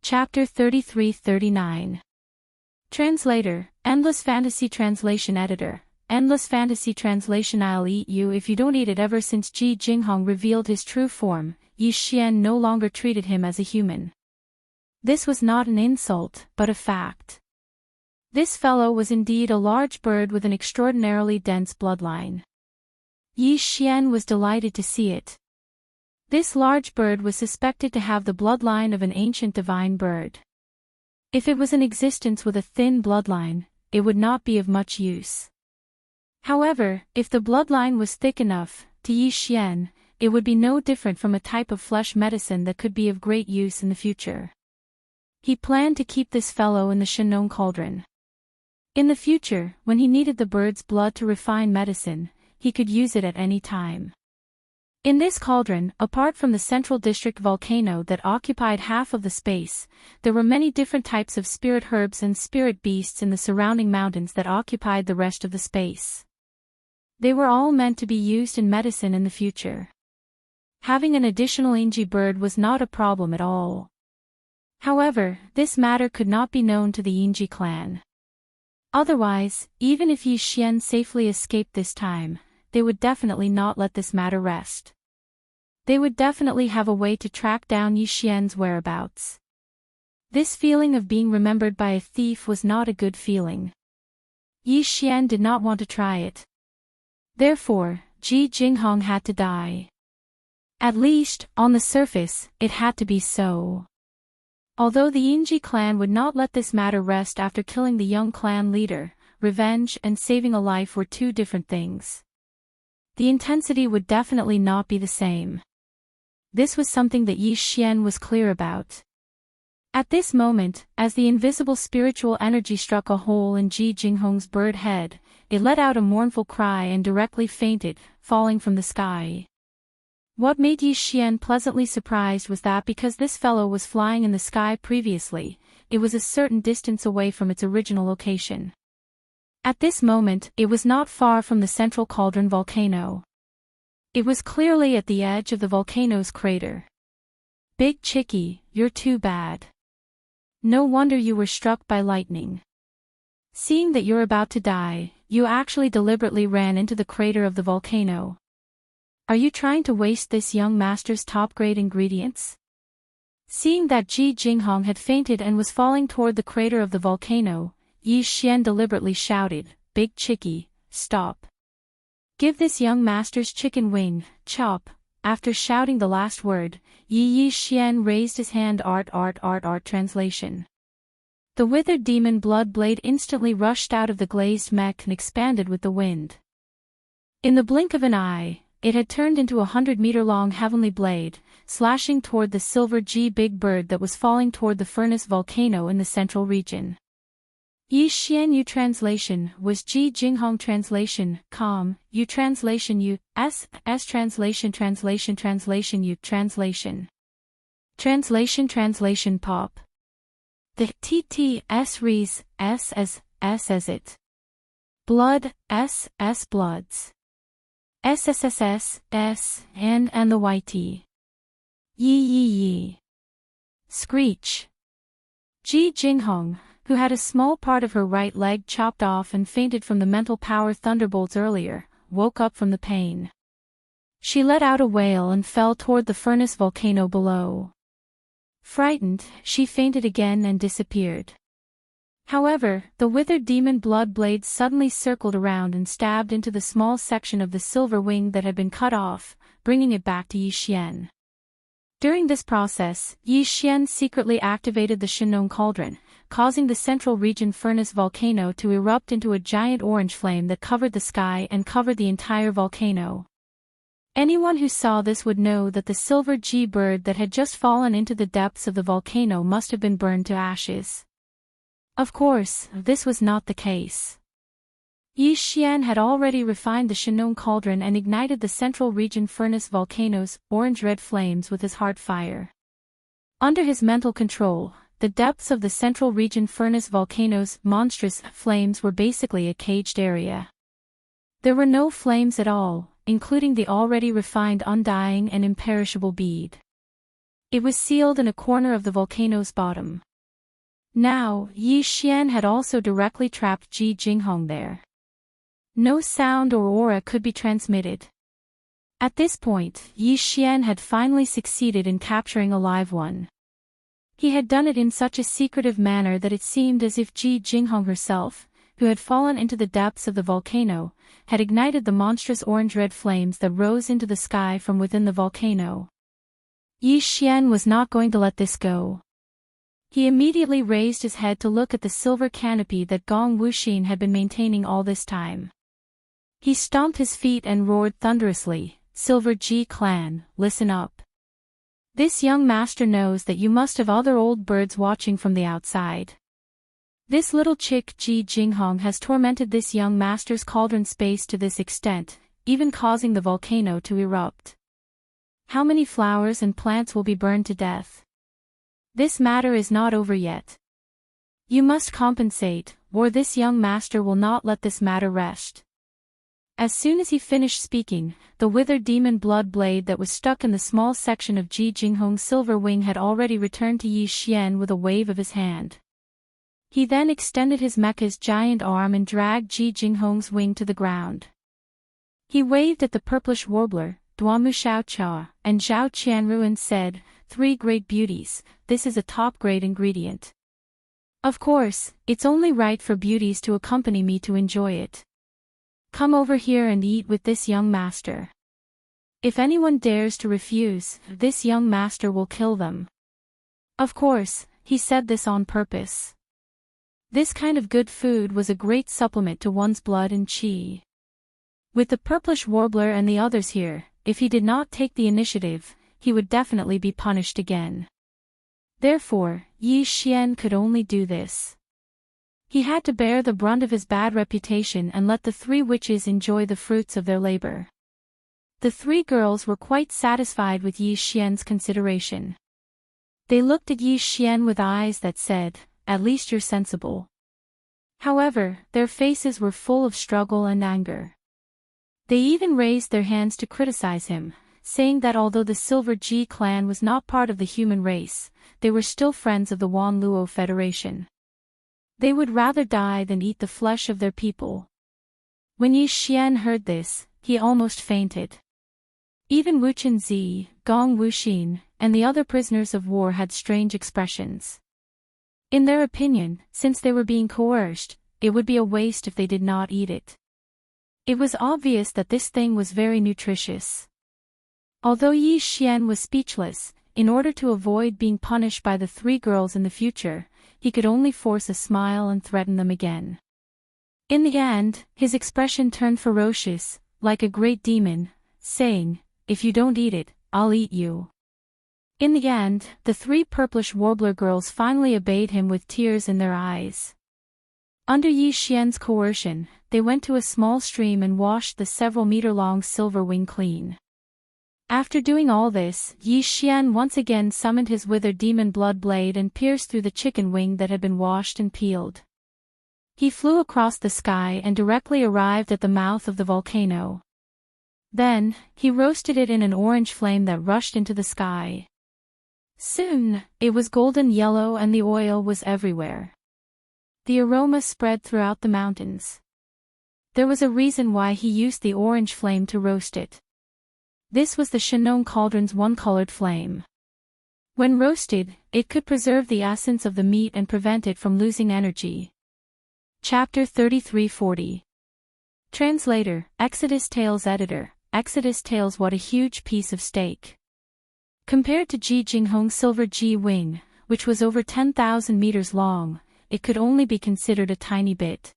Chapter 33-39. Translator, Endless Fantasy Translation Editor, Endless Fantasy Translation. I'll eat you if you don't eat it. Ever since Ji Jinghong revealed his true form, Yi Xian no longer treated him as a human. This was not an insult, but a fact. This fellow was indeed a large bird with an extraordinarily dense bloodline. Yi Xian was delighted to see it. This large bird was suspected to have the bloodline of an ancient divine bird. If it was in existence with a thin bloodline, it would not be of much use. However, if the bloodline was thick enough, to Yi Xian, it would be no different from a type of flesh medicine that could be of great use in the future. He planned to keep this fellow in the Fictional cauldron. In the future, when he needed the bird's blood to refine medicine, he could use it at any time. In this cauldron, apart from the central district volcano that occupied half of the space, there were many different types of spirit herbs and spirit beasts in the surrounding mountains that occupied the rest of the space. They were all meant to be used in medicine in the future. Having an additional Inji bird was not a problem at all. However, this matter could not be known to the Inji clan. Otherwise, even if Yi Xian safely escaped this time, they would definitely not let this matter rest. They would definitely have a way to track down Yi Xian's whereabouts. This feeling of being remembered by a thief was not a good feeling. Yi Xian did not want to try it. Therefore, Ji Jinghong had to die. At least, on the surface, it had to be so. Although the Inji clan would not let this matter rest after killing the young clan leader, revenge and saving a life were two different things. The intensity would definitely not be the same. This was something that Yi Xian was clear about. At this moment, as the invisible spiritual energy struck a hole in Ji Jinghong's bird head, it let out a mournful cry and directly fainted, falling from the sky. What made Yi Xian pleasantly surprised was that because this fellow was flying in the sky previously, it was a certain distance away from its original location. At this moment, it was not far from the central cauldron volcano. It was clearly at the edge of the volcano's crater. Big Chickie, you're too bad. No wonder you were struck by lightning. Seeing that you're about to die, you actually deliberately ran into the crater of the volcano. Are you trying to waste this young master's top-grade ingredients? Seeing that Ji Jinghong had fainted and was falling toward the crater of the volcano, Yi Xian deliberately shouted, "Big Chickie, stop. Give this young master's chicken wing, chop." After shouting the last word, Yi Xian raised his hand. Art translation. The withered demon blood blade instantly rushed out of the glazed mech and expanded with the wind. In the blink of an eye, it had turned into a 100-meter-long heavenly blade, slashing toward the silver G big bird that was falling toward the furnace volcano in the central region. Yi Xian Yu translation was Ji Jinghong translation, Yu translation Yu, S translation Yu translation. Translation pop. The TTS reads, S as it. Blood, S bloods. SSSS, S, and the YT. Yi. Screech. Ji Jinghong, who had a small part of her right leg chopped off and fainted from the mental power thunderbolts earlier, woke up from the pain. She let out a wail and fell toward the furnace volcano below. Frightened, she fainted again and disappeared. However, the withered demon blood blade suddenly circled around and stabbed into the small section of the silver wing that had been cut off, bringing it back to Yi Xian. During this process, Yi Xian secretly activated the Fictional cauldron, causing the central region furnace volcano to erupt into a giant orange flame that covered the sky and covered the entire volcano. Anyone who saw this would know that the silver G bird that had just fallen into the depths of the volcano must have been burned to ashes. Of course, this was not the case. Yi Xian had already refined the Fictional cauldron and ignited the central region furnace volcano's orange-red flames with his heart fire. Under his mental control, the depths of the central region furnace volcano's monstrous flames were basically a caged area. There were no flames at all, including the already refined undying and imperishable bead. It was sealed in a corner of the volcano's bottom. Now, Yi Xian had also directly trapped Ji Jinghong there. No sound or aura could be transmitted. At this point, Yi Xian had finally succeeded in capturing a live one. He had done it in such a secretive manner that it seemed as if Ji Jinghong herself, who had fallen into the depths of the volcano, had ignited the monstrous orange-red flames that rose into the sky from within the volcano. Yi Xian was not going to let this go. He immediately raised his head to look at the silver canopy that Gong Wuxin had been maintaining all this time. He stomped his feet and roared thunderously, "Silver Ji clan, listen up. This young master knows that you must have other old birds watching from the outside. This little chick Ji Jinghong has tormented this young master's cauldron space to this extent, even causing the volcano to erupt. How many flowers and plants will be burned to death? This matter is not over yet. You must compensate, or this young master will not let this matter rest." As soon as he finished speaking, the withered demon blood blade that was stuck in the small section of Ji Jinghong's silver wing had already returned to Yi Xian with a wave of his hand. He then extended his mecha's giant arm and dragged Ji Jinghong's wing to the ground. He waved at the purplish warbler, Duamu Xiaoqia, and Zhao Qianru and said, "Three great beauties, this is a top-grade ingredient. Of course, it's only right for beauties to accompany me to enjoy it. Come over here and eat with this young master. If anyone dares to refuse, this young master will kill them." Of course, he said this on purpose. This kind of good food was a great supplement to one's blood and qi. With the purplish warbler and the others here, if he did not take the initiative, he would definitely be punished again. Therefore, Yi Xian could only do this. He had to bear the brunt of his bad reputation and let the three witches enjoy the fruits of their labor. The three girls were quite satisfied with Yi Xian's consideration. They looked at Yi Xian with eyes that said, "At least you're sensible." However, their faces were full of struggle and anger. They even raised their hands to criticize him, saying that although the Silver Ji clan was not part of the human race, they were still friends of the Wan Luo Federation. They would rather die than eat the flesh of their people. When Yi Xian heard this, he almost fainted. Even Wu Chenzi, Gong Wuxin, and the other prisoners of war had strange expressions. In their opinion, since they were being coerced, it would be a waste if they did not eat it. It was obvious that this thing was very nutritious. Although Yi Xian was speechless, in order to avoid being punished by the three girls in the future, he could only force a smile and threaten them again. In the end, his expression turned ferocious, like a great demon, saying, "If you don't eat it, I'll eat you." In the end, the three purplish warbler girls finally obeyed him with tears in their eyes. Under Yi Xian's coercion, they went to a small stream and washed the several-meter-long silver wing clean. After doing all this, Yi Xian once again summoned his withered demon blood blade and pierced through the chicken wing that had been washed and peeled. He flew across the sky and directly arrived at the mouth of the volcano. Then, he roasted it in an orange flame that rushed into the sky. Soon, it was golden yellow and the oil was everywhere. The aroma spread throughout the mountains. There was a reason why he used the orange flame to roast it. This was the Shenong cauldron's one-colored flame. When roasted, it could preserve the essence of the meat and prevent it from losing energy. Chapter 3340. Translator, Exodus Tales Editor, Exodus Tales. What a huge piece of steak. Compared to Ji Jinghong's silver Ji wing, which was over 10,000 meters long, it could only be considered a tiny bit.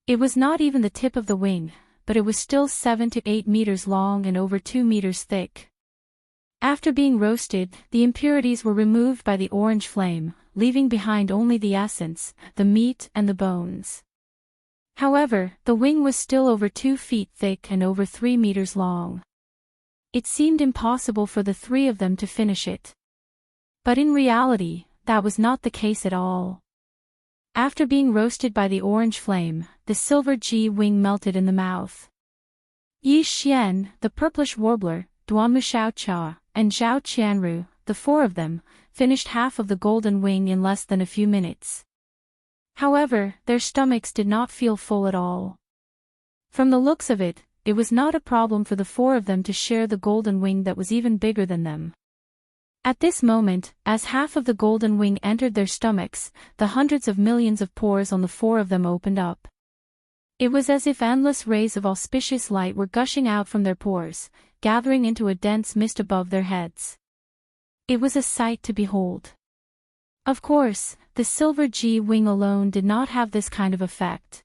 It was not even the tip of the wing, but it was still 7 to 8 meters long and over 2 meters thick. After being roasted, the impurities were removed by the orange flame, leaving behind only the essence, the meat and the bones. However, the wing was still over 2 feet thick and over 3 meters long. It seemed impossible for the three of them to finish it. But in reality, that was not the case at all. After being roasted by the orange flame, the silver Ji wing melted in the mouth. Yi Xian, the purplish warbler, Duamu Xiaoqia, and Zhao Qianru, the four of them, finished half of the golden wing in less than a few minutes. However, their stomachs did not feel full at all. From the looks of it, it was not a problem for the four of them to share the golden wing that was even bigger than them. At this moment, as half of the golden wing entered their stomachs, the hundreds of millions of pores on the four of them opened up. It was as if endless rays of auspicious light were gushing out from their pores, gathering into a dense mist above their heads. It was a sight to behold. Of course, the silver G-wing alone did not have this kind of effect.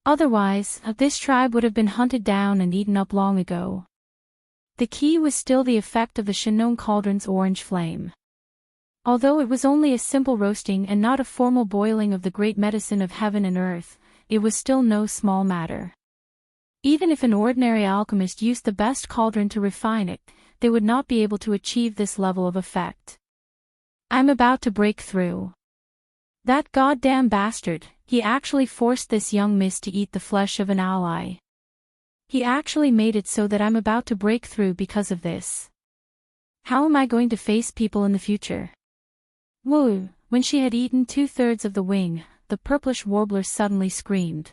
Otherwise, this tribe would have been hunted down and eaten up long ago. The key was still the effect of the Fictional cauldron's orange flame. Although it was only a simple roasting and not a formal boiling of the great medicine of heaven and earth, it was still no small matter. Even if an ordinary alchemist used the best cauldron to refine it, they would not be able to achieve this level of effect. I'm about to break through. That goddamn bastard, he actually forced this young miss to eat the flesh of an ally. He actually made it so that I'm about to break through because of this. How am I going to face people in the future? Whoa! When she had eaten 2/3 of the wing, the purplish warbler suddenly screamed.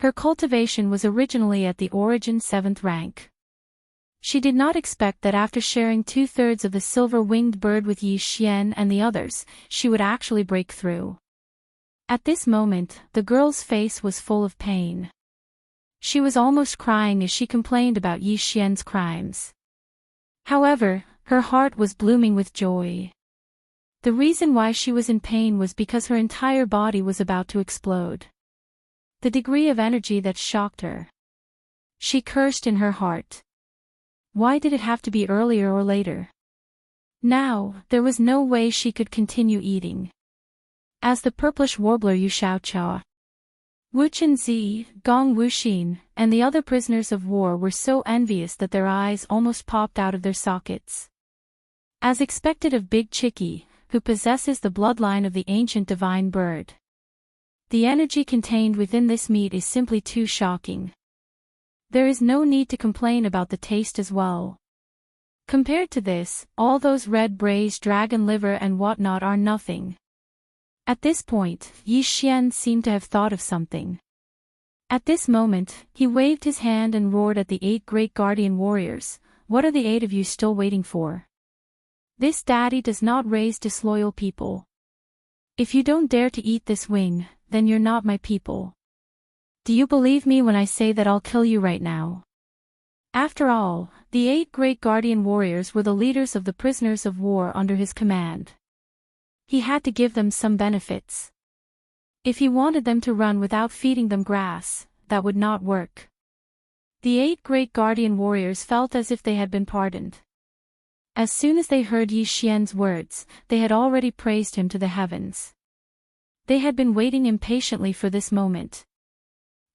Her cultivation was originally at the origin 7th rank. She did not expect that after sharing 2/3 of the silver-winged bird with Yi Xian and the others, she would actually break through. At this moment, the girl's face was full of pain. She was almost crying as she complained about Yi Xian's crimes. However, her heart was blooming with joy. The reason why she was in pain was because her entire body was about to explode. The degree of energy that shocked her. She cursed in her heart. Why did it have to be earlier or later? Now, there was no way she could continue eating. As the purplish warbler Yu Xiaoqiao, Wu Qinzi, Gong Wuxin, and the other prisoners of war were so envious that their eyes almost popped out of their sockets. As expected of Big Chicky, who possesses the bloodline of the ancient divine bird. The energy contained within this meat is simply too shocking. There is no need to complain about the taste as well. Compared to this, all those red braised dragon liver and whatnot are nothing. At this point, Yi Xian seemed to have thought of something. At this moment, he waved his hand and roared at the 8 great guardian warriors, "What are the 8 of you still waiting for? This daddy does not raise disloyal people. If you don't dare to eat this wing, then you're not my people. Do you believe me when I say that I'll kill you right now?" After all, the 8 great guardian warriors were the leaders of the prisoners of war under his command. He had to give them some benefits. If he wanted them to run without feeding them grass, that would not work. The 8 great guardian warriors felt as if they had been pardoned. As soon as they heard Yi Xian's words, they had already praised him to the heavens. They had been waiting impatiently for this moment.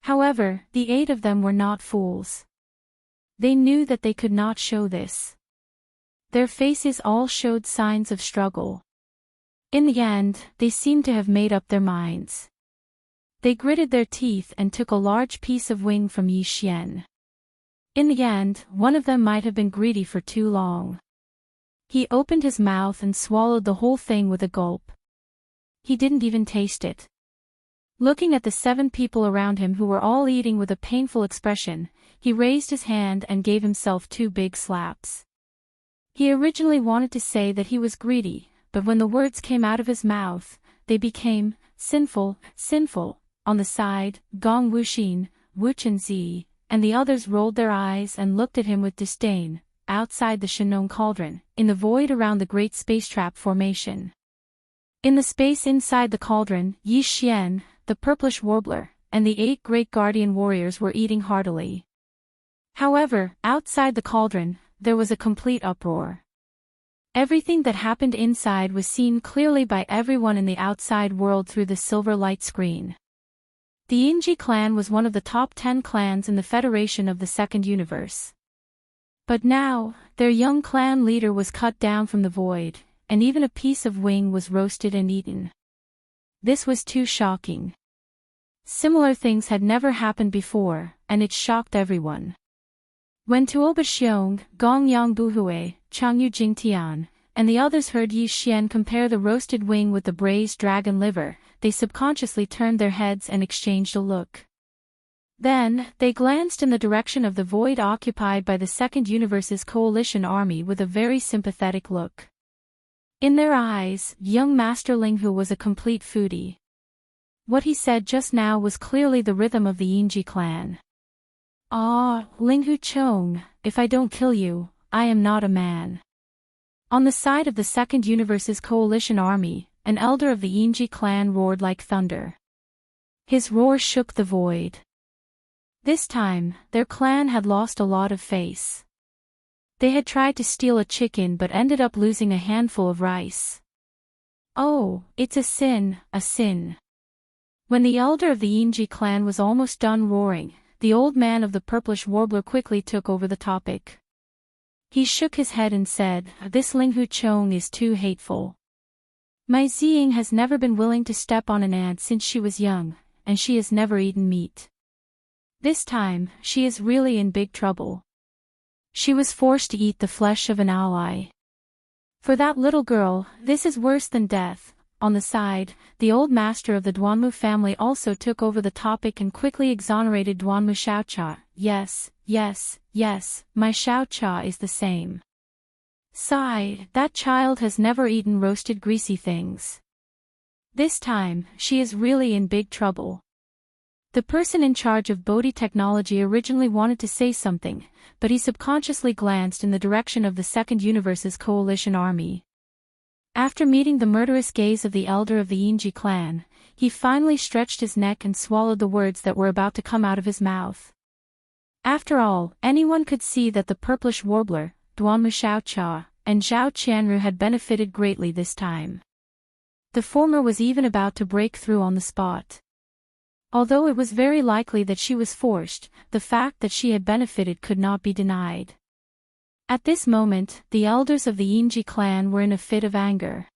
However, the 8 of them were not fools. They knew that they could not show this. Their faces all showed signs of struggle. In the end, they seemed to have made up their minds. They gritted their teeth and took a large piece of wing from Yi Xian. In the end, one of them might have been greedy for too long. He opened his mouth and swallowed the whole thing with a gulp. He didn't even taste it. Looking at the 7 people around him who were all eating with a painful expression, he raised his hand and gave himself 2 big slaps. He originally wanted to say that he was greedy, but when the words came out of his mouth, they became, sinful. On the side, Gong Wuxin, Wu Qinzi, and the others rolled their eyes and looked at him with disdain. Outside the Fictional cauldron, in the void around the great space trap formation. In the space inside the cauldron, Yi Xian, the purplish warbler, and the 8 great guardian warriors were eating heartily. However, outside the cauldron, there was a complete uproar. Everything that happened inside was seen clearly by everyone in the outside world through the silver light screen. The Yinji clan was one of the top 10 clans in the Federation of the Second Universe. But now, their young clan leader was cut down from the void, and even a piece of wing was roasted and eaten. This was too shocking. Similar things had never happened before, and it shocked everyone. When Tuoba Xiong, Gong Yang Buhui, Changyu Jingtian, and the others heard Yi Xian compare the roasted wing with the braised dragon liver, they subconsciously turned their heads and exchanged a look. Then, they glanced in the direction of the void occupied by the Second Universe's coalition army with a very sympathetic look. In their eyes, young Master Linghu was a complete foodie. What he said just now was clearly the rhythm of the Yinji clan. "Ah, Linghu Chong, if I don't kill you, I am not a man." On the side of the Second Universe's coalition army, an elder of the Yinji clan roared like thunder. His roar shook the void. This time, their clan had lost a lot of face. They had tried to steal a chicken but ended up losing a handful of rice. Oh, it's a sin, a sin. When the elder of the Yinji clan was almost done roaring, the old man of the purplish warbler quickly took over the topic. He shook his head and said, "This Linghu Chong is too hateful. My Ziying has never been willing to step on an ant since she was young, and she has never eaten meat. This time, she is really in big trouble. She was forced to eat the flesh of an ally. For that little girl, this is worse than death." On the side, the old master of the Duanmu family also took over the topic and quickly exonerated Duanmu Xiaocha. "Yes, yes, yes, my Xiaocha is the same. Sigh, that child has never eaten roasted greasy things. This time, she is really in big trouble." The person in charge of Bodhi technology originally wanted to say something, but he subconsciously glanced in the direction of the Second Universe's coalition army. After meeting the murderous gaze of the elder of the Yinji clan, he finally stretched his neck and swallowed the words that were about to come out of his mouth. After all, anyone could see that the purplish warbler, Duanmu Xiaocha, and Zhao Qianru had benefited greatly this time. The former was even about to break through on the spot. Although it was very likely that she was forced, the fact that she had benefited could not be denied. At this moment, the elders of the Yinji clan were in a fit of anger.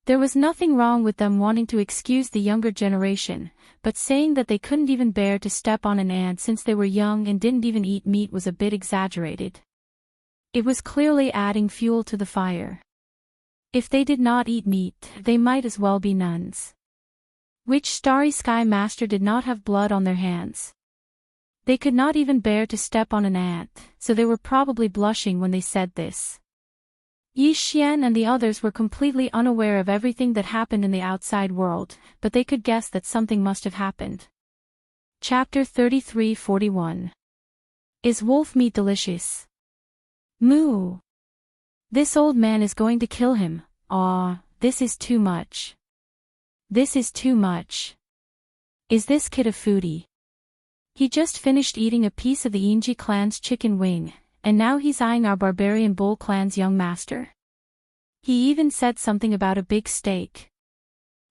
There was nothing wrong with them wanting to excuse the younger generation, but saying that they couldn't even bear to step on an ant since they were young and didn't even eat meat was a bit exaggerated. It was clearly adding fuel to the fire. If they did not eat meat, they might as well be nuns. Which Starry Sky Master did not have blood on their hands? They could not even bear to step on an ant, so they were probably blushing when they said this. Yi Xian and the others were completely unaware of everything that happened in the outside world, but they could guess that something must have happened. Chapter 33-41. Is wolf meat delicious? Moo! This old man is going to kill him. Aw, this is too much. This is too much. Is this kid a foodie? He just finished eating a piece of the Yinji clan's chicken wing, and now he's eyeing our barbarian bull clan's young master. He even said something about a big steak.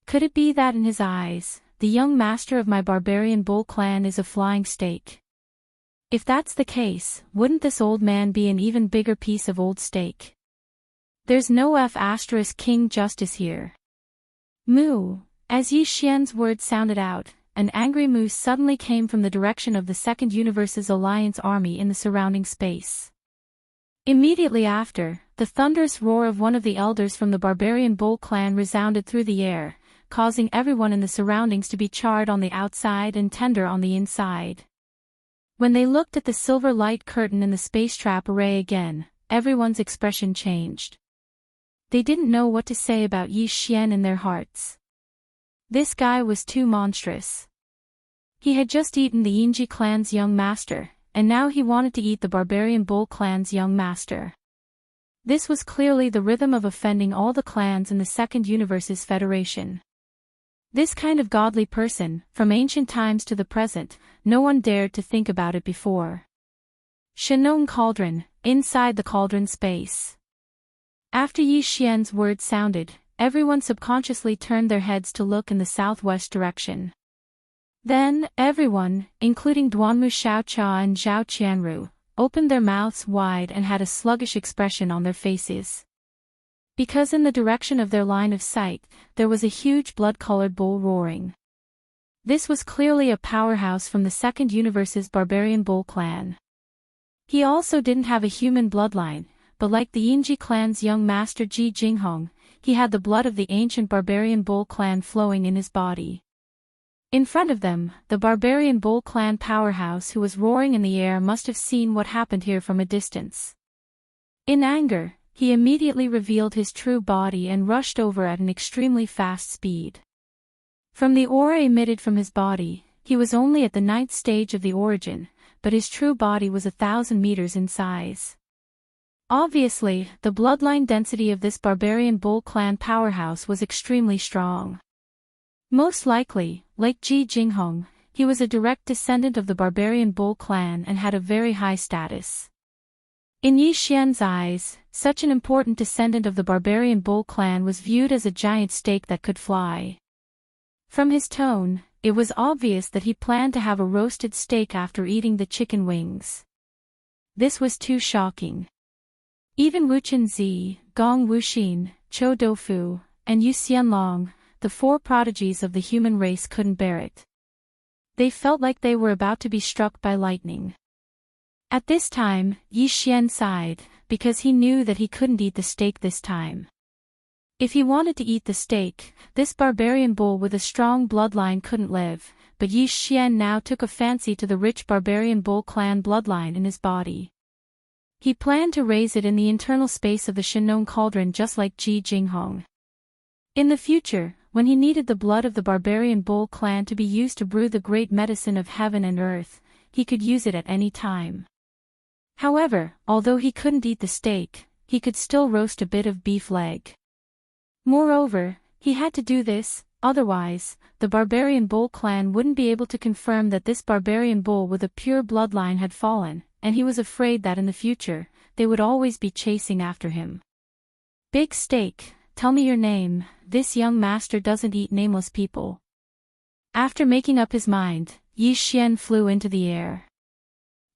Could it be that in his eyes, the young master of my barbarian bull clan is a flying steak? If that's the case, wouldn't this old man be an even bigger piece of old steak? There's no King justice here. Moo! As Yi Xian's words sounded out, an angry moo suddenly came from the direction of the Second Universe's alliance army in the surrounding space. Immediately after, the thunderous roar of one of the elders from the barbarian bull clan resounded through the air, causing everyone in the surroundings to be charred on the outside and tender on the inside. When they looked at the silver light curtain in the space trap array again, everyone's expression changed. They didn't know what to say about Yi Xian in their hearts. This guy was too monstrous. He had just eaten the Yinji clan's young master, and now he wanted to eat the barbarian bull clan's young master. This was clearly the rhythm of offending all the clans in the Second Universe's federation. This kind of godly person, from ancient times to the present, no one dared to think about it before. Shenong Cauldron, inside the cauldron space. After Yi Xian's words sounded, everyone subconsciously turned their heads to look in the southwest direction. Then, everyone, including Duanmu Xiaocha and Zhao Qianru, opened their mouths wide and had a sluggish expression on their faces. Because in the direction of their line of sight, there was a huge blood-colored bull roaring. This was clearly a powerhouse from the Second Universe's barbarian bull clan. He also didn't have a human bloodline, but like the Yinji clan's young master Ji Jinghong, he had the blood of the ancient barbarian Bull clan flowing in his body. In front of them, the barbarian Bull clan powerhouse who was roaring in the air must have seen what happened here from a distance. In anger, he immediately revealed his true body and rushed over at an extremely fast speed. From the aura emitted from his body, he was only at the 9th stage of the origin, but his true body was 1,000 meters in size. Obviously, the bloodline density of this barbarian Bull clan powerhouse was extremely strong. Most likely, like Ji Jinghong, he was a direct descendant of the barbarian Bull clan and had a very high status. In Yi Xian's eyes, such an important descendant of the barbarian Bull clan was viewed as a giant steak that could fly. From his tone, it was obvious that he planned to have a roasted steak after eating the chicken wings. This was too shocking. Even Wu Qinzi, Gong Wuxin, Chou Doufu, and Yu Xianlong, the 4 prodigies of the human race, couldn't bear it. They felt like they were about to be struck by lightning. At this time, Yi Xian sighed, because he knew that he couldn't eat the steak this time. If he wanted to eat the steak, this barbarian bull with a strong bloodline couldn't live, but Yi Xian now took a fancy to the rich barbarian Bull clan bloodline in his body. He planned to raise it in the internal space of the Shinnon cauldron just like Ji Jinghong. In the future, when he needed the blood of the barbarian Bull clan to be used to brew the great medicine of heaven and earth, he could use it at any time. However, although he couldn't eat the steak, he could still roast a bit of beef leg. Moreover, he had to do this, otherwise, the barbarian Bull clan wouldn't be able to confirm that this barbarian bull with a pure bloodline had fallen, and he was afraid that in the future, they would always be chasing after him. Big Steak, tell me your name, this young master doesn't eat nameless people. After making up his mind, Yi Xian flew into the air.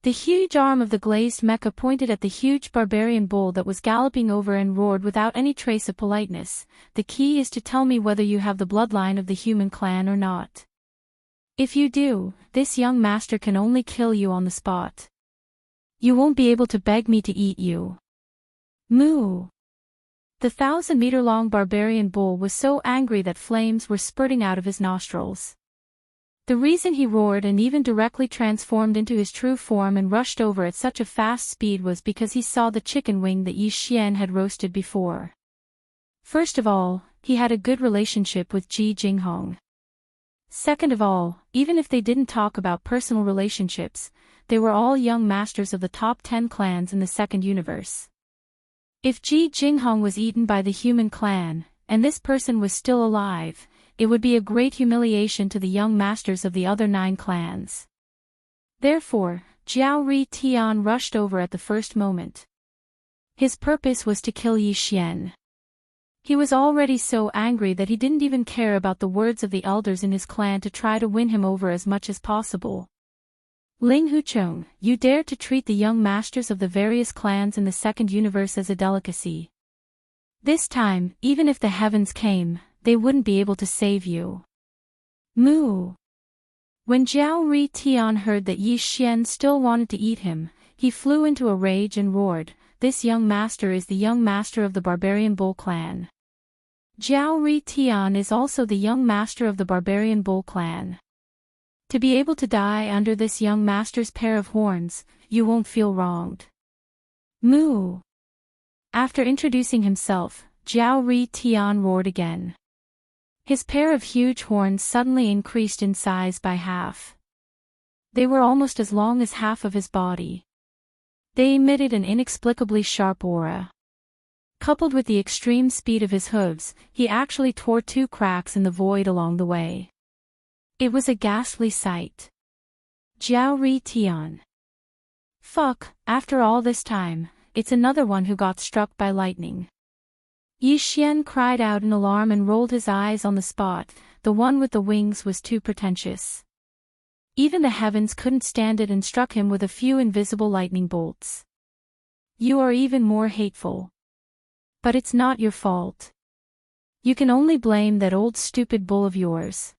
The huge arm of the glazed mecha pointed at the huge barbarian bull that was galloping over and roared without any trace of politeness. The key is to tell me whether you have the bloodline of the human clan or not. If you do, this young master can only kill you on the spot. You won't be able to beg me to eat you. Moo! The 1,000-meter-long barbarian bull was so angry that flames were spurting out of his nostrils. The reason he roared and even directly transformed into his true form and rushed over at such a fast speed was because he saw the chicken wing that Yi Xian had roasted before. First of all, he had a good relationship with Ji Jinghong. Second of all, even if they didn't talk about personal relationships, they were all young masters of the top 10 clans in the second universe. If Ji Jinghong was eaten by the human clan, and this person was still alive, it would be a great humiliation to the young masters of the other 9 clans. Therefore, Jiao Ri Tian rushed over at the first moment. His purpose was to kill Yi Xian. He was already so angry that he didn't even care about the words of the elders in his clan to try to win him over as much as possible. Ling Huchong, you dared to treat the young masters of the various clans in the second universe as a delicacy. This time, even if the heavens came, they wouldn't be able to save you. Moo! When Jiao Ri Tian heard that Yi Xian still wanted to eat him, he flew into a rage and roared, "This young master is the young master of the barbarian Bull clan. Jiao Ri Tian is also the young master of the barbarian Bull clan. To be able to die under this young master's pair of horns, you won't feel wronged." Moo! After introducing himself, Jiao Ri Tian roared again. His pair of huge horns suddenly increased in size by half. They were almost as long as half of his body. They emitted an inexplicably sharp aura. Coupled with the extreme speed of his hooves, he actually tore 2 cracks in the void along the way. It was a ghastly sight. Jiao Ri Tian. Fuck, after all this time, it's another one who got struck by lightning. Yi Xian cried out in alarm and rolled his eyes on the spot. The one with the wings was too pretentious. Even the heavens couldn't stand it and struck him with a few invisible lightning bolts. You are even more hateful. But it's not your fault. You can only blame that old stupid bull of yours.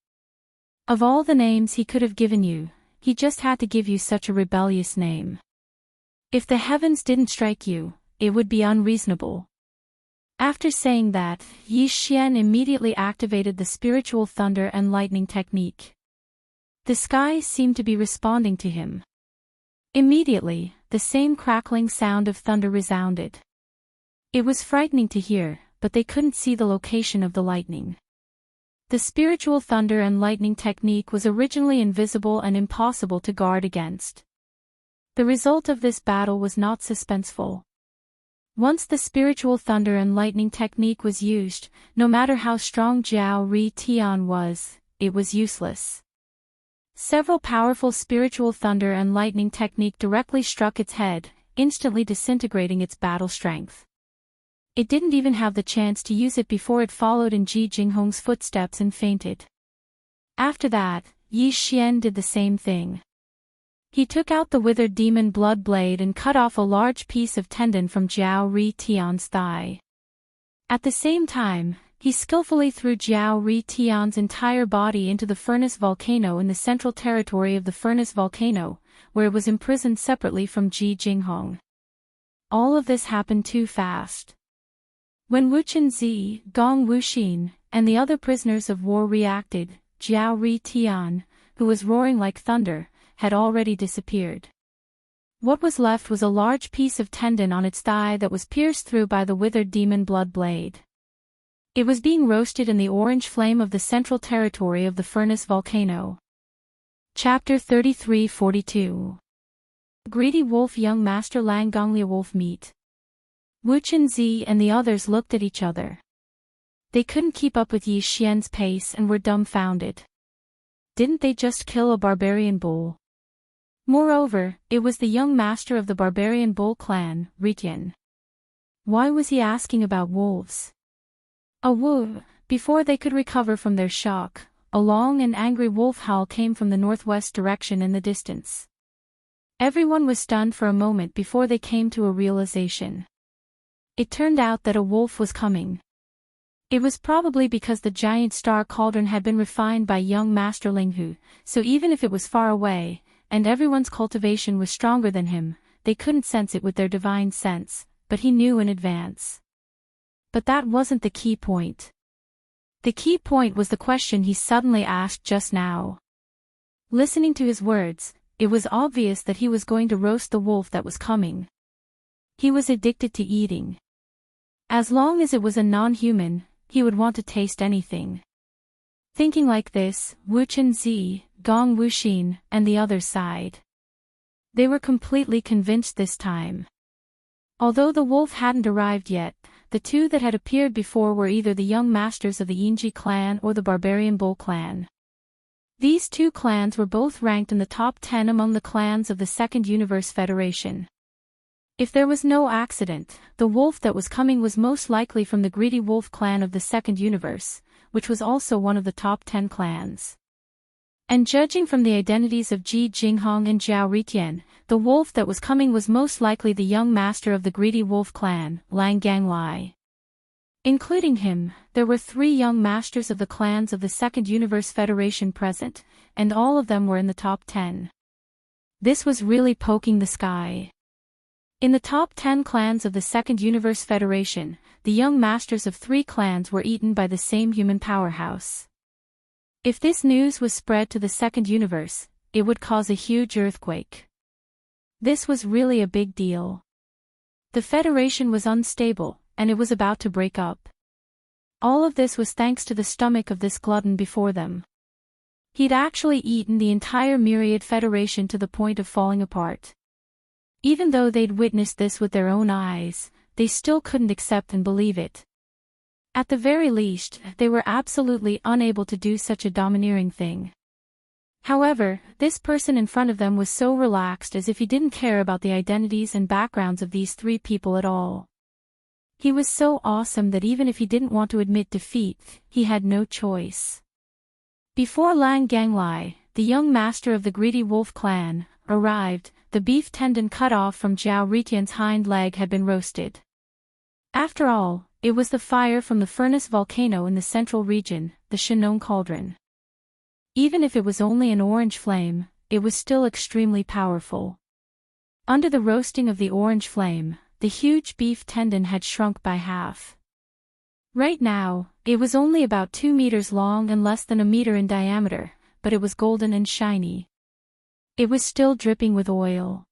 Of all the names he could have given you, he just had to give you such a rebellious name. If the heavens didn't strike you, it would be unreasonable. After saying that, Yi Xian immediately activated the spiritual thunder and lightning technique. The sky seemed to be responding to him. Immediately, the same crackling sound of thunder resounded. It was frightening to hear, but they couldn't see the location of the lightning. The spiritual thunder and lightning technique was originally invisible and impossible to guard against. The result of this battle was not suspenseful. Once the spiritual thunder and lightning technique was used, no matter how strong Zhao Ri Tian was, it was useless. Several powerful spiritual thunder and lightning technique directly struck its head, instantly disintegrating its battle strength. It didn't even have the chance to use it before it followed in Ji Jinghong's footsteps and fainted. After that, Yi Xian did the same thing. He took out the withered demon blood blade and cut off a large piece of tendon from Zhao Ri Tian's thigh. At the same time, he skillfully threw Zhao Ri Tian's entire body into the furnace volcano in the central territory of the furnace volcano, where it was imprisoned separately from Ji Jinghong. All of this happened too fast. When Wu Chenzi, Gong Wuxin, and the other prisoners of war reacted, Zhao Ri Tian, who was roaring like thunder, had already disappeared. What was left was a large piece of tendon on its thigh that was pierced through by the withered demon blood blade. It was being roasted in the orange flame of the central territory of the furnace volcano. Chapter 33-42. Greedy Wolf Young Master Lang Gonglia Wolf Meat. Wu Chenzi and the others looked at each other. They couldn't keep up with Yi Xian's pace and were dumbfounded. Didn't they just kill a barbarian bull? Moreover, it was the young master of the barbarian bull clan, Ritian. Why was he asking about wolves? Before they could recover from their shock, a long and angry wolf howl came from the northwest direction in the distance. Everyone was stunned for a moment before they came to a realization. It turned out that a wolf was coming. It was probably because the giant star cauldron had been refined by young Master Linghu, so even if it was far away, and everyone's cultivation was stronger than him, they couldn't sense it with their divine sense, but he knew in advance. But that wasn't the key point. The key point was the question he suddenly asked just now. Listening to his words, it was obvious that he was going to roast the wolf that was coming. He was addicted to eating. As long as it was a non-human, he would want to taste anything. Thinking like this, Wu Chenzi, Gong Wuxin, and the others sighed. They were completely convinced this time. Although the wolf hadn't arrived yet, the two that had appeared before were either the young masters of the Yinji clan or the barbarian bull clan. These two clans were both ranked in the top 10 among the clans of the Second Universe Federation. If there was no accident, the wolf that was coming was most likely from the greedy wolf clan of the Second Universe, which was also one of the top 10 clans. And judging from the identities of Ji Jinghong and Zhao Ritian, the wolf that was coming was most likely the young master of the greedy wolf clan, Lang Ganglai. Including him, there were 3 young masters of the clans of the Second Universe Federation present, and all of them were in the top 10. This was really poking the sky. In the top 10 clans of the Second Universe Federation, the young masters of 3 clans were eaten by the same human powerhouse. If this news was spread to the Second Universe, it would cause a huge earthquake. This was really a big deal. The Federation was unstable, and it was about to break up. All of this was thanks to the stomach of this glutton before them. He'd actually eaten the entire Myriad Federation to the point of falling apart. Even though they'd witnessed this with their own eyes, they still couldn't accept and believe it. At the very least, they were absolutely unable to do such a domineering thing. However, this person in front of them was so relaxed as if he didn't care about the identities and backgrounds of these 3 people at all. He was so awesome that even if he didn't want to admit defeat, he had no choice. Before Lang Ganglai, the young master of the greedy wolf clan, arrived, the beef tendon cut off from Zhao Ritian's hind leg had been roasted. After all, it was the fire from the furnace volcano in the central region, the Shanong cauldron. Even if it was only an orange flame, it was still extremely powerful. Under the roasting of the orange flame, the huge beef tendon had shrunk by half. Right now, it was only about 2 meters long and less than a meter in diameter, but it was golden and shiny. It was still dripping with oil.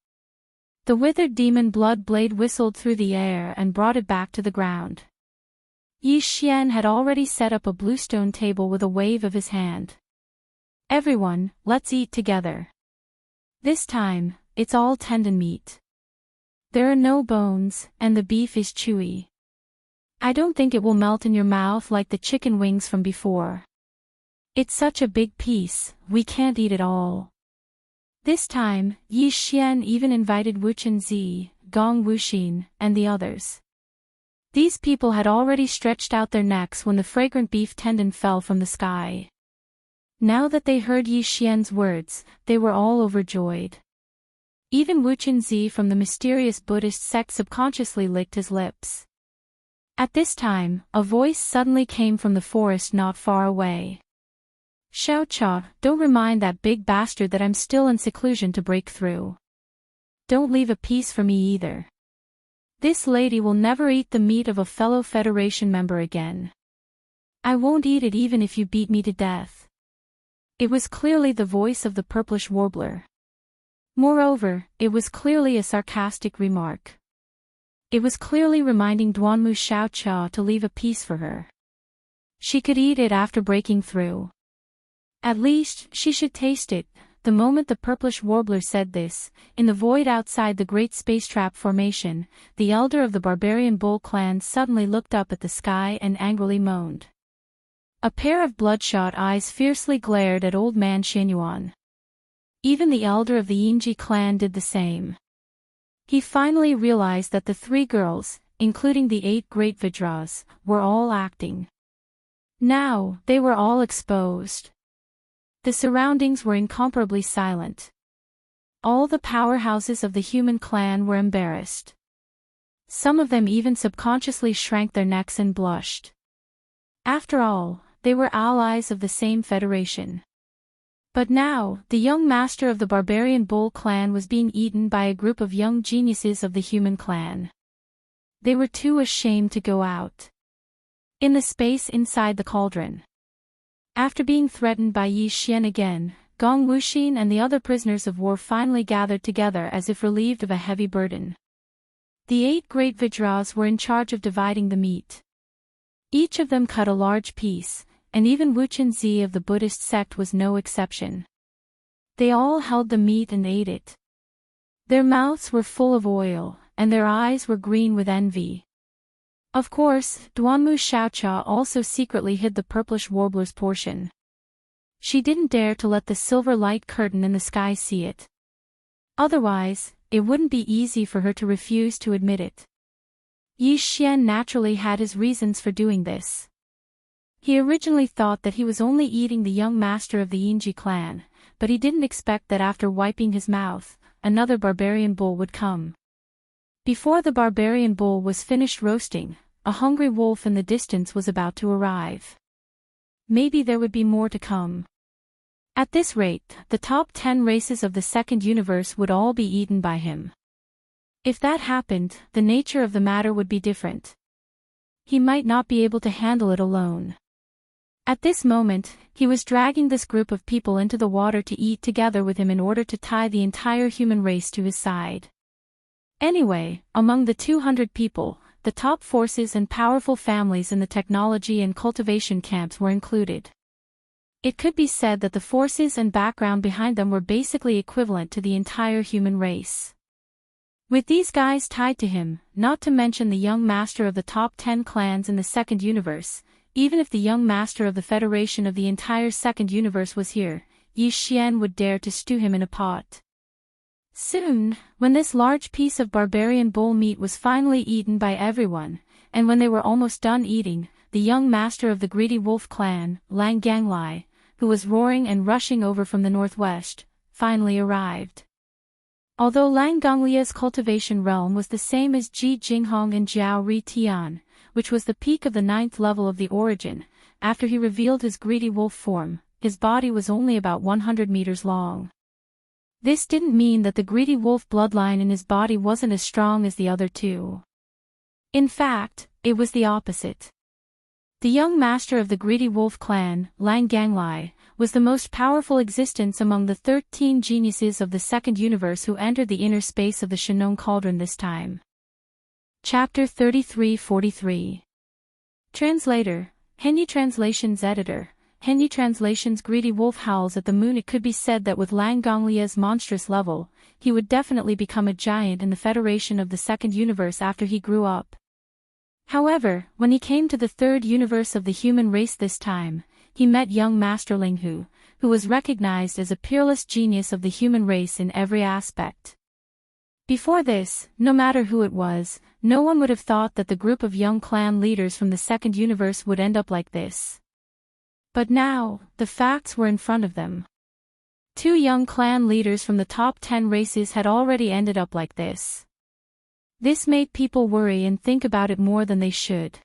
The withered demon blood blade whistled through the air and brought it back to the ground. Yi Xian had already set up a bluestone table with a wave of his hand. Everyone, let's eat together. This time, it's all tendon meat. There are no bones, and the beef is chewy. I don't think it will melt in your mouth like the chicken wings from before. It's such a big piece, we can't eat it all. This time, Yi Xian even invited Wu Chenzi, Gong Wuxin, and the others. These people had already stretched out their necks when the fragrant beef tendon fell from the sky. Now that they heard Yi Xian's words, they were all overjoyed. Even Wu Chenzi from the mysterious Buddhist sect subconsciously licked his lips. At this time, a voice suddenly came from the forest not far away. Xiao Cha, don't remind that big bastard that I'm still in seclusion to break through. Don't leave a piece for me either. This lady will never eat the meat of a fellow Federation member again. I won't eat it even if you beat me to death. It was clearly the voice of the purplish warbler. Moreover, it was clearly a sarcastic remark. It was clearly reminding Duanmu Xiao Cha to leave a piece for her. She could eat it after breaking through. At least, she should taste it. The moment the purplish warbler said this, in the void outside the great space trap formation, the elder of the barbarian bull clan suddenly looked up at the sky and angrily moaned. A pair of bloodshot eyes fiercely glared at old man Xianyuan. Even the elder of the Yinji clan did the same. He finally realized that the 3 girls, including the 8 great Vajras, were all acting. Now, they were all exposed. The surroundings were incomparably silent. All the powerhouses of the human clan were embarrassed. Some of them even subconsciously shrank their necks and blushed. After all, they were allies of the same federation. But now, the young master of the barbarian bull clan was being eaten by a group of young geniuses of the human clan. They were too ashamed to go out. In the space inside the cauldron. After being threatened by Yi Xian again, Gong Wuxin and the other prisoners of war finally gathered together as if relieved of a heavy burden. The 8 great Vajras were in charge of dividing the meat. Each of them cut a large piece, and even Wu Chenzi of the Buddhist sect was no exception. They all held the meat and ate it. Their mouths were full of oil, and their eyes were green with envy. Of course, Duanmu Xiaocha also secretly hid the purplish warbler's portion. She didn't dare to let the silver light curtain in the sky see it. Otherwise, it wouldn't be easy for her to refuse to admit it. Yi Xian naturally had his reasons for doing this. He originally thought that he was only eating the young master of the Yinji clan, but he didn't expect that after wiping his mouth, another barbarian bull would come. Before the barbarian bull was finished roasting, a hungry wolf in the distance was about to arrive. Maybe there would be more to come. At this rate, the top 10 races of the second universe would all be eaten by him. If that happened, the nature of the matter would be different. He might not be able to handle it alone. At this moment, he was dragging this group of people into the water to eat together with him in order to tie the entire human race to his side. Anyway, among the 200 people, the top forces and powerful families in the technology and cultivation camps were included. It could be said that the forces and background behind them were basically equivalent to the entire human race. With these guys tied to him, not to mention the young master of the top 10 clans in the second universe, even if the young master of the federation of the entire second universe was here, Yi Xian would dare to stew him in a pot. Soon, when this large piece of barbarian bull meat was finally eaten by everyone, and when they were almost done eating, the young master of the greedy wolf clan, Lang Ganglai, who was roaring and rushing over from the northwest, finally arrived. Although Lang Gonglia's cultivation realm was the same as Ji Jinghong and Jiao Ri Tian, which was the peak of the 9th level of the origin, after he revealed his greedy wolf form, his body was only about 100 meters long. This didn't mean that the greedy wolf bloodline in his body wasn't as strong as the other two. In fact, it was the opposite. The young master of the greedy wolf clan, Lang Ganglai, was the most powerful existence among the 13 geniuses of the second universe who entered the inner space of the Shinong Cauldron this time. Chapter 33-43. Translator, Henyi Translations Editor, Henyi Translations. Greedy wolf howls at the moon. It could be said that with Lang Gonglia's monstrous level, he would definitely become a giant in the Federation of the second universe after he grew up. However, when he came to the third universe of the human race this time, he met young Master Linghu, who was recognized as a peerless genius of the human race in every aspect. Before this, no matter who it was, no one would have thought that the group of young clan leaders from the second universe would end up like this. But now, the facts were in front of them. 2 young clan leaders from the top 10 races had already ended up like this. This made people worry and think about it more than they should.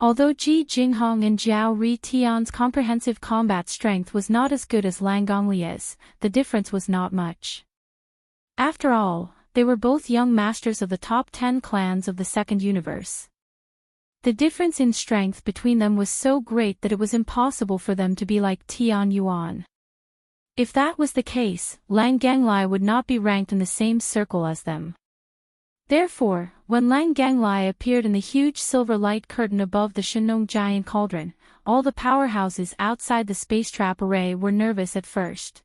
Although Ji Jinghong and Jiao Ri Tian's comprehensive combat strength was not as good as Lang Gonglia's, the difference was not much. After all, they were both young masters of the top 10 clans of the second universe. The difference in strength between them was so great that it was impossible for them to be like Tian Yuan. If that was the case, Lang Ganglai would not be ranked in the same circle as them. Therefore, when Lang Ganglai appeared in the huge silver light curtain above the Shinong giant cauldron, all the powerhouses outside the space trap array were nervous at first.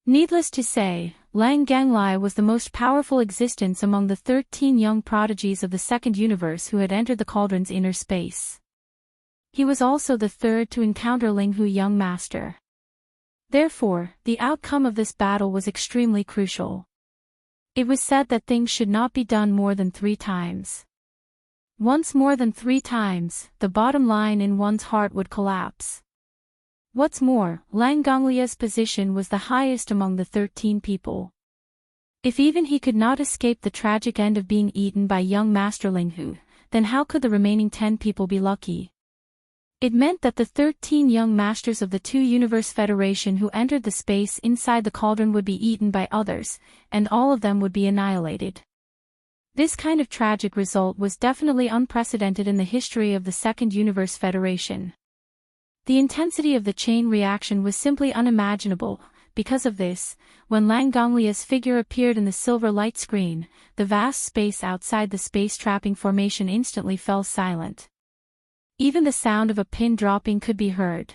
Needless to say, Lang Ganglai was the most powerful existence among the 13 young prodigies of the second universe who had entered the cauldron's inner space. He was also the third to encounter Linghu young master. Therefore, the outcome of this battle was extremely crucial. It was said that things should not be done more than 3 times. Once more than 3 times, the bottom line in one's heart would collapse. What's more, Lang Gonglia's position was the highest among the 13 people. If even he could not escape the tragic end of being eaten by young Master Linghu, then how could the remaining 10 people be lucky? It meant that the 13 young masters of the 2-universe federation who entered the space inside the cauldron would be eaten by others, and all of them would be annihilated. This kind of tragic result was definitely unprecedented in the history of the second universe federation. The intensity of the chain reaction was simply unimaginable. Because of this, when Lang Gonglia's figure appeared in the silver light screen, the vast space outside the space trapping formation instantly fell silent. Even the sound of a pin dropping could be heard.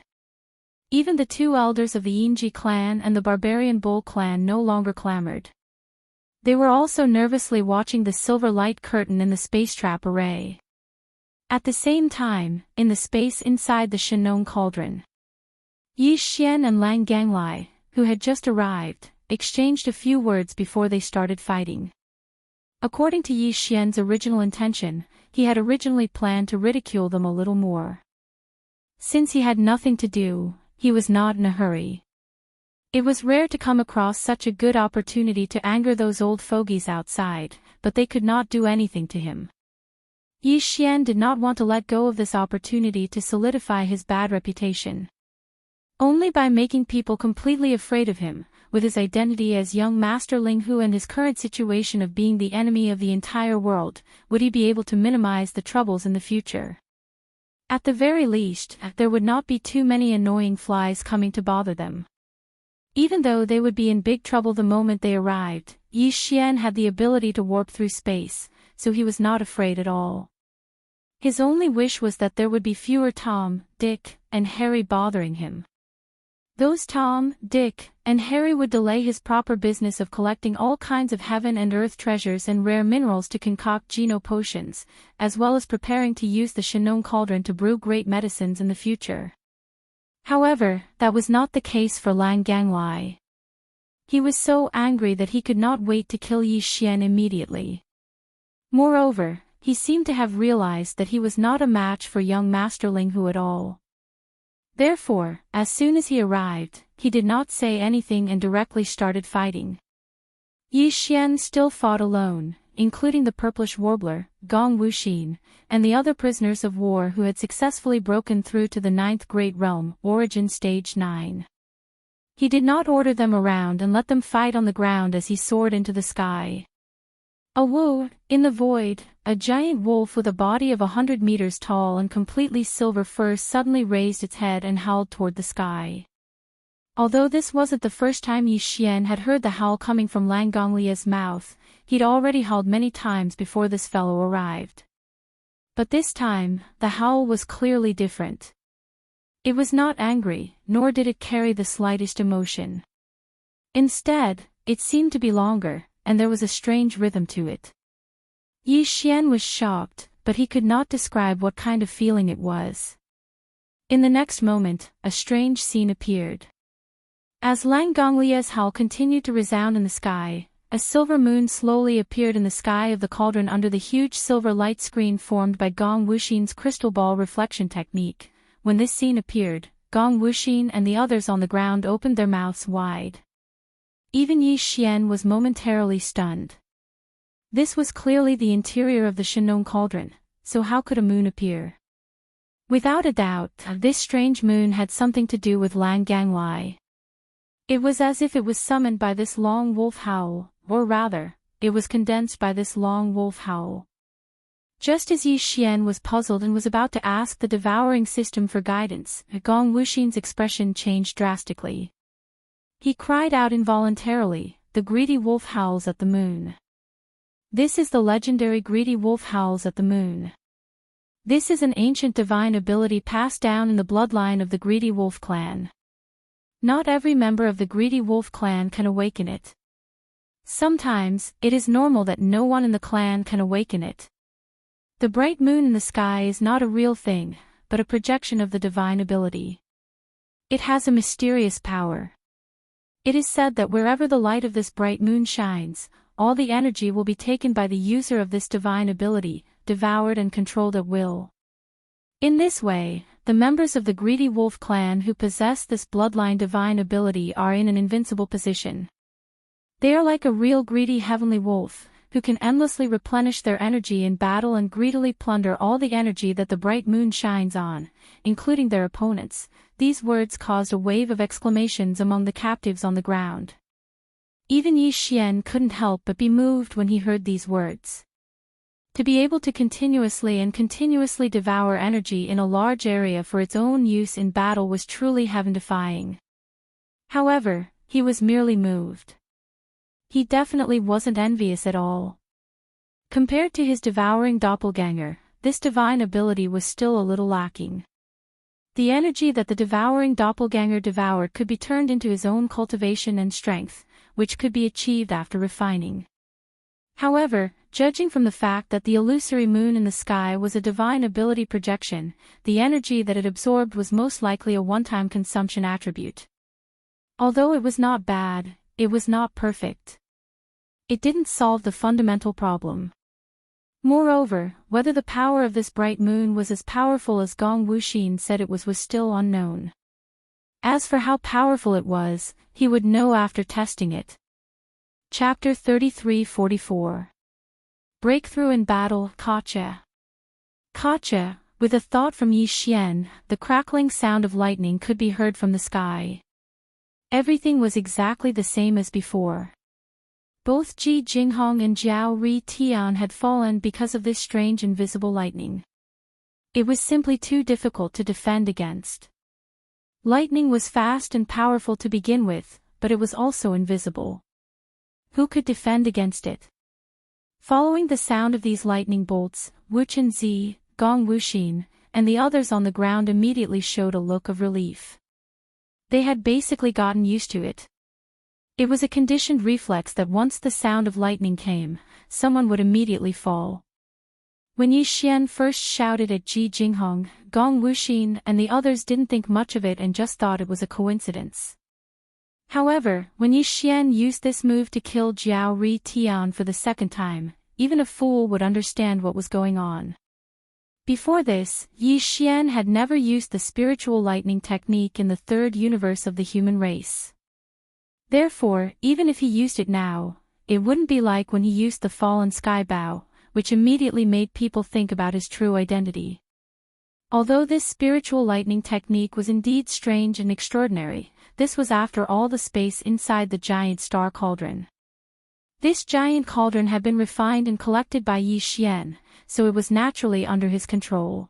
Even the 2 elders of the Yinji clan and the Barbarian Bull clan no longer clamored. They were also nervously watching the silver light curtain in the space trap array. At the same time, in the space inside the Shinong cauldron, Yi Xian and Lang Ganglai, who had just arrived, exchanged a few words before they started fighting. According to Yi Xian's original intention, he had originally planned to ridicule them a little more. Since he had nothing to do, he was not in a hurry. It was rare to come across such a good opportunity to anger those old fogies outside, but they could not do anything to him. Yi Xian did not want to let go of this opportunity to solidify his bad reputation. Only by making people completely afraid of him, with his identity as young Master Linghu and his current situation of being the enemy of the entire world, would he be able to minimize the troubles in the future. At the very least, there would not be too many annoying flies coming to bother them. Even though they would be in big trouble the moment they arrived, Yi Xian had the ability to warp through space, so he was not afraid at all. His only wish was that there would be fewer Tom, Dick, and Harry bothering him. Those Tom, Dick, and Harry would delay his proper business of collecting all kinds of heaven and earth treasures and rare minerals to concoct Geno potions, as well as preparing to use the Shinong cauldron to brew great medicines in the future. However, that was not the case for Lang Ganglai. He was so angry that he could not wait to kill Yi Xian immediately. Moreover, he seemed to have realized that he was not a match for young Master Linghu at all. Therefore, as soon as he arrived, he did not say anything and directly started fighting. Yi Xian still fought alone, including the purplish warbler, Gong Wuxin, and the other prisoners of war who had successfully broken through to the 9th Great Realm, Origin Stage 9. He did not order them around and let them fight on the ground as he soared into the sky. Awoo! In the void, a giant wolf with a body of 100 meters tall and completely silver fur suddenly raised its head and howled toward the sky. Although this wasn't the first time Yi Xian had heard the howl coming from Lang Gonglia's mouth, he'd already howled many times before this fellow arrived. But this time, the howl was clearly different. It was not angry, nor did it carry the slightest emotion. Instead, it seemed to be longer, and there was a strange rhythm to it. Yi Xian was shocked, but he could not describe what kind of feeling it was. In the next moment, a strange scene appeared. As Lang Gonglia's howl continued to resound in the sky, a silver moon slowly appeared in the sky of the cauldron under the huge silver light screen formed by Gong Wuxin's crystal ball reflection technique. When this scene appeared, Gong Wuxin and the others on the ground opened their mouths wide. Even Yi Xian was momentarily stunned. This was clearly the interior of the Shenong cauldron, so how could a moon appear? Without a doubt, this strange moon had something to do with Lang Ganglai. It was as if it was summoned by this long wolf howl, or rather, it was condensed by this long wolf howl. Just as Yi Xian was puzzled and was about to ask the devouring system for guidance, Gong Wuxin's expression changed drastically. He cried out involuntarily, "The greedy wolf howls at the moon." This is the legendary greedy wolf howls at the moon. This is an ancient divine ability passed down in the bloodline of the greedy wolf clan. Not every member of the greedy wolf clan can awaken it. Sometimes, it is normal that no one in the clan can awaken it. The bright moon in the sky is not a real thing, but a projection of the divine ability. It has a mysterious power. It is said that wherever the light of this bright moon shines, all the energy will be taken by the user of this divine ability, devoured and controlled at will. In this way, the members of the greedy wolf clan who possess this bloodline divine ability are in an invincible position. They are like a real greedy heavenly wolf, who can endlessly replenish their energy in battle and greedily plunder all the energy that the bright moon shines on, including their opponents. These words caused a wave of exclamations among the captives on the ground. Even Yi Xian couldn't help but be moved when he heard these words. To be able to continuously devour energy in a large area for its own use in battle was truly heaven-defying. However, he was merely moved. He definitely wasn't envious at all. Compared to his devouring doppelganger, this divine ability was still a little lacking. The energy that the devouring doppelganger devoured could be turned into his own cultivation and strength, which could be achieved after refining. However, judging from the fact that the illusory moon in the sky was a divine ability projection, the energy that it absorbed was most likely a one-time consumption attribute. Although it was not bad, it was not perfect. It didn't solve the fundamental problem. Moreover, whether the power of this bright moon was as powerful as Gong Wuxin said it was still unknown. As for how powerful it was, he would know after testing it. Chapter 33-44. Breakthrough in Battle, Kacha. Kacha, with a thought from Yi Xian, the crackling sound of lightning could be heard from the sky. Everything was exactly the same as before. Both Ji Jinghong and Jiao Ri Tian had fallen because of this strange invisible lightning. It was simply too difficult to defend against. Lightning was fast and powerful to begin with, but it was also invisible. Who could defend against it? Following the sound of these lightning bolts, Wu Chenzi, Gong Wuxin, and the others on the ground immediately showed a look of relief. They had basically gotten used to it. It was a conditioned reflex that once the sound of lightning came, someone would immediately fall. When Yi Xian first shouted at Ji Jinghong, Gong Wuxin and the others didn't think much of it and just thought it was a coincidence. However, when Yi Xian used this move to kill Jiao Ri Tian for the second time, even a fool would understand what was going on. Before this, Yi Xian had never used the spiritual lightning technique in the third universe of the human race. Therefore, even if he used it now, it wouldn't be like when he used the fallen sky bow, which immediately made people think about his true identity. Although this spiritual lightning technique was indeed strange and extraordinary, this was after all the space inside the giant star cauldron. This giant cauldron had been refined and collected by Yi Xian, so it was naturally under his control.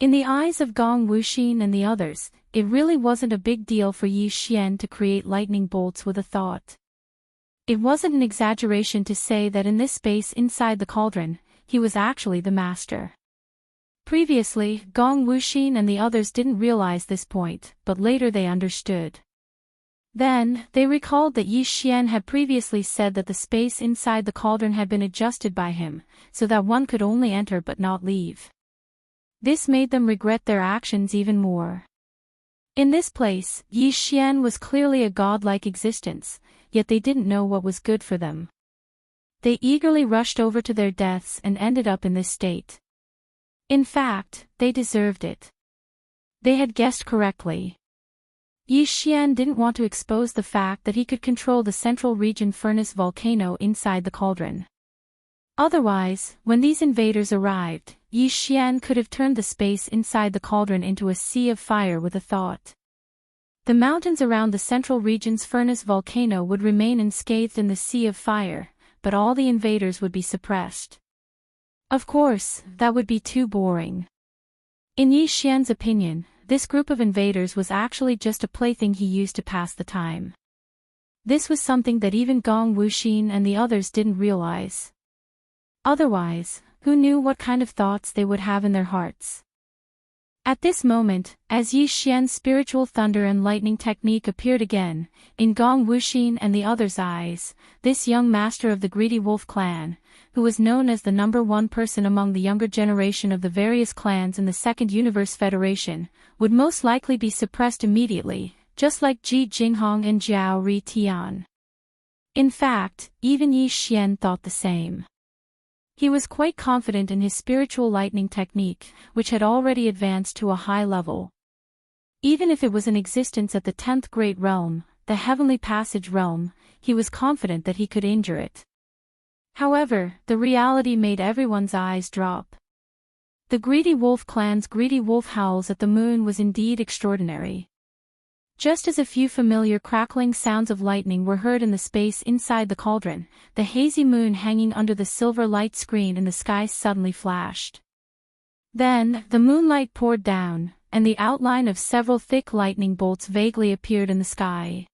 In the eyes of Gong Wuxin and the others, it really wasn't a big deal for Yi Xian to create lightning bolts with a thought. It wasn't an exaggeration to say that in this space inside the cauldron, he was actually the master. Previously, Gong Wuxin and the others didn't realize this point, but later they understood. Then, they recalled that Yi Xian had previously said that the space inside the cauldron had been adjusted by him, so that one could only enter but not leave. This made them regret their actions even more. In this place, Yi Xian was clearly a godlike existence, yet they didn't know what was good for them. They eagerly rushed over to their deaths and ended up in this state. In fact, they deserved it. They had guessed correctly. Yi Xian didn't want to expose the fact that he could control the central region furnace volcano inside the cauldron. Otherwise, when these invaders arrived, Yi Xian could have turned the space inside the cauldron into a sea of fire with a thought. The mountains around the central region's furnace volcano would remain unscathed in the sea of fire, but all the invaders would be suppressed. Of course, that would be too boring. In Yi Xian's opinion, this group of invaders was actually just a plaything he used to pass the time. This was something that even Gong Wuxin and the others didn't realize. Otherwise, who knew what kind of thoughts they would have in their hearts? At this moment, as Yi Xian's spiritual thunder and lightning technique appeared again, in Gong Wuxin and the others' eyes, this young master of the Greedy Wolf clan, who was known as the #1 person among the younger generation of the various clans in the Second Universe Federation, would most likely be suppressed immediately, just like Ji Jinghong and Jiao Ri Tian. In fact, even Yi Xian thought the same. He was quite confident in his spiritual lightning technique, which had already advanced to a high level. Even if it was in existence at the 10th Great Realm, the Heavenly Passage Realm, he was confident that he could injure it. However, the reality made everyone's eyes drop. The Greedy Wolf clan's greedy wolf howls at the moon was indeed extraordinary. Just as a few familiar crackling sounds of lightning were heard in the space inside the cauldron, the hazy moon hanging under the silver light screen in the sky suddenly flashed. Then, the moonlight poured down, and the outline of several thick lightning bolts vaguely appeared in the sky.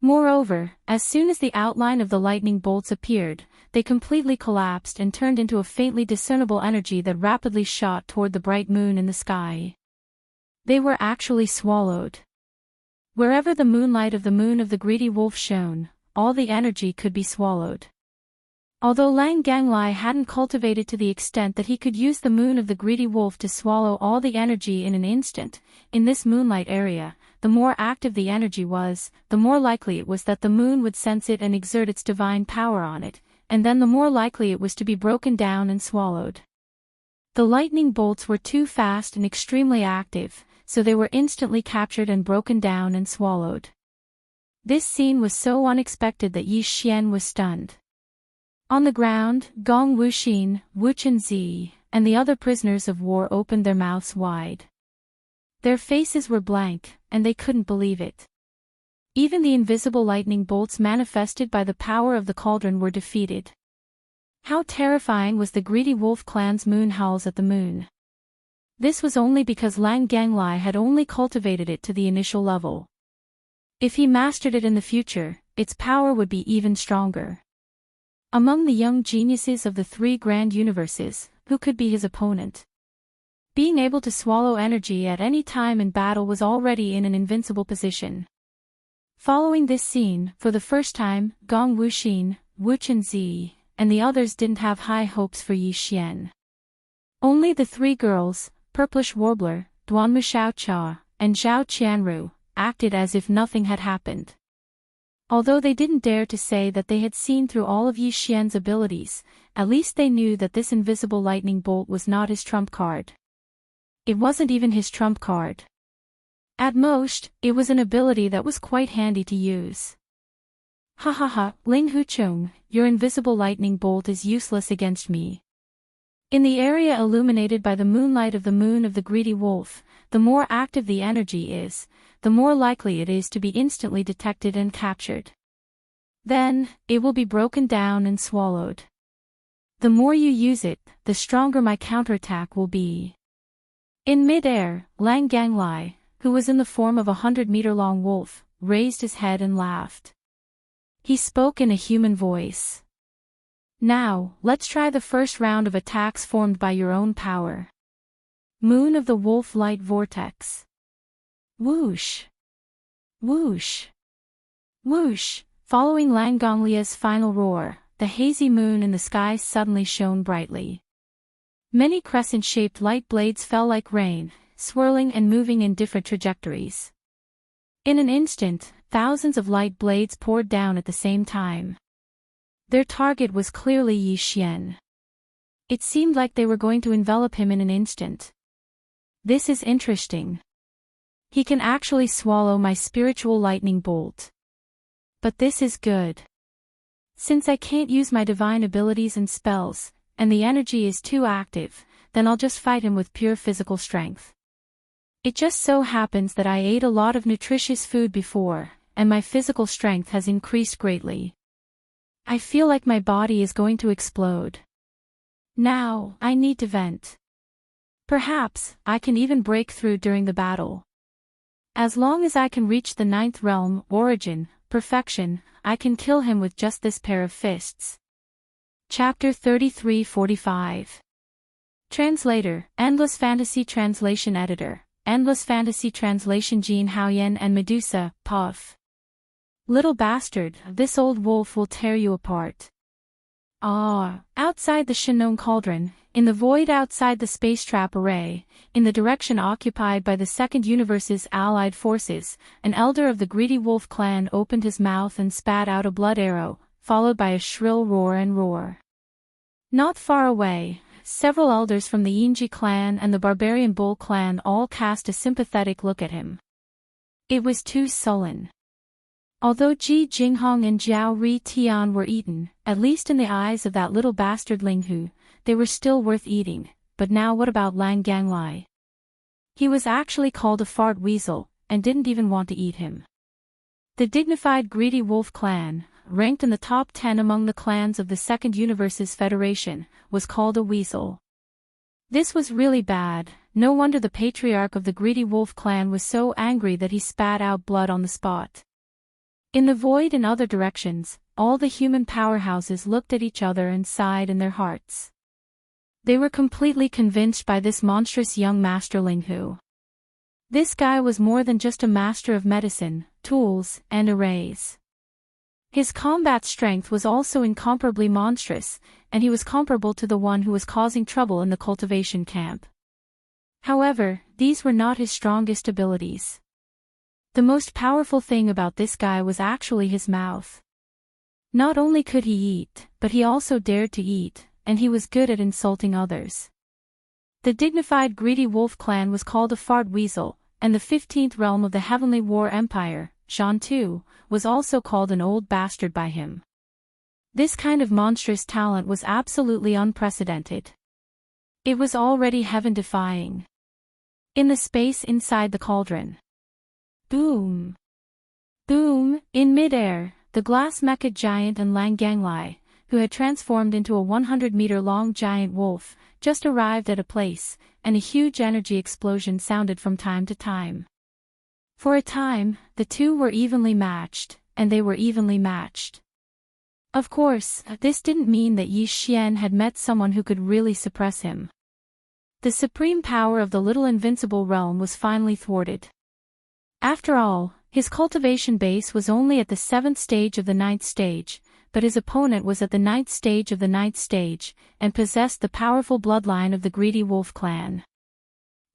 Moreover, as soon as the outline of the lightning bolts appeared, they completely collapsed and turned into a faintly discernible energy that rapidly shot toward the bright moon in the sky. They were actually swallowed. Wherever the moonlight of the Greedy Wolf shone, all the energy could be swallowed. Although Lang Ganglai hadn't cultivated to the extent that he could use the moon of the Greedy Wolf to swallow all the energy in an instant, in this moonlight area, the more active the energy was, the more likely it was that the moon would sense it and exert its divine power on it, and then the more likely it was to be broken down and swallowed. The lightning bolts were too fast and extremely active, so they were instantly captured and broken down and swallowed. This scene was so unexpected that Yi Xian was stunned. On the ground, Gong Wuxin, Wu Chenzi, and the other prisoners of war opened their mouths wide. Their faces were blank, and they couldn't believe it. Even the invisible lightning bolts manifested by the power of the cauldron were defeated. How terrifying was the Greedy Wolf clan's moon howls at the moon. This was only because Lang Ganglai had only cultivated it to the initial level. If he mastered it in the future, its power would be even stronger. Among the young geniuses of the 3 grand universes, who could be his opponent? Being able to swallow energy at any time in battle was already in an invincible position. Following this scene, for the first time, Gong Wuxin, Wu Chenzi, and the others didn't have high hopes for Yi Xian. Only the 3 girls, Purplish Warbler, Duanmu Xiaocha, and Zhao Qianru, acted as if nothing had happened. Although they didn't dare to say that they had seen through all of Yi Xian's abilities, at least they knew that this invisible lightning bolt was not his trump card. It wasn't even his trump card. At most, it was an ability that was quite handy to use. Ha ha ha, Ling Hucheng, your invisible lightning bolt is useless against me. In the area illuminated by the moonlight of the moon of the greedy wolf, the more active the energy is, the more likely it is to be instantly detected and captured. Then, it will be broken down and swallowed. The more you use it, the stronger my counterattack will be. In mid-air, Lang Ganglai, who was in the form of 100-meter-long wolf, raised his head and laughed. He spoke in a human voice. Now, let's try the first round of attacks formed by your own power. Moon of the Wolf Light Vortex. Whoosh! Whoosh! Whoosh! Following Lang Gonglia's final roar, the hazy moon in the sky suddenly shone brightly. Many crescent-shaped light blades fell like rain, swirling and moving in different trajectories. In an instant, thousands of light blades poured down at the same time. Their target was clearly Yi Xian. It seemed like they were going to envelop him in an instant. This is interesting. He can actually swallow my spiritual lightning bolt. But this is good. Since I can't use my divine abilities and spells, and the energy is too active, then I'll just fight him with pure physical strength. It just so happens that I ate a lot of nutritious food before, and my physical strength has increased greatly. I feel like my body is going to explode. Now, I need to vent. Perhaps, I can even break through during the battle. As long as I can reach the 9th realm, origin, perfection, I can kill him with just this pair of fists. Chapter 33-45. Translator, Endless Fantasy Translation Editor, Endless Fantasy Translation Jean Haoyan and Medusa, Puff. Little bastard, this old wolf will tear you apart. Outside the Shinnon Cauldron, in the void outside the space trap array, in the direction occupied by the Second Universe's allied forces, an elder of the greedy wolf clan opened his mouth and spat out a blood arrow, followed by a shrill roar and roar. Not far away, several elders from the Yinji clan and the Barbarian Bull clan all cast a sympathetic look at him. It was too sullen. Although Ji Jinghong and Jiao Ri Tian were eaten, at least in the eyes of that little bastard Ling Hu, they were still worth eating, but now what about Lang Ganglai? He was actually called a fart weasel, and didn't even want to eat him. The dignified greedy wolf clan, ranked in the top 10 among the clans of the Second Universe's Federation, was called a weasel. This was really bad. No wonder the patriarch of the greedy wolf clan was so angry that he spat out blood on the spot. In the void in other directions, all the human powerhouses looked at each other and sighed in their hearts. They were completely convinced by this monstrous young master Ling Hu. This guy was more than just a master of medicine, tools, and arrays. His combat strength was also incomparably monstrous, and he was comparable to the one who was causing trouble in the cultivation camp. However, these were not his strongest abilities. The most powerful thing about this guy was actually his mouth. Not only could he eat, but he also dared to eat, and he was good at insulting others. The dignified greedy wolf clan was called a fart weasel, and the 15th realm of the Heavenly War Empire, Shantu, was also called an old bastard by him. This kind of monstrous talent was absolutely unprecedented. It was already heaven-defying. In the space inside the cauldron. Boom! Boom! In mid-air, the glass mecha giant and Lang Ganglai, who had transformed into a 100-meter-long giant wolf, just arrived at a place, and a huge energy explosion sounded from time to time. For a time, the two were evenly matched, and they were evenly matched. Of course, this didn't mean that Yi Xian had met someone who could really suppress him. The supreme power of the little invincible realm was finally thwarted. After all, his cultivation base was only at the 7th stage of the 9th stage, but his opponent was at the 9th stage of the 9th stage, and possessed the powerful bloodline of the greedy wolf clan.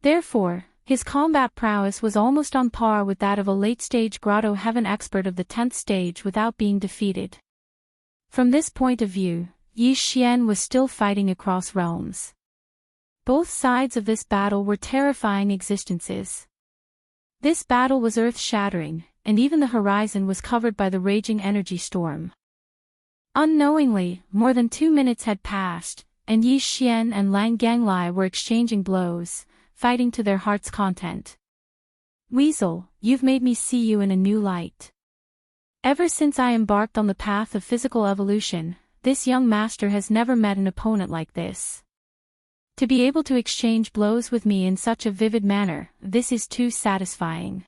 Therefore, his combat prowess was almost on par with that of a late-stage Grotto Heaven expert of the 10th stage without being defeated. From this point of view, Yi Xian was still fighting across realms. Both sides of this battle were terrifying existences. This battle was earth-shattering, and even the horizon was covered by the raging energy storm. Unknowingly, more than 2 minutes had passed, and Yi Xian and Lang Ganglai were exchanging blows, fighting to their heart's content. Weasel, you've made me see you in a new light. Ever since I embarked on the path of physical evolution, this young master has never met an opponent like this. To be able to exchange blows with me in such a vivid manner, this is too satisfying.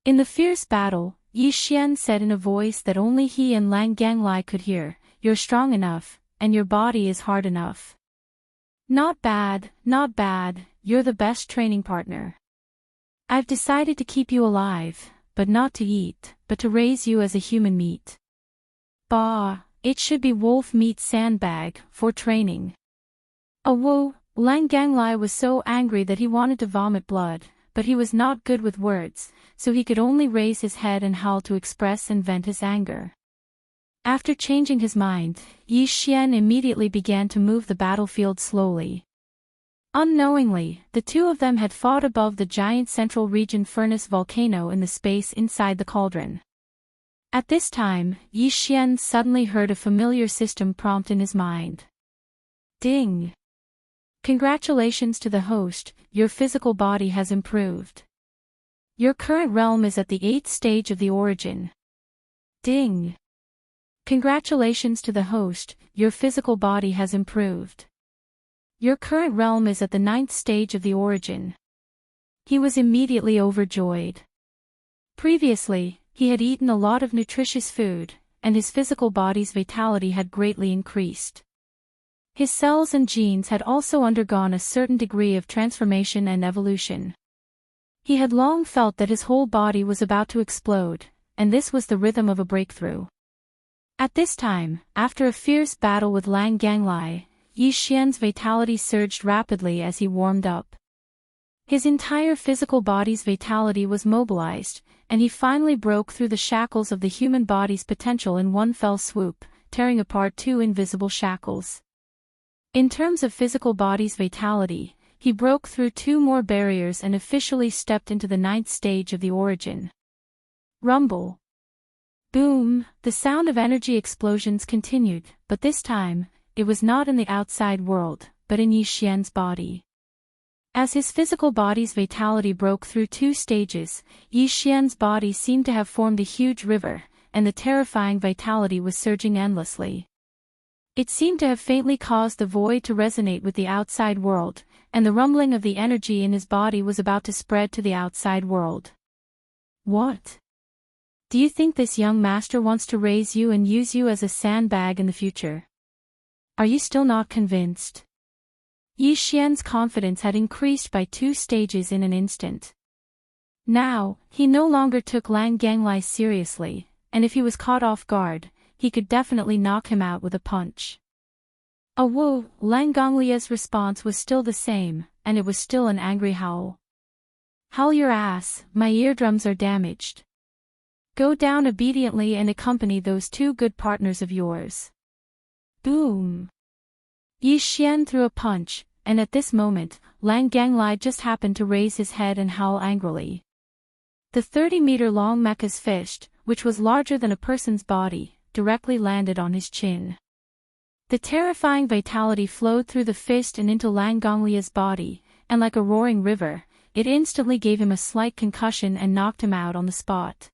In the fierce battle, Yi Xian said in a voice that only he and Lang Ganglai could hear, "You're strong enough, and your body is hard enough. Not bad, you're the best training partner. I've decided to keep you alive, but not to eat, but to raise you as a human meat. Bah, it should be wolf meat sandbag, for training." Whoa, Lang Ganglai was so angry that he wanted to vomit blood, but he was not good with words, so he could only raise his head and howl to express and vent his anger. After changing his mind, Yi Xian immediately began to move the battlefield slowly. Unknowingly, the two of them had fought above the giant central region furnace volcano in the space inside the cauldron. At this time, Yi Xian suddenly heard a familiar system prompt in his mind. Ding! Congratulations to the host, your physical body has improved. Your current realm is at the 8th stage of the origin. Ding! Congratulations to the host, your physical body has improved. Your current realm is at the 9th stage of the origin. He was immediately overjoyed. Previously, he had eaten a lot of nutritious food, and his physical body's vitality had greatly increased. His cells and genes had also undergone a certain degree of transformation and evolution. He had long felt that his whole body was about to explode, and this was the rhythm of a breakthrough. At this time, after a fierce battle with Lang Ganglai, Yi Xian's vitality surged rapidly as he warmed up. His entire physical body's vitality was mobilized, and he finally broke through the shackles of the human body's potential in one fell swoop, tearing apart two invisible shackles. In terms of physical body's vitality, he broke through two more barriers and officially stepped into the 9th stage of the origin. Rumble. Boom, the sound of energy explosions continued, but this time, it was not in the outside world, but in Yi Xian's body. As his physical body's vitality broke through two stages, Yi Xian's body seemed to have formed a huge river, and the terrifying vitality was surging endlessly. It seemed to have faintly caused the void to resonate with the outside world, and the rumbling of the energy in his body was about to spread to the outside world. What? Do you think this young master wants to raise you and use you as a sandbag in the future? Are you still not convinced? Yi Xian's confidence had increased by 2 stages in an instant. Now, he no longer took Lang Ganglai seriously, and if he was caught off guard, he could definitely knock him out with a punch. Whoa, Lang Ganglai's response was still the same, and it was still an angry howl. Howl your ass, my eardrums are damaged. Go down obediently and accompany those 2 good partners of yours. Boom! Yi Xian threw a punch, and at this moment, Lang Ganglai just happened to raise his head and howl angrily. The 30-meter-long mecha's fist, which was larger than a person's body, directly landed on his chin. The terrifying vitality flowed through the fist and into Lang Ganglai's body, and like a roaring river, it instantly gave him a slight concussion and knocked him out on the spot.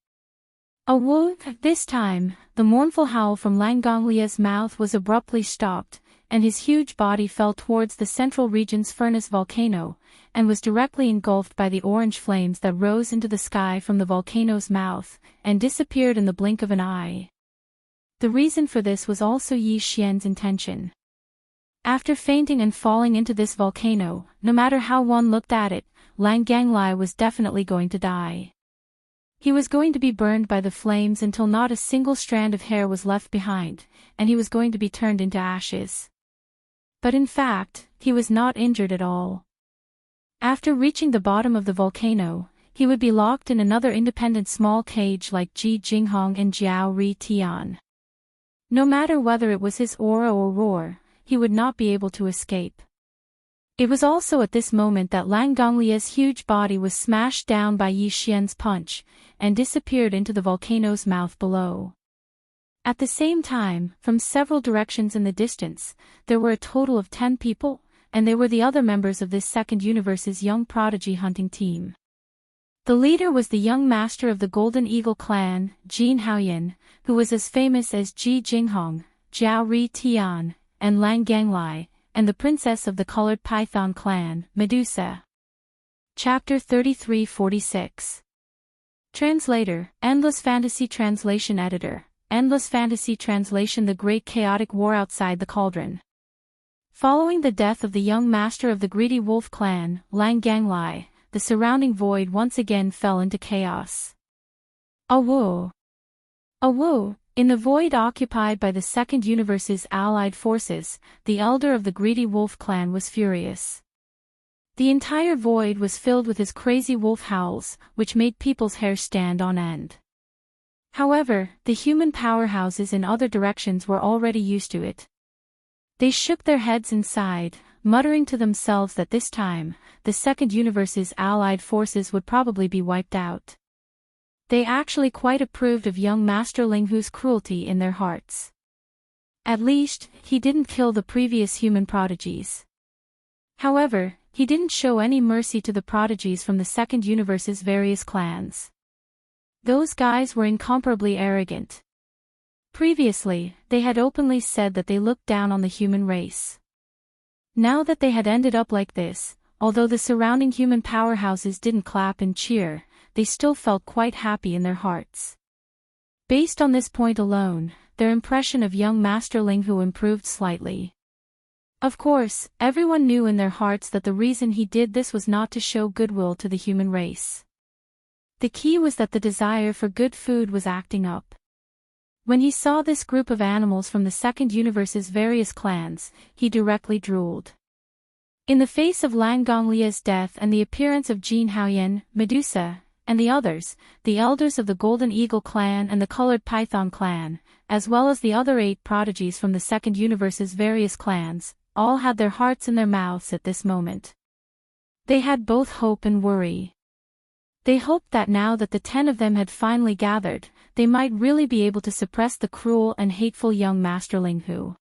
Whoa! This time, the mournful howl from Lang Ganglai's mouth was abruptly stopped, and his huge body fell towards the central region's furnace volcano, and was directly engulfed by the orange flames that rose into the sky from the volcano's mouth, and disappeared in the blink of an eye. The reason for this was also Yi Xian's intention. After fainting and falling into this volcano, no matter how one looked at it, Lang Ganglai was definitely going to die. He was going to be burned by the flames until not a single strand of hair was left behind, and he was going to be turned into ashes. But in fact, he was not injured at all. After reaching the bottom of the volcano, he would be locked in another independent small cage like Ji Jinghong and Jiao Ri Tian. No matter whether it was his aura or roar, he would not be able to escape. It was also at this moment that Lang Ganglai's huge body was smashed down by Yi Xian's punch, and disappeared into the volcano's mouth below. At the same time, from several directions in the distance, there were a total of 10 people, and they were the other members of this second universe's young prodigy hunting team. The leader was the young master of the Golden Eagle clan, Jin Haoyan, who was as famous as Ji Jinghong, Jiao Ri Tian, and Lang Ganglai, and the princess of the Colored Python clan, Medusa. Chapter 3346. Translator, Endless Fantasy Translation Editor, Endless Fantasy Translation. The Great Chaotic War Outside the Cauldron. Following the death of the young master of the Greedy Wolf clan, Lang Ganglai, the surrounding void once again fell into chaos. Awoo! Awoo! In the void occupied by the Second Universe's allied forces, the elder of the Greedy Wolf clan was furious. The entire void was filled with his crazy wolf howls, which made people's hair stand on end. However, the human powerhouses in other directions were already used to it. They shook their heads and sighed, muttering to themselves that this time, the Second Universe's allied forces would probably be wiped out. They actually quite approved of young Master Linghu's cruelty in their hearts. At least, he didn't kill the previous human prodigies. However, he didn't show any mercy to the prodigies from the Second Universe's various clans. Those guys were incomparably arrogant. Previously, they had openly said that they looked down on the human race. Now that they had ended up like this, although the surrounding human powerhouses didn't clap and cheer, they still felt quite happy in their hearts. Based on this point alone, their impression of young Master Linghu improved slightly. Of course, everyone knew in their hearts that the reason he did this was not to show goodwill to the human race. The key was that the desire for good food was acting up. When he saw this group of animals from the Second Universe's various clans, he directly drooled. In the face of Lang Gonglia's death and the appearance of Jin Haoyan, Medusa, and the others, the elders of the Golden Eagle clan and the Colored Python clan, as well as the other 8 prodigies from the Second Universe's various clans, all had their hearts in their mouths at this moment. They had both hope and worry. They hoped that now that the 10 of them had finally gathered, they might really be able to suppress the cruel and hateful young Master Linghu.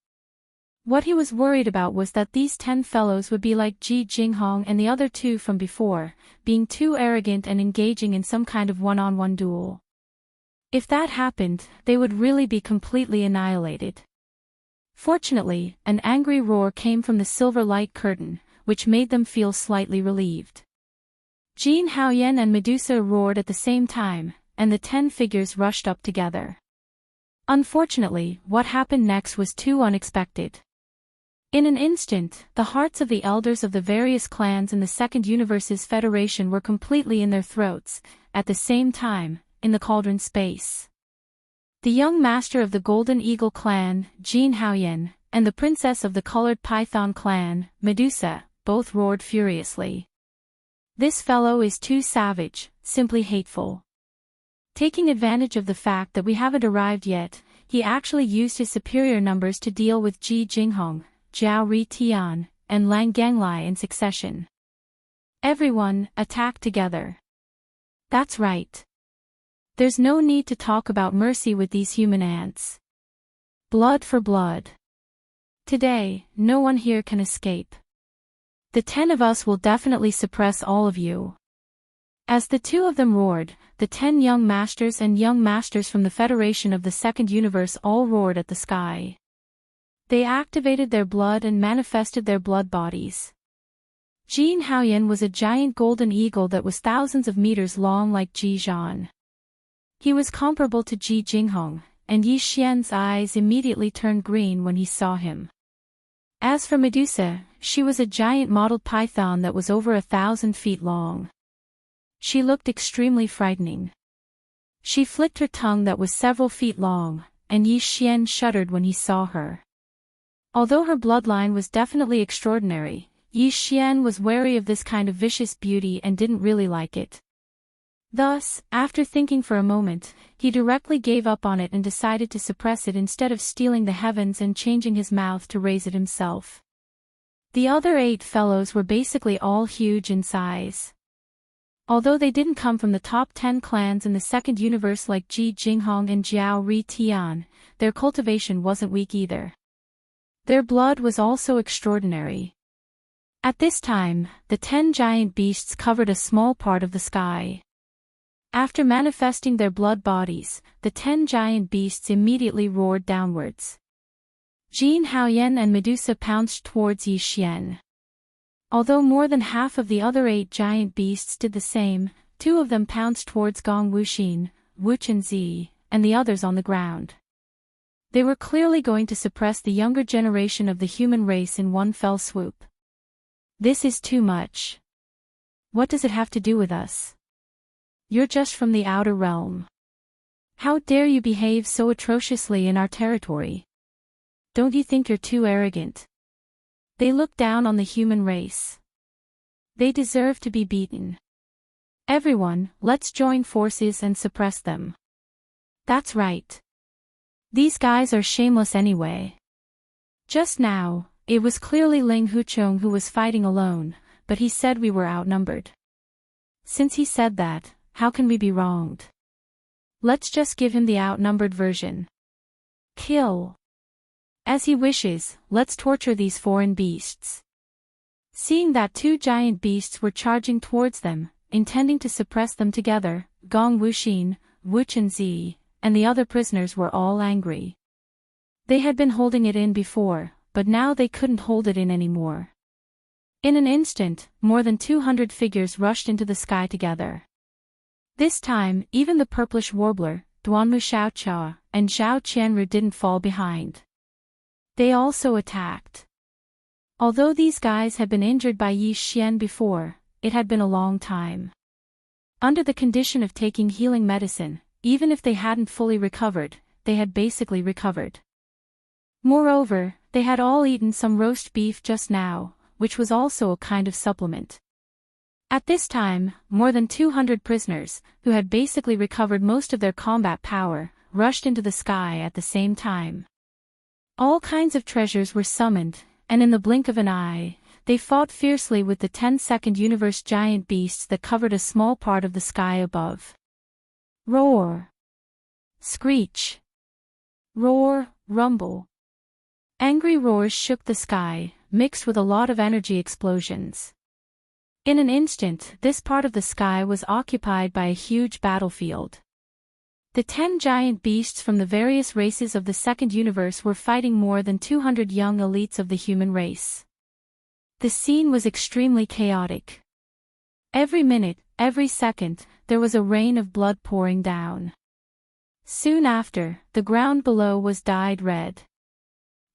What he was worried about was that these 10 fellows would be like Ji Jinghong and the other 2 from before, being too arrogant and engaging in some kind of one-on-one duel. If that happened, they would really be completely annihilated. Fortunately, an angry roar came from the silver light curtain, which made them feel slightly relieved. Jin Haoyan and Medusa roared at the same time, and the 10 figures rushed up together. Unfortunately, what happened next was too unexpected. In an instant, the hearts of the elders of the various clans in the Second Universe's Federation were completely in their throats, at the same time, in the cauldron space. The young master of the Golden Eagle clan, Jin Haoyan, and the princess of the Colored Python clan, Medusa, both roared furiously. This fellow is too savage, simply hateful. Taking advantage of the fact that we haven't arrived yet, he actually used his superior numbers to deal with Ji Jinghong, Jiao Ri Tian, and Lang Ganglai in succession. Everyone, attack together. That's right. There's no need to talk about mercy with these human ants. Blood for blood. Today, no one here can escape. The 10 of us will definitely suppress all of you. As the 2 of them roared, the 10 young masters and young masters from the Federation of the Second Universe all roared at the sky. They activated their blood and manifested their blood bodies. Jin Haoyan was a giant golden eagle that was thousands of meters long like Ji Zhan. He was comparable to Ji Jinghong, and Yi Xian's eyes immediately turned green when he saw him. As for Medusa, she was a giant mottled python that was over 1,000 feet long. She looked extremely frightening. She flicked her tongue that was several feet long, and Yi Xian shuddered when he saw her. Although her bloodline was definitely extraordinary, Yi Xian was wary of this kind of vicious beauty and didn't really like it. Thus, after thinking for a moment, he directly gave up on it and decided to suppress it instead of stealing the heavens and changing his mouth to raise it himself. The other 8 fellows were basically all huge in size. Although they didn't come from the top 10 clans in the Second Universe like Ji Jinghong and Jiao Ri Tian, their cultivation wasn't weak either. Their blood was also extraordinary. At this time, the 10 giant beasts covered a small part of the sky. After manifesting their blood bodies, the 10 giant beasts immediately roared downwards. Jin Haoyan and Medusa pounced towards Yi Xian. Although more than half of the other 8 giant beasts did the same, 2 of them pounced towards Gong Wuxin, Wu Chenzi, and the others on the ground. They were clearly going to suppress the younger generation of the human race in one fell swoop. This is too much. What does it have to do with us? You're just from the outer realm. How dare you behave so atrociously in our territory? Don't you think you're too arrogant? They look down on the human race. They deserve to be beaten. Everyone, let's join forces and suppress them. That's right. These guys are shameless anyway. Just now, it was clearly Ling Huchong who was fighting alone, but he said we were outnumbered. Since he said that, how can we be wronged? Let's just give him the outnumbered version. Kill. As he wishes, let's torture these foreign beasts. Seeing that 2 giant beasts were charging towards them, intending to suppress them together, Gong Wuxin, Wu Chenzi, and the other prisoners were all angry. They had been holding it in before, but now they couldn't hold it in anymore. In an instant, more than 200 figures rushed into the sky together. This time, even the purplish warbler, Duanmu Xiaochua, and Zhao Qianru didn't fall behind. They also attacked. Although these guys had been injured by Yi Xian before, it had been a long time. Under the condition of taking healing medicine, even if they hadn't fully recovered, they had basically recovered. Moreover, they had all eaten some roast beef just now, which was also a kind of supplement. At this time, more than 200 prisoners, who had basically recovered most of their combat power, rushed into the sky at the same time. All kinds of treasures were summoned, and in the blink of an eye, they fought fiercely with the 10-second universe giant beasts that covered a small part of the sky above. Roar! Screech! Roar, rumble! Angry roars shook the sky, mixed with a lot of energy explosions. In an instant, this part of the sky was occupied by a huge battlefield. The 10 giant beasts from the various races of the second universe were fighting more than 200 young elites of the human race. The scene was extremely chaotic. Every minute, every second, there was a rain of blood pouring down. Soon after, the ground below was dyed red.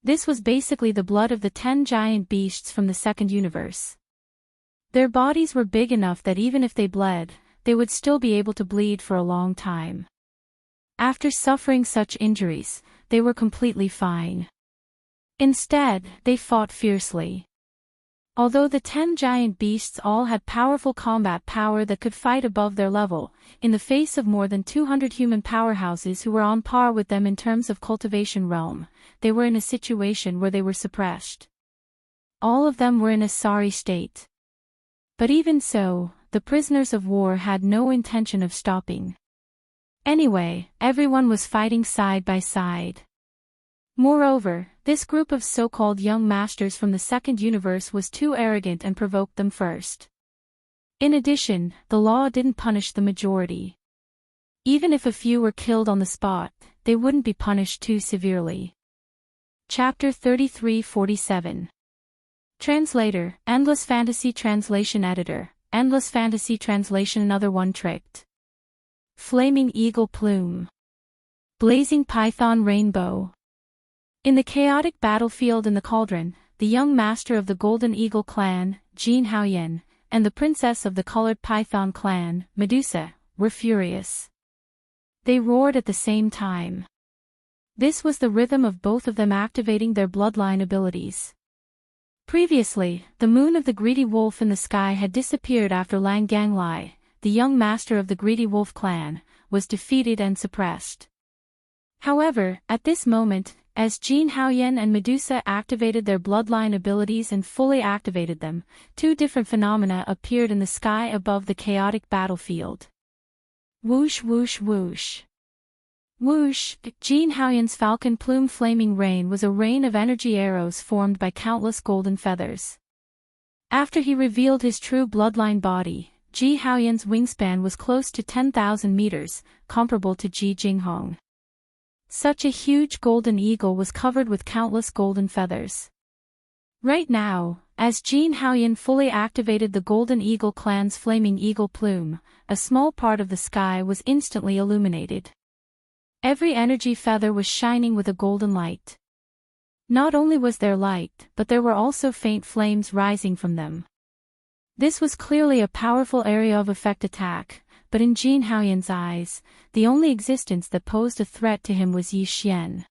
This was basically the blood of the 10 giant beasts from the second universe. Their bodies were big enough that even if they bled, they would still be able to bleed for a long time. After suffering such injuries, they were completely fine. Instead, they fought fiercely. Although the 10 giant beasts all had powerful combat power that could fight above their level, in the face of more than 200 human powerhouses who were on par with them in terms of cultivation realm, they were in a situation where they were suppressed. All of them were in a sorry state. But even so, the prisoners of war had no intention of stopping. Anyway, everyone was fighting side by side. Moreover, this group of so-called young masters from the second universe was too arrogant and provoked them first. In addition, the law didn't punish the majority. Even if a few were killed on the spot, they wouldn't be punished too severely. Chapter 3347. Translator, Endless Fantasy Translation Editor, Endless Fantasy Translation. Another one tricked. Flaming Eagle Plume. Blazing Python Rainbow. In the chaotic battlefield in the cauldron, the young master of the Golden Eagle clan, Jin Haoyan, and the princess of the Colored Python clan, Medusa, were furious. They roared at the same time. This was the rhythm of both of them activating their bloodline abilities. Previously, the moon of the greedy wolf in the sky had disappeared after Lang Ganglai, the young master of the greedy wolf clan, was defeated and suppressed. However, at this moment, as Jin Haoyan and Medusa activated their bloodline abilities and fully activated them, 2 different phenomena appeared in the sky above the chaotic battlefield. Whoosh whoosh whoosh. Whoosh! Jin Haoyan's falcon plume flaming rain was a rain of energy arrows formed by countless golden feathers. After he revealed his true bloodline body, Ji Haoyan's wingspan was close to 10,000 meters, comparable to Ji Jinghong. Such a huge golden eagle was covered with countless golden feathers. Right now, as Jin Haoyan fully activated the Golden Eagle clan's flaming eagle plume, a small part of the sky was instantly illuminated. Every energy feather was shining with a golden light. Not only was there light, but there were also faint flames rising from them. This was clearly a powerful area of effect attack, but in Jin Haoyan's eyes, the only existence that posed a threat to him was Yi Xian.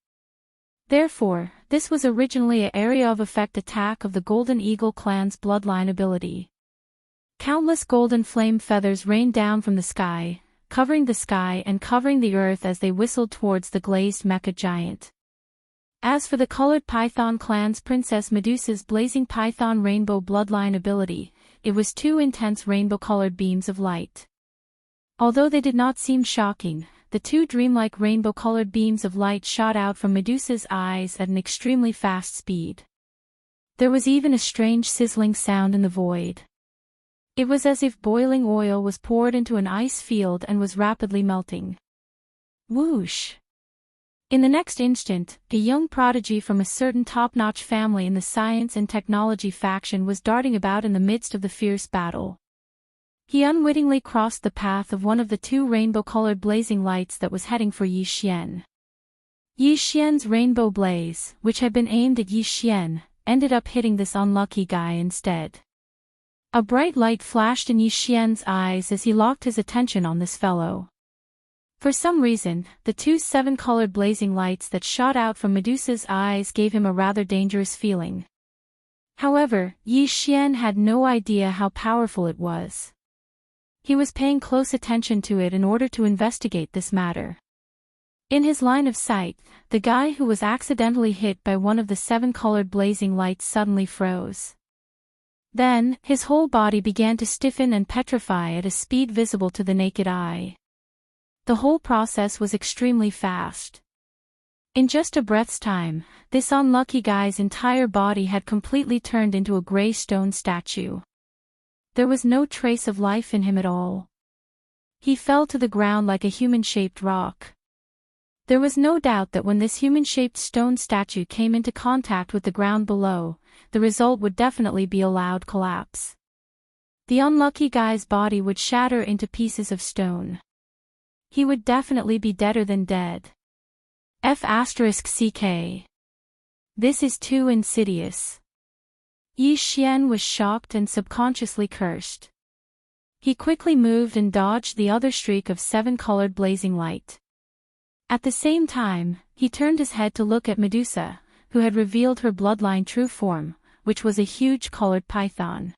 Therefore, this was originally an area of effect attack of the Golden Eagle clan's bloodline ability. Countless golden flame feathers rained down from the sky, covering the sky and covering the earth as they whistled towards the glazed mecha giant. As for the colored Python clan's Princess Medusa's blazing Python rainbow bloodline ability, it was two intense rainbow-colored beams of light. Although they did not seem shocking, the two dreamlike rainbow-colored beams of light shot out from Medusa's eyes at an extremely fast speed. There was even a strange sizzling sound in the void. It was as if boiling oil was poured into an ice field and was rapidly melting. Whoosh! In the next instant, a young prodigy from a certain top-notch family in the science and technology faction was darting about in the midst of the fierce battle. He unwittingly crossed the path of one of the two rainbow-colored blazing lights that was heading for Yi Xian. Yi Xian's rainbow blaze, which had been aimed at Yi Xian, ended up hitting this unlucky guy instead. A bright light flashed in Yi Xian's eyes as he locked his attention on this fellow. For some reason, the two seven-colored blazing lights that shot out from Medusa's eyes gave him a rather dangerous feeling. However, Yi Xian had no idea how powerful it was. He was paying close attention to it in order to investigate this matter. In his line of sight, the guy who was accidentally hit by one of the seven-colored blazing lights suddenly froze. Then, his whole body began to stiffen and petrify at a speed visible to the naked eye. The whole process was extremely fast. In just a breath's time, this unlucky guy's entire body had completely turned into a gray stone statue. There was no trace of life in him at all. He fell to the ground like a human-shaped rock. There was no doubt that when this human-shaped stone statue came into contact with the ground below, the result would definitely be a loud collapse. The unlucky guy's body would shatter into pieces of stone. He would definitely be deader than dead. F***ck. This is too insidious. Yi Xian was shocked and subconsciously cursed. He quickly moved and dodged the other streak of seven-colored blazing light. At the same time, he turned his head to look at Medusa, who had revealed her bloodline true form, which was a huge colored python.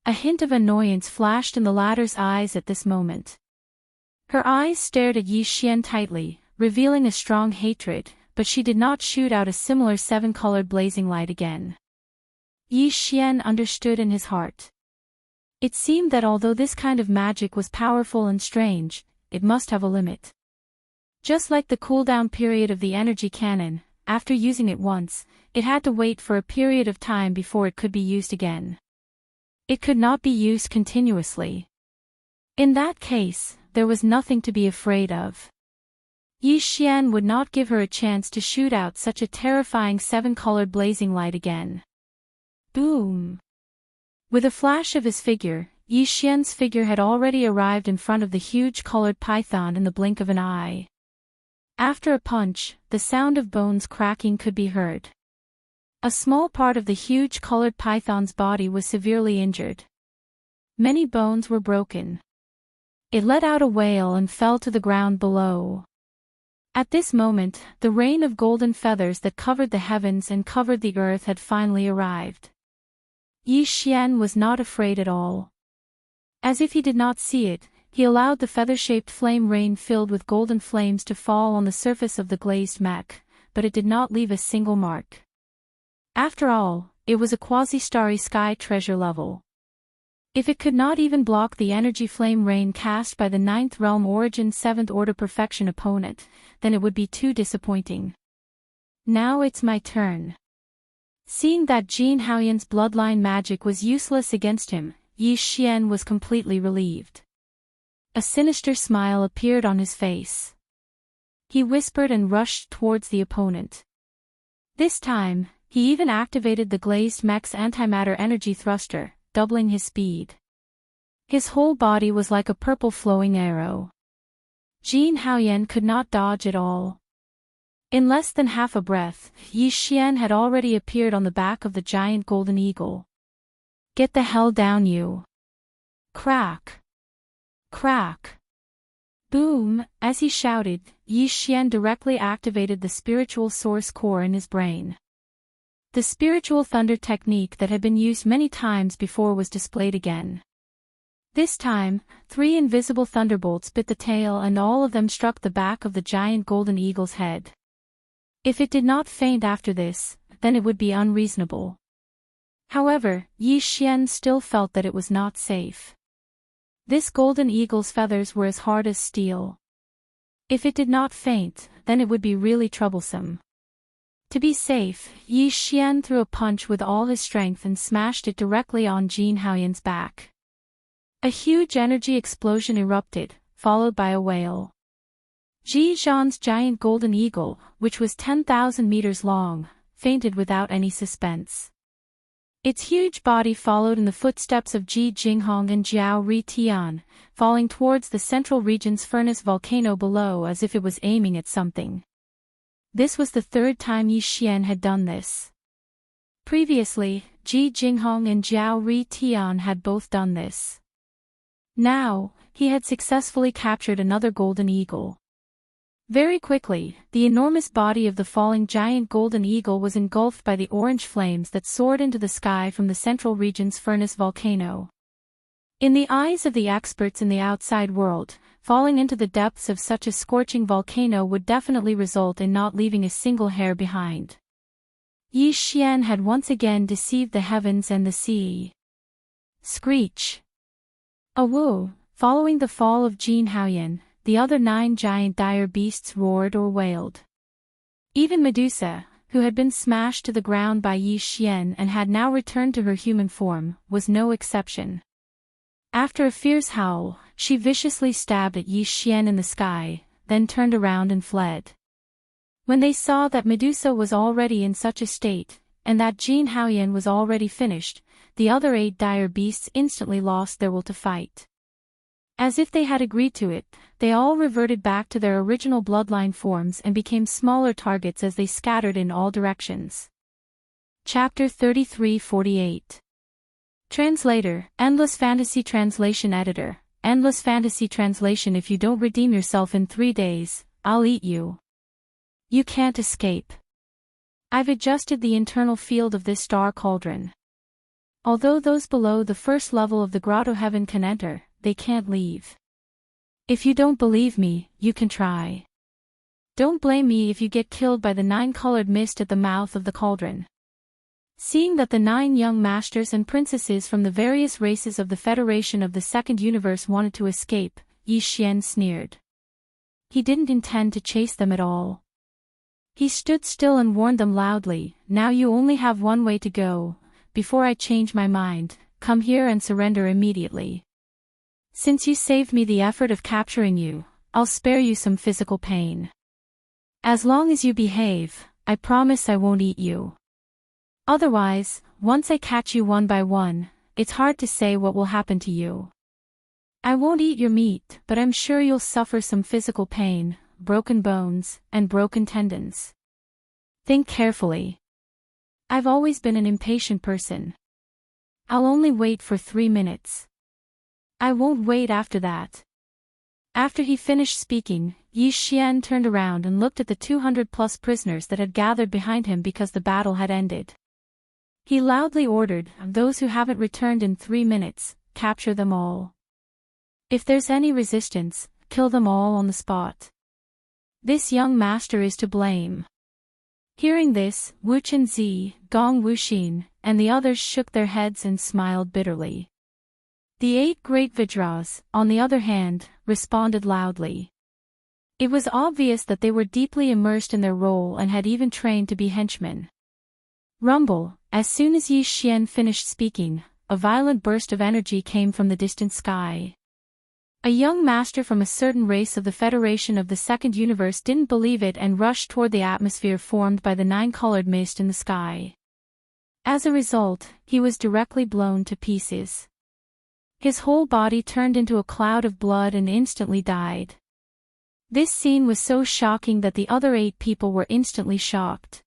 A hint of annoyance flashed in the latter's eyes at this moment. Her eyes stared at Yi Xian tightly, revealing a strong hatred, but she did not shoot out a similar seven-colored blazing light again. Yi Xian understood in his heart. It seemed that although this kind of magic was powerful and strange, it must have a limit. Just like the cooldown period of the energy cannon, after using it once, it had to wait for a period of time before it could be used again. It could not be used continuously. In that case, there was nothing to be afraid of. Yi Xian would not give her a chance to shoot out such a terrifying seven-colored blazing light again. Boom! With a flash of his figure, Yi Xian's figure had already arrived in front of the huge colored python in the blink of an eye. After a punch, the sound of bones cracking could be heard. A small part of the huge colored python's body was severely injured. Many bones were broken. It let out a wail and fell to the ground below. At this moment, the rain of golden feathers that covered the heavens and covered the earth had finally arrived. Yi Xian was not afraid at all. As if he did not see it, he allowed the feather-shaped flame rain filled with golden flames to fall on the surface of the glazed mech, but it did not leave a single mark. After all, it was a quasi-starry sky treasure level. If it could not even block the energy flame rain cast by the 9th Realm Origin 7th Order Perfection opponent, then it would be too disappointing. Now it's my turn. Seeing that Jin Haoyan's bloodline magic was useless against him, Yi Xian was completely relieved. A sinister smile appeared on his face. He whispered and rushed towards the opponent. This time, he even activated the Glazed Mech's antimatter energy thruster, doubling his speed. His whole body was like a purple flowing arrow. Jin Haoyan could not dodge at all. In less than half a breath, Yi Xian had already appeared on the back of the giant golden eagle. Get the hell down, you! Crack! Crack! Boom! As he shouted, Yi Xian directly activated the spiritual source core in his brain. The spiritual thunder technique that had been used many times before was displayed again. This time, 3 invisible thunderbolts bit the tail and all of them struck the back of the giant golden eagle's head. If it did not faint after this, then it would be unreasonable. However, Yi Xian still felt that it was not safe. This golden eagle's feathers were as hard as steel. If it did not faint, then it would be really troublesome. To be safe, Yi Xian threw a punch with all his strength and smashed it directly on Jin Haoyan's back. A huge energy explosion erupted, followed by a wail. Ji Zhan's giant golden eagle, which was 10,000 meters long, fainted without any suspense. Its huge body followed in the footsteps of Ji Jinghong and Jiao Ri Tian, falling towards the central region's furnace volcano below as if it was aiming at something. This was the 3rd time Yi Xian had done this. Previously, Ji Jinghong and Jiao Ri Tian had both done this. Now, he had successfully captured another golden eagle. Very quickly, the enormous body of the falling giant golden eagle was engulfed by the orange flames that soared into the sky from the central region's furnace volcano. In the eyes of the experts in the outside world, falling into the depths of such a scorching volcano would definitely result in not leaving a single hair behind. Yi Xian had once again deceived the heavens and the sea. Screech! Awoo! Following the fall of Jin Haoyan, the other 9 giant dire beasts roared or wailed. Even Medusa, who had been smashed to the ground by Yi Xian and had now returned to her human form, was no exception. After a fierce howl, she viciously stabbed at Yi Xian in the sky, then turned around and fled. When they saw that Medusa was already in such a state, and that Jin Haoyan was already finished, the other 8 dire beasts instantly lost their will to fight. As if they had agreed to it, they all reverted back to their original bloodline forms and became smaller targets as they scattered in all directions. Chapter 33-48. Translator, Endless Fantasy Translation Editor, Endless Fantasy Translation. If you don't redeem yourself in 3 days, I'll eat you. You can't escape. I've adjusted the internal field of this star cauldron. Although those below the first level of the grotto heaven can enter, they can't leave. If you don't believe me, you can try. Don't blame me if you get killed by the 9-colored mist at the mouth of the cauldron. Seeing that the 9 young masters and princesses from the various races of the Federation of the Second Universe wanted to escape, Yi Xian sneered. He didn't intend to chase them at all. He stood still and warned them loudly, "Now you only have one way to go. Before I change my mind, come here and surrender immediately. Since you saved me the effort of capturing you, I'll spare you some physical pain. As long as you behave, I promise I won't eat you. Otherwise, once I catch you one by one, it's hard to say what will happen to you. I won't eat your meat, but I'm sure you'll suffer some physical pain, broken bones, and broken tendons. Think carefully. I've always been an impatient person. I'll only wait for 3 minutes. I won't wait after that." After he finished speaking, Yi Xian turned around and looked at the 200+ prisoners that had gathered behind him because the battle had ended. He loudly ordered, "Those who haven't returned in 3 minutes, capture them all. If there's any resistance, kill them all on the spot. This young master is to blame." Hearing this, Wu Chenzi, Gong Wuxin, and the others shook their heads and smiled bitterly. The 8 great Vajras, on the other hand, responded loudly. It was obvious that they were deeply immersed in their role and had even trained to be henchmen. Rumble, as soon as Yi Xian finished speaking, a violent burst of energy came from the distant sky. A young master from a certain race of the Federation of the Second Universe didn't believe it and rushed toward the atmosphere formed by the 9-colored mist in the sky. As a result, he was directly blown to pieces. His whole body turned into a cloud of blood and instantly died. This scene was so shocking that the other 8 people were instantly shocked.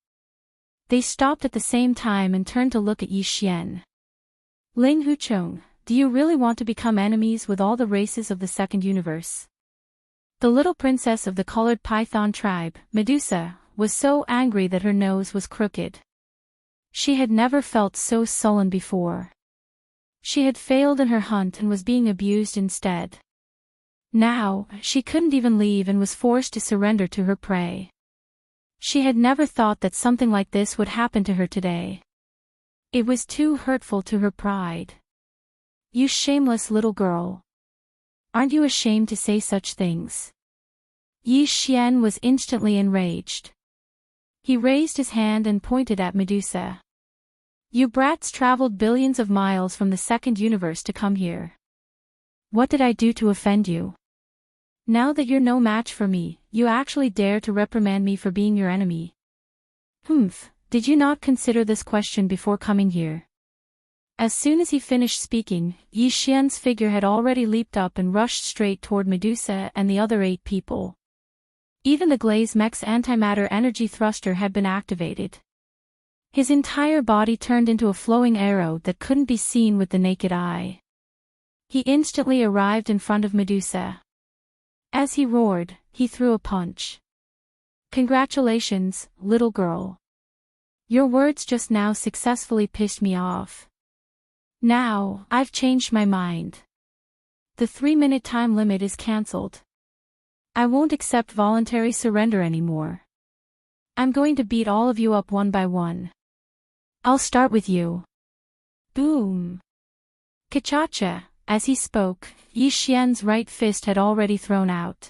They stopped at the same time and turned to look at Yi Xian. Ling Huchong, do you really want to become enemies with all the races of the Second Universe? The little princess of the colored python tribe, Medusa, was so angry that her nose was crooked. She had never felt so sullen before. She had failed in her hunt and was being abused instead. Now, she couldn't even leave and was forced to surrender to her prey. She had never thought that something like this would happen to her today. It was too hurtful to her pride. You shameless little girl. Aren't you ashamed to say such things? Yi Xian was instantly enraged. He raised his hand and pointed at Medusa. You brats traveled billions of miles from the Second Universe to come here. What did I do to offend you? Now that you're no match for me, you actually dare to reprimand me for being your enemy. Did you not consider this question before coming here? As soon as he finished speaking, Yi Xian's figure had already leaped up and rushed straight toward Medusa and the other 8 people. Even the Glaze Mech's antimatter energy thruster had been activated. His entire body turned into a flowing arrow that couldn't be seen with the naked eye. He instantly arrived in front of Medusa. As he roared, he threw a punch. Congratulations, little girl. Your words just now successfully pissed me off. Now, I've changed my mind. The 3-minute time limit is cancelled. I won't accept voluntary surrender anymore. I'm going to beat all of you up one by one. I'll start with you. Boom. Kachacha. As he spoke, Yi Xian's right fist had already thrown out.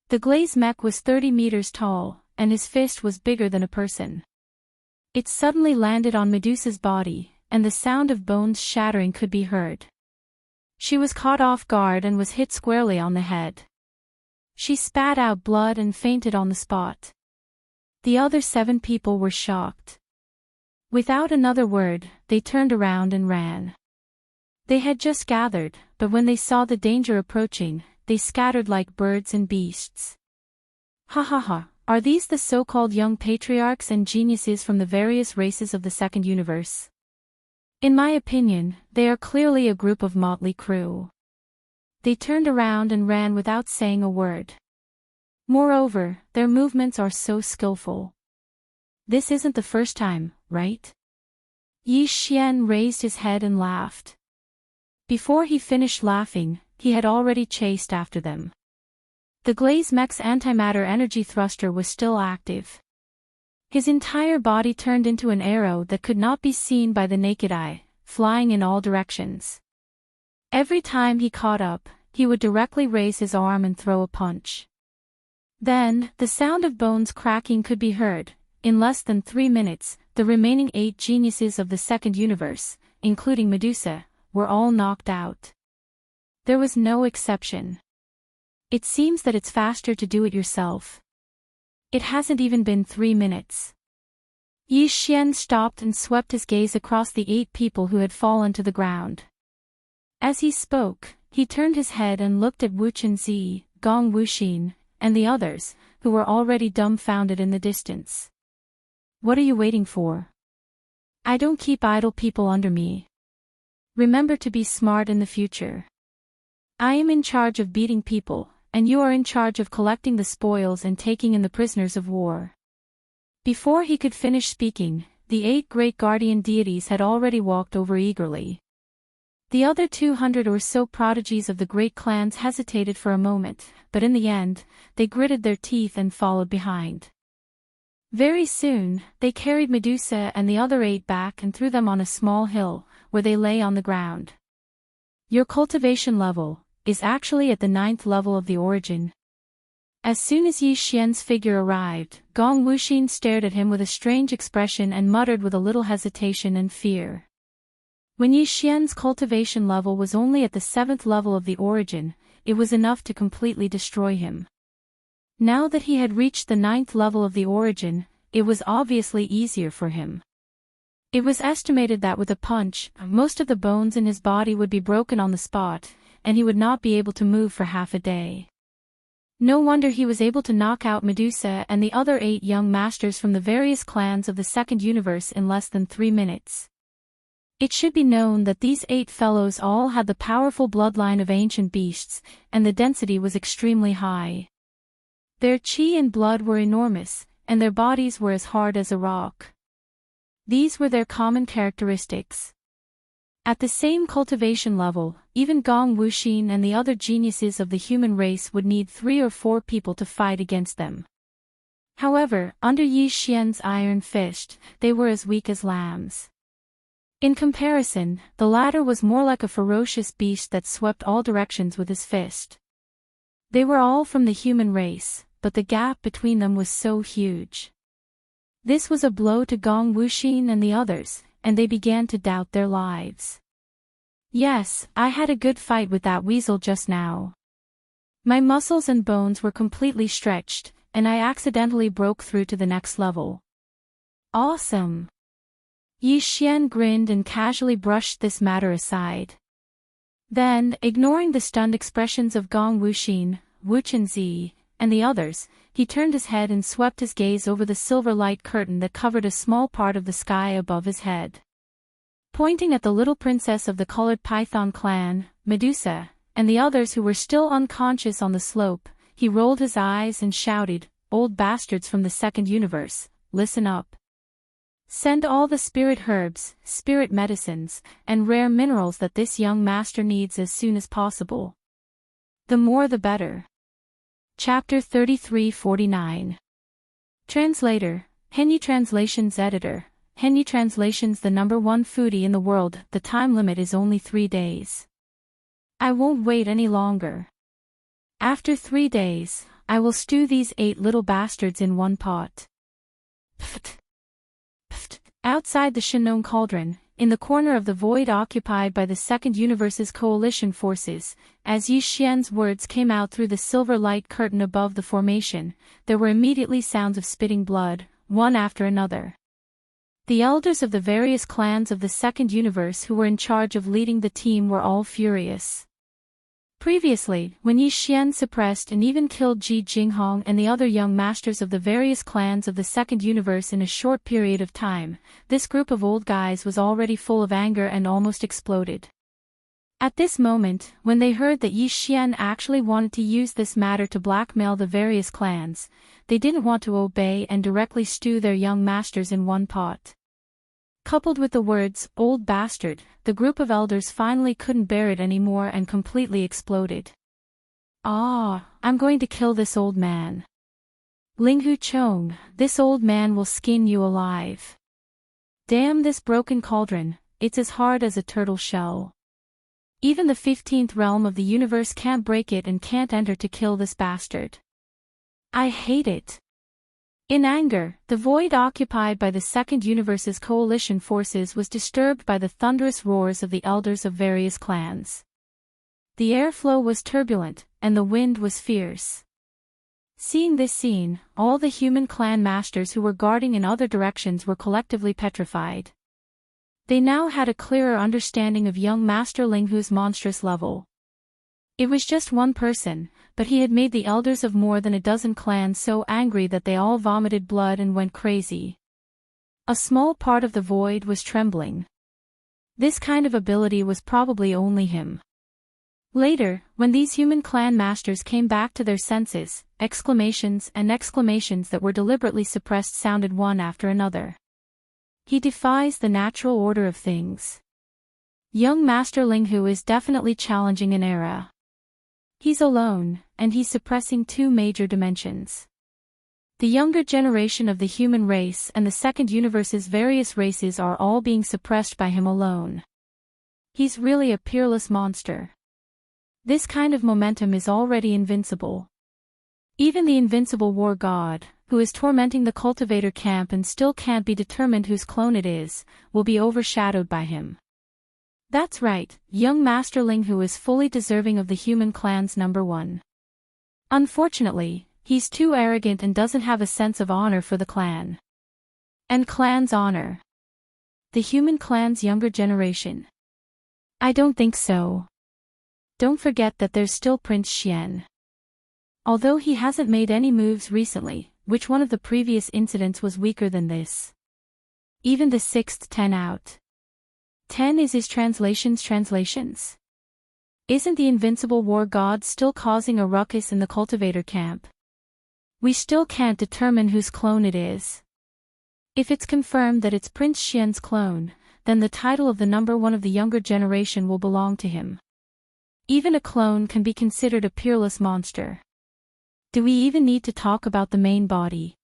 The Glaze Mech was 30 meters tall, and his fist was bigger than a person. It suddenly landed on Medusa's body, and the sound of bones shattering could be heard. She was caught off guard and was hit squarely on the head. She spat out blood and fainted on the spot. The other 7 people were shocked. Without another word, they turned around and ran. They had just gathered, but when they saw the danger approaching, they scattered like birds and beasts. Ha ha ha, are these the so-called young patriarchs and geniuses from the various races of the Second Universe? In my opinion, they are clearly a group of motley crew. They turned around and ran without saying a word. Moreover, their movements are so skillful. This isn't the first time, right? Yi Xian raised his head and laughed. Before he finished laughing, he had already chased after them. The Glaze Mech's antimatter energy thruster was still active. His entire body turned into an arrow that could not be seen by the naked eye, flying in all directions. Every time he caught up, he would directly raise his arm and throw a punch. Then, the sound of bones cracking could be heard. In less than 3 minutes, the remaining 8 geniuses of the Second Universe, including Medusa, were all knocked out. There was no exception. It seems that it's faster to do it yourself. It hasn't even been 3 minutes. Yi Xian stopped and swept his gaze across the 8 people who had fallen to the ground. As he spoke, he turned his head and looked at Wu Chenzi, Gong Wuxin, and the others, who were already dumbfounded in the distance. What are you waiting for? I don't keep idle people under me. Remember to be smart in the future. I am in charge of beating people, and you are in charge of collecting the spoils and taking in the prisoners of war. Before he could finish speaking, the 8 great guardian deities had already walked over eagerly. The other 200 or so prodigies of the great clans hesitated for a moment, but in the end, they gritted their teeth and followed behind. Very soon, they carried Medusa and the other 8 back and threw them on a small hill, where they lay on the ground. Your cultivation level is actually at the 9th level of the origin. As soon as Yi Xian's figure arrived, Gong Wuxin stared at him with a strange expression and muttered with a little hesitation and fear. When Yi Xian's cultivation level was only at the 7th level of the origin, it was enough to completely destroy him. Now that he had reached the 9th level of the origin, it was obviously easier for him. It was estimated that with a punch, most of the bones in his body would be broken on the spot, and he would not be able to move for half a day. No wonder he was able to knock out Medusa and the other 8 young masters from the various clans of the second universe in less than 3 minutes. It should be known that these 8 fellows all had the powerful bloodline of ancient beasts, and the density was extremely high. Their chi and blood were enormous, and their bodies were as hard as a rock. These were their common characteristics. At the same cultivation level, even Gong Wuxin and the other geniuses of the human race would need 3 or 4 people to fight against them. However, under Yi Xian's iron fist, they were as weak as lambs. In comparison, the latter was more like a ferocious beast that swept all directions with his fist. They were all from the human race, but the gap between them was so huge. This was a blow to Gong Wuxin and the others, and they began to doubt their lives. Yes, I had a good fight with that weasel just now. My muscles and bones were completely stretched, and I accidentally broke through to the next level. Awesome! Yi Xian grinned and casually brushed this matter aside. Then, ignoring the stunned expressions of Gong Wuxin, Wu Chenzi, and the others, he turned his head and swept his gaze over the silver light curtain that covered a small part of the sky above his head. Pointing at the little princess of the colored python clan, Medusa, and the others who were still unconscious on the slope, he rolled his eyes and shouted, "Old bastards from the second universe, listen up. Send all the spirit herbs, spirit medicines, and rare minerals that this young master needs as soon as possible. The more the better." Chapter 3349. Translator, Henyi Translations Editor, Henyi Translations. The #1 foodie in the world. The time limit is only 3 days. I won't wait any longer. After 3 days, I will stew these 8 little bastards in one pot. Pft. Pft. Outside the Shinong cauldron, in the corner of the void occupied by the Second Universe's coalition forces, as Yi Xian's words came out through the silver light curtain above the formation, there were immediately sounds of spitting blood, one after another. The elders of the various clans of the Second Universe who were in charge of leading the team were all furious. Previously, when Yi Xian suppressed and even killed Ji Jinghong and the other young masters of the various clans of the Second Universe in a short period of time, this group of old guys was already full of anger and almost exploded. At this moment, when they heard that Yi Xian actually wanted to use this matter to blackmail the various clans, they didn't want to obey and directly stew their young masters in one pot. Coupled with the words, "old bastard," the group of elders finally couldn't bear it anymore and completely exploded. "Ah, I'm going to kill this old man. Linghu Chong, this old man will skin you alive. Damn this broken cauldron, it's as hard as a turtle shell. Even the 15th realm of the universe can't break it and can't enter to kill this bastard. I hate it." In anger, the void occupied by the Second Universe's coalition forces was disturbed by the thunderous roars of the elders of various clans. The airflow was turbulent, and the wind was fierce. Seeing this scene, all the human clan masters who were guarding in other directions were collectively petrified. They now had a clearer understanding of young Master Linghu's monstrous level. It was just one person, but he had made the elders of more than a dozen clans so angry that they all vomited blood and went crazy. A small part of the void was trembling. This kind of ability was probably only him. Later, when these human clan masters came back to their senses, exclamations and exclamations that were deliberately suppressed sounded one after another. He defies the natural order of things. Young Master Linghu is definitely challenging an era. He's alone, and he's suppressing 2 major dimensions. The younger generation of the human race and the Second Universe's various races are all being suppressed by him alone. He's really a peerless monster. This kind of momentum is already invincible. Even the invincible war god, who is tormenting the cultivator camp and still can't be determined whose clone it is, will be overshadowed by him. That's right, young Masterling who is fully deserving of the human clan's #1. Unfortunately, he's too arrogant and doesn't have a sense of honor for the clan. And clan's honor. The human clan's younger generation. I don't think so. Don't forget that there's still Prince Xian. Although he hasn't made any moves recently, which one of the previous incidents was weaker than this? Even the 6th 10 out. 10 is his translations. Isn't the invincible war god still causing a ruckus in the cultivator camp? We still can't determine whose clone it is. If it's confirmed that it's Prince Xian's clone, then the title of the #1 of the younger generation will belong to him. Even a clone can be considered a peerless monster. Do we even need to talk about the main body?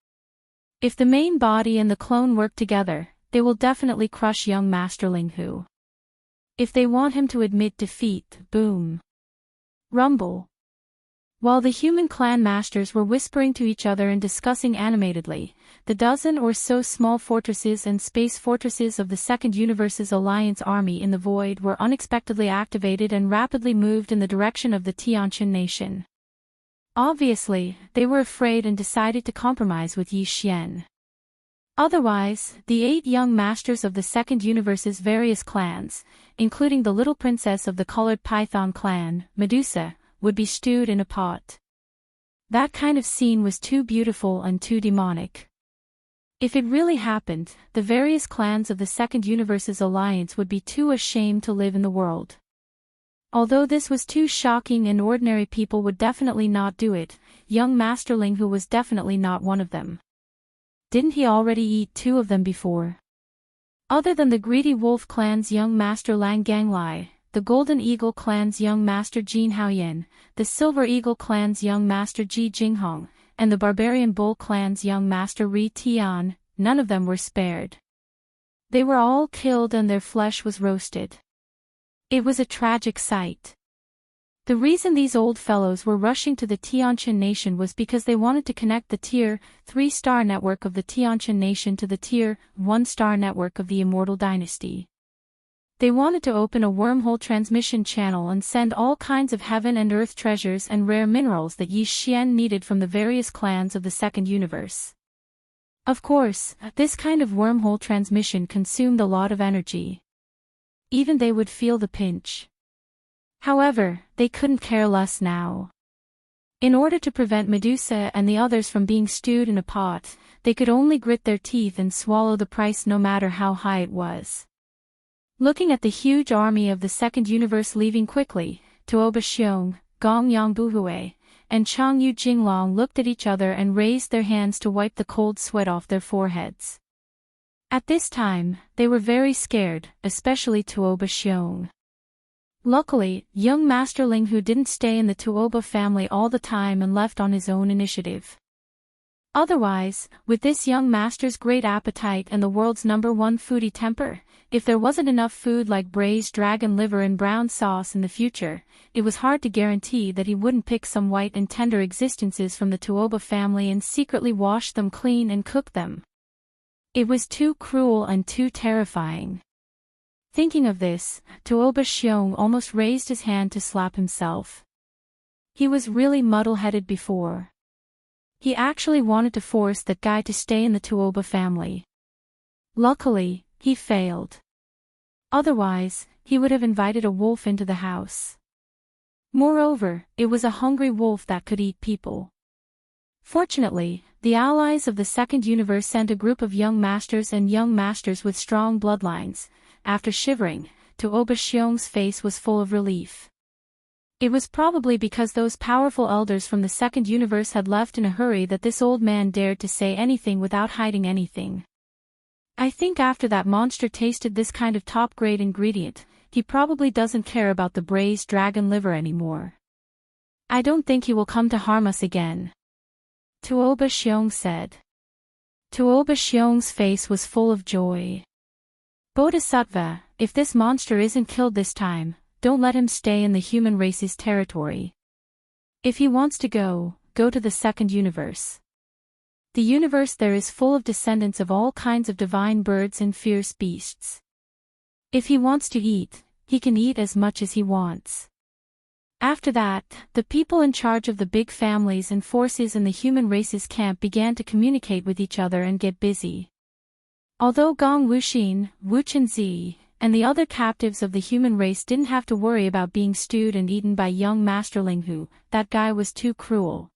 If the main body and the clone work together, they will definitely crush young Masterling Hu. If they want him to admit defeat, boom. Rumble. While the human clan masters were whispering to each other and discussing animatedly, the dozen or so small fortresses and space fortresses of the Second Universe's Alliance army in the void were unexpectedly activated and rapidly moved in the direction of the Tianqian nation. Obviously, they were afraid and decided to compromise with Yi Xian. Otherwise, the 8 young masters of the Second Universe's various clans, including the little princess of the colored python clan, Medusa, would be stewed in a pot. That kind of scene was too beautiful and too demonic. If it really happened, the various clans of the Second Universe's alliance would be too ashamed to live in the world. Although this was too shocking and ordinary people would definitely not do it, young Masterling Hu was definitely not one of them. Didn't he already eat 2 of them before? Other than the Greedy Wolf clan's young master Lang Ganglai, the Golden Eagle clan's young master Jin Haoyan, the Silver Eagle clan's young master Ji Jinghong, and the Barbarian Bull clan's young master Ri Tian, none of them were spared. They were all killed and their flesh was roasted. It was a tragic sight. The reason these old fellows were rushing to the Tianqian nation was because they wanted to connect the Tier 3 star network of the Tianqian nation to the Tier 1 star network of the Immortal Dynasty. They wanted to open a wormhole transmission channel and send all kinds of heaven and earth treasures and rare minerals that Yi Xian needed from the various clans of the Second Universe. Of course, this kind of wormhole transmission consumed a lot of energy. Even they would feel the pinch. However, they couldn't care less now. In order to prevent Medusa and the others from being stewed in a pot, they could only grit their teeth and swallow the price no matter how high it was. Looking at the huge army of the Second Universe leaving quickly, Tuoba Xiong, Gong Yang Buhui, and Chang Yu Jinglong looked at each other and raised their hands to wipe the cold sweat off their foreheads. At this time, they were very scared, especially Tuoba Xiong. Luckily, young Masterling Hu didn't stay in the Tuoba family all the time and left on his own initiative. Otherwise, with this young master's great appetite and the world's #1 foodie temper, if there wasn't enough food like braised dragon liver and brown sauce in the future, it was hard to guarantee that he wouldn't pick some white and tender existences from the Tuoba family and secretly wash them clean and cook them. It was too cruel and too terrifying. Thinking of this, Tuoba Xiong almost raised his hand to slap himself. He was really muddle-headed before. He actually wanted to force that guy to stay in the Tuoba family. Luckily, he failed. Otherwise, he would have invited a wolf into the house. Moreover, it was a hungry wolf that could eat people. Fortunately, the allies of the Second Universe sent a group of young masters and young masters with strong bloodlines. After shivering, Tuoba Xiong's face was full of relief. It was probably because those powerful elders from the Second Universe had left in a hurry that this old man dared to say anything without hiding anything. I think after that monster tasted this kind of top-grade ingredient, he probably doesn't care about the braised dragon liver anymore. I don't think he will come to harm us again, Tuoba Xiong said. Tuoba Xiong's face was full of joy. Bodhisattva, if this monster isn't killed this time, don't let him stay in the human race's territory. If he wants to go to the second universe. The universe there is full of descendants of all kinds of divine birds and fierce beasts. If he wants to eat, he can eat as much as he wants. After that, the people in charge of the big families and forces in the human race's camp began to communicate with each other and get busy. Although Gong Wuxin, Wu Chenzi, and the other captives of the human race didn't have to worry about being stewed and eaten by young Master Ling Hu, that guy was too cruel.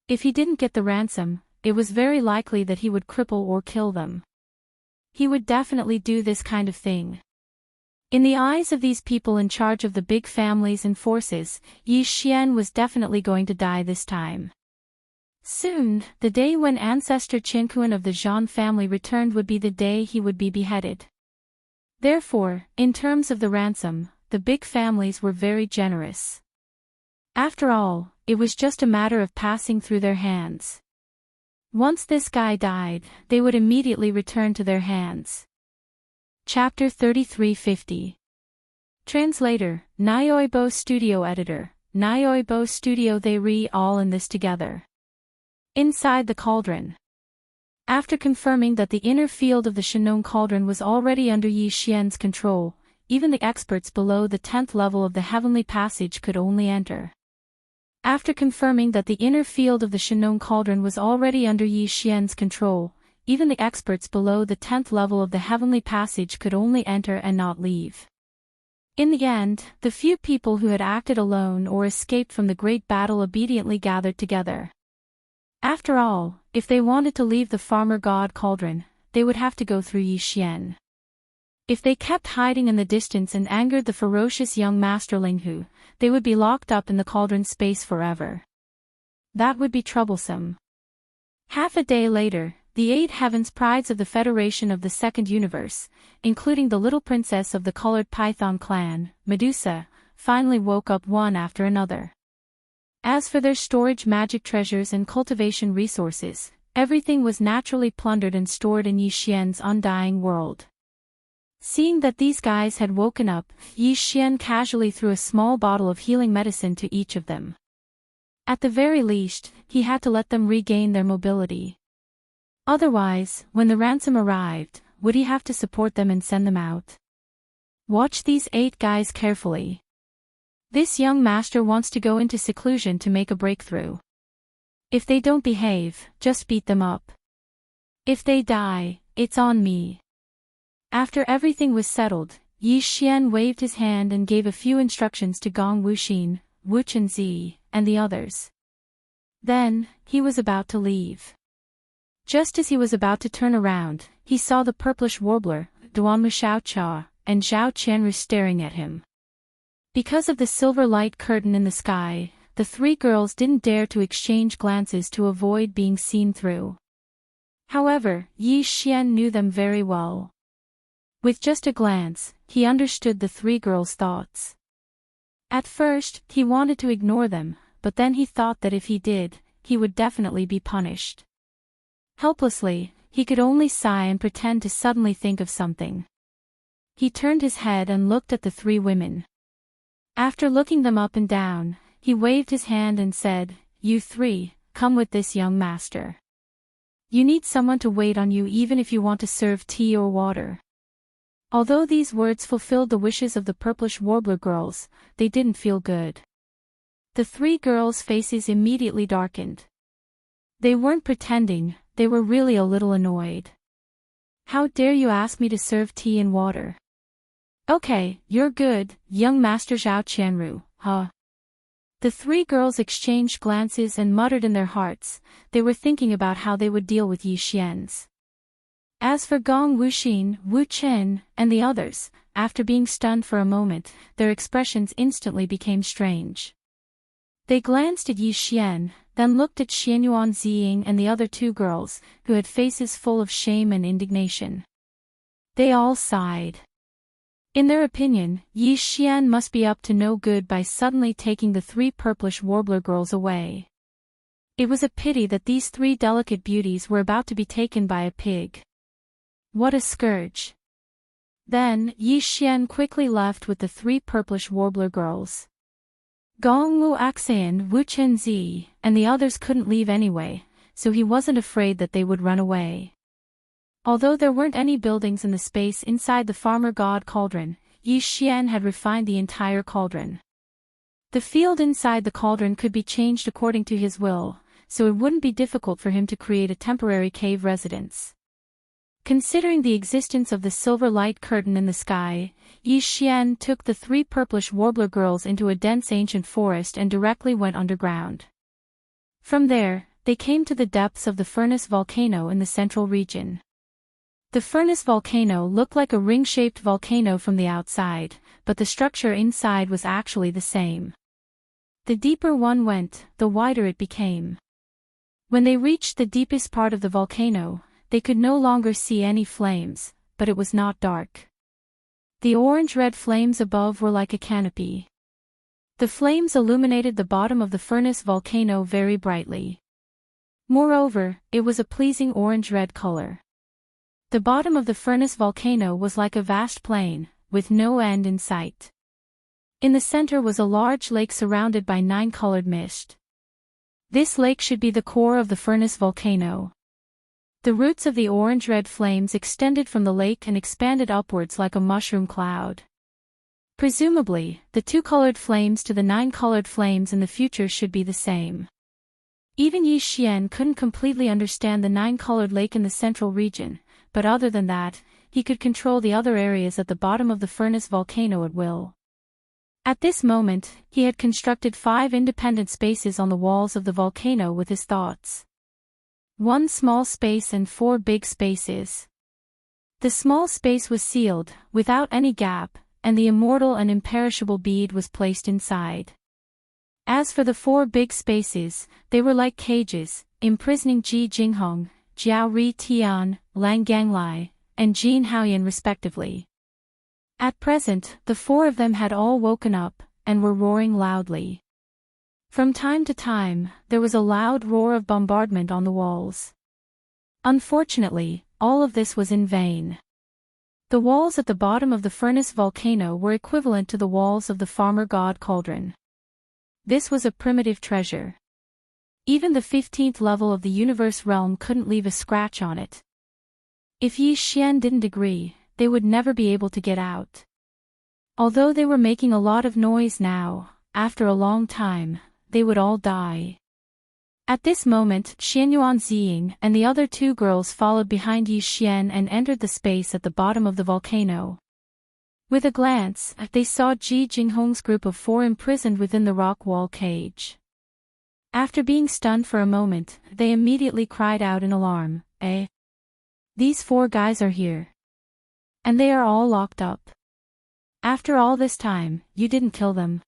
If he didn't get the ransom, it was very likely that he would cripple or kill them. He would definitely do this kind of thing. In the eyes of these people in charge of the big families and forces, Yi Xian was definitely going to die this time. Soon, the day when ancestor Qin Kuan of the Zhan family returned would be the day he would be beheaded. Therefore, in terms of the ransom, the big families were very generous. After all, it was just a matter of passing through their hands. Once this guy died, they would immediately return to their hands. Chapter 3350. Translator, Nyoibo Studio Editor, Nyoibo Studio. They re all in this together. Inside the cauldron. After confirming that the inner field of the Shanong cauldron was already under Yi Xian's control, even the experts below the 10th level of the heavenly passage could only enter. After confirming that the inner field of the Shanong cauldron was already under Yi Xian's control, even the experts below the 10th level of the heavenly passage could only enter and not leave. In the end, the few people who had acted alone or escaped from the great battle obediently gathered together. After all, if they wanted to leave the farmer god cauldron, they would have to go through Yi Xian. If they kept hiding in the distance and angered the ferocious young Master Ling Hu, they would be locked up in the cauldron space forever. That would be troublesome. Half a day later, the 8 heavens prides of the Federation of the Second Universe, including the little princess of the colored python clan, Medusa, finally woke up one after another. As for their storage magic treasures and cultivation resources, everything was naturally plundered and stored in Yi Xian's undying world. Seeing that these guys had woken up, Yi Xian casually threw a small bottle of healing medicine to each of them. At the very least, he had to let them regain their mobility. Otherwise, when the ransom arrived, would he have to support them and send them out? Watch these 8 guys carefully. This young master wants to go into seclusion to make a breakthrough. If they don't behave, just beat them up. If they die, it's on me. After everything was settled, Yi Xian waved his hand and gave a few instructions to Gong Wuxin, Wu Chenzi, and the others. Then, he was about to leave. Just as he was about to turn around, he saw the purplish warbler, Duanmu Xiaocha, and Zhao Qianru staring at him. Because of the silver light curtain in the sky, the 3 girls didn't dare to exchange glances to avoid being seen through. However, Yi Xian knew them very well. With just a glance, he understood the 3 girls' thoughts. At first, he wanted to ignore them, but then he thought that if he did, he would definitely be punished. Helplessly, he could only sigh and pretend to suddenly think of something. He turned his head and looked at the 3 women. After looking them up and down, he waved his hand and said, "You 3, come with this young master. You need someone to wait on you even if you want to serve tea or water." Although these words fulfilled the wishes of the purplish warbler girls, they didn't feel good. The 3 girls' faces immediately darkened. They weren't pretending, they were really a little annoyed. "How dare you ask me to serve tea and water?" "Okay, you're good, young Master Zhao Qianru, huh?" The 3 girls exchanged glances and muttered in their hearts. They were thinking about how they would deal with Yi Xian's. As for Gong Wuxin, Wu Chen, and the others, after being stunned for a moment, their expressions instantly became strange. They glanced at Yi Xian, then looked at Xianyuan Ziying and the other 2 girls, who had faces full of shame and indignation. They all sighed. In their opinion, Yi Xian must be up to no good by suddenly taking the 3 purplish warbler girls away. It was a pity that these 3 delicate beauties were about to be taken by a pig. What a scourge. Then, Yi Xian quickly left with the 3 purplish warbler girls. Gong Wu Axian, Wu Chen Zi, and the others couldn't leave anyway, so he wasn't afraid that they would run away. Although there weren't any buildings in the space inside the farmer god cauldron, Yi Xian had refined the entire cauldron. The field inside the cauldron could be changed according to his will, so it wouldn't be difficult for him to create a temporary cave residence. Considering the existence of the silver light curtain in the sky, Yi Xian took the 3 purplish warbler girls into a dense ancient forest and directly went underground. From there, they came to the depths of the furnace volcano in the central region. The furnace volcano looked like a ring-shaped volcano from the outside, but the structure inside was actually the same. The deeper one went, the wider it became. When they reached the deepest part of the volcano, they could no longer see any flames, but it was not dark. The orange-red flames above were like a canopy. The flames illuminated the bottom of the furnace volcano very brightly. Moreover, it was a pleasing orange-red color. The bottom of the furnace volcano was like a vast plain, with no end in sight. In the center was a large lake surrounded by 9-colored mist. This lake should be the core of the furnace volcano. The roots of the orange-red flames extended from the lake and expanded upwards like a mushroom cloud. Presumably, the 2-colored flames to the 9-colored flames in the future should be the same. Even Yi Xian couldn't completely understand the 9-colored lake in the central region, but other than that, he could control the other areas at the bottom of the furnace volcano at will. At this moment, he had constructed 5 independent spaces on the walls of the volcano with his thoughts. 1 small space and 4 big spaces. The small space was sealed, without any gap, and the immortal and imperishable bead was placed inside. As for the 4 big spaces, they were like cages, imprisoning Ji Jinghong, Jiao Ri Tian, Lang Ganglai, and Jin Haoyan respectively. At present, the 4 of them had all woken up, and were roaring loudly. From time to time, there was a loud roar of bombardment on the walls. Unfortunately, all of this was in vain. The walls at the bottom of the furnace volcano were equivalent to the walls of the farmer god cauldron. This was a primitive treasure. Even the 15th level of the universe realm couldn't leave a scratch on it. If Yi Xian didn't agree, they would never be able to get out. Although they were making a lot of noise now, after a long time, they would all die. At this moment, Xianyuan Ziying and the other 2 girls followed behind Yi Xian and entered the space at the bottom of the volcano. With a glance, they saw Ji Jinghong's group of 4 imprisoned within the rock wall cage. After being stunned for a moment, they immediately cried out in alarm, "Eh? These 4 guys are here. And they are all locked up. After all this time, you didn't kill them.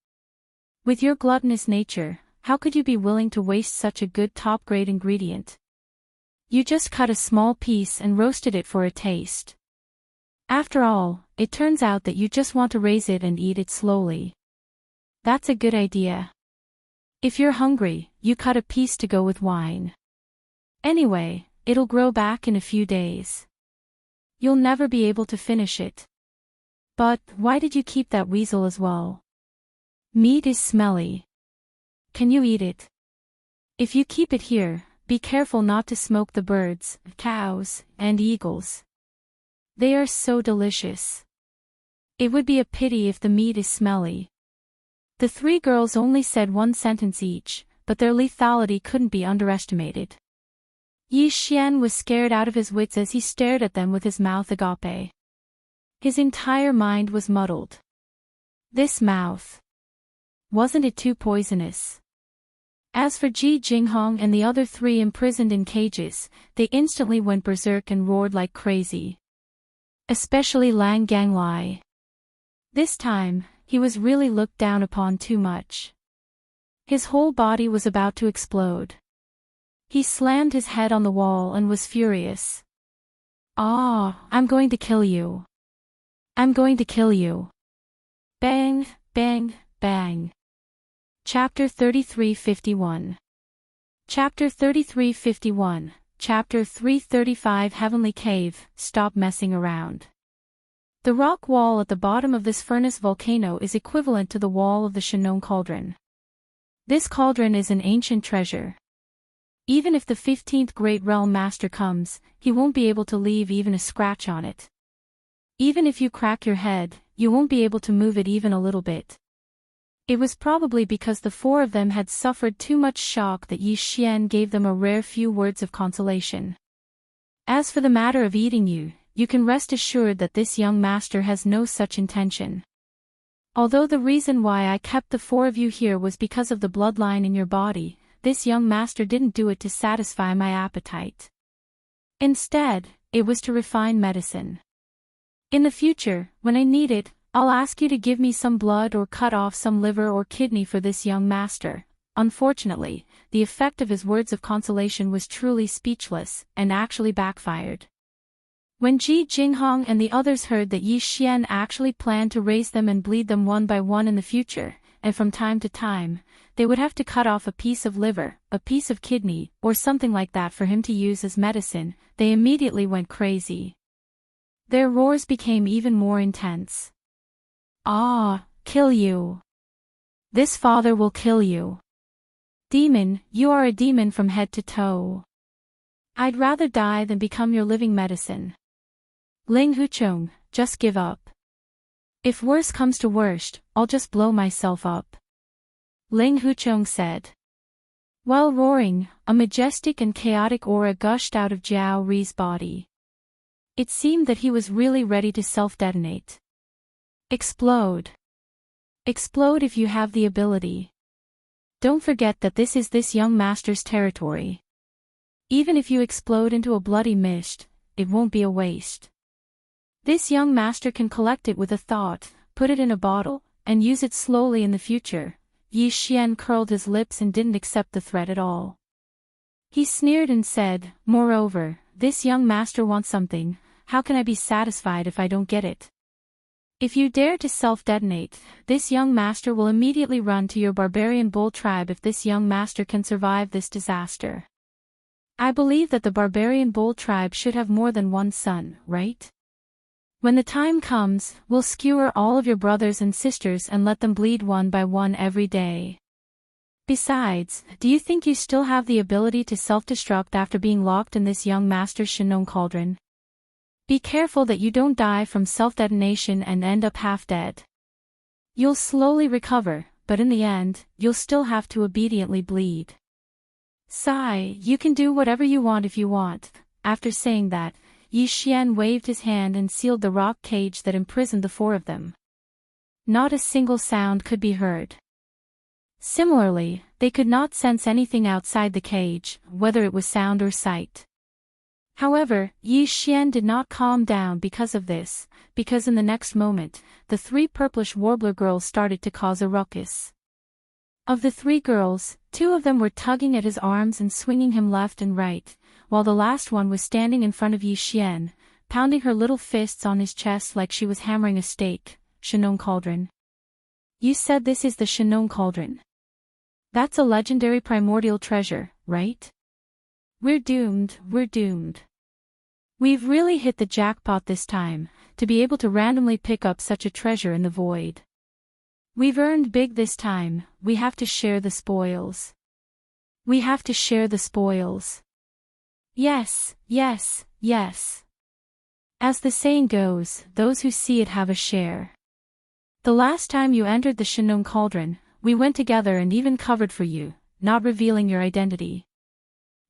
With your gluttonous nature, how could you be willing to waste such a good top-grade ingredient? You just cut a small piece and roasted it for a taste. After all, it turns out that you just want to raise it and eat it slowly. That's a good idea. If you're hungry, you cut a piece to go with wine. Anyway, it'll grow back in a few days. You'll never be able to finish it. But, why did you keep that weasel as well? Meat is smelly. Can you eat it? If you keep it here, be careful not to smoke the birds, cows, and eagles. They are so delicious. It would be a pity if the meat is smelly." The 3 girls only said 1 sentence each, but their lethality couldn't be underestimated. Yi Xian was scared out of his wits as he stared at them with his mouth agape. His entire mind was muddled. This mouth. Wasn't it too poisonous? As for Ji Jinghong and the other 3 imprisoned in cages, they instantly went berserk and roared like crazy. Especially Lang Ganglai. This time, he was really looked down upon too much. His whole body was about to explode. He slammed his head on the wall and was furious. "Ah, I'm going to kill you. I'm going to kill you." Bang, bang, bang. Chapter 3351. Chapter 3351, Chapter 335 Heavenly Cave, Stop Messing Around. The rock wall at the bottom of this furnace volcano is equivalent to the wall of the Shannon Cauldron. This cauldron is an ancient treasure. Even if the 15th Great Realm Master comes, he won't be able to leave even a scratch on it. Even if you crack your head, you won't be able to move it even a little bit. It was probably because the four of them had suffered too much shock that Yi Xian gave them a rare few words of consolation. As for the matter of eating you, you can rest assured that this young master has no such intention. Although the reason why I kept the four of you here was because of the bloodline in your body, this young master didn't do it to satisfy my appetite. Instead, it was to refine medicine. In the future, when I need it, I'll ask you to give me some blood or cut off some liver or kidney for this young master. Unfortunately, the effect of his words of consolation was truly speechless, and actually backfired. When Ji Jinghong and the others heard that Yi Xian actually planned to raise them and bleed them one by one in the future, and from time to time, they would have to cut off a piece of liver, a piece of kidney, or something like that for him to use as medicine, they immediately went crazy. Their roars became even more intense. Ah, kill you. This father will kill you. Demon, you are a demon from head to toe. I'd rather die than become your living medicine. Ling Huchong, just give up. If worse comes to worst, I'll just blow myself up. Ling Huchong said. While roaring, a majestic and chaotic aura gushed out of Jiao Ri's body. It seemed that he was really ready to self-detonate. Explode. Explode if you have the ability. Don't forget that this is this young master's territory. Even if you explode into a bloody mist, it won't be a waste. This young master can collect it with a thought, put it in a bottle, and use it slowly in the future. Yi Xian curled his lips and didn't accept the threat at all. He sneered and said, moreover, this young master wants something, how can I be satisfied if I don't get it? If you dare to self-detonate, this young master will immediately run to your barbarian bull tribe if this young master can survive this disaster. I believe that the barbarian bull tribe should have more than one son, right? When the time comes, we'll skewer all of your brothers and sisters and let them bleed one by one every day. Besides, do you think you still have the ability to self-destruct after being locked in this young master's Shannon Cauldron? Be careful that you don't die from self-detonation and end up half dead. You'll slowly recover, but in the end, you'll still have to obediently bleed. Sigh, you can do whatever you want if you want. After saying that, Yi Xian waved his hand and sealed the rock cage that imprisoned the four of them. Not a single sound could be heard. Similarly, they could not sense anything outside the cage, whether it was sound or sight. However, Yi Xian did not calm down because of this, because in the next moment, the three purplish warbler girls started to cause a ruckus. Of the three girls, two of them were tugging at his arms and swinging him left and right, while the last one was standing in front of Yi Xian, pounding her little fists on his chest like she was hammering a stake. Shannon Cauldron. You said this is the Shannon Cauldron. That's a legendary primordial treasure, right? We're doomed, we're doomed. We've really hit the jackpot this time, to be able to randomly pick up such a treasure in the void. We've earned big this time, we have to share the spoils. We have to share the spoils. Yes, yes, yes. As the saying goes, those who see it have a share. The last time you entered the Shannon Cauldron, we went together and even covered for you, not revealing your identity.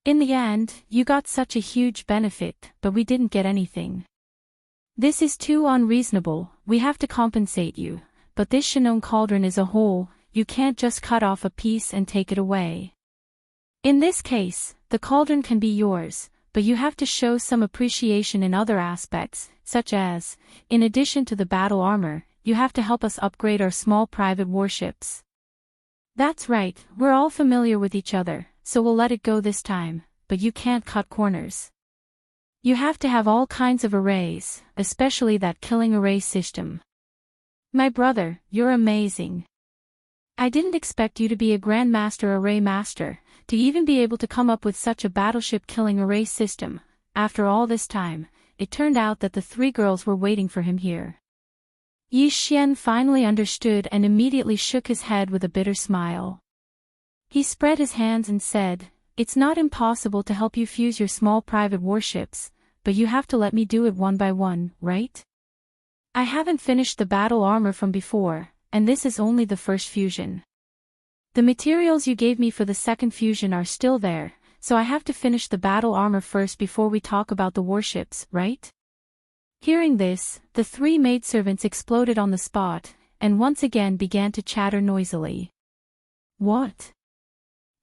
In the end, you got such a huge benefit, but we didn't get anything. This is too unreasonable, we have to compensate you, but this Shannon Cauldron is a whole, you can't just cut off a piece and take it away. In this case, the cauldron can be yours, but you have to show some appreciation in other aspects, such as, in addition to the battle armor, you have to help us upgrade our small private warships. That's right, we're all familiar with each other, so we'll let it go this time, but you can't cut corners. You have to have all kinds of arrays, especially that killing array system. My brother, you're amazing. I didn't expect you to be a Grandmaster Array Master, to even be able to come up with such a battleship killing array system. After all this time, it turned out that the three girls were waiting for him here. Yi Xian finally understood and immediately shook his head with a bitter smile. He spread his hands and said, "It's not impossible to help you fuse your small private warships, but you have to let me do it one by one, right? I haven't finished the battle armor from before, and this is only the first fusion. The materials you gave me for the second fusion are still there, so I have to finish the battle armor first before we talk about the warships, right?" Hearing this, the three maidservants exploded on the spot, and once again began to chatter noisily. "What?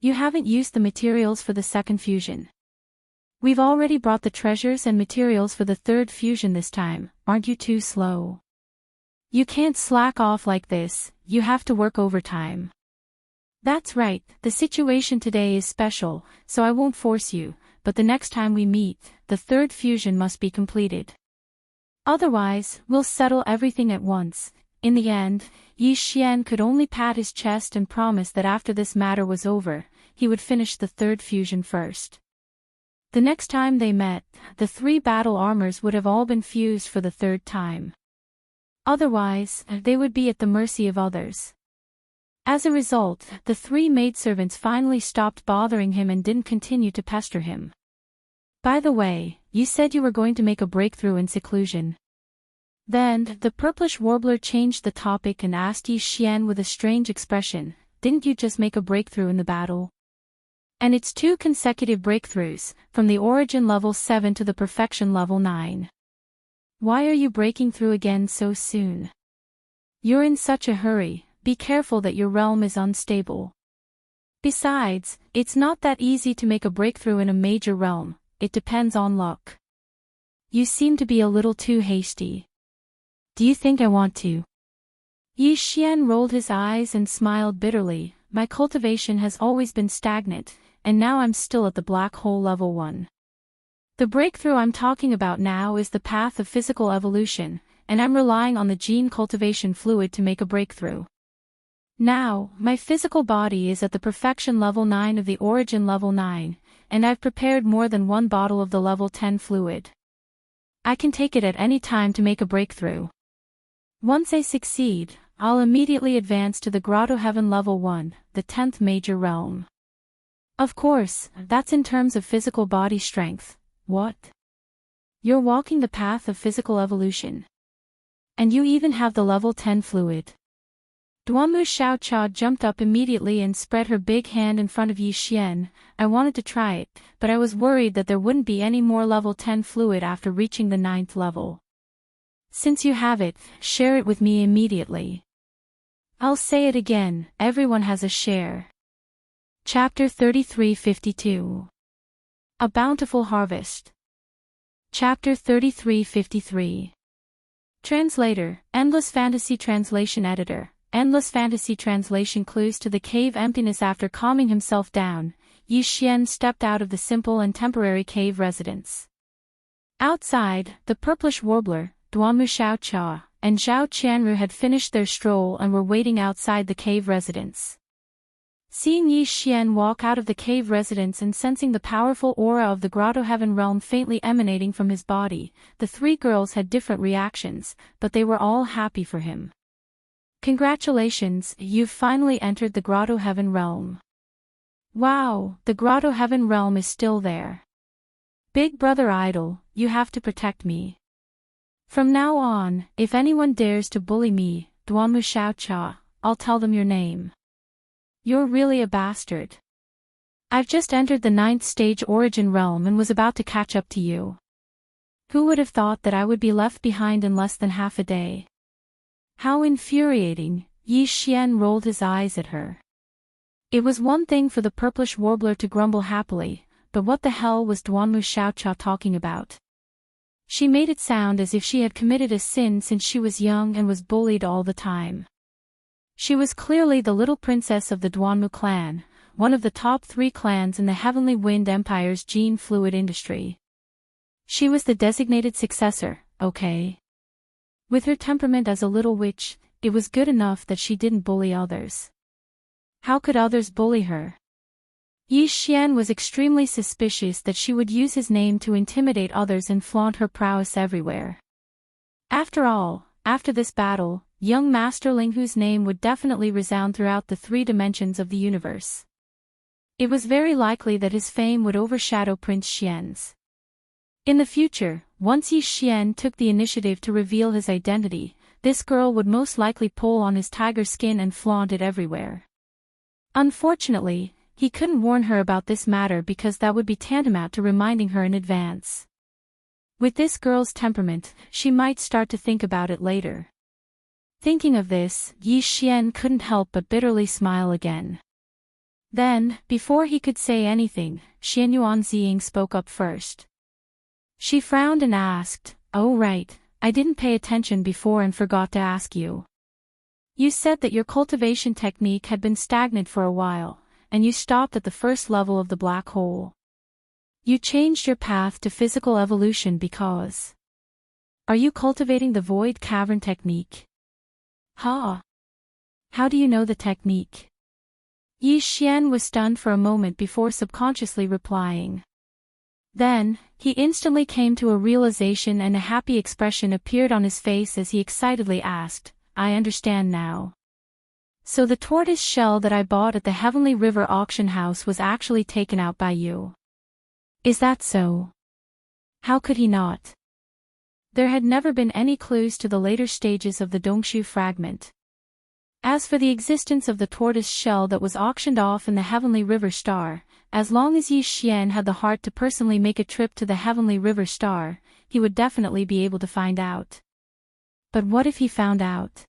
You haven't used the materials for the second fusion? We've already brought the treasures and materials for the third fusion this time, aren't you too slow? You can't slack off like this, you have to work overtime." "That's right, the situation today is special, so I won't force you, but the next time we meet, the third fusion must be completed. Otherwise, we'll settle everything at once." In the end, Yi Xian could only pat his chest and promise that after this matter was over, he would finish the third fusion first. The next time they met, the three battle armors would have all been fused for the third time. Otherwise, they would be at the mercy of others. As a result, the three maidservants finally stopped bothering him and didn't continue to pester him. "By the way, you said you were going to make a breakthrough in seclusion." Then, the purplish warbler changed the topic and asked Yi Xian with a strange expression, "Didn't you just make a breakthrough in the battle? And it's 2 consecutive breakthroughs, from the origin level 7 to the perfection level 9. Why are you breaking through again so soon? You're in such a hurry, be careful that your realm is unstable. Besides, it's not that easy to make a breakthrough in a major realm, it depends on luck. You seem to be a little too hasty. Do you think I want to?" Yi Xian rolled his eyes and smiled bitterly. "My cultivation has always been stagnant, and now I'm still at the black hole level 1. The breakthrough I'm talking about now is the path of physical evolution, and I'm relying on the gene cultivation fluid to make a breakthrough. Now, my physical body is at the perfection level 9 of the origin level 9, and I've prepared more than 1 bottle of the level 10 fluid. I can take it at any time to make a breakthrough. Once I succeed, I'll immediately advance to the Grotto Heaven level 1, the 10th major realm. Of course, that's in terms of physical body strength. What? You're walking the path of physical evolution. And you even have the level 10 fluid." Duanmu Xiaocha jumped up immediately and spread her big hand in front of Yi Xian. "I wanted to try it, but I was worried that there wouldn't be any more level 10 fluid after reaching the 9th level. Since you have it, share it with me immediately." I'll say it again, everyone has a share. Chapter 3352. A Bountiful Harvest. Chapter 3353. Translator, Endless Fantasy Translation Editor. Endless Fantasy Translation. Clues to the cave emptiness. After calming himself down, Yi Xian stepped out of the simple and temporary cave residence. Outside, the purplish warbler, Duanmu Xiaocha, and Zhao Qianru had finished their stroll and were waiting outside the cave residence. Seeing Yi Xian walk out of the cave residence and sensing the powerful aura of the Grotto Heaven realm faintly emanating from his body, the 3 girls had different reactions, but they were all happy for him. "Congratulations, you've finally entered the Grotto Heaven realm. Wow, the Grotto Heaven realm is still there. Big brother idol, you have to protect me. From now on, if anyone dares to bully me, Duanmu Xiaocha, I'll tell them your name. You're really a bastard. I've just entered the 9th stage origin realm and was about to catch up to you. Who would have thought that I would be left behind in less than half a day? How infuriating." Yi Xian rolled his eyes at her. It was one thing for the purplish warbler to grumble happily, but what the hell was Duanmu Xiaocha talking about? She made it sound as if she had committed a sin since she was young and was bullied all the time. She was clearly the little princess of the Duanmu clan, one of the top 3 clans in the Heavenly Wind Empire's gene fluid industry. She was the designated successor, okay? With her temperament as a little witch, it was good enough that she didn't bully others. How could others bully her? Yi Xian was extremely suspicious that she would use his name to intimidate others and flaunt her prowess everywhere. After all, after this battle, young Masterling whose name would definitely resound throughout the 3 dimensions of the universe. It was very likely that his fame would overshadow Prince Xian's. In the future, once Yi Xian took the initiative to reveal his identity, this girl would most likely pull on his tiger skin and flaunt it everywhere. Unfortunately, he couldn't warn her about this matter because that would be tantamount to reminding her in advance. With this girl's temperament, she might start to think about it later. Thinking of this, Yi Xian couldn't help but bitterly smile again. Then, before he could say anything, Xian Yuanziying spoke up first. She frowned and asked, "Oh right, I didn't pay attention before and forgot to ask you. You said that your cultivation technique had been stagnant for a while, and you stopped at the first level of the black hole. You changed your path to physical evolution because... Are you cultivating the void cavern technique?" "Huh? How do you know the technique?" Yi Xian was stunned for a moment before subconsciously replying. Then, he instantly came to a realization and a happy expression appeared on his face as he excitedly asked, "I understand now. So the tortoise shell that I bought at the Heavenly River auction house was actually taken out by you. Is that so?" How could he not? There had never been any clues to the later stages of the Dongshu fragment. As for the existence of the tortoise shell that was auctioned off in the Heavenly River Star, as long as Yi Xian had the heart to personally make a trip to the Heavenly River Star, he would definitely be able to find out. But what if he found out?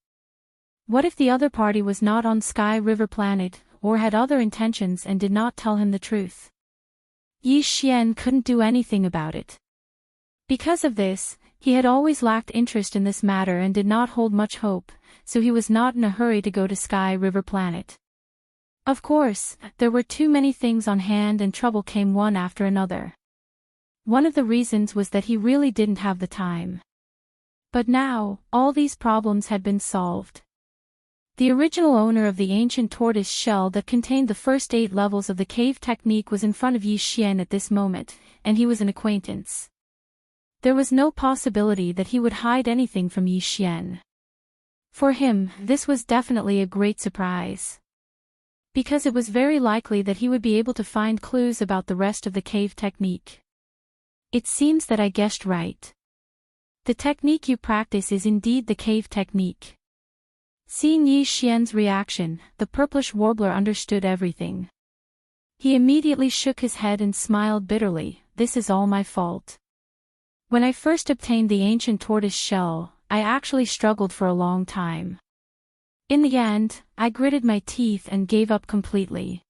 What if the other party was not on Sky River Planet, or had other intentions and did not tell him the truth? Yi Xian couldn't do anything about it. Because of this, he had always lacked interest in this matter and did not hold much hope, so he was not in a hurry to go to Sky River Planet. Of course, there were too many things on hand and trouble came one after another. One of the reasons was that he really didn't have the time. But now, all these problems had been solved. The original owner of the ancient tortoise shell that contained the first 8 levels of the cave technique was in front of Yi Xian at this moment, and he was an acquaintance. There was no possibility that he would hide anything from Yi Xian. For him, this was definitely a great surprise. Because it was very likely that he would be able to find clues about the rest of the cave technique. It seems that I guessed right. The technique you practice is indeed the cave technique. Seeing Yi Xian's reaction, the purplish warbler understood everything. He immediately shook his head and smiled bitterly, "This is all my fault. When I first obtained the ancient tortoise shell, I actually struggled for a long time. In the end, I gritted my teeth and gave up completely.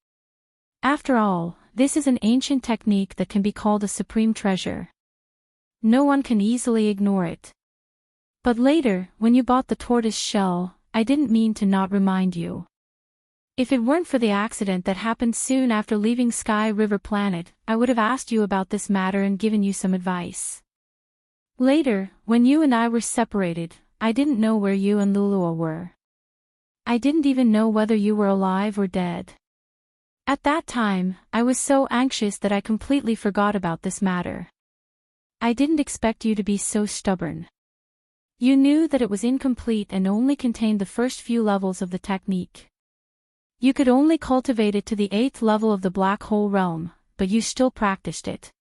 After all, this is an ancient technique that can be called a supreme treasure. No one can easily ignore it. But later, when you bought the tortoise shell, I didn't mean to not remind you. If it weren't for the accident that happened soon after leaving Sky River Planet, I would have asked you about this matter and given you some advice. Later, when you and I were separated, I didn't know where you and LoveLore were. I didn't even know whether you were alive or dead. At that time, I was so anxious that I completely forgot about this matter. I didn't expect you to be so stubborn. You knew that it was incomplete and only contained the first few levels of the technique. You could only cultivate it to the 8th level of the black hole realm, but you still practiced it.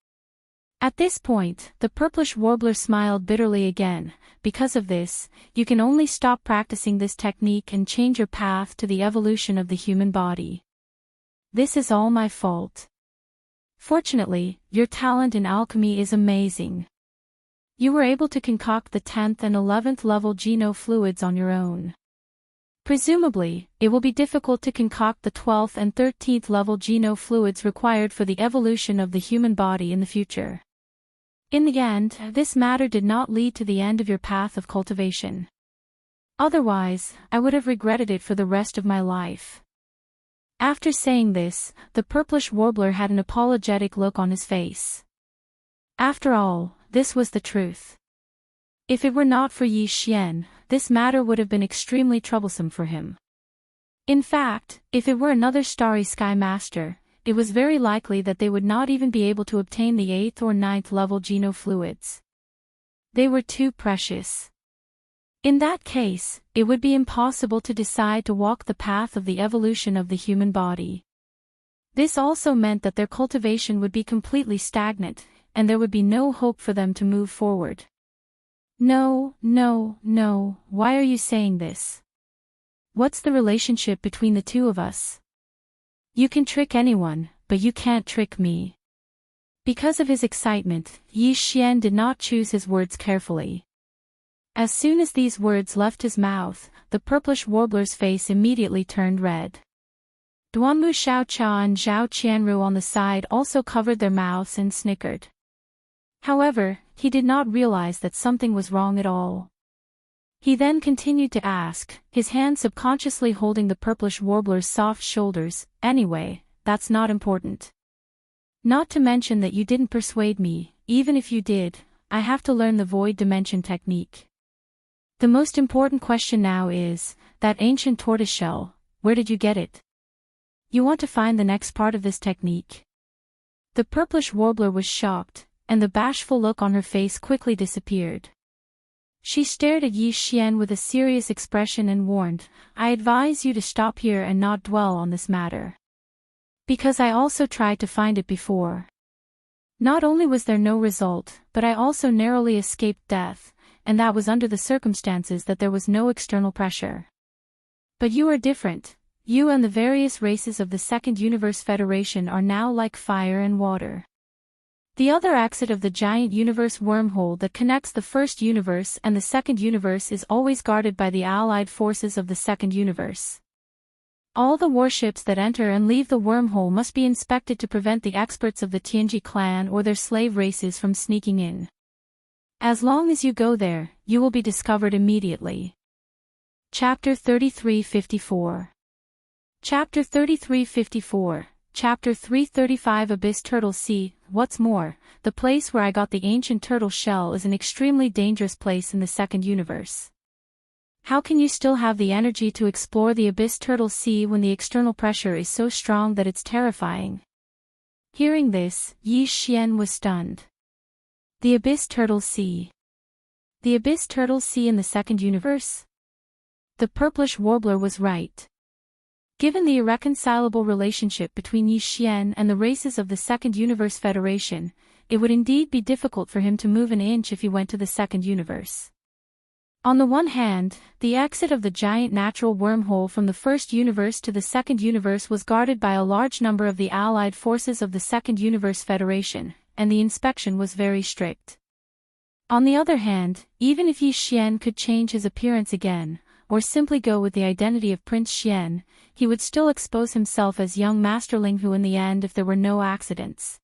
At this point, the purplish warbler smiled bitterly again. Because of this, you can only stop practicing this technique and change your path to the evolution of the human body. This is all my fault. Fortunately, your talent in alchemy is amazing. You were able to concoct the 10th and 11th level geno fluids on your own. Presumably, it will be difficult to concoct the 12th and 13th level geno fluids required for the evolution of the human body in the future. In the end, this matter did not lead to the end of your path of cultivation. Otherwise, I would have regretted it for the rest of my life. After saying this, the purplish warbler had an apologetic look on his face. After all, this was the truth. If it were not for Yi Xian, this matter would have been extremely troublesome for him. In fact, if it were another Starry Sky Master, it was very likely that they would not even be able to obtain the 8th or 9th level geno fluids. They were too precious. In that case, it would be impossible to decide to walk the path of the evolution of the human body. This also meant that their cultivation would be completely stagnant, and there would be no hope for them to move forward. No, no, no, why are you saying this? What's the relationship between the two of us? You can trick anyone, but you can't trick me. Because of his excitement, Yi Xian did not choose his words carefully. As soon as these words left his mouth, the purplish warbler's face immediately turned red. Duanmu Xiaocha and Zhao Qianru on the side also covered their mouths and snickered. However, he did not realize that something was wrong at all. He then continued to ask, his hand subconsciously holding the purplish warbler's soft shoulders, "Anyway, that's not important. Not to mention that you didn't persuade me, even if you did, I have to learn the void dimension technique. The most important question now is, that ancient tortoiseshell, where did you get it? You want to find the next part of this technique?" The purplish warbler was shocked, and the bashful look on her face quickly disappeared. She stared at Yi Xian with a serious expression and warned, "I advise you to stop here and not dwell on this matter. Because I also tried to find it before. Not only was there no result, but I also narrowly escaped death, and that was under the circumstances that there was no external pressure. But you are different. You and the various races of the Second Universe Federation are now like fire and water. The other exit of the giant universe wormhole that connects the first universe and the second universe is always guarded by the allied forces of the second universe. All the warships that enter and leave the wormhole must be inspected to prevent the experts of the Tianji clan or their slave races from sneaking in. As long as you go there, you will be discovered immediately." Chapter 3354. Chapter 3354, Chapter 335 Abyss Turtle Sea. What's more, the place where I got the ancient turtle shell is an extremely dangerous place in the second universe. How can you still have the energy to explore the Abyss Turtle Sea when the external pressure is so strong that it's terrifying? Hearing this, Yi Xian was stunned. The Abyss Turtle Sea. The Abyss Turtle Sea in the second universe? The purplish warbler was right. Given the irreconcilable relationship between Yi Xian and the races of the Second Universe Federation, it would indeed be difficult for him to move an inch if he went to the Second Universe. On the one hand, the exit of the giant natural wormhole from the First Universe to the Second Universe was guarded by a large number of the allied forces of the Second Universe Federation, and the inspection was very strict. On the other hand, even if Yi Xian could change his appearance again, or simply go with the identity of Prince Xian, he would still expose himself as young Master Linghu in the end if there were no accidents.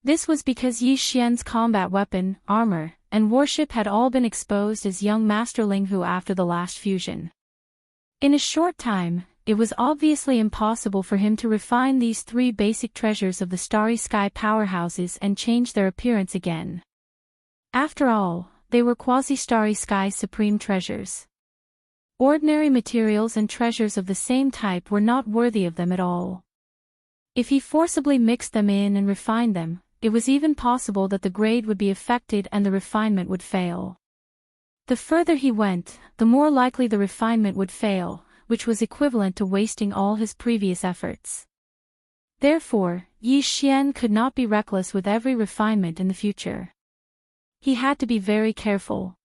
This was because Yi Xian's combat weapon, armor, and warship had all been exposed as young Master Linghu after the last fusion. In a short time, it was obviously impossible for him to refine these three basic treasures of the Starry Sky powerhouses and change their appearance again. After all, they were quasi-Starry Sky's supreme treasures. Ordinary materials and treasures of the same type were not worthy of them at all. If he forcibly mixed them in and refined them, it was even possible that the grade would be affected and the refinement would fail. The further he went, the more likely the refinement would fail, which was equivalent to wasting all his previous efforts. Therefore, Yi Xian could not be reckless with every refinement in the future. He had to be very careful.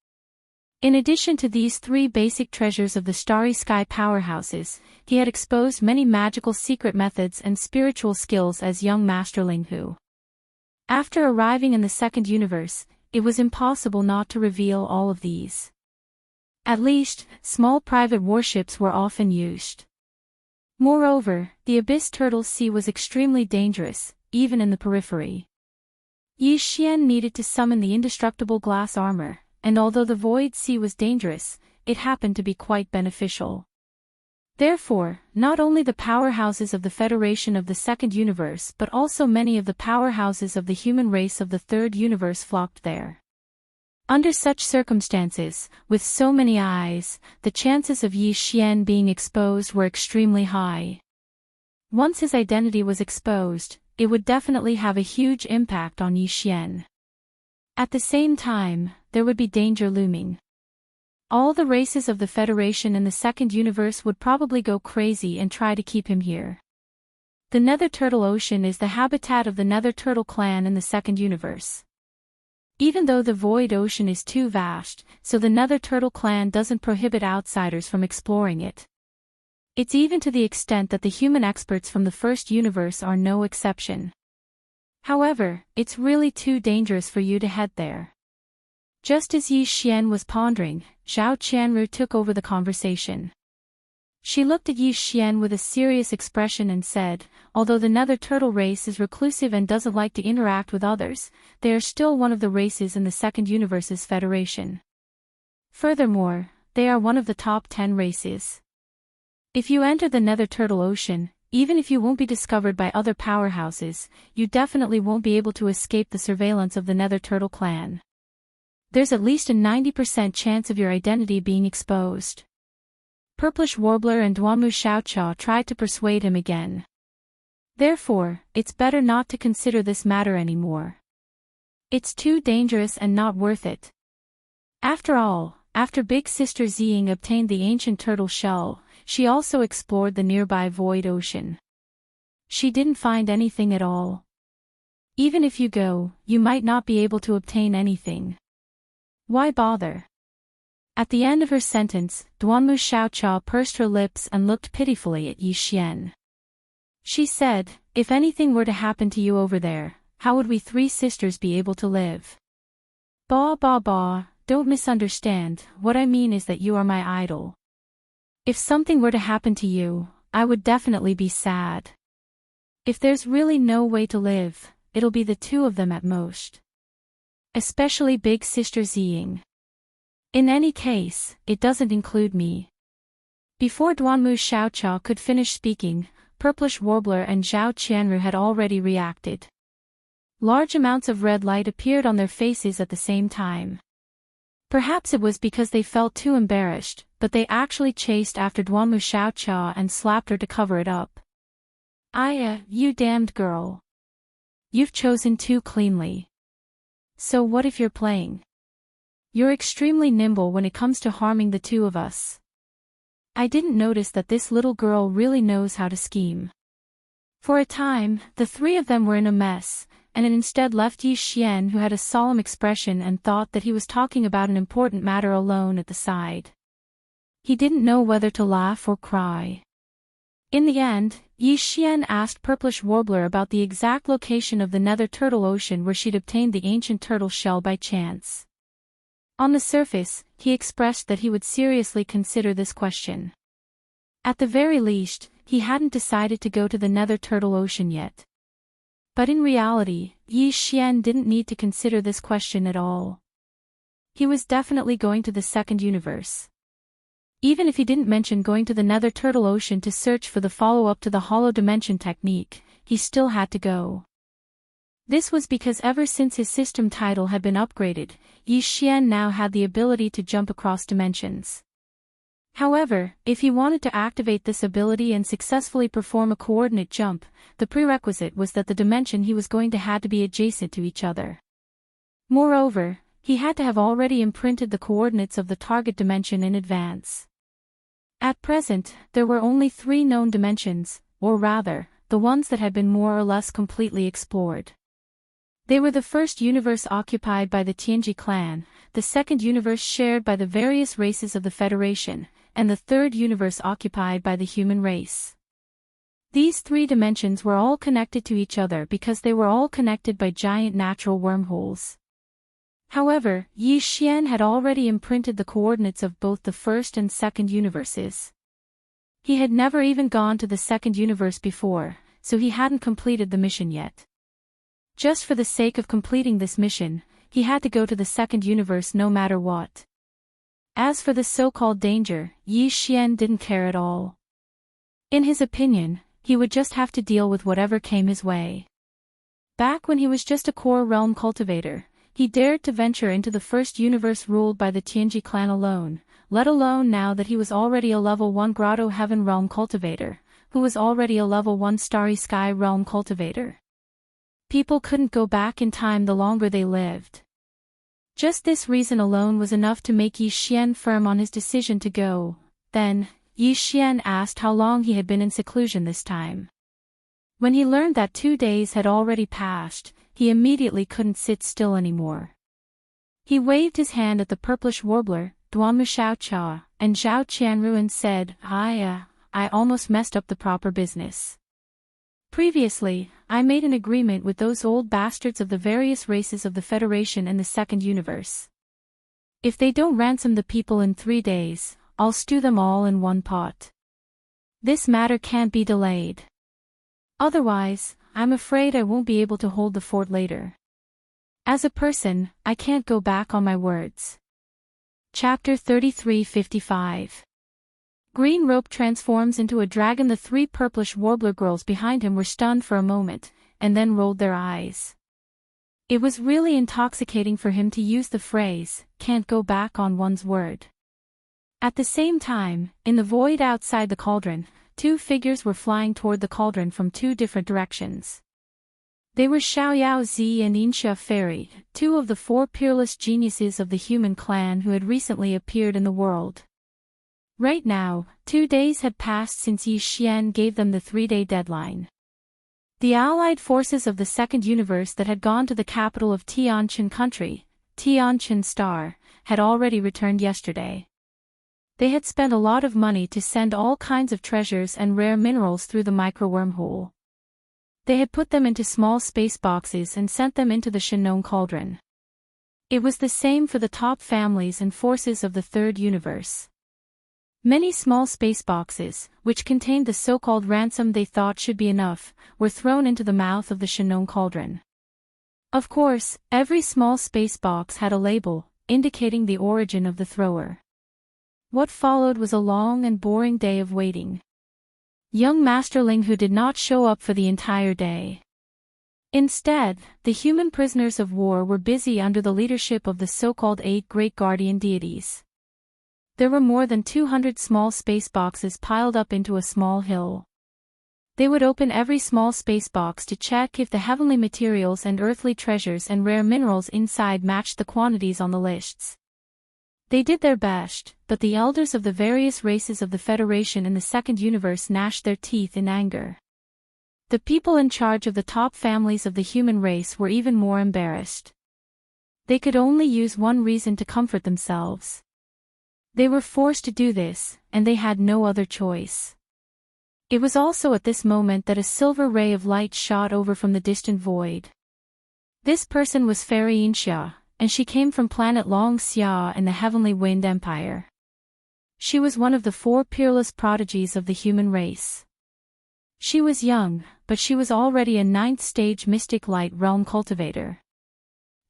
In addition to these three basic treasures of the Starry Sky powerhouses, he had exposed many magical secret methods and spiritual skills as young Master Linghu. After arriving in the second universe, it was impossible not to reveal all of these. At least, small private warships were often used. Moreover, the Abyss Turtle Sea was extremely dangerous, even in the periphery. Yi Xian needed to summon the indestructible glass armor, and although the Void Sea was dangerous, it happened to be quite beneficial. Therefore, not only the powerhouses of the Federation of the Second Universe but also many of the powerhouses of the human race of the Third Universe flocked there. Under such circumstances, with so many eyes, the chances of Yi Xian being exposed were extremely high. Once his identity was exposed, it would definitely have a huge impact on Yi Xian. At the same time, there would be danger looming. All the races of the Federation in the second universe would probably go crazy and try to keep him here. The Nether Turtle Ocean is the habitat of the Nether Turtle clan in the second universe. Even though the Void Ocean is too vast, so the Nether Turtle clan doesn't prohibit outsiders from exploring it. It's even to the extent that the human experts from the first universe are no exception. However, it's really too dangerous for you to head there. Just as Yi Xian was pondering, Zhao Qianru took over the conversation. She looked at Yi Xian with a serious expression and said, although the Nether Turtle race is reclusive and doesn't like to interact with others, they are still one of the races in the second universe's federation. Furthermore, they are one of the top 10 races. If you enter the Nether Turtle Ocean, even if you won't be discovered by other powerhouses, you definitely won't be able to escape the surveillance of the Nether Turtle clan. There's at least a 90% chance of your identity being exposed. Purplish Warbler and Duanmu Xiaocha tried to persuade him again. Therefore, it's better not to consider this matter anymore. It's too dangerous and not worth it. After all, after Big Sister Ziying obtained the ancient turtle shell, she also explored the nearby Void Ocean. She didn't find anything at all. Even if you go, you might not be able to obtain anything. Why bother? At the end of her sentence, Duanmu Xiaocha pursed her lips and looked pitifully at Yi Xian. She said, if anything were to happen to you over there, how would we three sisters be able to live? Bah, don't misunderstand, what I mean is that you are my idol. If something were to happen to you, I would definitely be sad. If there's really no way to live, it'll be the two of them at most. Especially Big Sister Ziying. In any case, it doesn't include me. Before Duanmu Xiaocha could finish speaking, Purplish Warbler and Zhao Qianru had already reacted. Large amounts of red light appeared on their faces at the same time. Perhaps it was because they felt too embarrassed, but they actually chased after Duanmu Xiaocha and slapped her to cover it up. You damned girl. You've chosen too cleanly. So what if you're playing? You're extremely nimble when it comes to harming the two of us. I didn't notice that this little girl really knows how to scheme. For a time, the three of them were in a mess, and it instead left Yi Xian, who had a solemn expression and thought that he was talking about an important matter, alone at the side. He didn't know whether to laugh or cry. In the end, Yi Xian asked Purplish Warbler about the exact location of the Nether Turtle Ocean where she'd obtained the ancient turtle shell by chance. On the surface, he expressed that he would seriously consider this question. At the very least, he hadn't decided to go to the Nether Turtle Ocean yet. But in reality, Yi Xian didn't need to consider this question at all. He was definitely going to the second universe. Even if he didn't mention going to the Nether Turtle Ocean to search for the follow-up to the Hollow Dimension technique, he still had to go. This was because ever since his system title had been upgraded, Yi Xian now had the ability to jump across dimensions. However, if he wanted to activate this ability and successfully perform a coordinate jump, the prerequisite was that the dimension he was going to had to be adjacent to each other. Moreover, he had to have already imprinted the coordinates of the target dimension in advance. At present, there were only 3 known dimensions, or rather, the ones that had been more or less completely explored. They were the first universe occupied by the Tianji clan, the second universe shared by the various races of the Federation, and the third universe occupied by the human race. These 3 dimensions were all connected to each other because they were all connected by giant natural wormholes. However, Yi Xian had already imprinted the coordinates of both the first and second universes. He had never even gone to the second universe before, so he hadn't completed the mission yet. Just for the sake of completing this mission, he had to go to the second universe no matter what. As for the so-called danger, Yi Xian didn't care at all. In his opinion, he would just have to deal with whatever came his way. Back when he was just a core realm cultivator, he dared to venture into the first universe ruled by the Tianji clan alone, let alone now that he was already a level 1 Grotto Heaven realm cultivator, who was already a level 1 Starry Sky realm cultivator. People couldn't go back in time the longer they lived. Just this reason alone was enough to make Yi Xian firm on his decision to go. Then, Yi Xian asked how long he had been in seclusion this time. When he learned that 2 days had already passed, he immediately couldn't sit still anymore. He waved his hand at the purplish warbler, Duanmu Xiaocha, and Zhao Qianru and said, I almost messed up the proper business. Previously, I made an agreement with those old bastards of the various races of the Federation in the second universe. If they don't ransom the people in 3 days, I'll stew them all in one pot. This matter can't be delayed. Otherwise, I'm afraid I won't be able to hold the fort later. As a person, I can't go back on my words. Chapter 3355. Green Rope transforms into a dragon. The 3 purplish warbler girls behind him were stunned for a moment, and then rolled their eyes. It was really intoxicating for him to use the phrase, can't go back on one's word. At the same time, in the void outside the cauldron, 2 figures were flying toward the cauldron from 2 different directions. They were Xiaoyao Zi and Insha Fairy, 2 of the 4 peerless geniuses of the human clan who had recently appeared in the world. Right now, 2 days had passed since Yi Xian gave them the 3-day deadline. The allied forces of the second universe that had gone to the capital of Tianqin country, Tianqin Star, had already returned yesterday. They had spent a lot of money to send all kinds of treasures and rare minerals through the micro-wormhole. They had put them into small space boxes and sent them into the Shenong cauldron. It was the same for the top families and forces of the third universe. Many small space boxes, which contained the so-called ransom they thought should be enough, were thrown into the mouth of the Shenong cauldron. Of course, every small space box had a label, indicating the origin of the thrower. What followed was a long and boring day of waiting. Young Masterling who did not show up for the entire day. Instead, the human prisoners of war were busy under the leadership of the so-called 8 great guardian deities. There were more than 200 small space boxes piled up into a small hill. They would open every small space box to check if the heavenly materials and earthly treasures and rare minerals inside matched the quantities on the lists. They did their best, but the elders of the various races of the Federation in the second universe gnashed their teeth in anger. The people in charge of the top families of the human race were even more embarrassed. They could only use one reason to comfort themselves. They were forced to do this, and they had no other choice. It was also at this moment that a silver ray of light shot over from the distant void. This person was Fairy Insha, and she came from planet Long Xia in the Heavenly Wind Empire. She was one of the 4 peerless prodigies of the human race. She was young, but she was already a 9th stage mystic light realm cultivator.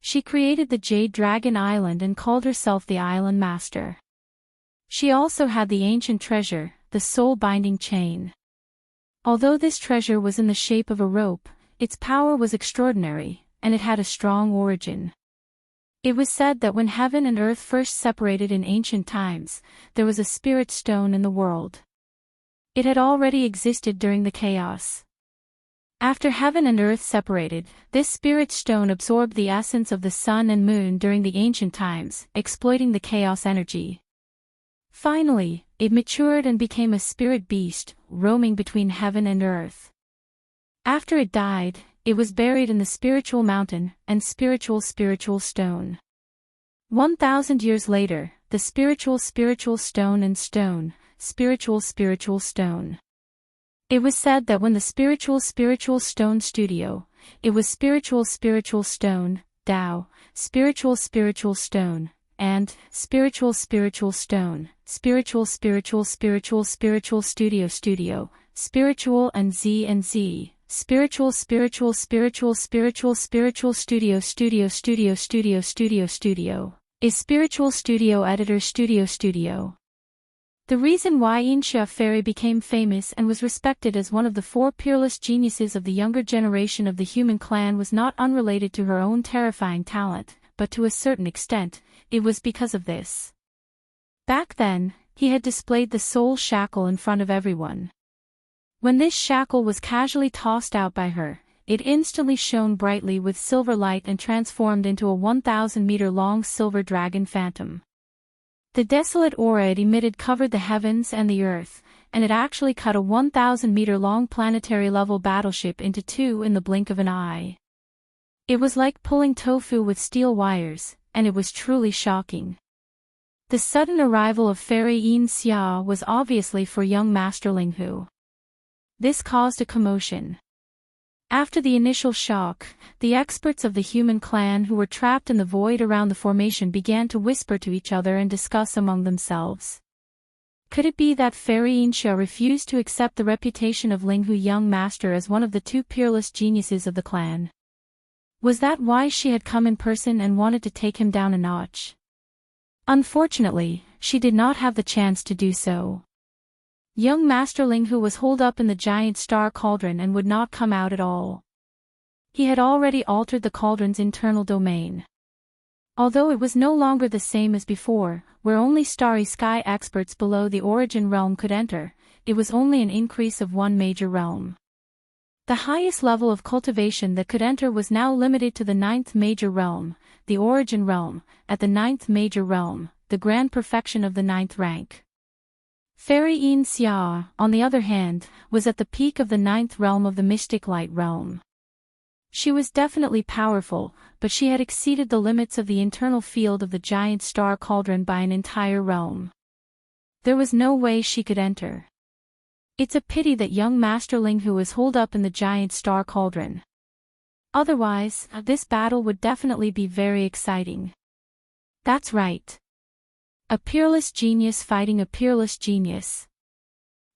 She created the Jade Dragon Island and called herself the Island Master. She also had the ancient treasure, the soul-binding chain. Although this treasure was in the shape of a rope, its power was extraordinary, and it had a strong origin. It was said that when heaven and earth first separated in ancient times, there was a spirit stone in the world. It had already existed during the chaos. After heaven and earth separated, this spirit stone absorbed the essence of the sun and moon during the ancient times, exploiting the chaos energy. Finally, it matured and became a spirit beast, roaming between heaven and earth. After it died, it was buried in the spiritual mountain and spiritual stone. 1,000 years later, the spiritual stone and stone, spiritual stone. It was said that when the spiritual stone studio, it was spiritual stone, Tao, spiritual stone, and spiritual stone, spiritual studio, spiritual and Z, spiritual studio, is spiritual studio editor studio. The reason why Insha Fairy became famous and was respected as one of the 4 peerless geniuses of the younger generation of the human clan was not unrelated to her own terrifying talent, but to a certain extent, it was because of this. Back then, he had displayed the soul shackle in front of everyone. When this shackle was casually tossed out by her, it instantly shone brightly with silver light and transformed into a 1,000-meter-long silver dragon phantom. The desolate aura it emitted covered the heavens and the earth, and it actually cut a 1,000-meter-long planetary-level battleship into two in the blink of an eye. It was like pulling tofu with steel wires, and it was truly shocking. The sudden arrival of Fairy Yin Xia was obviously for young Master Linghu. This caused a commotion. After the initial shock, the experts of the human clan who were trapped in the void around the formation began to whisper to each other and discuss among themselves. Could it be that Fairy Yin Xia refused to accept the reputation of Linghu young master as one of the two peerless geniuses of the clan? Was that why she had come in person and wanted to take him down a notch? Unfortunately, she did not have the chance to do so. Young Master Linghu was holed up in the giant star cauldron and would not come out at all. He had already altered the cauldron's internal domain. Although it was no longer the same as before, where only starry sky experts below the origin realm could enter, it was only an increase of one major realm. The highest level of cultivation that could enter was now limited to the 9th major realm, the origin realm. At the 9th major realm, the grand perfection of the 9th rank. Fairy Yin Xia, on the other hand, was at the peak of the 9th realm of the mystic light realm. She was definitely powerful, but she had exceeded the limits of the internal field of the giant star cauldron by an entire realm. There was no way she could enter. It's a pity that young Master Linghu is holed up in the giant star cauldron. Otherwise, this battle would definitely be very exciting. That's right. A peerless genius fighting a peerless genius.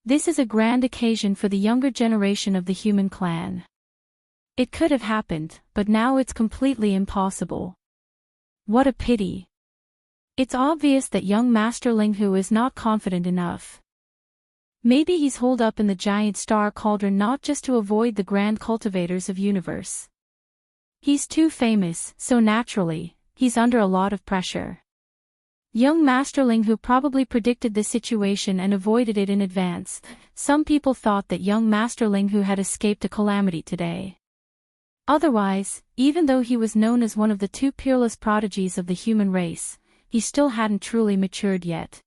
This is a grand occasion for the younger generation of the human clan. It could have happened, but now it's completely impossible. What a pity. It's obvious that young Master Linghu is not confident enough. Maybe he's holed up in the giant star cauldron not just to avoid the grand cultivators of universe. He's too famous, so naturally, he's under a lot of pressure. Young Master Linghu probably predicted this situation and avoided it in advance. Some people thought that young Master Linghu had escaped a calamity today. Otherwise, even though he was known as one of the two peerless prodigies of the human race, he still hadn't truly matured yet.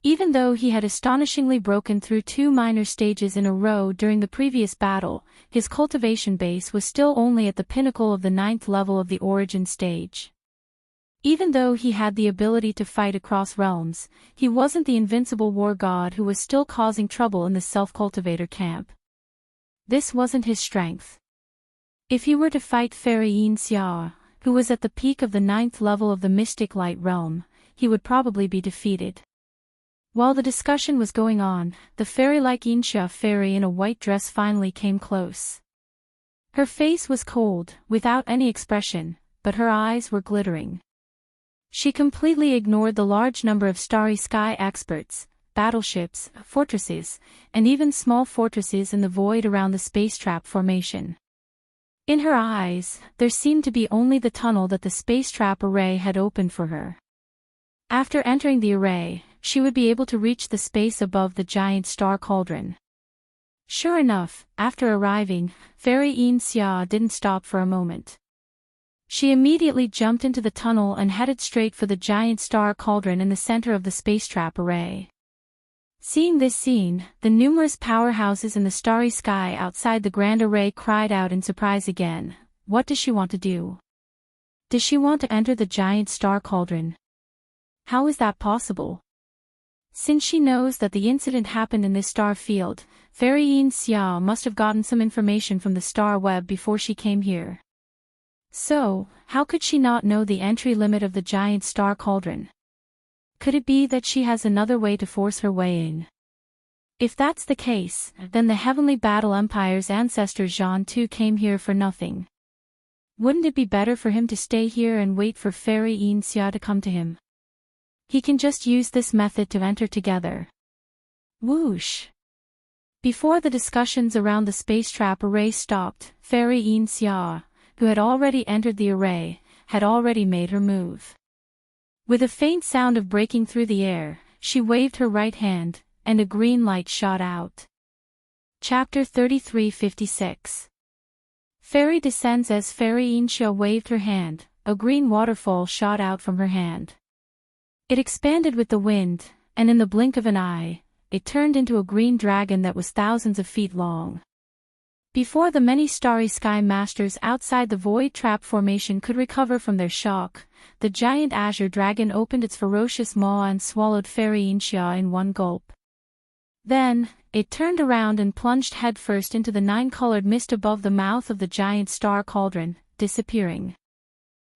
Even though he had astonishingly broken through two minor stages in a row during the previous battle, his cultivation base was still only at the pinnacle of the 9th level of the origin stage. Even though he had the ability to fight across realms, he wasn't the invincible war god who was still causing trouble in the self-cultivator camp. This wasn't his strength. If he were to fight Fairy Yin Xia, who was at the peak of the 9th level of the mystic light realm, he would probably be defeated. While the discussion was going on, the fairy-like Yin Xia fairy in a white dress finally came close. Her face was cold, without any expression, but her eyes were glittering. She completely ignored the large number of starry sky experts, battleships, fortresses, and even small fortresses in the void around the space trap formation. In her eyes, there seemed to be only the tunnel that the space trap array had opened for her. After entering the array, she would be able to reach the space above the giant star cauldron. Sure enough, after arriving, Fairy Yin Xia didn't stop for a moment. She immediately jumped into the tunnel and headed straight for the giant star cauldron in the center of the space trap array. Seeing this scene, the numerous powerhouses in the starry sky outside the grand array cried out in surprise again. What does she want to do? Does she want to enter the giant star cauldron? How is that possible? Since she knows that the incident happened in this star field, Fairy Yin Xia must have gotten some information from the star web before she came here. So, how could she not know the entry limit of the giant star cauldron? Could it be that she has another way to force her way in? If that's the case, then the Heavenly Battle Empire's ancestor Zhan too came here for nothing. Wouldn't it be better for him to stay here and wait for Fairy Yin Xia to come to him? He can just use this method to enter together. Whoosh! Before the discussions around the space trap array stopped, Fairy Yin Xia, who had already entered the array, had already made her move. With a faint sound of breaking through the air, she waved her right hand, and a green light shot out. Chapter 3356. Fairy descends. As Fairy Insha waved her hand, a green waterfall shot out from her hand. It expanded with the wind, and in the blink of an eye, it turned into a green dragon that was thousands of feet long. Before the many starry sky masters outside the void trap formation could recover from their shock, the giant azure dragon opened its ferocious maw and swallowed Fairy Insha in one gulp. Then, it turned around and plunged headfirst into the nine-colored mist above the mouth of the giant star cauldron, disappearing.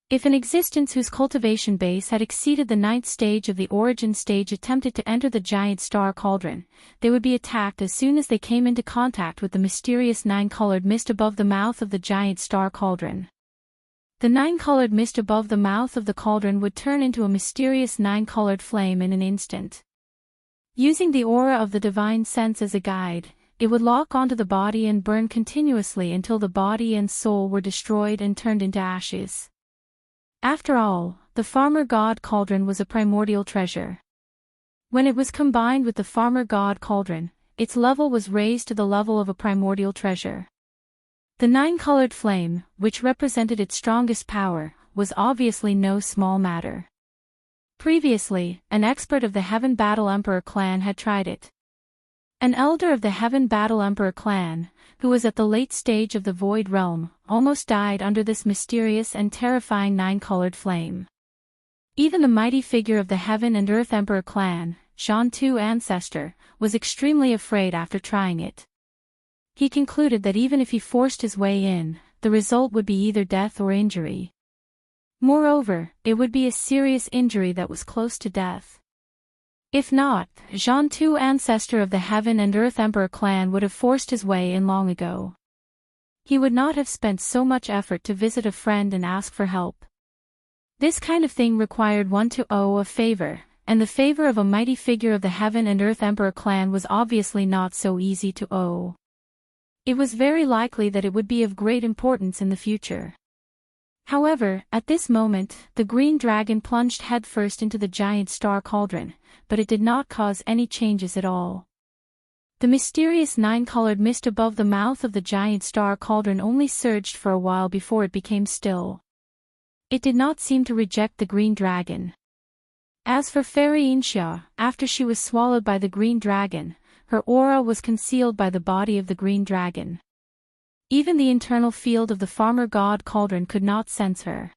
If an existence whose cultivation base had exceeded the ninth stage of the origin stage attempted to enter the giant star cauldron, they would be attacked as soon as they came into contact with the mysterious nine-colored mist above the mouth of the giant star cauldron. The nine-colored mist above the mouth of the cauldron would turn into a mysterious nine-colored flame in an instant. Using the aura of the divine sense as a guide, it would lock onto the body and burn continuously until the body and soul were destroyed and turned into ashes. After all, the farmer god cauldron was a primordial treasure. When it was combined with the farmer god cauldron, its level was raised to the level of a primordial treasure. The nine-colored flame, which represented its strongest power, was obviously no small matter. Previously, an expert of the Heaven Battle Emperor clan had tried it. An elder of the Heaven Battle Emperor clan, who was at the late stage of the Void Realm, almost died under this mysterious and terrifying nine-colored flame. Even the mighty figure of the Heaven and Earth Emperor clan, Shantu Ancestor, was extremely afraid after trying it. He concluded that even if he forced his way in, the result would be either death or injury. Moreover, it would be a serious injury that was close to death. If not, Shantu Ancestor of the Heaven and Earth Emperor clan would have forced his way in long ago. He would not have spent so much effort to visit a friend and ask for help. This kind of thing required one to owe a favor, and the favor of a mighty figure of the Heaven and Earth Emperor clan was obviously not so easy to owe. It was very likely that it would be of great importance in the future. However, at this moment, the green dragon plunged headfirst into the giant star cauldron, but it did not cause any changes at all. The mysterious nine-colored mist above the mouth of the giant star cauldron only surged for a while before it became still. It did not seem to reject the green dragon. As for Fairy Insha, after she was swallowed by the green dragon, her aura was concealed by the body of the green dragon. Even the internal field of the farmer god cauldron could not sense her.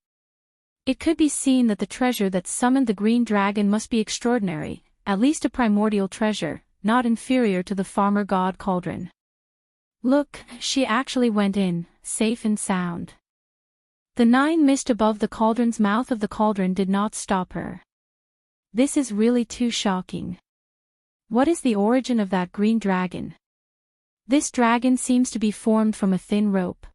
It could be seen that the treasure that summoned the green dragon must be extraordinary, at least a primordial treasure, not inferior to the farmer god cauldron. Look, she actually went in, safe and sound. The nine mist above the cauldron's mouth of the cauldron did not stop her. This is really too shocking. What is the origin of that green dragon? This dragon seems to be formed from a thin rope.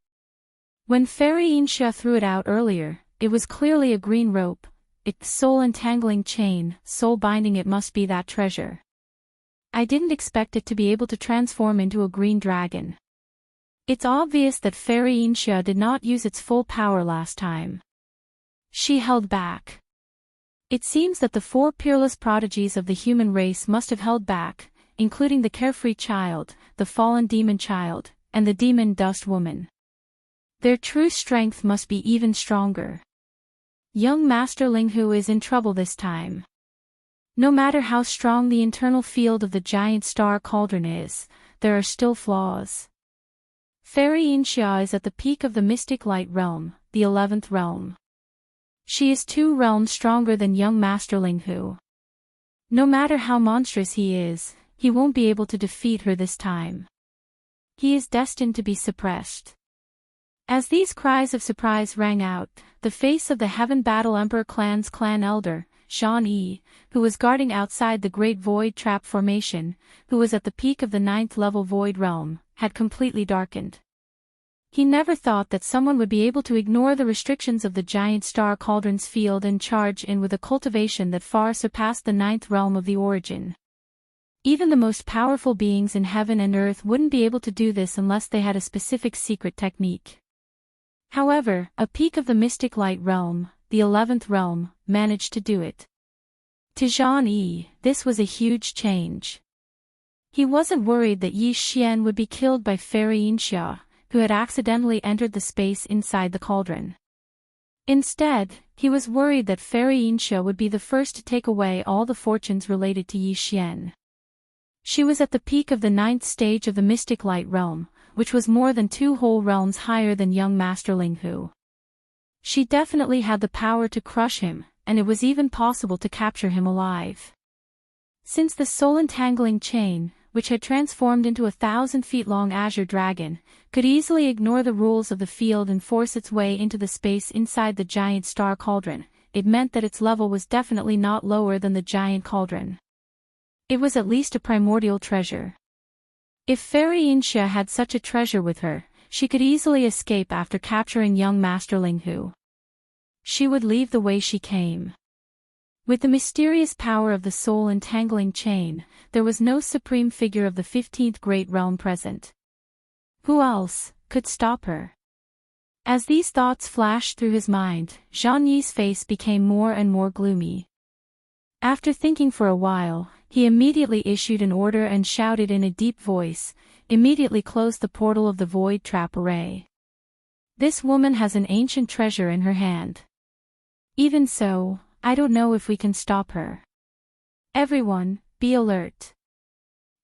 When Fairy Insha threw it out earlier, it was clearly a green rope. Its soul-entangling chain, soul-binding it must be that treasure. I didn't expect it to be able to transform into a green dragon. It's obvious that Fairy Insha did not use its full power last time. She held back. It seems that the four peerless prodigies of the human race must have held back, including the carefree child, the fallen demon child, and the demon dust woman. Their true strength must be even stronger. Young Master Linghu is in trouble this time. No matter how strong the internal field of the giant star cauldron is, there are still flaws. Fairy Insha is at the peak of the mystic light realm, the 11th realm. She is 2 realms stronger than young Master Linghu. No matter how monstrous he is, he won't be able to defeat her this time. He is destined to be suppressed. As these cries of surprise rang out, the face of the Heaven Battle Emperor clan's clan elder, Shan Yi, who was guarding outside the Great Void Trap Formation, who was at the peak of the 9th level Void Realm, had completely darkened. He never thought that someone would be able to ignore the restrictions of the giant star cauldron's field and charge in with a cultivation that far surpassed the 9th realm of the origin. Even the most powerful beings in heaven and earth wouldn't be able to do this unless they had a specific secret technique. However, a peak of the mystic light realm, the 11th realm, managed to do it. To Zhang Yi, this was a huge change. He wasn't worried that Yi Xian would be killed by Fairy Insha, who had accidentally entered the space inside the cauldron. Instead, he was worried that Fairy Insha would be the first to take away all the fortunes related to Yi Xian. She was at the peak of the 9th stage of the Mystic Light Realm, which was more than 2 whole realms higher than young Master Ling Hu. She definitely had the power to crush him, and it was even possible to capture him alive. Since the soul-entangling chain, which had transformed into a 1,000-feet-long azure dragon, could easily ignore the rules of the field and force its way into the space inside the giant star cauldron, it meant that its level was definitely not lower than the giant cauldron. It was at least a primordial treasure. If Fairy Insha had such a treasure with her, she could easily escape after capturing young Master Ling Hu. She would leave the way she came. With the mysterious power of the soul-entangling chain, there was no supreme figure of the 15th Great Realm present. Who else could stop her? As these thoughts flashed through his mind, Zhang Yi's face became more and more gloomy. After thinking for a while, he immediately issued an order and shouted in a deep voice, "Immediately close the portal of the void trap array. This woman has an ancient treasure in her hand. Even so, I don't know if we can stop her. Everyone, be alert.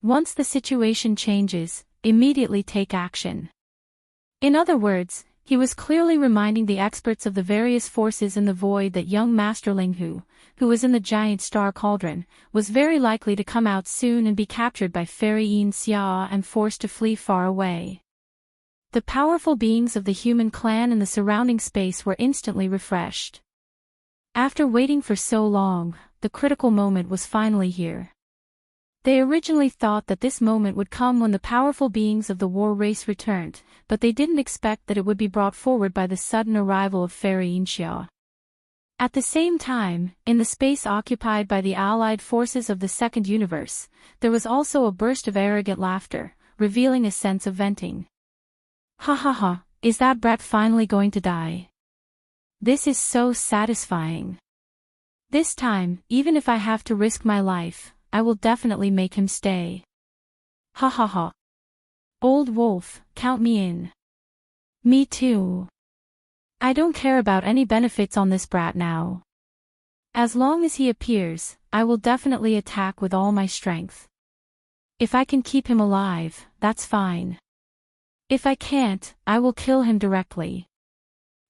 Once the situation changes, immediately take action." In other words, he was clearly reminding the experts of the various forces in the void that young Master Ling Hu, who was in the giant star cauldron, was very likely to come out soon and be captured by Fairy Yin Xia and forced to flee far away. The powerful beings of the human clan in the surrounding space were instantly refreshed. After waiting for so long, the critical moment was finally here. They originally thought that this moment would come when the powerful beings of the war race returned, but they didn't expect that it would be brought forward by the sudden arrival of Fairy Insha. At the same time, in the space occupied by the allied forces of the second universe, there was also a burst of arrogant laughter, revealing a sense of venting. "Ha ha ha, is that brat finally going to die? This is so satisfying. This time, even if I have to risk my life, I will definitely make him stay. Ha ha ha. Old wolf, count me in." "Me too. I don't care about any benefits on this brat now. As long as he appears, I will definitely attack with all my strength. If I can keep him alive, that's fine. If I can't, I will kill him directly.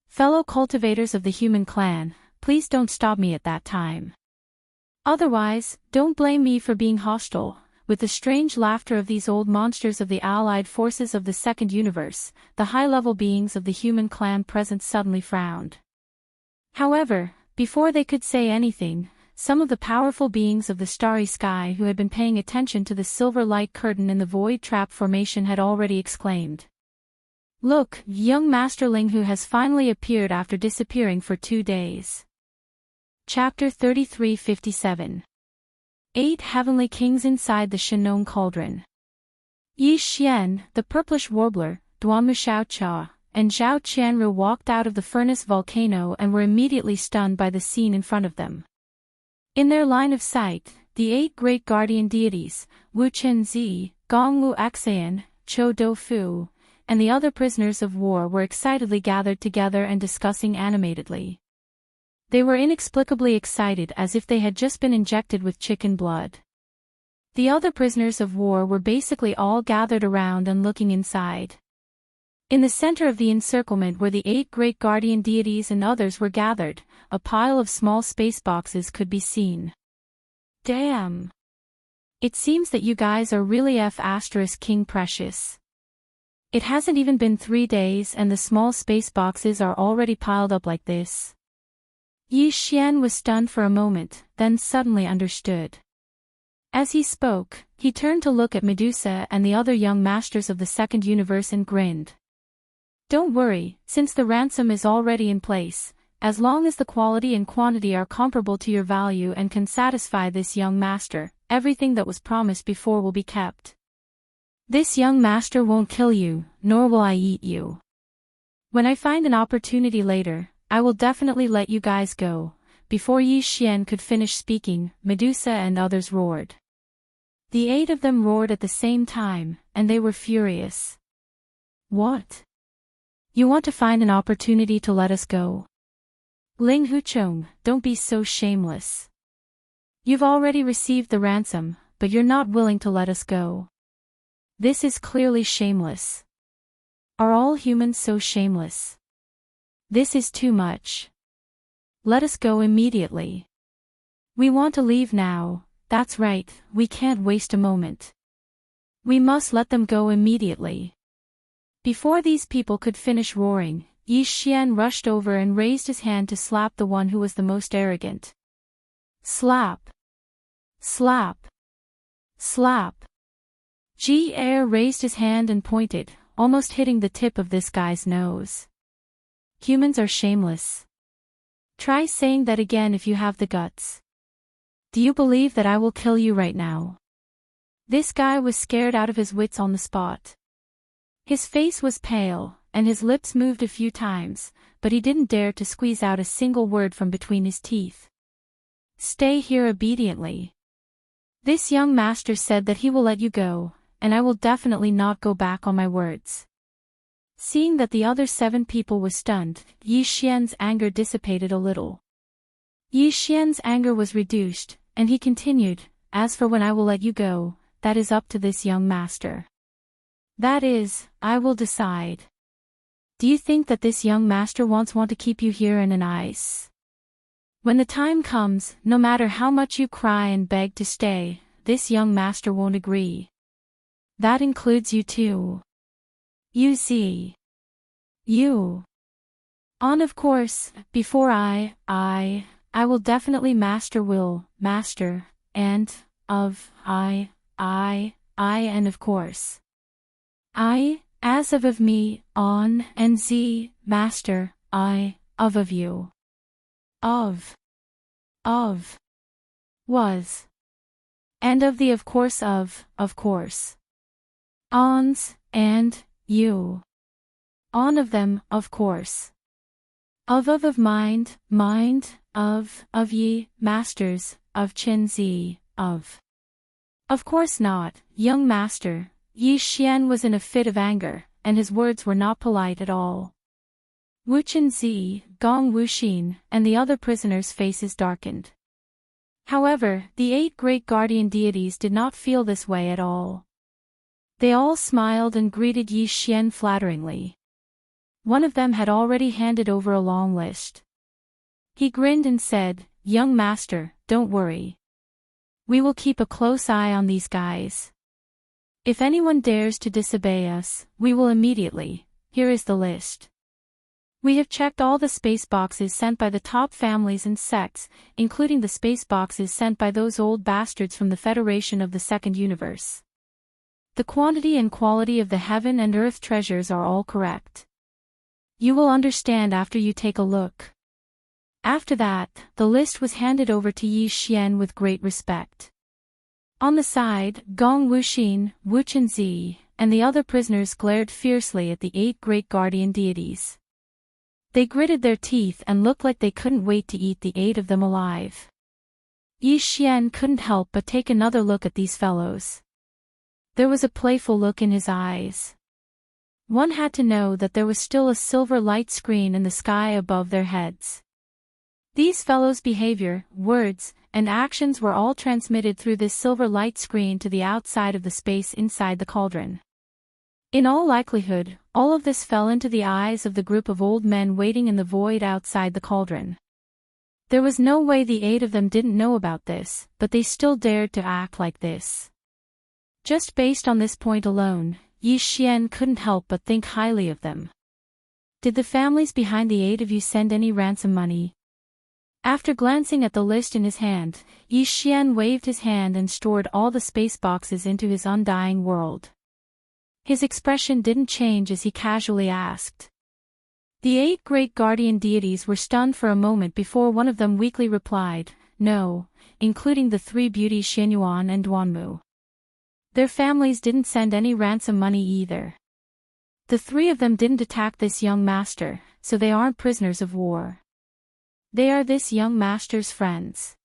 Fellow cultivators of the human clan, please don't stop me at that time. Otherwise, don't blame me for being hostile." With the strange laughter of these old monsters of the allied forces of the second universe, the high-level beings of the human clan present suddenly frowned. However, before they could say anything, some of the powerful beings of the starry sky who had been paying attention to the silver light curtain in the void trap formation had already exclaimed, "Look, young Master Ling Hu has finally appeared after disappearing for 2 days." Chapter 3357. 8 Heavenly Kings Inside the Shenong Cauldron. Yi Xian, the purplish warbler, Duanmu Xiaocha, and Zhao Qianru walked out of the furnace volcano and were immediately stunned by the scene in front of them. In their line of sight, the 8 great guardian deities, Wu Chenzi, Gongwu Axayan, Chou Doufu, and the other prisoners of war were excitedly gathered together and discussing animatedly. They were inexplicably excited as if they had just been injected with chicken blood. The other prisoners of war were basically all gathered around and looking inside. In the center of the encirclement where the 8 great guardian deities and others were gathered, a pile of small space boxes could be seen. Damn! It seems that you guys are really King Precious. It hasn't even been 3 days and the small space boxes are already piled up like this. Yi Xian was stunned for a moment, then suddenly understood. As he spoke, he turned to look at Medusa and the other young masters of the second universe and grinned. "Don't worry, since the ransom is already in place, as long as the quality and quantity are comparable to your value and can satisfy this young master, everything that was promised before will be kept. This young master won't kill you, nor will I eat you. When I find an opportunity later, I will definitely let you guys go." Before Yi Xian could finish speaking, Medusa and others roared. The 8 of them roared at the same time, and they were furious. What? You want to find an opportunity to let us go? Ling Huchong, don't be so shameless. You've already received the ransom, but you're not willing to let us go. This is clearly shameless. Are all humans so shameless? This is too much. Let us go immediately. We want to leave now, that's right, we can't waste a moment. We must let them go immediately. Before these people could finish roaring, Yi Xian rushed over and raised his hand to slap the one who was the most arrogant. Slap. Slap. Slap. Ji Er raised his hand and pointed, almost hitting the tip of this guy's nose. Humans are shameless. Try saying that again if you have the guts. Do you believe that I will kill you right now? This guy was scared out of his wits on the spot. His face was pale, and his lips moved a few times, but he didn't dare to squeeze out a single word from between his teeth. Stay here obediently. This young master said that he will let you go, and I will definitely not go back on my words. Seeing that the other 7 people was stunned, Yi Xian's anger dissipated a little. Yi Xian's anger was reduced, and he continued, as for when I will let you go, that is up to this young master. That is, I will decide. Do you think that this young master want to keep you here in an ice? When the time comes, no matter how much you cry and beg to stay, this young master won't agree. That includes you too. You see. You. On of course, before I will definitely master, and, and of course. As of me, on, and master, of you. Of, was. And of the of course. Ons, and, you. On of them, of course. Of mind, of ye, masters, of Chin Zi, of. Of course not, young master. Yi Xian was in a fit of anger, and his words were not polite at all. Wu Chenzi, Gong Wuxin, and the other prisoners' faces darkened. However, the 8 great guardian deities did not feel this way at all. They all smiled and greeted Yi Xian flatteringly. One of them had already handed over a long list. He grinned and said, Young master, don't worry. We will keep a close eye on these guys. If anyone dares to disobey us, we will immediately. Here is the list. We have checked all the space boxes sent by the top families and sects, including the space boxes sent by those old bastards from the Federation of the Second Universe. The quantity and quality of the heaven and earth treasures are all correct. You will understand after you take a look. After that, the list was handed over to Yi Xian with great respect. On the side, Gong Wuxin, Wu Chenzi, and the other prisoners glared fiercely at the 8 great guardian deities. They gritted their teeth and looked like they couldn't wait to eat the 8 of them alive. Yi Xian couldn't help but take another look at these fellows. There was a playful look in his eyes. One had to know that there was still a silver light screen in the sky above their heads. These fellows' behavior, words, and actions were all transmitted through this silver light screen to the outside of the space inside the cauldron. In all likelihood, all of this fell into the eyes of the group of old men waiting in the void outside the cauldron. There was no way the 8 of them didn't know about this, but they still dared to act like this. Just based on this point alone, Yi Xian couldn't help but think highly of them. Did the families behind the 8 of you send any ransom money? After glancing at the list in his hand, Yi Xian waved his hand and stored all the space boxes into his undying world. His expression didn't change as he casually asked. The 8 great guardian deities were stunned for a moment before one of them weakly replied, no, including the 3 beauties Xianyuan and Duanmu. Their families didn't send any ransom money either. The 3 of them didn't attack this young master, so they aren't prisoners of war. They are this young master's friends.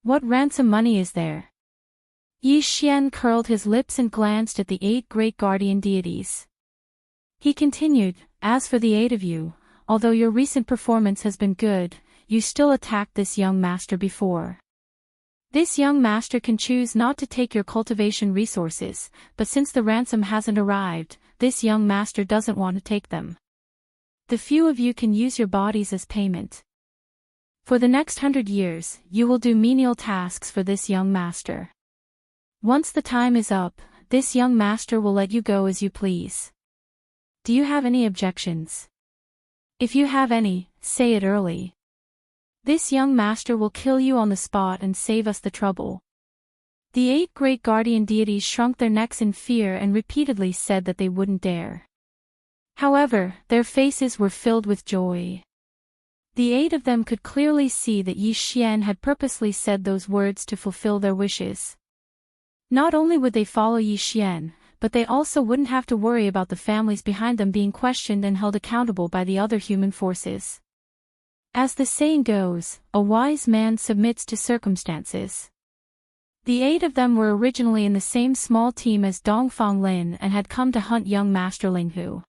What ransom money is there? Yi Xian curled his lips and glanced at the 8 great guardian deities. He continued, as for the 8 of you, although your recent performance has been good, you still attacked this young master before. This young master can choose not to take your cultivation resources, but since the ransom hasn't arrived, this young master doesn't want to take them. The few of you can use your bodies as payment. For the next 100 years, you will do menial tasks for this young master. Once the time is up, this young master will let you go as you please. Do you have any objections? If you have any, say it early. This young master will kill you on the spot and save us the trouble. The 8 great guardian deities shrunk their necks in fear and repeatedly said that they wouldn't dare. However, their faces were filled with joy. The 8 of them could clearly see that Yi Xian had purposely said those words to fulfill their wishes. Not only would they follow Yi Xian, but they also wouldn't have to worry about the families behind them being questioned and held accountable by the other human forces. As the saying goes, a wise man submits to circumstances. The 8 of them were originally in the same small team as Dongfang Lin and had come to hunt young Master Linghu.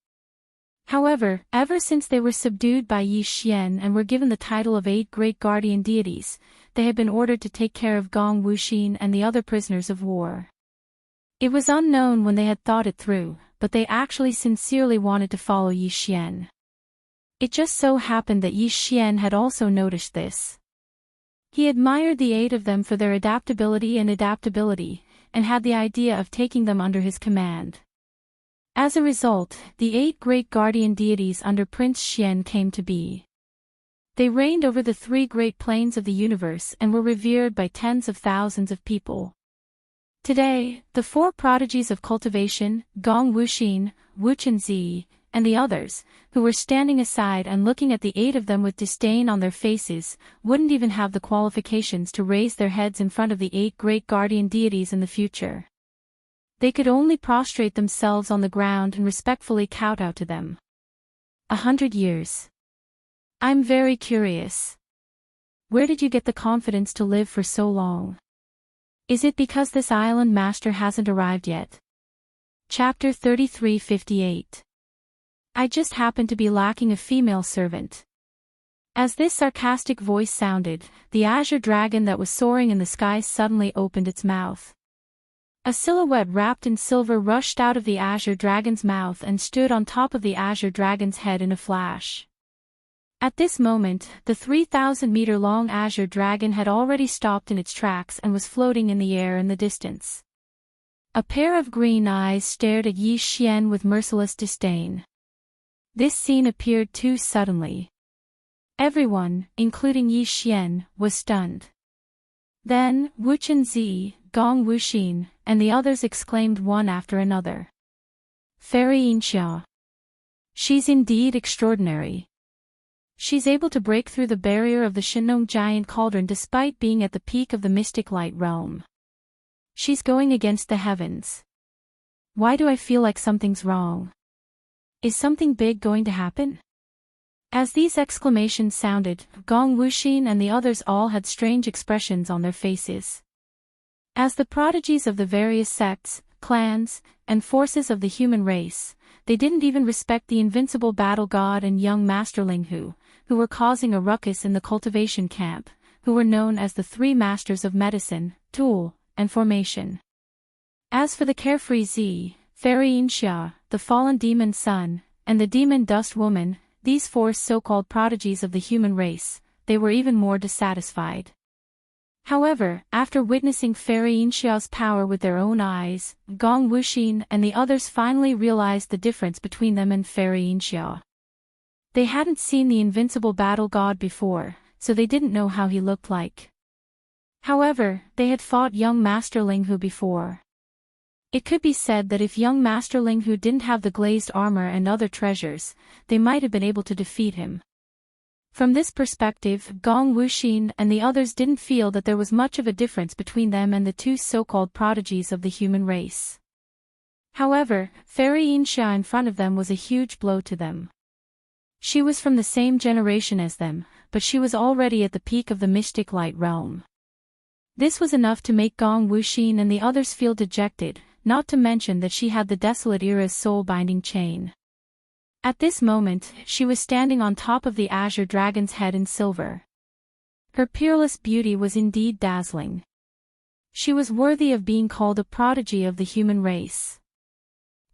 However, ever since they were subdued by Yi Xian and were given the title of 8 great guardian deities, they had been ordered to take care of Gong Wuxin and the other prisoners of war. It was unknown when they had thought it through, but they actually sincerely wanted to follow Yi Xian. It just so happened that Yi Xian had also noticed this. He admired the 8 of them for their adaptability and had the idea of taking them under his command. As a result, the 8 great guardian deities under Prince Xian came to be. They reigned over the 3 great planes of the universe and were revered by tens of thousands of people. Today, the 4 prodigies of cultivation, Gong Wuxin, Wuchenzi, and the others, who were standing aside and looking at the 8 of them with disdain on their faces, wouldn't even have the qualifications to raise their heads in front of the 8 great guardian deities in the future. They could only prostrate themselves on the ground and respectfully kowtow to them. 100 years. I'm very curious. Where did you get the confidence to live for so long? Is it because this island master hasn't arrived yet? Chapter 3358. I just happened to be lacking a female servant. As this sarcastic voice sounded, the azure dragon that was soaring in the sky suddenly opened its mouth. A silhouette wrapped in silver rushed out of the azure dragon's mouth and stood on top of the azure dragon's head in a flash. At this moment, the 3,000-meter-long azure dragon had already stopped in its tracks and was floating in the air in the distance. A pair of green eyes stared at Yi Xian with merciless disdain. This scene appeared too suddenly. Everyone, including Yi Xian, was stunned. Then, Wuchenzi, Gong Wuxin, and the others exclaimed one after another. Fairy Yinxia. She's indeed extraordinary. She's able to break through the barrier of the Shenong giant cauldron despite being at the peak of the mystic light realm. She's going against the heavens. Why do I feel like something's wrong? Is something big going to happen? As these exclamations sounded, Gong Wuxin and the others all had strange expressions on their faces. As the prodigies of the various sects, clans, and forces of the human race, they didn't even respect the invincible battle god and young Master Linghu, who were causing a ruckus in the cultivation camp, who were known as the 3 masters of medicine, tool, and formation. As for the carefree Z, Fairy Yinxia, the fallen demon sun, and the demon dust woman, these 4 so-called prodigies of the human race, they were even more dissatisfied. However, after witnessing Fairy Yinxia's power with their own eyes, Gong Wuxin and the others finally realized the difference between them and Fairy Yinxia. They hadn't seen the invincible battle god before, so they didn't know how he looked like. However, they had fought young Master Linghu before. It could be said that if young Master Linghu didn't have the glazed armor and other treasures, they might have been able to defeat him. From this perspective, Gong Wuxin and the others didn't feel that there was much of a difference between them and the 2 so-called prodigies of the human race. However, Fairy Yinxia in front of them was a huge blow to them. She was from the same generation as them, but she was already at the peak of the mystic light realm. This was enough to make Gong Wuxin and the others feel dejected, not to mention that she had the Desolate Era's soul-binding chain. At this moment, she was standing on top of the azure dragon's head in silver. Her peerless beauty was indeed dazzling. She was worthy of being called a prodigy of the human race.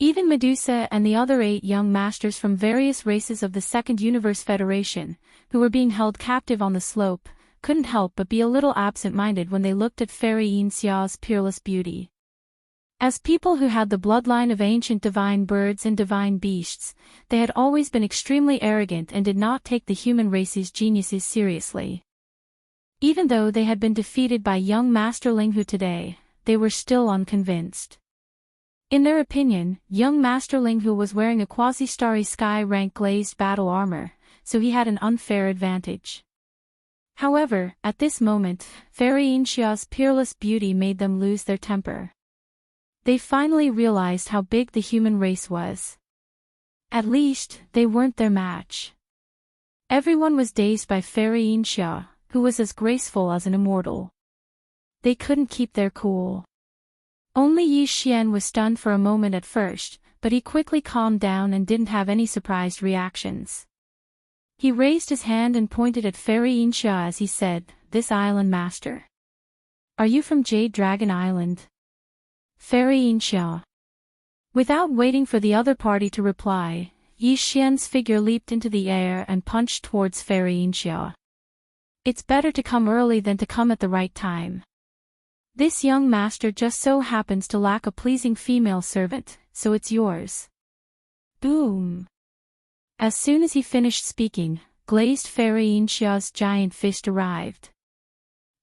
Even Medusa and the other 8 young masters from various races of the Second Universe Federation, who were being held captive on the slope, couldn't help but be a little absent-minded when they looked at Fairy Yin-Xia's peerless beauty. As people who had the bloodline of ancient divine birds and divine beasts, they had always been extremely arrogant and did not take the human race's geniuses seriously. Even though they had been defeated by young Master Linghu today, they were still unconvinced. In their opinion, young Master Linghu was wearing a quasi-starry sky-rank glazed battle armor, so he had an unfair advantage. However, at this moment, Fairy Yin-Xia's peerless beauty made them lose their temper. They finally realized how big the human race was. At least, they weren't their match. Everyone was dazed by Fairy Yin-Xia, who was as graceful as an immortal. They couldn't keep their cool. Only Yi Xian was stunned for a moment at first, but he quickly calmed down and didn't have any surprised reactions. He raised his hand and pointed at Fairy Yin-Xia as he said, "This island master. Are you from Jade Dragon Island?" Fairy Yin-Xia. Without waiting for the other party to reply, Yi Xian's figure leaped into the air and punched towards Fairy Yin-Xia. It's better to come early than to come at the right time. This young master just so happens to lack a pleasing female servant, so it's yours. Boom! As soon as he finished speaking, glazed Fairy Yin-Xia's giant fist arrived.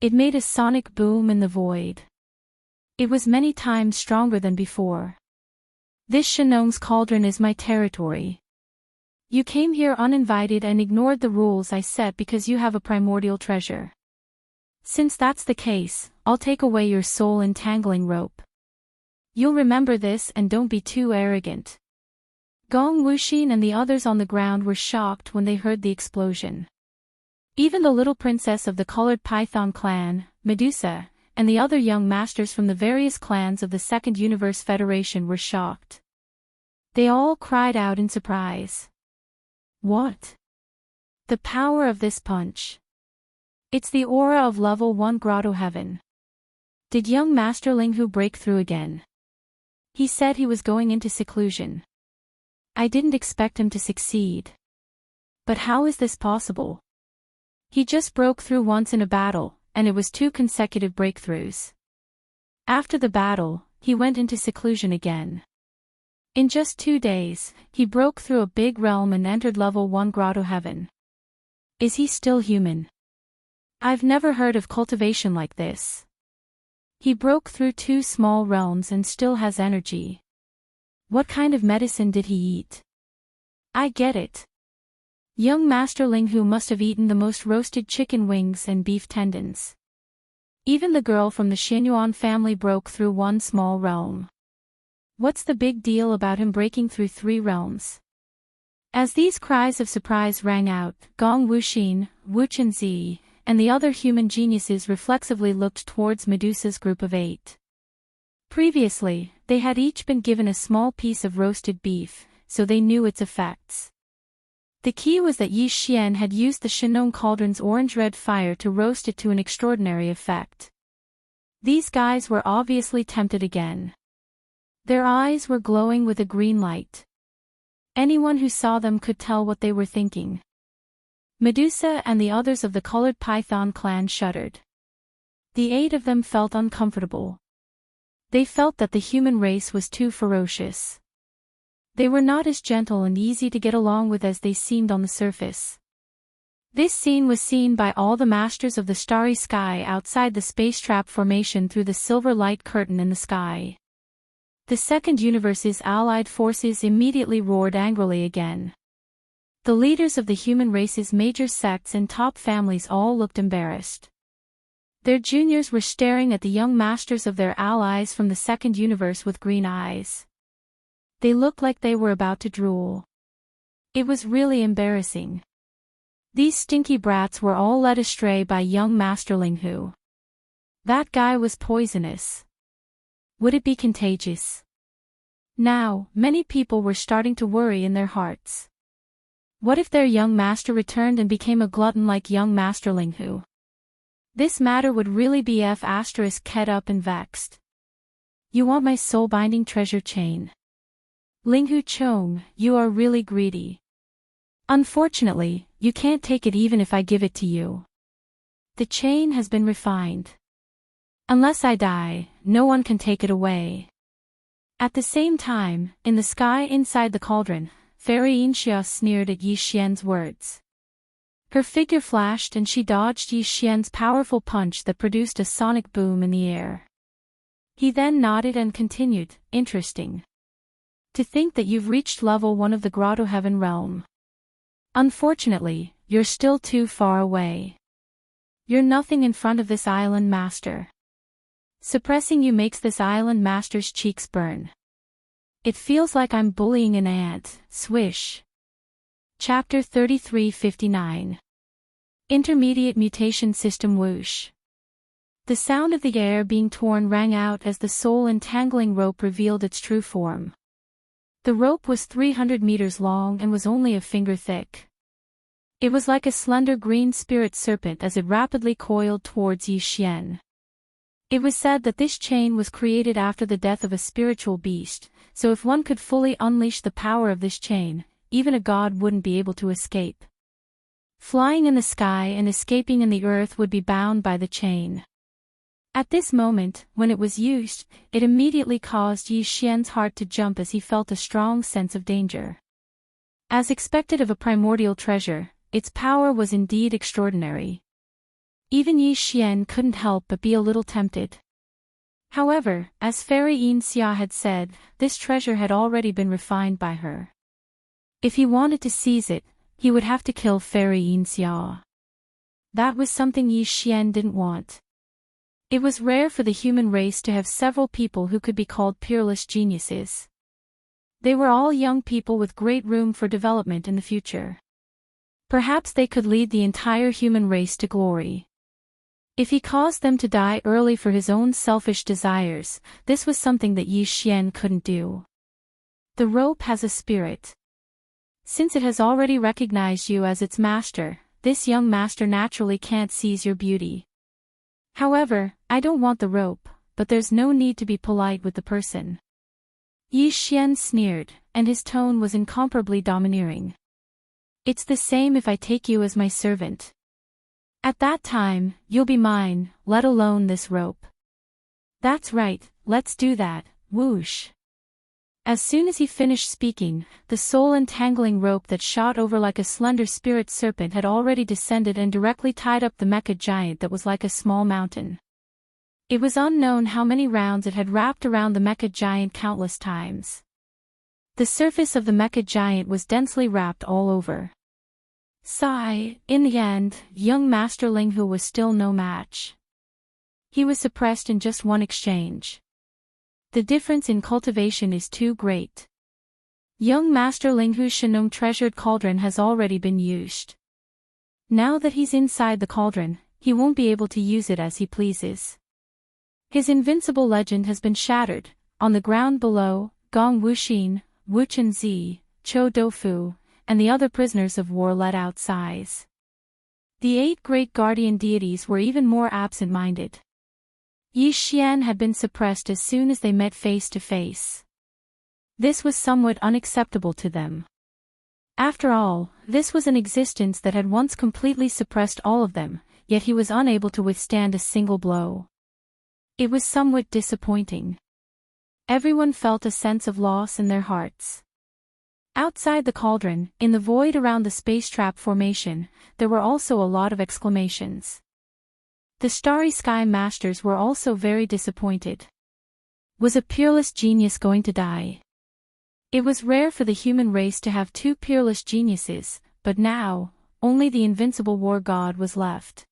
It made a sonic boom in the void. It was many times stronger than before. This Shenong's cauldron is my territory. You came here uninvited and ignored the rules I set because you have a primordial treasure. Since that's the case, I'll take away your soul entangling rope. You'll remember this and don't be too arrogant. Gong Wuxin and the others on the ground were shocked when they heard the explosion. Even the little princess of the colored python clan, Medusa, and the other young masters from the various clans of the Second Universe Federation were shocked. They all cried out in surprise. What? The power of this punch. It's the aura of level 1 Grotto Heaven. Did young Master Linghu break through again? He said he was going into seclusion. I didn't expect him to succeed. But how is this possible? He just broke through once in a battle, and it was 2 consecutive breakthroughs. After the battle, he went into seclusion again. In just 2 days, he broke through a big realm and entered level 1 Grotto Heaven. Is he still human? I've never heard of cultivation like this. He broke through 2 small realms and still has energy. What kind of medicine did he eat? I get it. Young Master Linghu must have eaten the most roasted chicken wings and beef tendons. Even the girl from the Xianyuan family broke through 1 small realm. What's the big deal about him breaking through 3 realms? As these cries of surprise rang out, Gong Wuxin, Wu Chenzi, and the other human geniuses reflexively looked towards Medusa's group of 8. Previously, they had each been given a small piece of roasted beef, so they knew its effects. The key was that Yi Xian had used the Shenong cauldron's orange-red fire to roast it to an extraordinary effect. These guys were obviously tempted again. Their eyes were glowing with a green light. Anyone who saw them could tell what they were thinking. Medusa and the others of the colored python clan shuddered. The 8 of them felt uncomfortable. They felt that the human race was too ferocious. They were not as gentle and easy to get along with as they seemed on the surface. This scene was seen by all the masters of the starry sky outside the space trap formation through the silver light curtain in the sky. The Second Universe's allied forces immediately roared angrily again. The leaders of the human race's major sects and top families all looked embarrassed. Their juniors were staring at the young masters of their allies from the Second Universe with green eyes. They looked like they were about to drool. It was really embarrassing. These stinky brats were all led astray by young Master Linghu. That guy was poisonous. Would it be contagious? Now, many people were starting to worry in their hearts. What if their young master returned and became a glutton like young Master Linghu? This matter would really be ket up and vexed. You want my soul-binding treasure chain? Linghu Chong, you are really greedy. Unfortunately, you can't take it even if I give it to you. The chain has been refined. Unless I die, no one can take it away. At the same time, in the sky inside the cauldron, Fairy Yinxia sneered at Yi Xian's words. Her figure flashed and she dodged Yi Xian's powerful punch that produced a sonic boom in the air. He then nodded and continued, interesting. To think that you've reached level 1 of the Grotto Heaven realm. Unfortunately, you're still too far away. You're nothing in front of this island master. Suppressing you makes this island master's cheeks burn. It feels like I'm bullying an ant, swish. Chapter 3359. Intermediate Mutation System Whoosh. The sound of the air being torn rang out as the soul-entangling rope revealed its true form. The rope was 300 meters long and was only a finger thick. It was like a slender green spirit serpent as it rapidly coiled towards Yi Xian. It was said that this chain was created after the death of a spiritual beast, so if one could fully unleash the power of this chain, even a god wouldn't be able to escape. Flying in the sky and escaping in the earth would be bound by the chain. At this moment, when it was used, it immediately caused Yi Xian's heart to jump as he felt a strong sense of danger. As expected of a primordial treasure, its power was indeed extraordinary. Even Yi Xian couldn't help but be a little tempted. However, as Fairy Yinxia had said, this treasure had already been refined by her. If he wanted to seize it, he would have to kill Fairy Yinxia. That was something Yi Xian didn't want. It was rare for the human race to have several people who could be called peerless geniuses. They were all young people with great room for development in the future. Perhaps they could lead the entire human race to glory. If he caused them to die early for his own selfish desires, this was something that Yi Xian couldn't do. The rope has a spirit. Since it has already recognized you as its master, this young master naturally can't seize your beauty. However, I don't want the rope, but there's no need to be polite with the person. Yi Xian sneered, and his tone was incomparably domineering. It's the same if I take you as my servant. At that time, you'll be mine, let alone this rope. That's right, let's do that, whoosh. As soon as he finished speaking, the soul-entangling rope that shot over like a slender spirit serpent had already descended and directly tied up the mecha giant that was like a small mountain. It was unknown how many rounds it had wrapped around the mecha giant countless times. The surface of the mecha giant was densely wrapped all over. Sigh, in the end, young Master Linghu was still no match. He was suppressed in just one exchange. The difference in cultivation is too great. Young Master Linghu's Shenong treasured cauldron has already been used. Now that he's inside the cauldron, he won't be able to use it as he pleases. His invincible legend has been shattered. On the ground below, Gong Wuxin, Wu Chenzi, Chou Doufu, and the other prisoners of war let out sighs. The 8 great guardian deities were even more absent-minded. Yi Xian had been suppressed as soon as they met face to face. This was somewhat unacceptable to them. After all, this was an existence that had once completely suppressed all of them, yet he was unable to withstand a single blow. It was somewhat disappointing. Everyone felt a sense of loss in their hearts. Outside the cauldron, in the void around the space trap formation, there were also a lot of exclamations. The Starry Sky Masters were also very disappointed. Was a peerless genius going to die? It was rare for the human race to have 2 peerless geniuses, but now, only the invincible war god was left.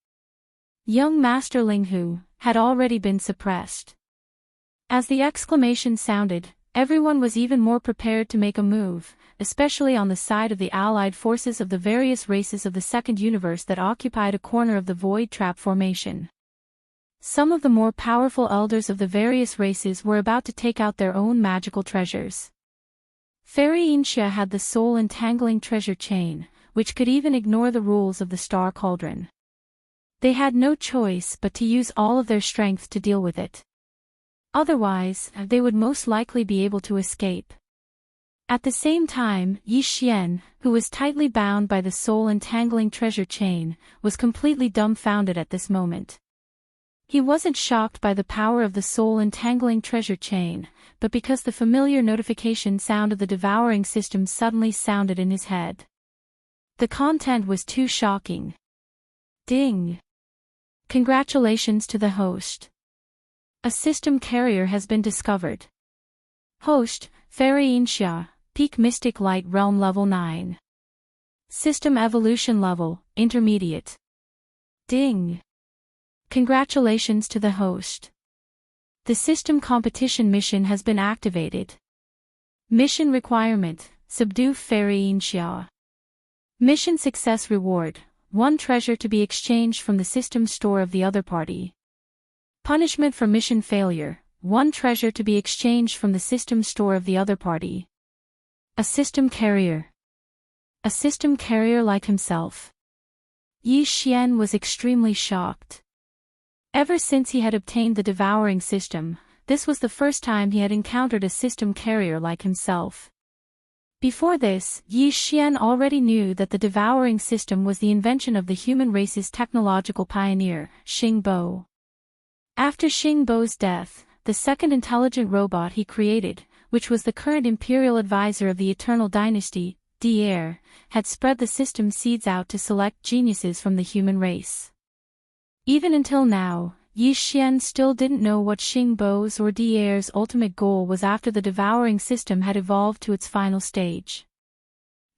Young Master Linghu had already been suppressed. As the exclamation sounded, everyone was even more prepared to make a move, especially on the side of the allied forces of the various races of the second universe that occupied a corner of the void trap formation. Some of the more powerful elders of the various races were about to take out their own magical treasures. Fairy Yinxia had the soul-entangling treasure chain, which could even ignore the rules of the Star Cauldron. They had no choice but to use all of their strength to deal with it. Otherwise, they would most likely be able to escape. At the same time, Yi Xian, who was tightly bound by the soul-entangling treasure chain, was completely dumbfounded at this moment. He wasn't shocked by the power of the soul-entangling treasure chain, but because the familiar notification sound of the devouring system suddenly sounded in his head. The content was too shocking. Ding! Congratulations to the host. A system carrier has been discovered. Host, Fairy Inxia, Peak Mystic Light Realm Level 9. System Evolution Level, Intermediate. Ding! Congratulations to the host. The system competition mission has been activated. Mission requirement, subdue Fairy Inxia. Mission success reward, 1 treasure to be exchanged from the system store of the other party. Punishment for mission failure, 1 treasure to be exchanged from the system store of the other party. A system carrier. A system carrier like himself. Yi Xian was extremely shocked. Ever since he had obtained the devouring system, this was the first time he had encountered a system carrier like himself. Before this, Yi Xian already knew that the devouring system was the invention of the human race's technological pioneer, Xing Bo. After Xing Bo's death, the second intelligent robot he created, which was the current imperial advisor of the Eternal Dynasty, Devourer, had spread the system seeds out to select geniuses from the human race. Even until now, Yi Xian still didn't know what Xing Bo's or Devaurer's ultimate goal was after the devouring system had evolved to its final stage.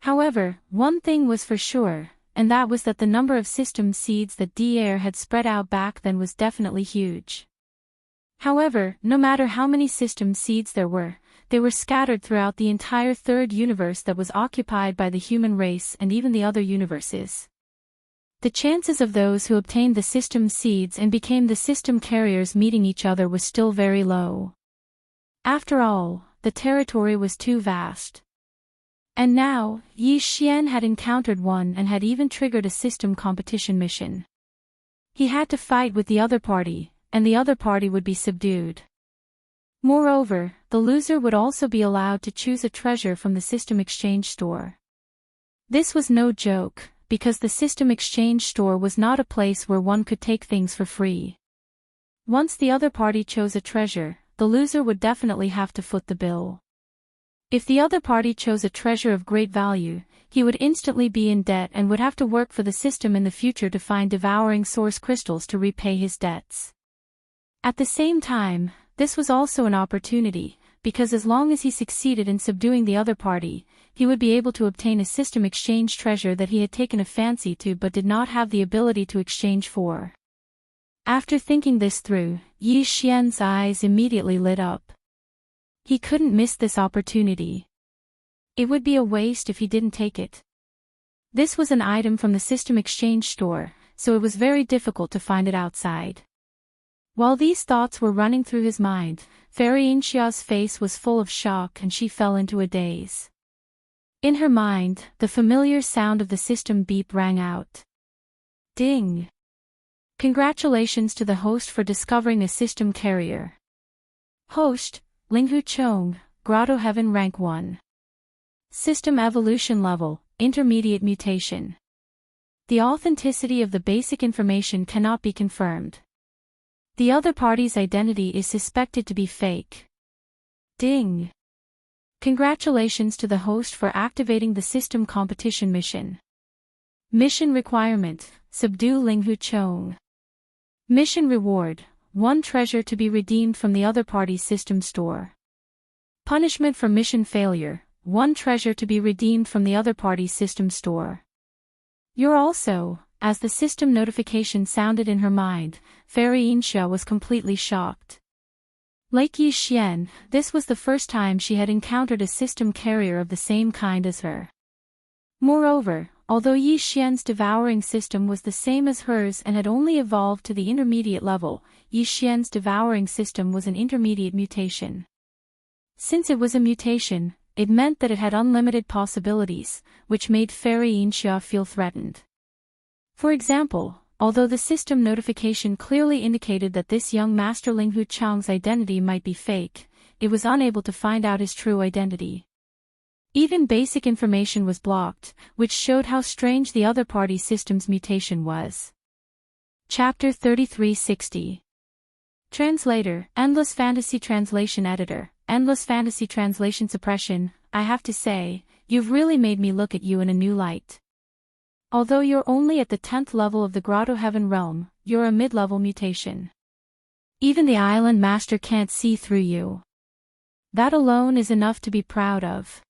However, one thing was for sure, and that was that the number of system seeds that Devourer had spread out back then was definitely huge. However, no matter how many system seeds there were, they were scattered throughout the entire third universe that was occupied by the human race and even the other universes. The chances of those who obtained the system seeds and became the system carriers meeting each other was still very low. After all, the territory was too vast. And now, Yi Xian had encountered one and had even triggered a system competition mission. He had to fight with the other party, and the other party would be subdued. Moreover, the loser would also be allowed to choose a treasure from the system exchange store. This was no joke, because the system exchange store was not a place where one could take things for free. Once the other party chose a treasure, the loser would definitely have to foot the bill. If the other party chose a treasure of great value, he would instantly be in debt and would have to work for the system in the future to find devouring source crystals to repay his debts. At the same time, this was also an opportunity, because as long as he succeeded in subduing the other party, he would be able to obtain a system exchange treasure that he had taken a fancy to but did not have the ability to exchange for. After thinking this through, Yi Xian's eyes immediately lit up. He couldn't miss this opportunity. It would be a waste if he didn't take it. This was an item from the system exchange store, so it was very difficult to find it outside. While these thoughts were running through his mind, Fairy Inxia's face was full of shock and she fell into a daze. In her mind, the familiar sound of the system beep rang out. Ding! Congratulations to the host for discovering a system carrier. Host, Linghu Chong, Grotto Heaven Rank 1. System Evolution Level, Intermediate Mutation. The authenticity of the basic information cannot be confirmed. The other party's identity is suspected to be fake. Ding! Congratulations to the host for activating the system competition mission. Mission requirement, subdue Linghu Chong. Mission reward, 1 treasure to be redeemed from the other party's system store. Punishment for mission failure, 1 treasure to be redeemed from the other party's system store. You're also, as the system notification sounded in her mind, Fairy Inxia was completely shocked. Like Yi Xian, this was the first time she had encountered a system carrier of the same kind as her. Moreover, although Yi Xian's devouring system was the same as hers and had only evolved to the intermediate level, Yi Xian's devouring system was an intermediate mutation. Since it was a mutation, it meant that it had unlimited possibilities, which made Fairy Inxia feel threatened. For example, although the system notification clearly indicated that this young masterling Hu Chang's identity might be fake, it was unable to find out his true identity. Even basic information was blocked, which showed how strange the other party system's mutation was. Chapter 3360. Translator, Endless Fantasy Translation Editor, Endless Fantasy Translation Suppression. I have to say, you've really made me look at you in a new light. Although you're only at the 10th level of the Grotto Heaven realm, you're a mid-level mutation. Even the island master can't see through you. That alone is enough to be proud of.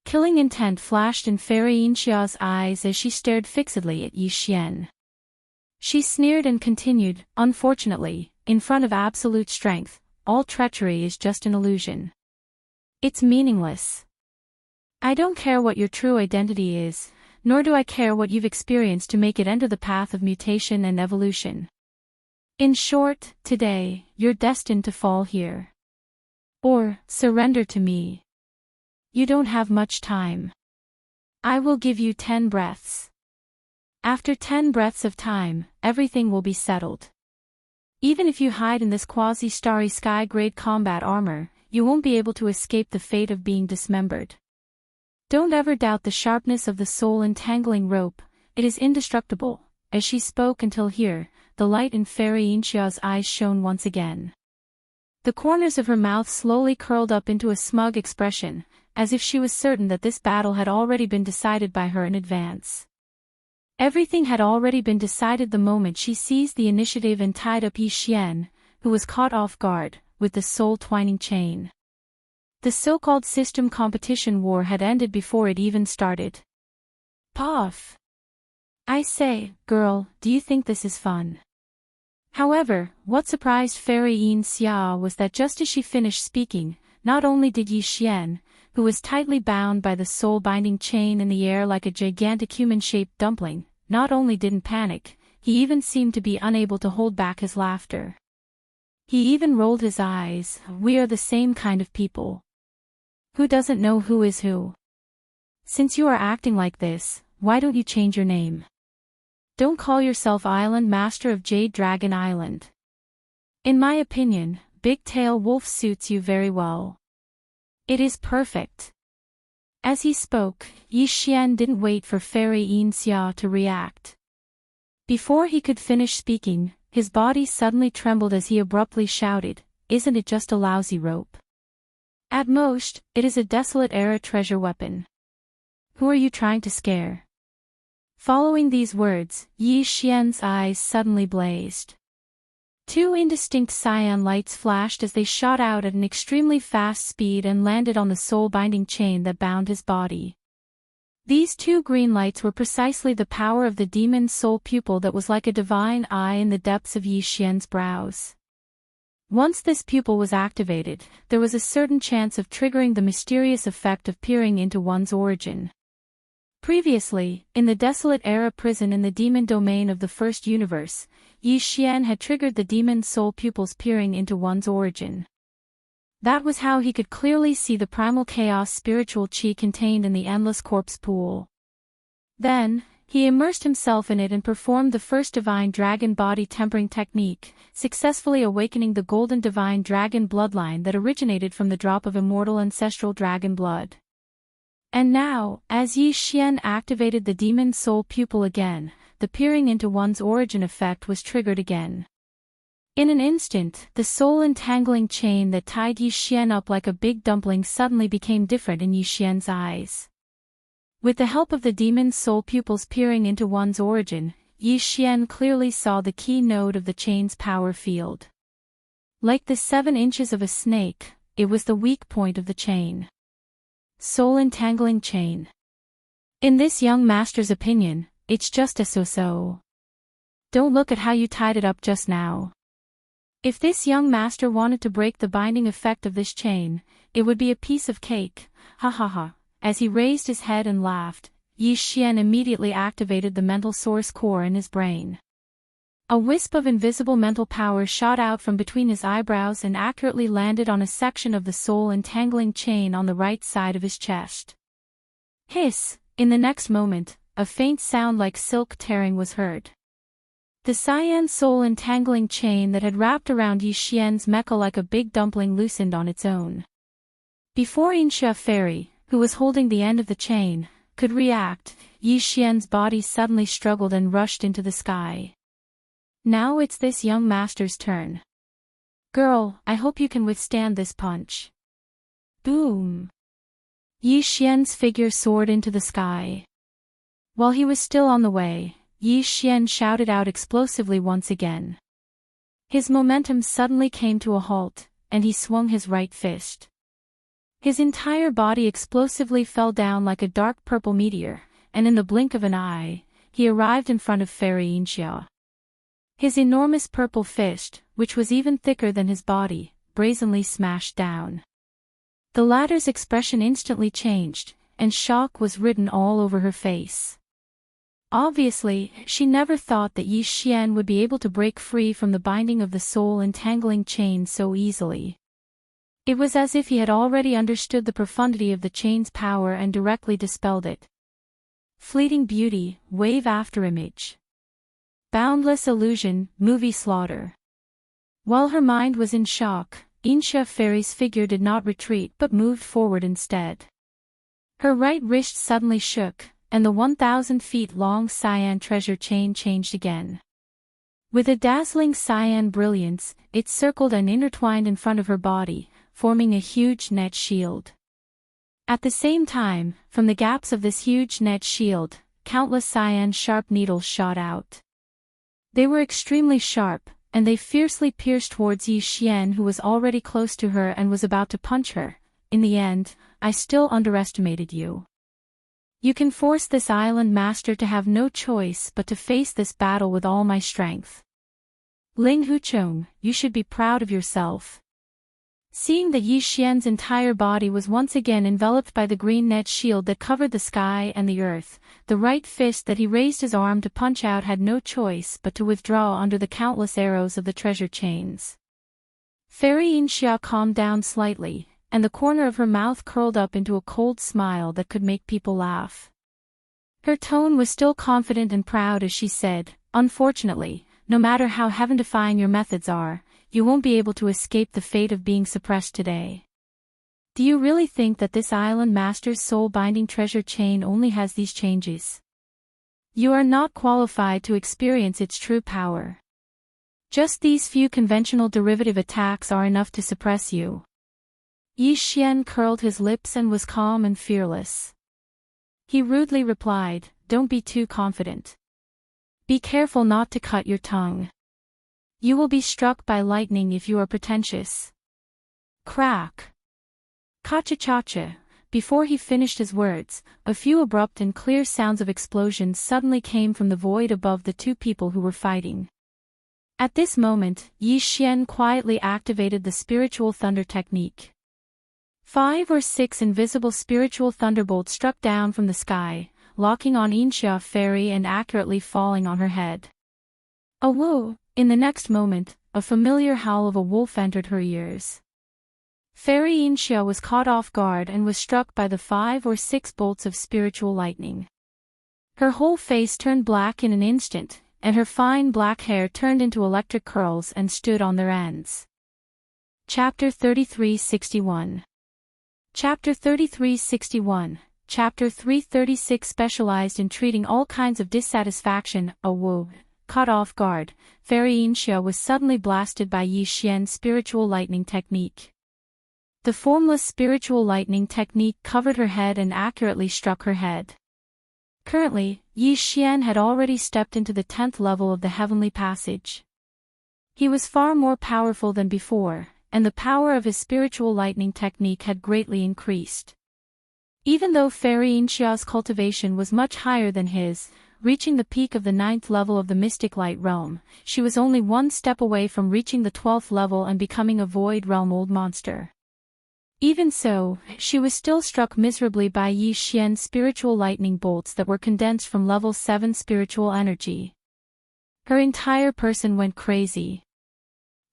Killing intent flashed in Fairy Inxia's eyes as she stared fixedly at Yi Xian. She sneered and continued, unfortunately, in front of absolute strength, all treachery is just an illusion. It's meaningless. I don't care what your true identity is, nor do I care what you've experienced to make it enter the path of mutation and evolution. In short, today, you're destined to fall here. Or, surrender to me. You don't have much time. I will give you 10 breaths. After 10 breaths of time, everything will be settled. Even if you hide in this quasi-starry sky-grade combat armor, you won't be able to escape the fate of being dismembered. Don't ever doubt the sharpness of the soul-entangling rope, it is indestructible. As she spoke until here, the light in Fairy Inxia's eyes shone once again. The corners of her mouth slowly curled up into a smug expression, as if she was certain that this battle had already been decided by her in advance. Everything had already been decided the moment she seized the initiative and tied up Yi Xian, who was caught off guard, with the soul-twining chain. The so-called system competition war had ended before it even started. Puff! I say, girl, do you think this is fun? However, what surprised Fairy Inxia was that just as she finished speaking, not only did Yi Xian, who was tightly bound by the soul-binding chain in the air like a gigantic human-shaped dumpling, not only didn't panic, he even seemed to be unable to hold back his laughter. He even rolled his eyes. We are the same kind of people. Who doesn't know who is who? Since you are acting like this, why don't you change your name? Don't call yourself Island Master of Jade Dragon Island. In my opinion, Big Tail Wolf suits you very well. It is perfect. As he spoke, Yi Xian didn't wait for Fairy Inxia to react. Before he could finish speaking, his body suddenly trembled as he abruptly shouted, "Isn't it just a lousy rope? At most, it is a desolate-era treasure weapon. Who are you trying to scare?" Following these words, Yi Xian's eyes suddenly blazed. Two indistinct cyan lights flashed as they shot out at an extremely fast speed and landed on the soul-binding chain that bound his body. These two green lights were precisely the power of the demon soul pupil that was like a divine eye in the depths of Yi Xian's brows. Once this pupil was activated, there was a certain chance of triggering the mysterious effect of peering into one's origin. Previously, in the desolate era prison in the demon domain of the first universe, Yi Xian had triggered the demon soul pupils peering into one's origin. That was how he could clearly see the primal chaos spiritual chi contained in the endless corpse pool. Then, he immersed himself in it and performed the first divine dragon body tempering technique, successfully awakening the golden divine dragon bloodline that originated from the drop of immortal ancestral dragon blood. And now, as Yi Xian activated the demon soul pupil again, the peering into one's origin effect was triggered again. In an instant, the soul-entangling chain that tied Yi Xian up like a big dumpling suddenly became different in Yi Xian's eyes. With the help of the demon soul pupils peering into one's origin, Yi Xian clearly saw the key node of the chain's power field. Like the 7 inches of a snake, it was the weak point of the chain. Soul-entangling chain. In this young master's opinion, it's just a so-so. Don't look at how you tied it up just now. If this young master wanted to break the binding effect of this chain, it would be a piece of cake, ha ha ha. As he raised his head and laughed, Yi Xian immediately activated the mental source core in his brain. A wisp of invisible mental power shot out from between his eyebrows and accurately landed on a section of the soul-entangling chain on the right side of his chest. Hiss! In the next moment, a faint sound like silk tearing was heard. The cyan soul-entangling chain that had wrapped around Yi Xian's mecha like a big dumpling loosened on its own. Before Insha Fairy, who was holding the end of the chain, could react, Yi Xian's body suddenly struggled and rushed into the sky. Now it's this young master's turn. Girl, I hope you can withstand this punch. Boom! Yi Xian's figure soared into the sky. While he was still on the way, Yi Xian shouted out explosively once again. His momentum suddenly came to a halt, and he swung his right fist. His entire body explosively fell down like a dark purple meteor, and in the blink of an eye, he arrived in front of Fairy Inxia. His enormous purple fist, which was even thicker than his body, brazenly smashed down. The latter's expression instantly changed, and shock was written all over her face. Obviously, she never thought that Yi Xian would be able to break free from the binding of the soul-entangling chain so easily. It was as if he had already understood the profundity of the chain's power and directly dispelled it. Fleeting beauty, wave after image. Boundless illusion, movie slaughter. While her mind was in shock, Insha Fairy's figure did not retreat but moved forward instead. Her right wrist suddenly shook, and the 1,000 feet long cyan treasure chain changed again. With a dazzling cyan brilliance, it circled and intertwined in front of her body, forming a huge net shield. At the same time, from the gaps of this huge net shield, countless cyan sharp needles shot out. They were extremely sharp, and they fiercely pierced towards Yi Xian, who was already close to her and was about to punch her. In the end, I still underestimated you. You can force this island master to have no choice but to face this battle with all my strength. Ling Huchong, you should be proud of yourself. Seeing that Yi Xian's entire body was once again enveloped by the green net shield that covered the sky and the earth, the right fist that he raised his arm to punch out had no choice but to withdraw under the countless arrows of the treasure chains. Fairy Inxia calmed down slightly, and the corner of her mouth curled up into a cold smile that could make people laugh. Her tone was still confident and proud as she said, "Unfortunately, no matter how heaven-defying your methods are, you won't be able to escape the fate of being suppressed today. Do you really think that this island master's soul-binding treasure chain only has these changes? You are not qualified to experience its true power. Just these few conventional derivative attacks are enough to suppress you." Yi Xian curled his lips and was calm and fearless. He rudely replied, "Don't be too confident. Be careful not to cut your tongue. You will be struck by lightning if you are pretentious." Crack! Cha-cha-cha-cha. Before he finished his words, a few abrupt and clear sounds of explosions suddenly came from the void above the two people who were fighting. At this moment, Yi Xian quietly activated the spiritual thunder technique. 5 or 6 invisible spiritual thunderbolts struck down from the sky, locking on Inxia Fairy and accurately falling on her head. A whoa! In the next moment, a familiar howl of a wolf entered her ears. Fairy Inxia was caught off guard and was struck by the 5 or 6 bolts of spiritual lightning. Her whole face turned black in an instant, and her fine black hair turned into electric curls and stood on their ends. Chapter 3361. Chapter 3361, Chapter 336 specialized in treating all kinds of dissatisfaction. Caught off guard, Fairy Inxia was suddenly blasted by Yi Xian's spiritual lightning technique. The formless spiritual lightning technique covered her head and accurately struck her head. Currently, Yi Xian had already stepped into the 10th level of the heavenly passage. He was far more powerful than before, and the power of his spiritual lightning technique had greatly increased. Even though Fairy Inxia's cultivation was much higher than his, reaching the peak of the 9th level of the Mystic Light Realm, she was only one step away from reaching the 12th level and becoming a Void Realm Old Monster. Even so, she was still struck miserably by Yi Xian's spiritual lightning bolts that were condensed from level 7 spiritual energy. Her entire person went crazy.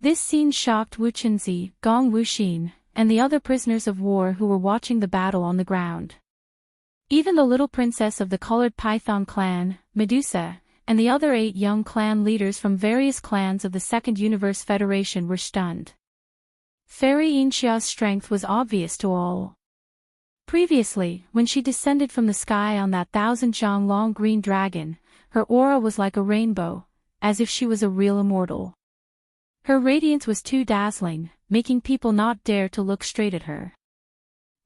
This scene shocked Wu Chenzi, Gong Wuxin, and the other prisoners of war who were watching the battle on the ground. Even the little princess of the colored python clan, Medusa, and the other 8 young clan leaders from various clans of the Second Universe Federation were stunned. Fairy Inxia's strength was obvious to all. Previously, when she descended from the sky on that 1,000-zhang long green dragon, her aura was like a rainbow, as if she was a real immortal. Her radiance was too dazzling, making people not dare to look straight at her.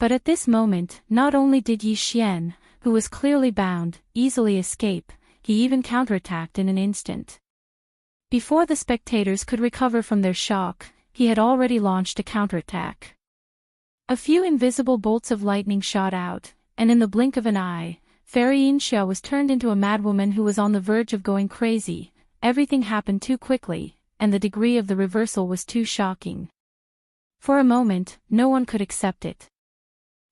But at this moment, not only did Yi Xian, who was clearly bound, easily escape, he even counterattacked in an instant. Before the spectators could recover from their shock, he had already launched a counterattack. A few invisible bolts of lightning shot out, and in the blink of an eye, Fairy Inxia was turned into a madwoman who was on the verge of going crazy. Everything happened too quickly, and the degree of the reversal was too shocking. For a moment, no one could accept it.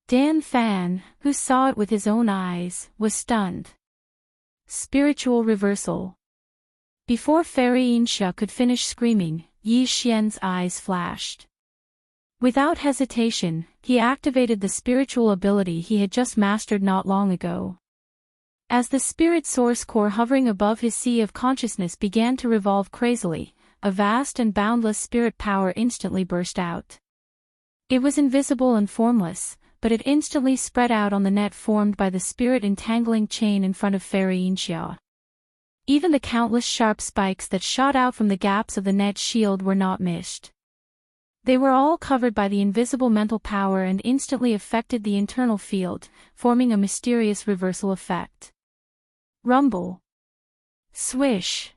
Dan Fan, who saw it with his own eyes, was stunned. Spiritual reversal. Before Fairy Inxia could finish screaming, Yi Xian's eyes flashed. Without hesitation, he activated the spiritual ability he had just mastered not long ago. As the spirit source core hovering above his sea of consciousness began to revolve crazily, a vast and boundless spirit power instantly burst out. It was invisible and formless, but it instantly spread out on the net formed by the spirit entangling chain in front of Fairy Inxia. Even the countless sharp spikes that shot out from the gaps of the net shield were not missed. They were all covered by the invisible mental power and instantly affected the internal field, forming a mysterious reversal effect. Rumble. Swish.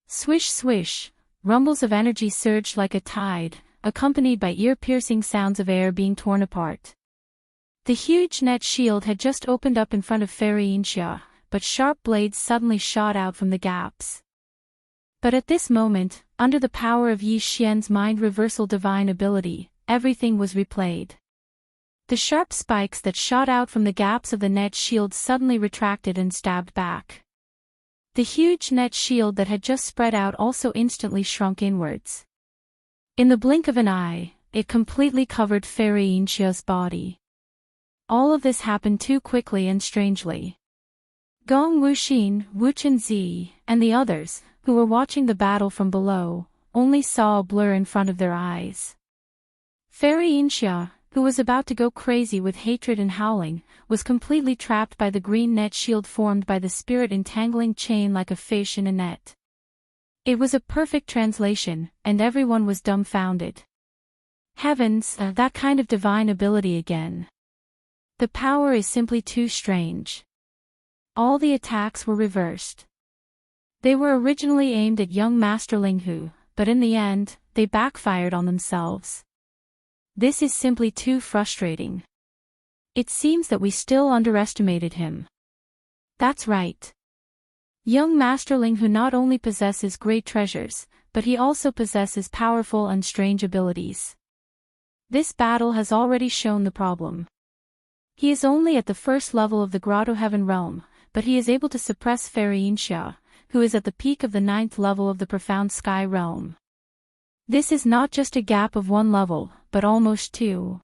Swish swish, rumbles of energy surged like a tide, accompanied by ear-piercing sounds of air being torn apart. The huge net shield had just opened up in front of Fairy Inxia, but sharp blades suddenly shot out from the gaps. But at this moment, under the power of Yi Xian's mind reversal divine ability, everything was replayed. The sharp spikes that shot out from the gaps of the net shield suddenly retracted and stabbed back. The huge net shield that had just spread out also instantly shrunk inwards. In the blink of an eye, it completely covered Fairy Inxia's body. All of this happened too quickly and strangely. Gong Wuxin, Wu Chenzi, and the others, who were watching the battle from below, only saw a blur in front of their eyes. Fairy Inxia, who was about to go crazy with hatred and howling, was completely trapped by the green net shield formed by the spirit entangling chain like a fish in a net. It was a perfect translation, and everyone was dumbfounded. Heavens, that kind of divine ability again. The power is simply too strange. All the attacks were reversed. They were originally aimed at young Master Linghu, but in the end, they backfired on themselves. This is simply too frustrating. It seems that we still underestimated him. That's right. Young Master Linghu not only possesses great treasures, but he also possesses powerful and strange abilities. This battle has already shown the problem. He is only at the first level of the Grotto Heaven realm, but he is able to suppress Fairy Inxia, who is at the peak of the 9th level of the Profound Sky realm. This is not just a gap of 1 level, but almost 2.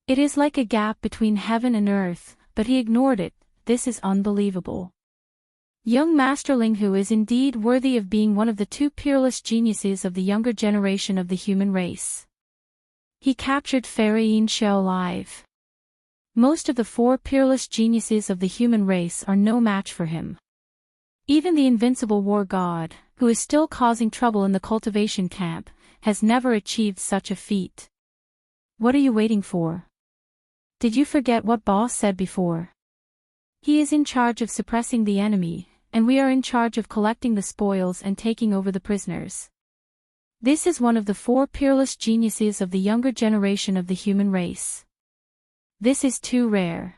It is like a gap between heaven and earth, but he ignored it. This is unbelievable. Young Master Linghu is indeed worthy of being one of the 2 peerless geniuses of the younger generation of the human race. He captured Fairy Inxia alive. Most of the 4 peerless geniuses of the human race are no match for him. Even the invincible war god, who is still causing trouble in the cultivation camp, has never achieved such a feat. What are you waiting for? Did you forget what boss said before? He is in charge of suppressing the enemy, and we are in charge of collecting the spoils and taking over the prisoners. This is one of the 4 peerless geniuses of the younger generation of the human race. This is too rare.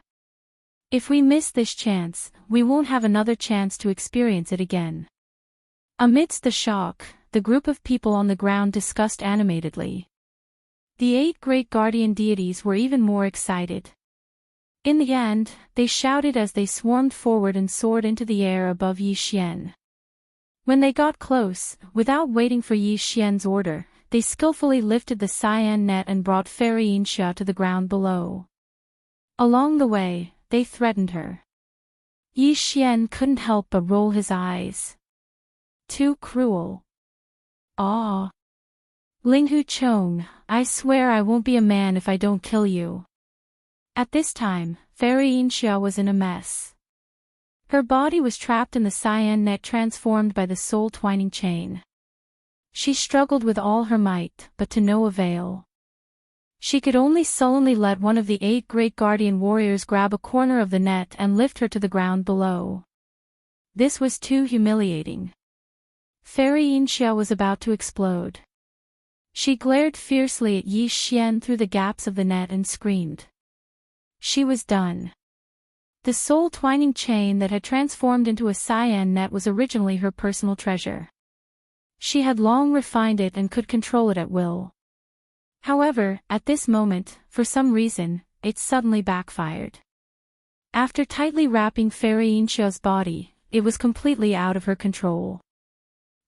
If we miss this chance, we won't have another chance to experience it again. Amidst the shock, the group of people on the ground discussed animatedly. The 8 great guardian deities were even more excited. In the end, they shouted as they swarmed forward and soared into the air above Yi Xian. When they got close, without waiting for Yi Xian's order, they skillfully lifted the cyan net and brought Fairy Inxia to the ground below. Along the way, they threatened her. Yi Xian couldn't help but roll his eyes. Too cruel. Ah. Ling Hu Chong, I swear I won't be a man if I don't kill you. At this time, Fairy Inxia was in a mess. Her body was trapped in the cyan net transformed by the soul twining chain. She struggled with all her might, but to no avail. She could only sullenly let one of the 8 great guardian warriors grab a corner of the net and lift her to the ground below. This was too humiliating. Fairy Inxia was about to explode. She glared fiercely at Yi Xian through the gaps of the net and screamed. She was done. The soul twining chain that had transformed into a cyan net was originally her personal treasure. She had long refined it and could control it at will. However, at this moment, for some reason, it suddenly backfired. After tightly wrapping Fairy Inxia's body, it was completely out of her control.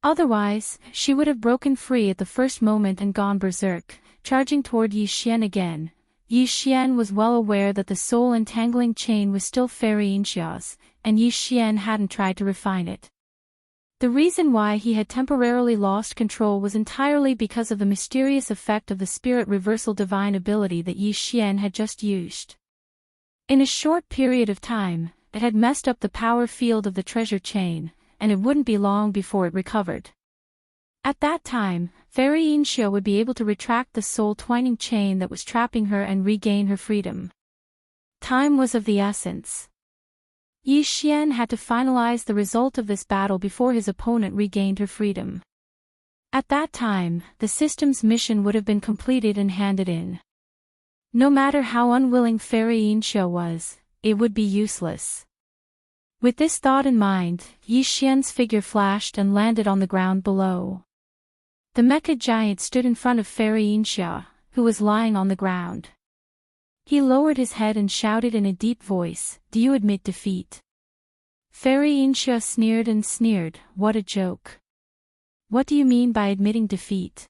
Otherwise, she would have broken free at the first moment and gone berserk, charging toward Yi Xian again. Yi Xian was well aware that the soul entangling chain was still Fairy Inxia's, and Yi Xian hadn't tried to refine it. The reason why he had temporarily lost control was entirely because of the mysterious effect of the spirit reversal divine ability that Yi Xian had just used. In a short period of time, it had messed up the power field of the treasure chain, and it wouldn't be long before it recovered. At that time, Fairy Inxia would be able to retract the soul twining chain that was trapping her and regain her freedom. Time was of the essence. Yi Xian had to finalize the result of this battle before his opponent regained her freedom. At that time, the system's mission would have been completed and handed in. No matter how unwilling Fairy Inxia was, it would be useless. With this thought in mind, Yi Xian's figure flashed and landed on the ground below. The mecha giant stood in front of Fairy Inxia, who was lying on the ground. He lowered his head and shouted in a deep voice, "Do you admit defeat?" Fairy Inxia sneered and sneered, "What a joke. What do you mean by admitting defeat?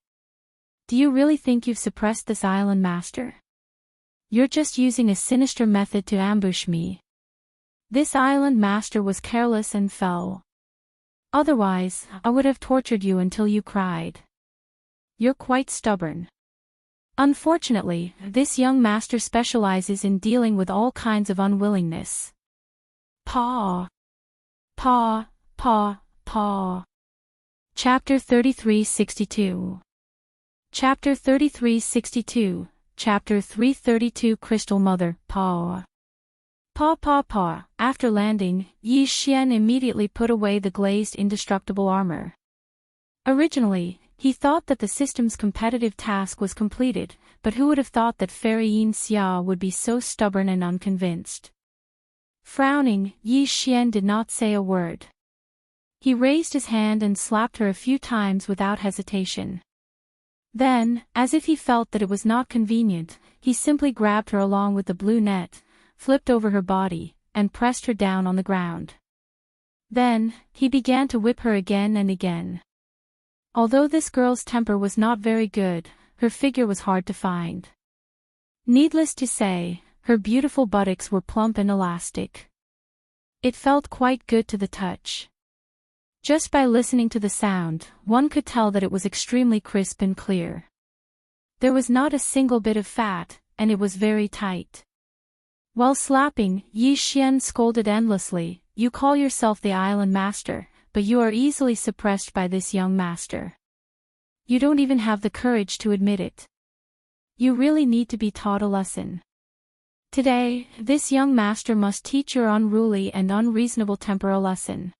Do you really think you've suppressed this island master? You're just using a sinister method to ambush me. This island master was careless and fell. Otherwise, I would have tortured you until you cried. You're quite stubborn. Unfortunately, this young master specializes in dealing with all kinds of unwillingness." Paw. Paw, paw, paw. Chapter 3362. Chapter 3362, Chapter 332 Crystal Mother, Paw. Paw paw paw. After landing, Yi Xian immediately put away the glazed indestructible armor. Originally, he thought that the system's competitive task was completed, but who would have thought that Fairy Inxia would be so stubborn and unconvinced? Frowning, Yi Xian did not say a word. He raised his hand and slapped her a few times without hesitation. Then, as if he felt that it was not convenient, he simply grabbed her along with the blue net, flipped over her body, and pressed her down on the ground. Then, he began to whip her again and again. Although this girl's temper was not very good, her figure was hard to find. Needless to say, her beautiful buttocks were plump and elastic. It felt quite good to the touch. Just by listening to the sound, one could tell that it was extremely crisp and clear. There was not a single bit of fat, and it was very tight. While slapping, Yi Xian scolded endlessly, "You call yourself the island master, but you are easily suppressed by this young master. You don't even have the courage to admit it. You really need to be taught a lesson. Today, this young master must teach your unruly and unreasonable temper a lesson.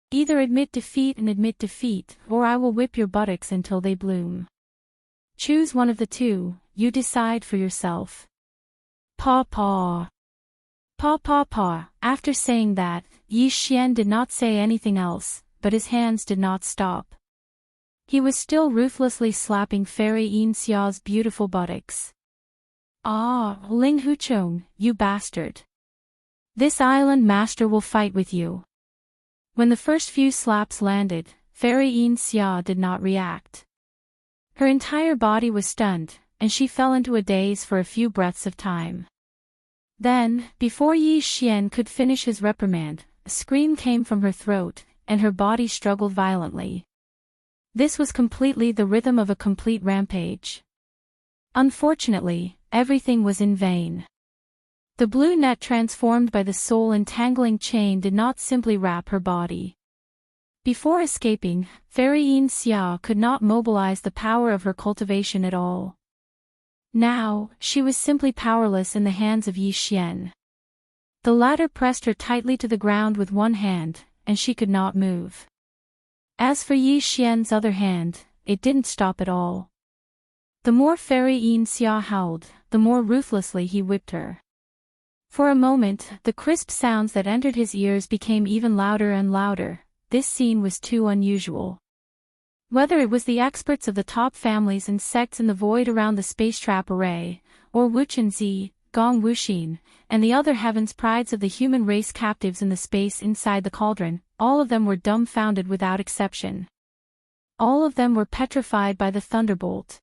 Either admit defeat, or I will whip your buttocks until they bloom. Choose one of the two, you decide for yourself." Paw paw. Paw paw paw. After saying that, Yi Xian did not say anything else, but his hands did not stop. He was still ruthlessly slapping Fairy Inxia's beautiful buttocks. "Ah, Ling Huchong, you bastard. This island master will fight with you. When the first few slaps landed, Fairy Yin Xia did not react. Her entire body was stunned, and she fell into a daze for a few breaths of time. Then, before Yi Xian could finish his reprimand, a scream came from her throat, and her body struggled violently. This was completely the rhythm of a complete rampage. Unfortunately, everything was in vain. The blue net transformed by the soul-entangling chain did not simply wrap her body. Before escaping, Fairy Yin Xia could not mobilize the power of her cultivation at all. Now, she was simply powerless in the hands of Yi Xian. The latter pressed her tightly to the ground with one hand, and she could not move. As for Yi Xian's other hand, it didn't stop at all. The more Fairy Yin Xia howled, the more ruthlessly he whipped her. For a moment, the crisp sounds that entered his ears became even louder and louder. This scene was too unusual. Whether it was the experts of the top families and sects in the void around the space trap array, or Wu Chenzi, Gong Wuxin, and the other heavens prides of the human race captives in the space inside the cauldron, all of them were dumbfounded without exception. All of them were petrified by the thunderbolt.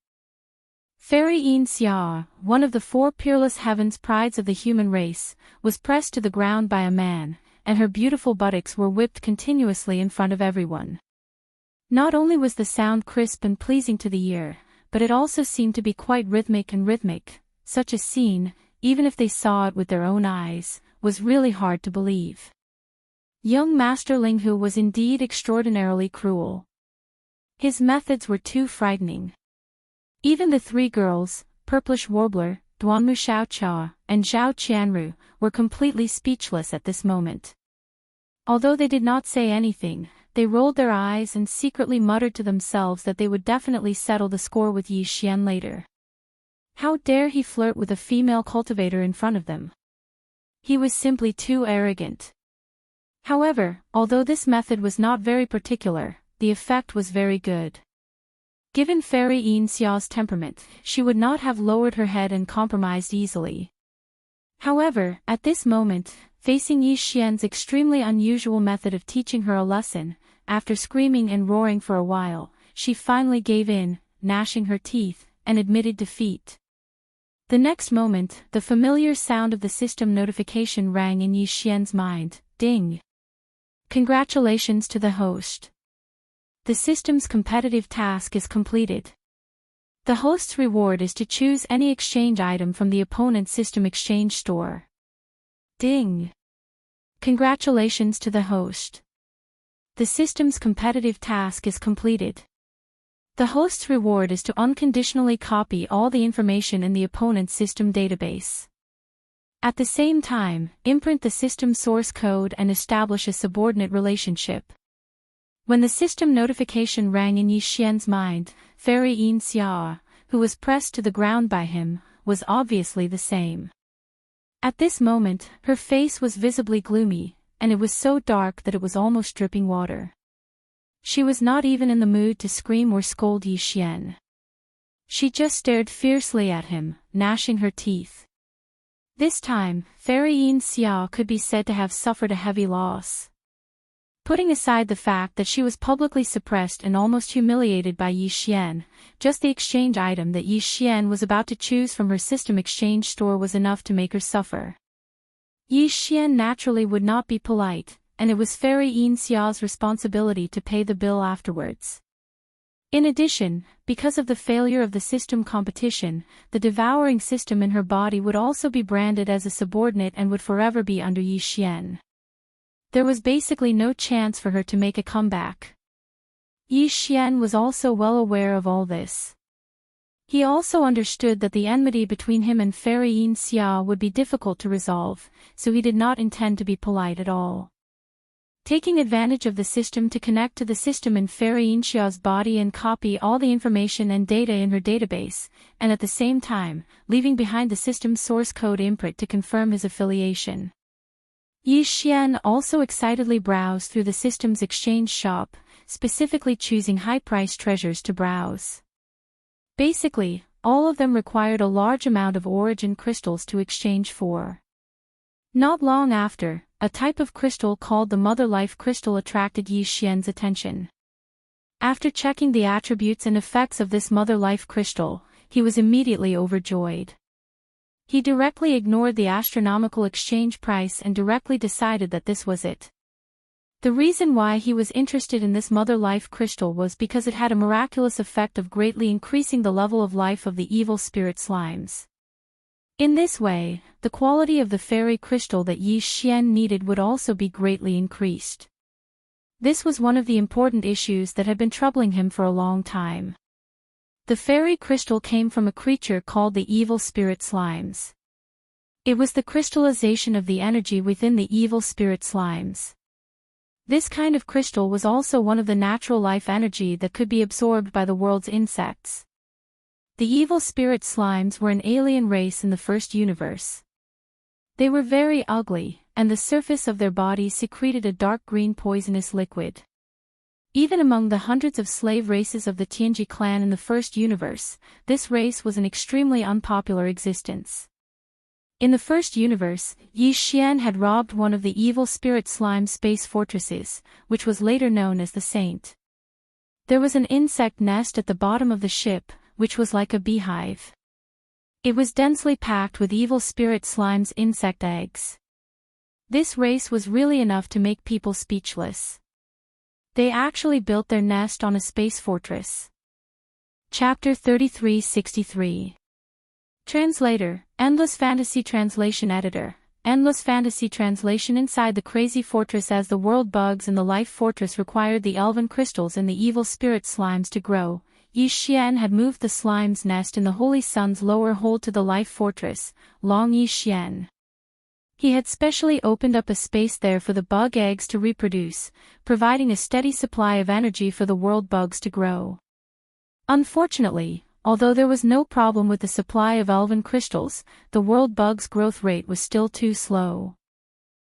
Fairy Yin Xia, one of the four peerless heavens prides of the human race, was pressed to the ground by a man, and her beautiful buttocks were whipped continuously in front of everyone. Not only was the sound crisp and pleasing to the ear, but it also seemed to be quite rhythmic. Such a scene, even if they saw it with their own eyes, was really hard to believe. Young Master Linghu was indeed extraordinarily cruel. His methods were too frightening. Even the three girls, Purplish Warbler, Duanmu Xiaocha, and Zhao Qianru, were completely speechless at this moment. Although they did not say anything, they rolled their eyes and secretly muttered to themselves that they would definitely settle the score with Yi Xian later. How dare he flirt with a female cultivator in front of them? He was simply too arrogant. However, although this method was not very particular, the effect was very good. Given Fairy Yin Xia's temperament, she would not have lowered her head and compromised easily. However, at this moment, facing Yi Xian's extremely unusual method of teaching her a lesson, after screaming and roaring for a while, she finally gave in, gnashing her teeth, and admitted defeat. The next moment, the familiar sound of the system notification rang in Yi Xian's mind, ding. Congratulations to the host. The system's competitive task is completed. The host's reward is to choose any exchange item from the opponent's system exchange store. Ding. Congratulations to the host. The system's competitive task is completed. The host's reward is to unconditionally copy all the information in the opponent's system database. At the same time, imprint the system source code and establish a subordinate relationship. When the system notification rang in Yi Xian's mind, Fairy Yin Xia, who was pressed to the ground by him, was obviously the same. At this moment, her face was visibly gloomy, and it was so dark that it was almost dripping water. She was not even in the mood to scream or scold Yi Xian. She just stared fiercely at him, gnashing her teeth. This time, Fairy Yin Xia could be said to have suffered a heavy loss. Putting aside the fact that she was publicly suppressed and almost humiliated by Yi Xian, just the exchange item that Yi Xian was about to choose from her system exchange store was enough to make her suffer. Yi Xian naturally would not be polite, and it was Fairy Yin Xia's responsibility to pay the bill afterwards. In addition, because of the failure of the system competition, the devouring system in her body would also be branded as a subordinate and would forever be under Yi Xian. There was basically no chance for her to make a comeback. Yi Xian was also well aware of all this. He also understood that the enmity between him and Fairy Yin Xia would be difficult to resolve, so he did not intend to be polite at all. Taking advantage of the system to connect to the system in Fairy Yin Xia's body and copy all the information and data in her database, and at the same time, leaving behind the system's source code imprint to confirm his affiliation. Yi Xian also excitedly browsed through the system's exchange shop, specifically choosing high-priced treasures to browse. Basically, all of them required a large amount of origin crystals to exchange for. Not long after, a type of crystal called the Mother Life Crystal attracted Yi Xian's attention. After checking the attributes and effects of this Mother Life Crystal, he was immediately overjoyed. He directly ignored the astronomical exchange price and directly decided that this was it. The reason why he was interested in this Mother Life Crystal was because it had a miraculous effect of greatly increasing the level of life of the evil spirit slimes. In this way, the quality of the fairy crystal that Yi Xian needed would also be greatly increased. This was one of the important issues that had been troubling him for a long time. The fairy crystal came from a creature called the evil spirit slimes. It was the crystallization of the energy within the evil spirit slimes. This kind of crystal was also one of the natural life energy that could be absorbed by the world's insects. The evil spirit slimes were an alien race in the first universe. They were very ugly, and the surface of their bodies secreted a dark green poisonous liquid. Even among the hundreds of slave races of the Tianji clan in the first universe, this race was an extremely unpopular existence. In the first universe, Yi Xian had robbed one of the evil spirit slime space fortresses, which was later known as the Saint. There was an insect nest at the bottom of the ship, which was like a beehive. It was densely packed with evil spirit slime's insect eggs. This race was really enough to make people speechless. They actually built their nest on a space fortress. Chapter 3363. Translator, Endless Fantasy Translation Editor. Endless Fantasy Translation. Inside the crazy fortress, as the world bugs in the life fortress required the elven crystals and the evil spirit slimes to grow, Yi Xian had moved the slime's nest in the Holy Sun's lower hold to the life fortress, Long Yi Xian. He had specially opened up a space there for the bug eggs to reproduce, providing a steady supply of energy for the world bugs to grow. Unfortunately, although there was no problem with the supply of elven crystals, the world bugs' growth rate was still too slow.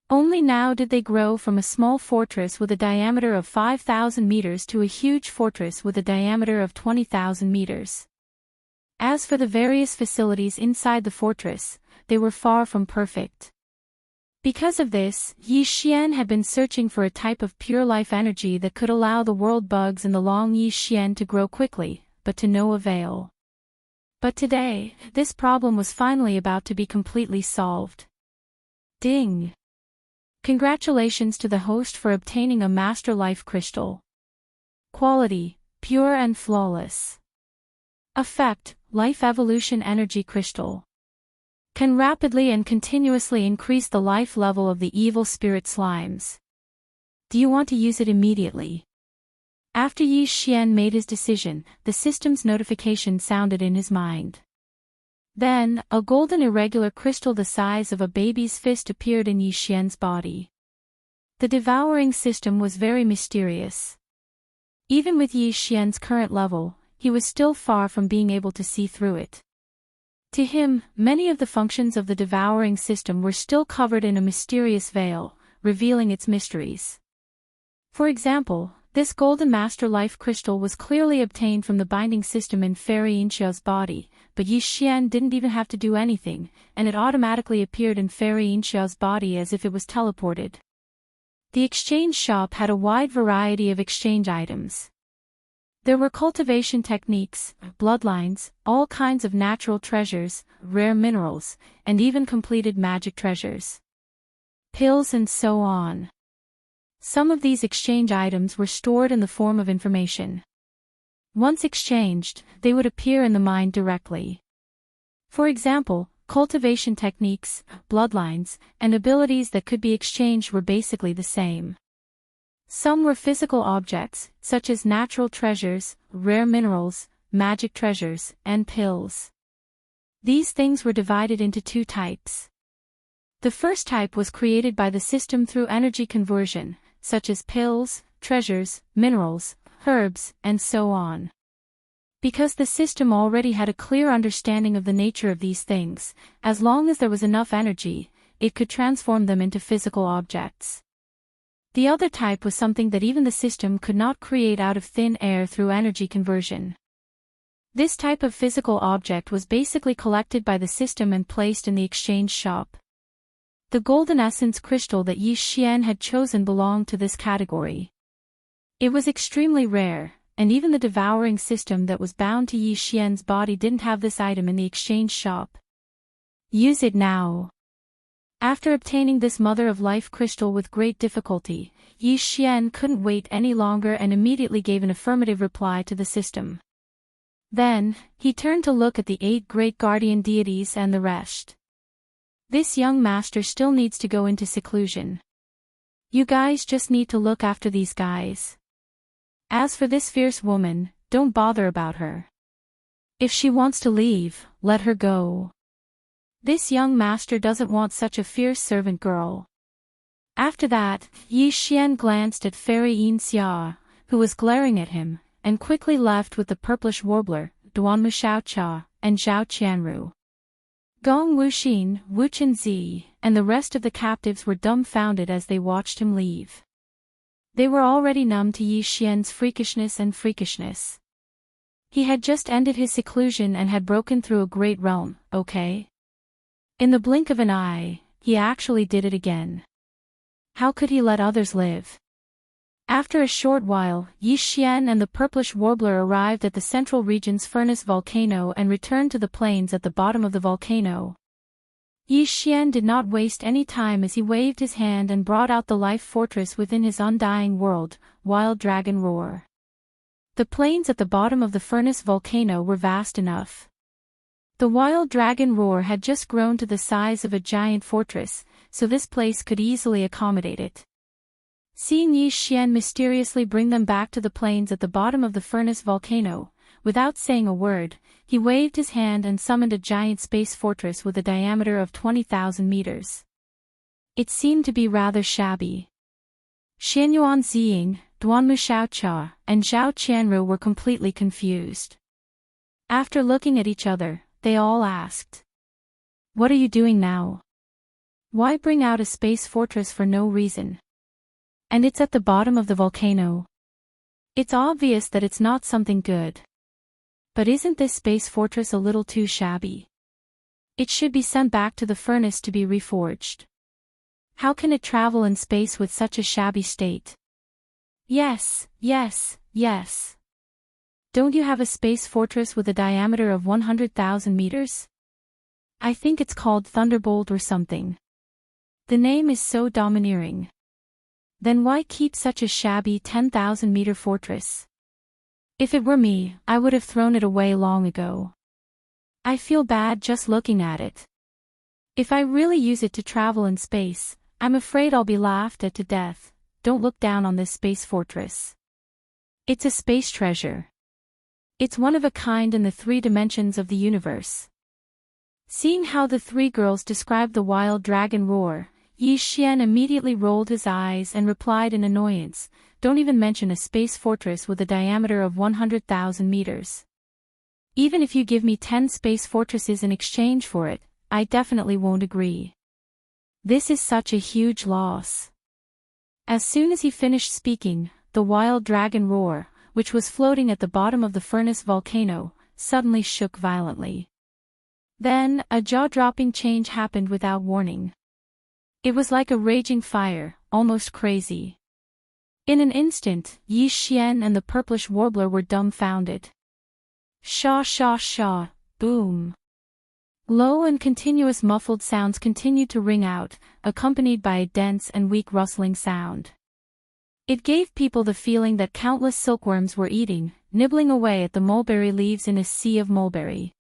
Only now did they grow from a small fortress with a diameter of 5,000 meters to a huge fortress with a diameter of 20,000 meters. As for the various facilities inside the fortress, they were far from perfect. Because of this, Yi Xian had been searching for a type of pure life energy that could allow the world bugs in the Long Yi Xian to grow quickly, but to no avail. But today, this problem was finally about to be completely solved. Ding! Congratulations to the host for obtaining a Master Life Crystal. Quality, pure and flawless. Effect, Life Evolution Energy Crystal. Can rapidly and continuously increase the life level of the evil spirit slimes. Do you want to use it immediately? After Yi Xian made his decision, the system's notification sounded in his mind. Then, a golden irregular crystal the size of a baby's fist appeared in Yi Xian's body. The devouring system was very mysterious. Even with Yi Xian's current level, he was still far from being able to see through it. To him, many of the functions of the devouring system were still covered in a mysterious veil, revealing its mysteries. For example, this golden master life crystal was clearly obtained from the binding system in Fairy Inxia's body, but Yi Xian didn't even have to do anything, and it automatically appeared in Fairy Inxia's body as if it was teleported. The exchange shop had a wide variety of exchange items. There were cultivation techniques, bloodlines, all kinds of natural treasures, rare minerals, and even completed magic treasures. Pills and so on. Some of these exchange items were stored in the form of information. Once exchanged, they would appear in the mind directly. For example, cultivation techniques, bloodlines, and abilities that could be exchanged were basically the same. Some were physical objects, such as natural treasures, rare minerals, magic treasures, and pills. These things were divided into two types. The first type was created by the system through energy conversion, such as pills, treasures, minerals, herbs, and so on. Because the system already had a clear understanding of the nature of these things, as long as there was enough energy, it could transform them into physical objects. The other type was something that even the system could not create out of thin air through energy conversion. This type of physical object was basically collected by the system and placed in the exchange shop. The golden essence crystal that Yi Xian had chosen belonged to this category. It was extremely rare, and even the devouring system that was bound to Yi Xian's body didn't have this item in the exchange shop. Use it now. After obtaining this Mother of Life crystal with great difficulty, Yi Xian couldn't wait any longer and immediately gave an affirmative reply to the system. Then, he turned to look at the 8 great guardian deities and the rest. This young master still needs to go into seclusion. You guys just need to look after these guys. As for this fierce woman, don't bother about her. If she wants to leave, let her go. This young master doesn't want such a fierce servant girl. After that, Yi Xian glanced at Fairy Yin Xia, who was glaring at him, and quickly left with the purplish warbler, Duanmu Xiaocha, and Zhao Qianru. Gong Wuxin, Wu Chenzi, and the rest of the captives were dumbfounded as they watched him leave. They were already numb to Yi Xian's freakishness. He had just ended his seclusion and had broken through a great realm, okay? In the blink of an eye, he actually did it again. How could he let others live? After a short while, Yi Xian and the purplish warbler arrived at the central region's furnace volcano and returned to the plains at the bottom of the volcano. Yi Xian did not waste any time as he waved his hand and brought out the life fortress within his undying world, Wild Dragon Roar. The plains at the bottom of the furnace volcano were vast enough. The Wild Dragon Roar had just grown to the size of a giant fortress, so this place could easily accommodate it. Seeing Yi Xian mysteriously bring them back to the plains at the bottom of the furnace volcano, without saying a word, he waved his hand and summoned a giant space fortress with a diameter of 20,000 meters. It seemed to be rather shabby. Xianyuan Ziying, Duanmu Xiaocha, and Zhao Qianru were completely confused. After looking at each other, they all asked, "What are you doing now? Why bring out a space fortress for no reason? And it's at the bottom of the volcano. It's obvious that it's not something good. But isn't this space fortress a little too shabby? It should be sent back to the furnace to be reforged. How can it travel in space with such a shabby state?" Yes. Don't you have a space fortress with a diameter of 100,000 meters? I think it's called Thunderbolt or something. The name is so domineering. Then why keep such a shabby 10,000-meter fortress? If it were me, I would have thrown it away long ago. I feel bad just looking at it. If I really use it to travel in space, I'm afraid I'll be laughed at to death. Don't look down on this space fortress. It's a space treasure. It's one of a kind in the 3 dimensions of the universe. Seeing how the 3 girls described the Wild Dragon Roar, Yi Xian immediately rolled his eyes and replied in annoyance, "Don't even mention a space fortress with a diameter of 100,000 meters. Even if you give me 10 space fortresses in exchange for it, I definitely won't agree. This is such a huge loss." As soon as he finished speaking, the Wild Dragon Roar, which was floating at the bottom of the furnace volcano, suddenly shook violently. Then, a jaw-dropping change happened without warning. It was like a raging fire, almost crazy. In an instant, Yi Xian and the purplish warbler were dumbfounded. Shaw, boom. Low and continuous muffled sounds continued to ring out, accompanied by a dense and weak rustling sound. It gave people the feeling that countless silkworms were eating, nibbling away at the mulberry leaves in a sea of mulberry.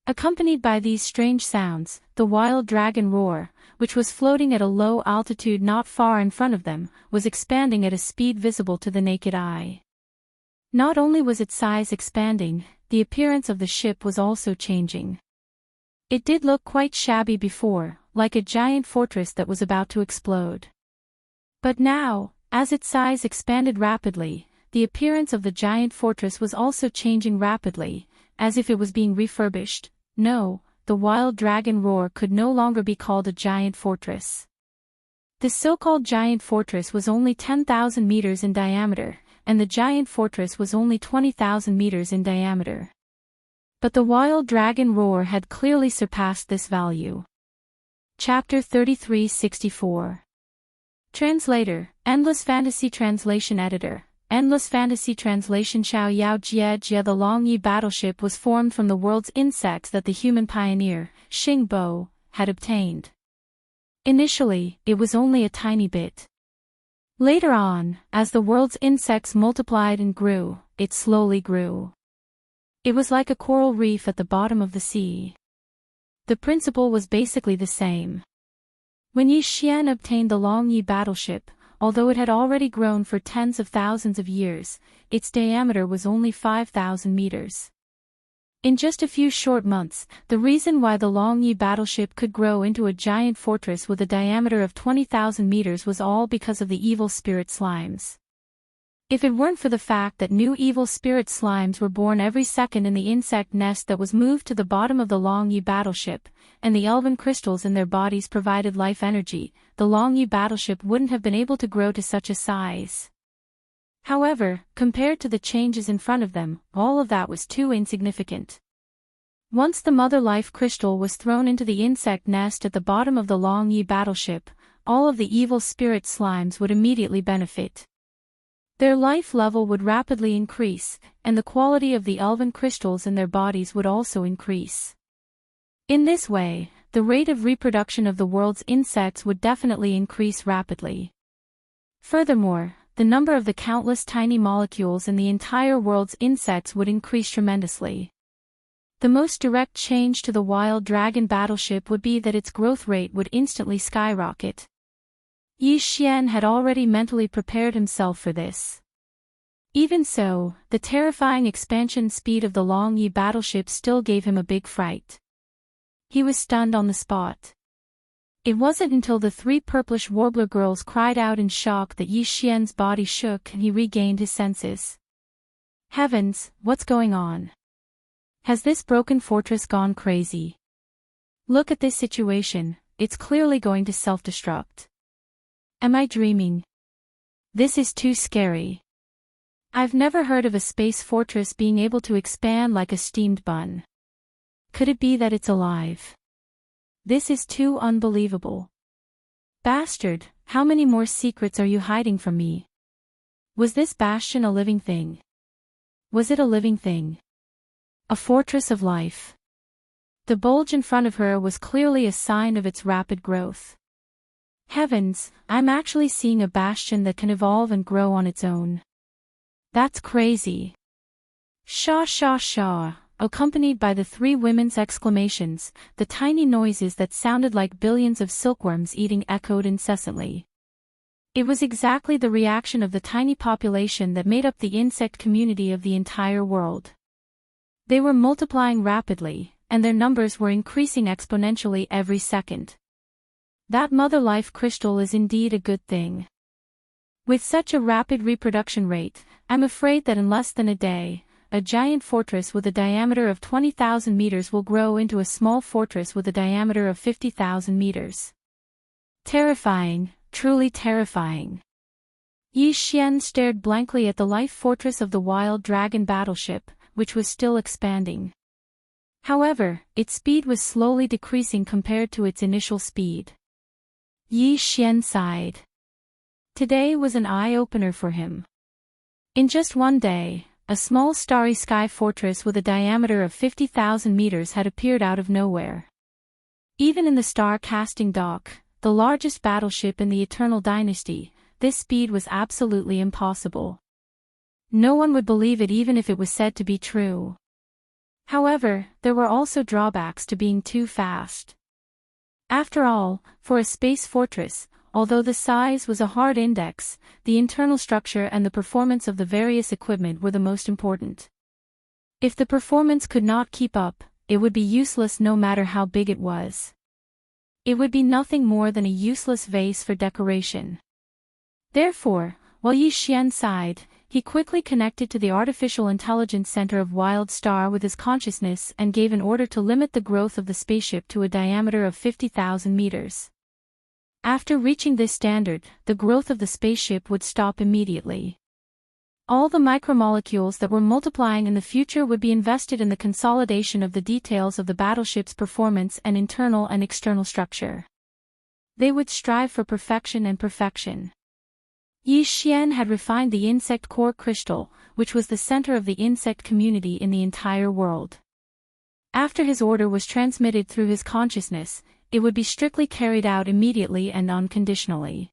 Accompanied by these strange sounds, the Wild Dragon Roar, which was floating at a low altitude not far in front of them, was expanding at a speed visible to the naked eye. Not only was its size expanding, the appearance of the ship was also changing. It did look quite shabby before, like a giant fortress that was about to explode. But now, as its size expanded rapidly, the appearance of the giant fortress was also changing rapidly, as if it was being refurbished. No, the Wild Dragon Roar could no longer be called a giant fortress. The so-called giant fortress was only 10,000 meters in diameter, and the giant fortress was only 20,000 meters in diameter. But the Wild Dragon Roar had clearly surpassed this value. Chapter 3364. Translator, Endless Fantasy Translation Editor, Endless Fantasy Translation Xiao Yao Jie Jie. The Long Yi battleship was formed from the world's insects that the human pioneer, Xing Bo, had obtained. Initially, it was only a tiny bit. Later on, as the world's insects multiplied and grew, it slowly grew. It was like a coral reef at the bottom of the sea. The principle was basically the same. When Yi Xian obtained the Long Yi battleship, although it had already grown for tens of thousands of years, its diameter was only 5,000 meters. In just a few short months, the reason why the Long Yi battleship could grow into a giant fortress with a diameter of 20,000 meters was all because of the evil spirit slimes. If it weren't for the fact that new evil spirit slimes were born every second in the insect nest that was moved to the bottom of the Long Yi battleship, and the elven crystals in their bodies provided life energy, the Long Yi battleship wouldn't have been able to grow to such a size. However, compared to the changes in front of them, all of that was too insignificant. Once the mother life crystal was thrown into the insect nest at the bottom of the Long Yi battleship, all of the evil spirit slimes would immediately benefit. Their life level would rapidly increase, and the quality of the elven crystals in their bodies would also increase. In this way, the rate of reproduction of the world's insects would definitely increase rapidly. Furthermore, the number of the countless tiny molecules in the entire world's insects would increase tremendously. The most direct change to the wild dragon battleship would be that its growth rate would instantly skyrocket. Yi Xian had already mentally prepared himself for this. Even so, the terrifying expansion speed of the Long Yi battleship still gave him a big fright. He was stunned on the spot. It wasn't until the three purplish warbler girls cried out in shock that Yi Xian's body shook and he regained his senses. Heavens, what's going on? Has this broken fortress gone crazy? Look at this situation, it's clearly going to self-destruct. Am I dreaming? This is too scary. I've never heard of a space fortress being able to expand like a steamed bun. Could it be that it's alive? This is too unbelievable. Bastard, how many more secrets are you hiding from me? Was this bastion a living thing? Was it a living thing? A fortress of life. The bulge in front of her was clearly a sign of its rapid growth. Heavens, I'm actually seeing a bastion that can evolve and grow on its own. That's crazy. Shaw shaw shaw. Accompanied by the three women's exclamations, the tiny noises that sounded like billions of silkworms eating echoed incessantly. It was exactly the reaction of the tiny population that made up the insect community of the entire world. They were multiplying rapidly, and their numbers were increasing exponentially every second. That mother life crystal is indeed a good thing. With such a rapid reproduction rate, I'm afraid that in less than a day, a giant fortress with a diameter of 20,000 meters will grow into a small fortress with a diameter of 50,000 meters. Terrifying, truly terrifying. Yi Xian stared blankly at the life fortress of the wild dragon battleship, which was still expanding. However, its speed was slowly decreasing compared to its initial speed. Yi Xian sighed. Today was an eye-opener for him. In just one day, a small starry sky fortress with a diameter of 50,000 meters had appeared out of nowhere. Even in the star-casting dock, the largest battleship in the Eternal Dynasty, this speed was absolutely impossible. No one would believe it even if it was said to be true. However, there were also drawbacks to being too fast. After all, for a space fortress, although the size was a hard index, the internal structure and the performance of the various equipment were the most important. If the performance could not keep up, it would be useless no matter how big it was. It would be nothing more than a useless vase for decoration. Therefore, while Yi Xian sighed, he quickly connected to the artificial intelligence center of Wild Star with his consciousness and gave an order to limit the growth of the spaceship to a diameter of 50,000 meters. After reaching this standard, the growth of the spaceship would stop immediately. All the micromolecules that were multiplying in the future would be invested in the consolidation of the details of the battleship's performance and internal and external structure. They would strive for perfection and perfection. Yi Xian had refined the insect core crystal, which was the center of the insect community in the entire world. After his order was transmitted through his consciousness, it would be strictly carried out immediately and unconditionally.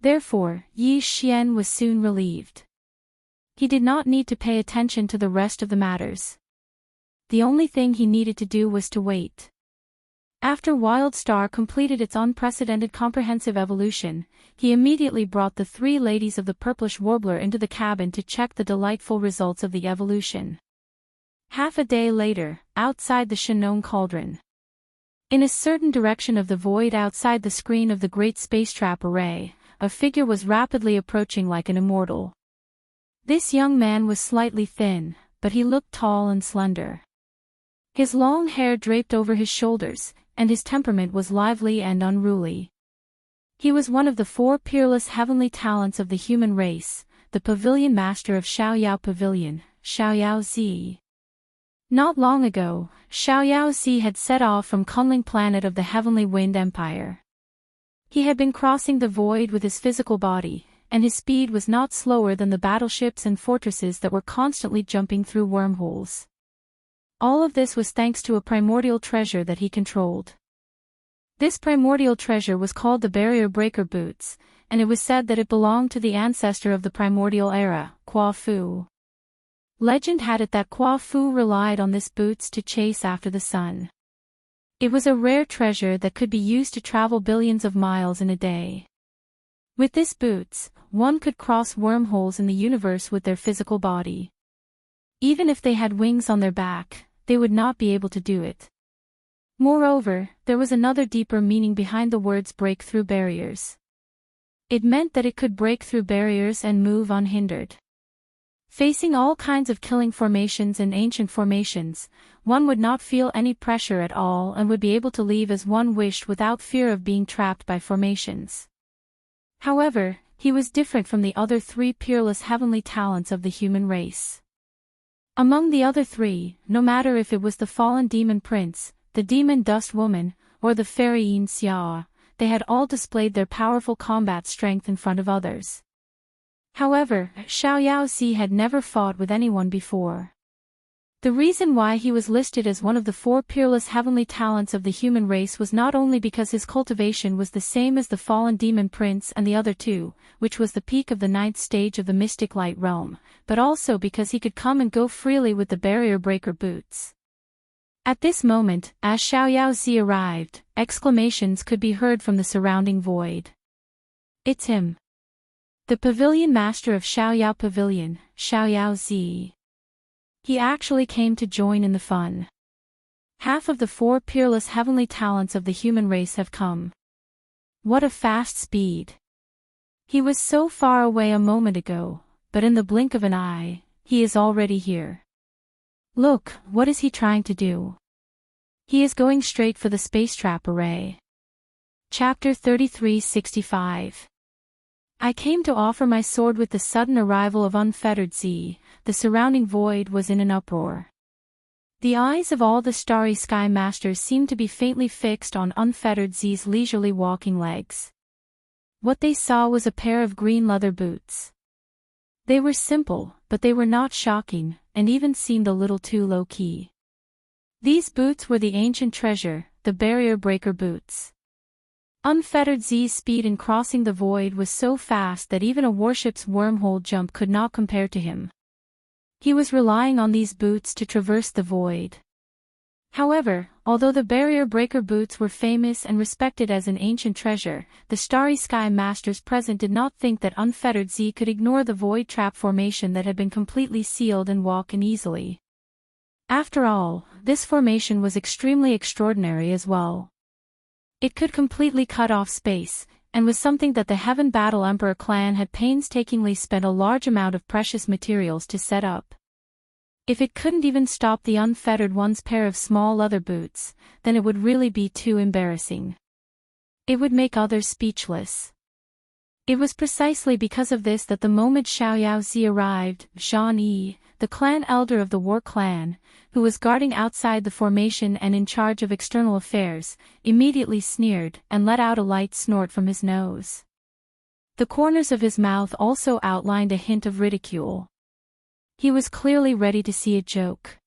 Therefore, Yi Xian was soon relieved. He did not need to pay attention to the rest of the matters. The only thing he needed to do was to wait. After Wildstar completed its unprecedented comprehensive evolution, he immediately brought the 3 ladies of the purplish warbler into the cabin to check the delightful results of the evolution. Half a day later, outside the Shannon Cauldron. In a certain direction of the void outside the screen of the great space trap array, a figure was rapidly approaching like an immortal. This young man was slightly thin, but he looked tall and slender. His long hair draped over his shoulders, and his temperament was lively and unruly. He was one of the 4 peerless heavenly talents of the human race, the Pavilion Master of Xiaoyao Pavilion, Xiaoyao Zi. Not long ago, Xiaoyao Zi had set off from Kunling planet of the Heavenly Wind Empire. He had been crossing the void with his physical body, and his speed was not slower than the battleships and fortresses that were constantly jumping through wormholes. All of this was thanks to a primordial treasure that he controlled. This primordial treasure was called the Barrier Breaker Boots, and it was said that it belonged to the ancestor of the primordial era, Qua Fu. Legend had it that Qua Fu relied on this boots to chase after the sun. It was a rare treasure that could be used to travel billions of miles in a day. With this boots, one could cross wormholes in the universe with their physical body. Even if they had wings on their back, they would not be able to do it. Moreover, there was another deeper meaning behind the words break through barriers. It meant that it could break through barriers and move unhindered. Facing all kinds of killing formations and ancient formations, one would not feel any pressure at all and would be able to leave as one wished without fear of being trapped by formations. However, he was different from the other 3 peerless heavenly talents of the human race. Among the other 3, no matter if it was the fallen demon prince, the demon dust woman, or the fairy Yin Xia, they had all displayed their powerful combat strength in front of others. However, Xiaoyao Zi had never fought with anyone before. The reason why he was listed as one of the 4 peerless heavenly talents of the human race was not only because his cultivation was the same as the fallen demon prince and the other 2, which was the peak of the 9th stage of the mystic light realm, but also because he could come and go freely with the barrier breaker boots. At this moment, as Xiaoyao Zi arrived, exclamations could be heard from the surrounding void. It's him. The Pavilion Master of Xiaoyao Pavilion, Xiaoyao Zi. He actually came to join in the fun. Half of the 4 peerless heavenly talents of the human race have come. What a fast speed. He was so far away a moment ago, but in the blink of an eye, he is already here. Look, what is he trying to do? He is going straight for the space trap array. Chapter 3365. I came to offer my sword. With the sudden arrival of unfettered Zi, the surrounding void was in an uproar. The eyes of all the starry sky masters seemed to be faintly fixed on unfettered Zi's leisurely walking legs. What they saw was a pair of green leather boots. They were simple, but they were not shocking, and even seemed a little too low-key. These boots were the ancient treasure, the barrier breaker boots. Unfettered Zi's speed in crossing the void was so fast that even a warship's wormhole jump could not compare to him. He was relying on these boots to traverse the void. However, although the barrier breaker boots were famous and respected as an ancient treasure, the starry sky masters present did not think that unfettered Zi could ignore the void trap formation that had been completely sealed and walk in easily. After all, this formation was extremely extraordinary as well. It could completely cut off space, and was something that the Heaven Battle Emperor clan had painstakingly spent a large amount of precious materials to set up. If it couldn't even stop the unfettered one's pair of small leather boots, then it would really be too embarrassing. It would make others speechless. It was precisely because of this that the moment Xiaoyao Zi arrived, Zhang Yi, the clan elder of the war clan, who was guarding outside the formation and in charge of external affairs, immediately sneered and let out a light snort from his nose. The corners of his mouth also outlined a hint of ridicule. He was clearly ready to see a joke.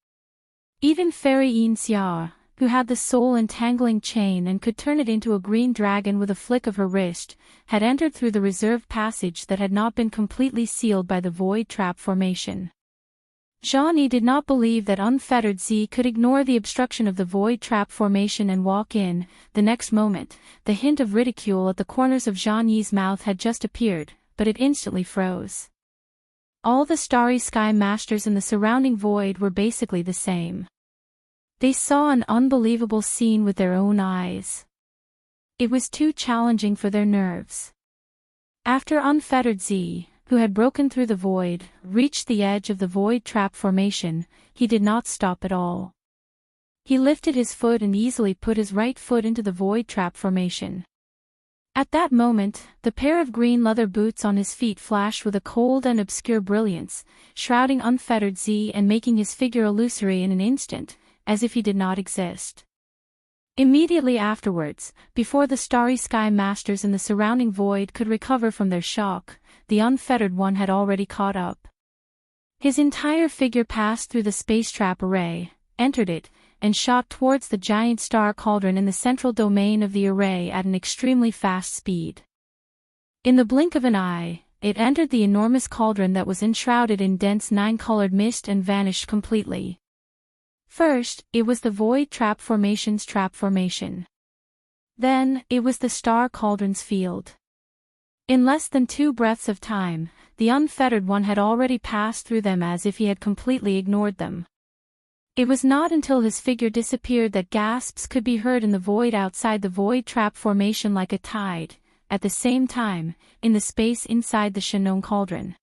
Even Fairy Xia, who had the soul-entangling chain and could turn it into a green dragon with a flick of her wrist, had entered through the reserved passage that had not been completely sealed by the void trap formation. Zhang did not believe that unfettered Z could ignore the obstruction of the void trap formation and walk in. The next moment, the hint of ridicule at the corners of Zhang Yi's mouth had just appeared, but it instantly froze. All the starry sky masters in the surrounding void were basically the same. They saw an unbelievable scene with their own eyes. It was too challenging for their nerves. After unfettered Z, who had broken through the void, reached the edge of the void trap formation, he did not stop at all. He lifted his foot and easily put his right foot into the void trap formation. At that moment, the pair of green leather boots on his feet flashed with a cold and obscure brilliance, shrouding unfettered Z and making his figure illusory in an instant, as if he did not exist. Immediately afterwards, before the starry sky masters in the surrounding void could recover from their shock, the unfettered one had already caught up. His entire figure passed through the space trap array, entered it, and shot towards the giant star cauldron in the central domain of the array at an extremely fast speed. In the blink of an eye, it entered the enormous cauldron that was enshrouded in dense nine-colored mist and vanished completely. First, it was the void trap formation's trap formation. Then, it was the star cauldron's field. In less than 2 breaths of time, the unfettered one had already passed through them as if he had completely ignored them. It was not until his figure disappeared that gasps could be heard in the void outside the void trap formation like a tide, at the same time, in the space inside the Shannon cauldron.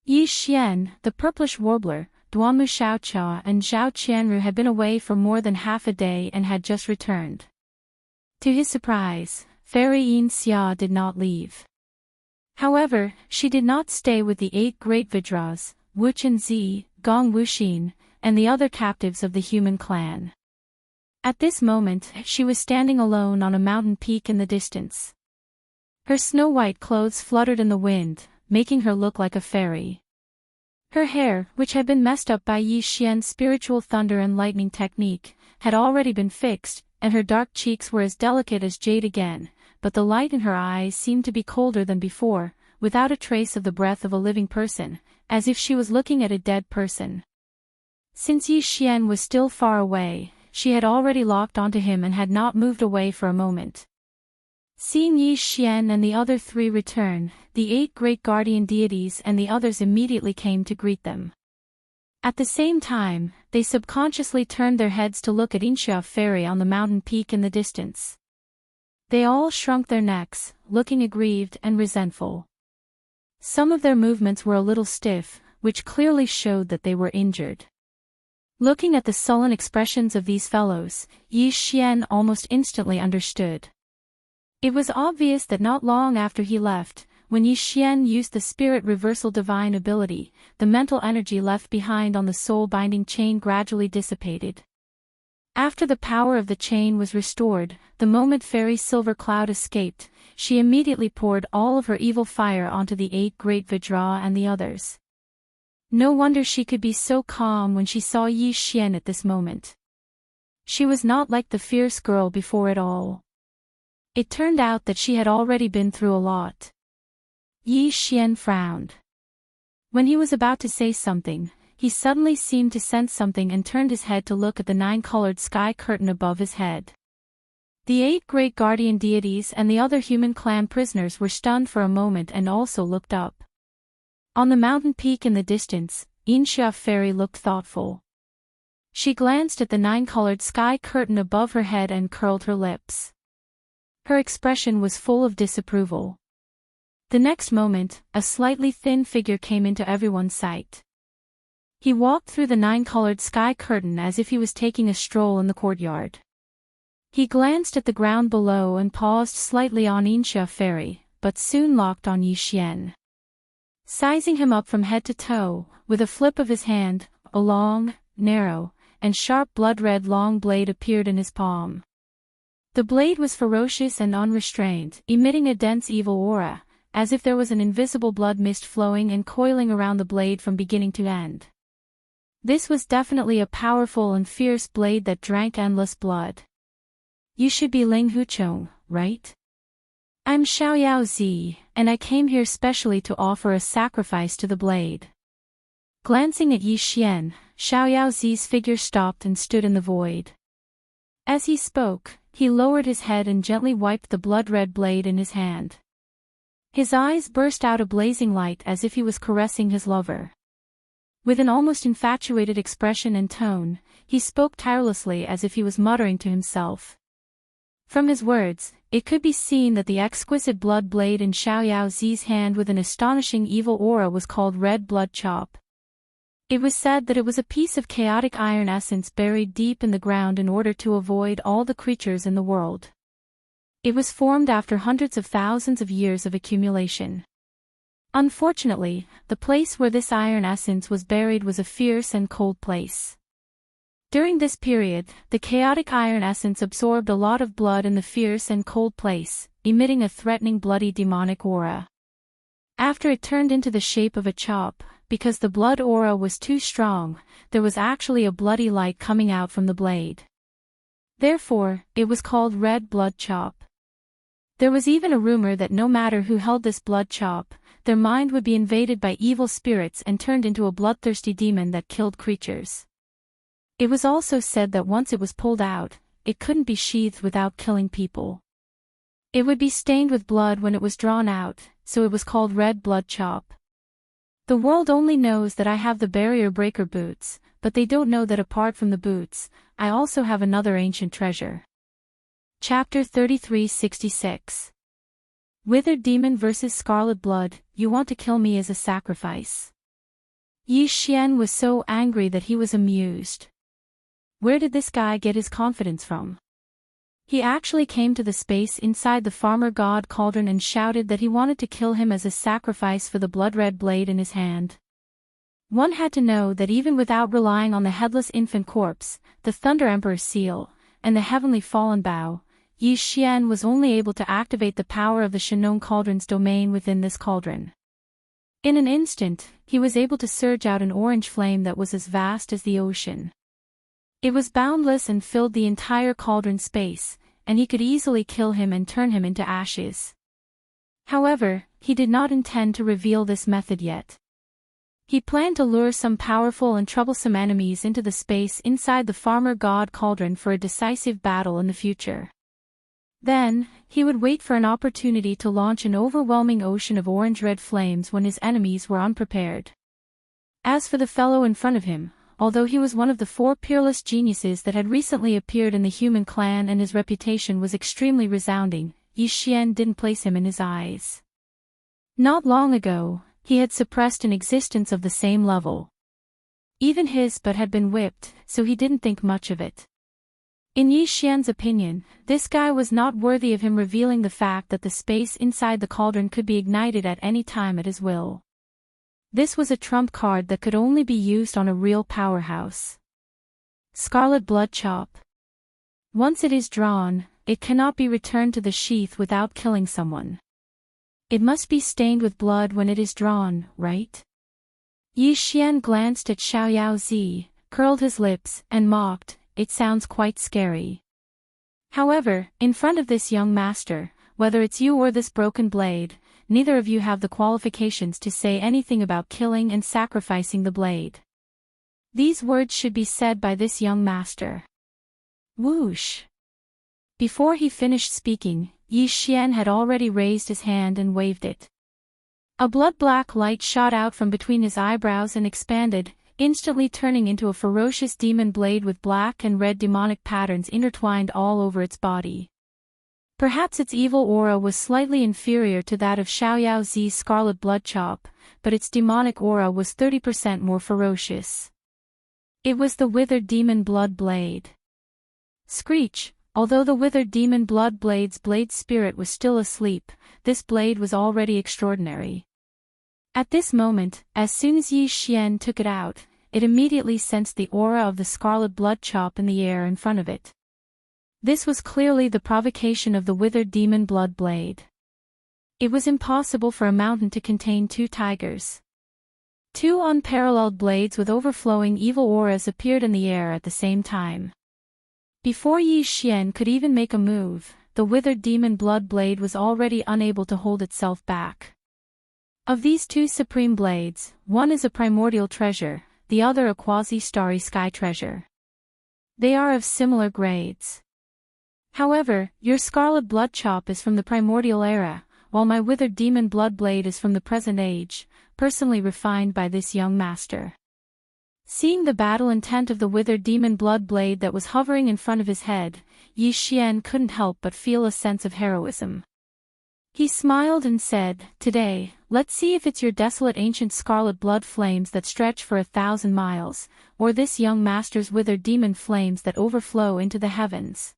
Yi Xian, the purplish warbler, Duanmu Xiaoqia and Zhao Qianru had been away for more than half a day and had just returned. To his surprise, Fairy Xia did not leave. However, she did not stay with the 8 great Vidras, Wu Chenzi, Gong Wuxin, and the other captives of the human clan. At this moment, she was standing alone on a mountain peak in the distance. Her snow-white clothes fluttered in the wind, making her look like a fairy. Her hair, which had been messed up by Yi Xian's spiritual thunder and lightning technique, had already been fixed, and her dark cheeks were as delicate as jade again, but the light in her eyes seemed to be colder than before, without a trace of the breath of a living person, as if she was looking at a dead person. Since Yi Xian was still far away, she had already locked onto him and had not moved away for a moment. Seeing Yi Xian and the other 3 return, the 8 great guardian deities and the others immediately came to greet them. At the same time, they subconsciously turned their heads to look at Inxia Fairy on the mountain peak in the distance. They all shrunk their necks, looking aggrieved and resentful. Some of their movements were a little stiff, which clearly showed that they were injured. Looking at the sullen expressions of these fellows, Yi Xian almost instantly understood. It was obvious that not long after he left, when Yi Xian used the spirit reversal divine ability, the mental energy left behind on the soul-binding chain gradually dissipated. After the power of the chain was restored, the moment Fairy Silver Cloud escaped, she immediately poured all of her evil fire onto the 8 great Vidra and the others. No wonder she could be so calm when she saw Yi Xian at this moment. She was not like the fierce girl before at all. It turned out that she had already been through a lot. Yi Xian frowned. When he was about to say something, he suddenly seemed to sense something and turned his head to look at the 9-colored sky curtain above his head. The 8 great guardian deities and the other human clan prisoners were stunned for a moment and also looked up. On the mountain peak in the distance, Inxia Fairy looked thoughtful. She glanced at the 9-colored sky curtain above her head and curled her lips. Her expression was full of disapproval. The next moment, a slightly thin figure came into everyone's sight. He walked through the 9-colored sky curtain as if he was taking a stroll in the courtyard. He glanced at the ground below and paused slightly on Inxia Fairy, but soon locked on Yi Xian. sizing him up from head to toe, with a flip of his hand, a long, narrow, and sharp blood-red long blade appeared in his palm. The blade was ferocious and unrestrained, emitting a dense evil aura, as if there was an invisible blood mist flowing and coiling around the blade from beginning to end. This was definitely a powerful and fierce blade that drank endless blood. You should be Ling Huchong, right? I'm Xiaoyao Zi, and I came here specially to offer a sacrifice to the blade. Glancing at Yi Xian, Xiaoyao Zi's figure stopped and stood in the void. As he spoke, he lowered his head and gently wiped the blood-red blade in his hand. His eyes burst out a blazing light as if he was caressing his lover. With an almost infatuated expression and tone, he spoke tirelessly as if he was muttering to himself. From his words, it could be seen that the exquisite blood blade in Xiaoyao Zi's hand with an astonishing evil aura was called Red Blood Chop. It was said that it was a piece of chaotic iron essence buried deep in the ground in order to avoid all the creatures in the world. It was formed after hundreds of thousands of years of accumulation. Unfortunately, the place where this iron essence was buried was a fierce and cold place. During this period, the chaotic iron essence absorbed a lot of blood in the fierce and cold place, emitting a threatening bloody demonic aura. After it turned into the shape of a chop, because the blood aura was too strong, there was actually a bloody light coming out from the blade. Therefore, it was called Red Blood Chop. There was even a rumor that no matter who held this blood chop, their mind would be invaded by evil spirits and turned into a bloodthirsty demon that killed creatures. It was also said that once it was pulled out, it couldn't be sheathed without killing people. It would be stained with blood when it was drawn out, so it was called Red Blood Chop. The world only knows that I have the barrier breaker boots, but they don't know that apart from the boots, I also have another ancient treasure. Chapter 3366. Withered Demon vs. Scarlet Blood, you want to kill me as a sacrifice. Yi Xian was so angry that he was amused. Where did this guy get his confidence from? He actually came to the space inside the farmer god cauldron and shouted that he wanted to kill him as a sacrifice for the blood-red blade in his hand. One had to know that even without relying on the headless infant corpse, the Thunder Emperor's seal, and the heavenly fallen bow, Yi Xian was only able to activate the power of the Shenong Cauldron's domain within this cauldron. In an instant, he was able to surge out an orange flame that was as vast as the ocean. It was boundless and filled the entire cauldron space, and he could easily kill him and turn him into ashes. However, he did not intend to reveal this method yet. He planned to lure some powerful and troublesome enemies into the space inside the farmer god cauldron for a decisive battle in the future. Then, he would wait for an opportunity to launch an overwhelming ocean of orange-red flames when his enemies were unprepared. As for the fellow in front of him, although he was one of the 4 peerless geniuses that had recently appeared in the human clan and his reputation was extremely resounding, Yi Xian didn't place him in his eyes. Not long ago, he had suppressed an existence of the same level. Even his butt had been whipped, so he didn't think much of it. In Yi Xian's opinion, this guy was not worthy of him revealing the fact that the space inside the cauldron could be ignited at any time at his will. This was a trump card that could only be used on a real powerhouse. Scarlet Blood Chop. Once it is drawn, it cannot be returned to the sheath without killing someone. It must be stained with blood when it is drawn, right? Yi Xian glanced at Xiaoyao Zi, curled his lips, and mocked, it sounds quite scary. However, in front of this young master, whether it's you or this broken blade, neither of you have the qualifications to say anything about killing and sacrificing the blade. These words should be said by this young master. Whoosh! Before he finished speaking, Yi Xian had already raised his hand and waved it. A blood-black light shot out from between his eyebrows and expanded, instantly turning into a ferocious demon blade with black and red demonic patterns intertwined all over its body. Perhaps its evil aura was slightly inferior to that of Xiaoyao Zi's Scarlet Blood Chop, but its demonic aura was 30% more ferocious. It was the Withered Demon Blood Blade. Screech! Although the Withered Demon Blood Blade's blade spirit was still asleep, this blade was already extraordinary. At this moment, as soon as Yi Xian took it out, it immediately sensed the aura of the scarlet blood chop in the air in front of it. This was clearly the provocation of the withered demon blood blade. It was impossible for a mountain to contain two tigers. Two unparalleled blades with overflowing evil auras appeared in the air at the same time. Before Yi Xian could even make a move, the withered demon blood blade was already unable to hold itself back. Of these two supreme blades, one is a primordial treasure, the other a quasi-starry sky treasure. They are of similar grades. However, your scarlet blood chop is from the primordial era, while my withered demon blood blade is from the present age, personally refined by this young master. Seeing the battle intent of the withered demon blood blade that was hovering in front of his head, Yi Xian couldn't help but feel a sense of heroism. He smiled and said, "Today, let's see if it's your desolate ancient scarlet blood flames that stretch for 1,000 miles, or this young master's withered demon flames that overflow into the heavens."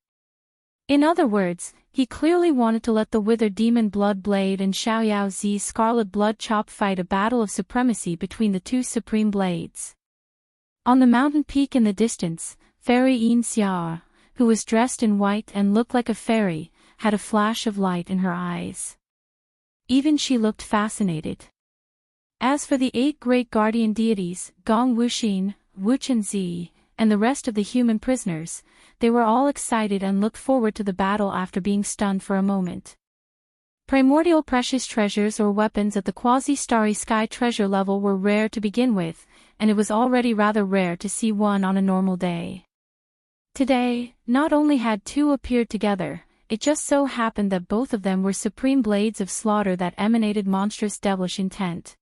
In other words, he clearly wanted to let the withered demon blood blade and Xiaoyao Zi's scarlet blood chop fight a battle of supremacy between the two supreme blades. On the mountain peak in the distance, Fairy Yin Xia, who was dressed in white and looked like a fairy, had a flash of light in her eyes. Even she looked fascinated. As for the 8 great guardian deities, Gong Wuxin, Wuchenzi, and the rest of the human prisoners, they were all excited and looked forward to the battle after being stunned for a moment. Primordial precious treasures or weapons at the quasi-starry sky treasure level were rare to begin with, and it was already rather rare to see one on a normal day. Today, not only had two appeared together, it just so happened that both of them were supreme blades of slaughter that emanated monstrous devilish intent.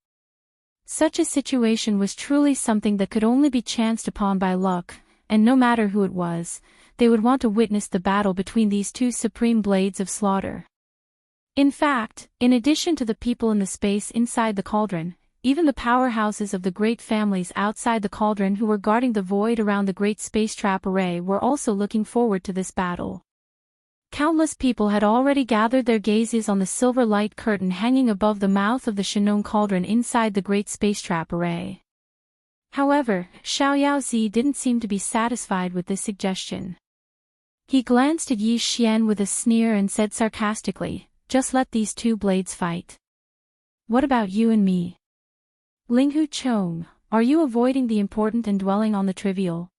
Such a situation was truly something that could only be chanced upon by luck, and no matter who it was, they would want to witness the battle between these two supreme blades of slaughter. In fact, in addition to the people in the space inside the cauldron, even the powerhouses of the great families outside the cauldron who were guarding the void around the great space trap array were also looking forward to this battle. Countless people had already gathered their gazes on the silver light curtain hanging above the mouth of the Shanong cauldron inside the great space trap array. However, Xiaoyao Zi didn't seem to be satisfied with this suggestion. He glanced at Yi Xian with a sneer and said sarcastically, "Just let these two blades fight. What about you and me? Linghu Chong, are you avoiding the important and dwelling on the trivial?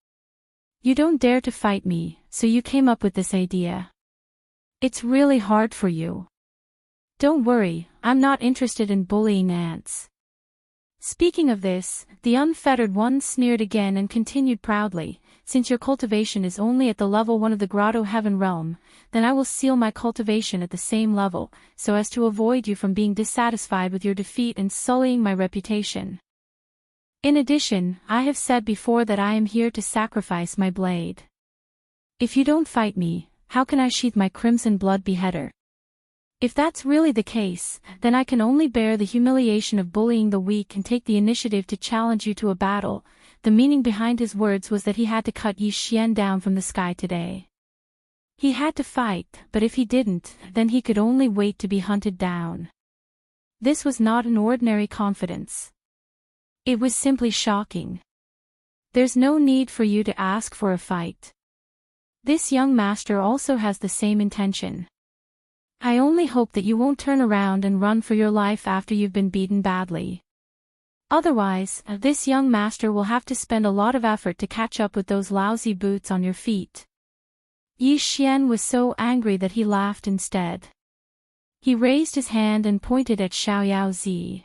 You don't dare to fight me, so you came up with this idea. It's really hard for you. Don't worry, I'm not interested in bullying ants." Speaking of this, the unfettered one sneered again and continued proudly, "Since your cultivation is only at the level 1 of the Grotto Heaven realm, then I will seal my cultivation at the same level, so as to avoid you from being dissatisfied with your defeat and sullying my reputation. In addition, I have said before that I am here to sacrifice my blade. If you don't fight me, how can I sheath my crimson blood beheader? If that's really the case, then I can only bear the humiliation of bullying the weak and take the initiative to challenge you to a battle." The meaning behind his words was that he had to cut Yi Xian down from the sky today. He had to fight, but if he didn't, then he could only wait to be hunted down. This was not an ordinary confidence. It was simply shocking. "There's no need for you to ask for a fight. This young master also has the same intention. I only hope that you won't turn around and run for your life after you've been beaten badly. Otherwise, this young master will have to spend a lot of effort to catch up with those lousy boots on your feet." Yi Xian was so angry that he laughed instead. He raised his hand and pointed at Xiaoyao Zi.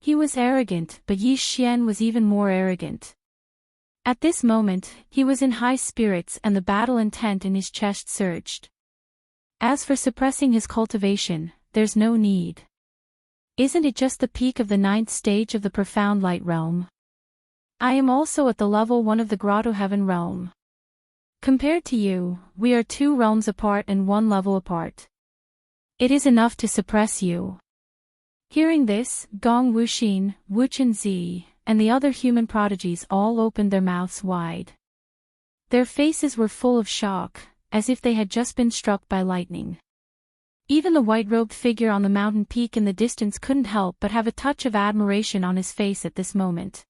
He was arrogant, but Yi Xian was even more arrogant. At this moment, he was in high spirits and the battle intent in his chest surged. As for suppressing his cultivation, there's no need. Isn't it just the peak of the 9th stage of the profound light realm? I am also at the level 1 of the Grotto Heaven realm. Compared to you, we are 2 realms apart and 1 level apart. It is enough to suppress you." Hearing this, Gong Wuxin, Wuchenzi, and the other human prodigies all opened their mouths wide. Their faces were full of shock, as if they had just been struck by lightning. Even the white-robed figure on the mountain peak in the distance couldn't help but have a touch of admiration on his face at this moment.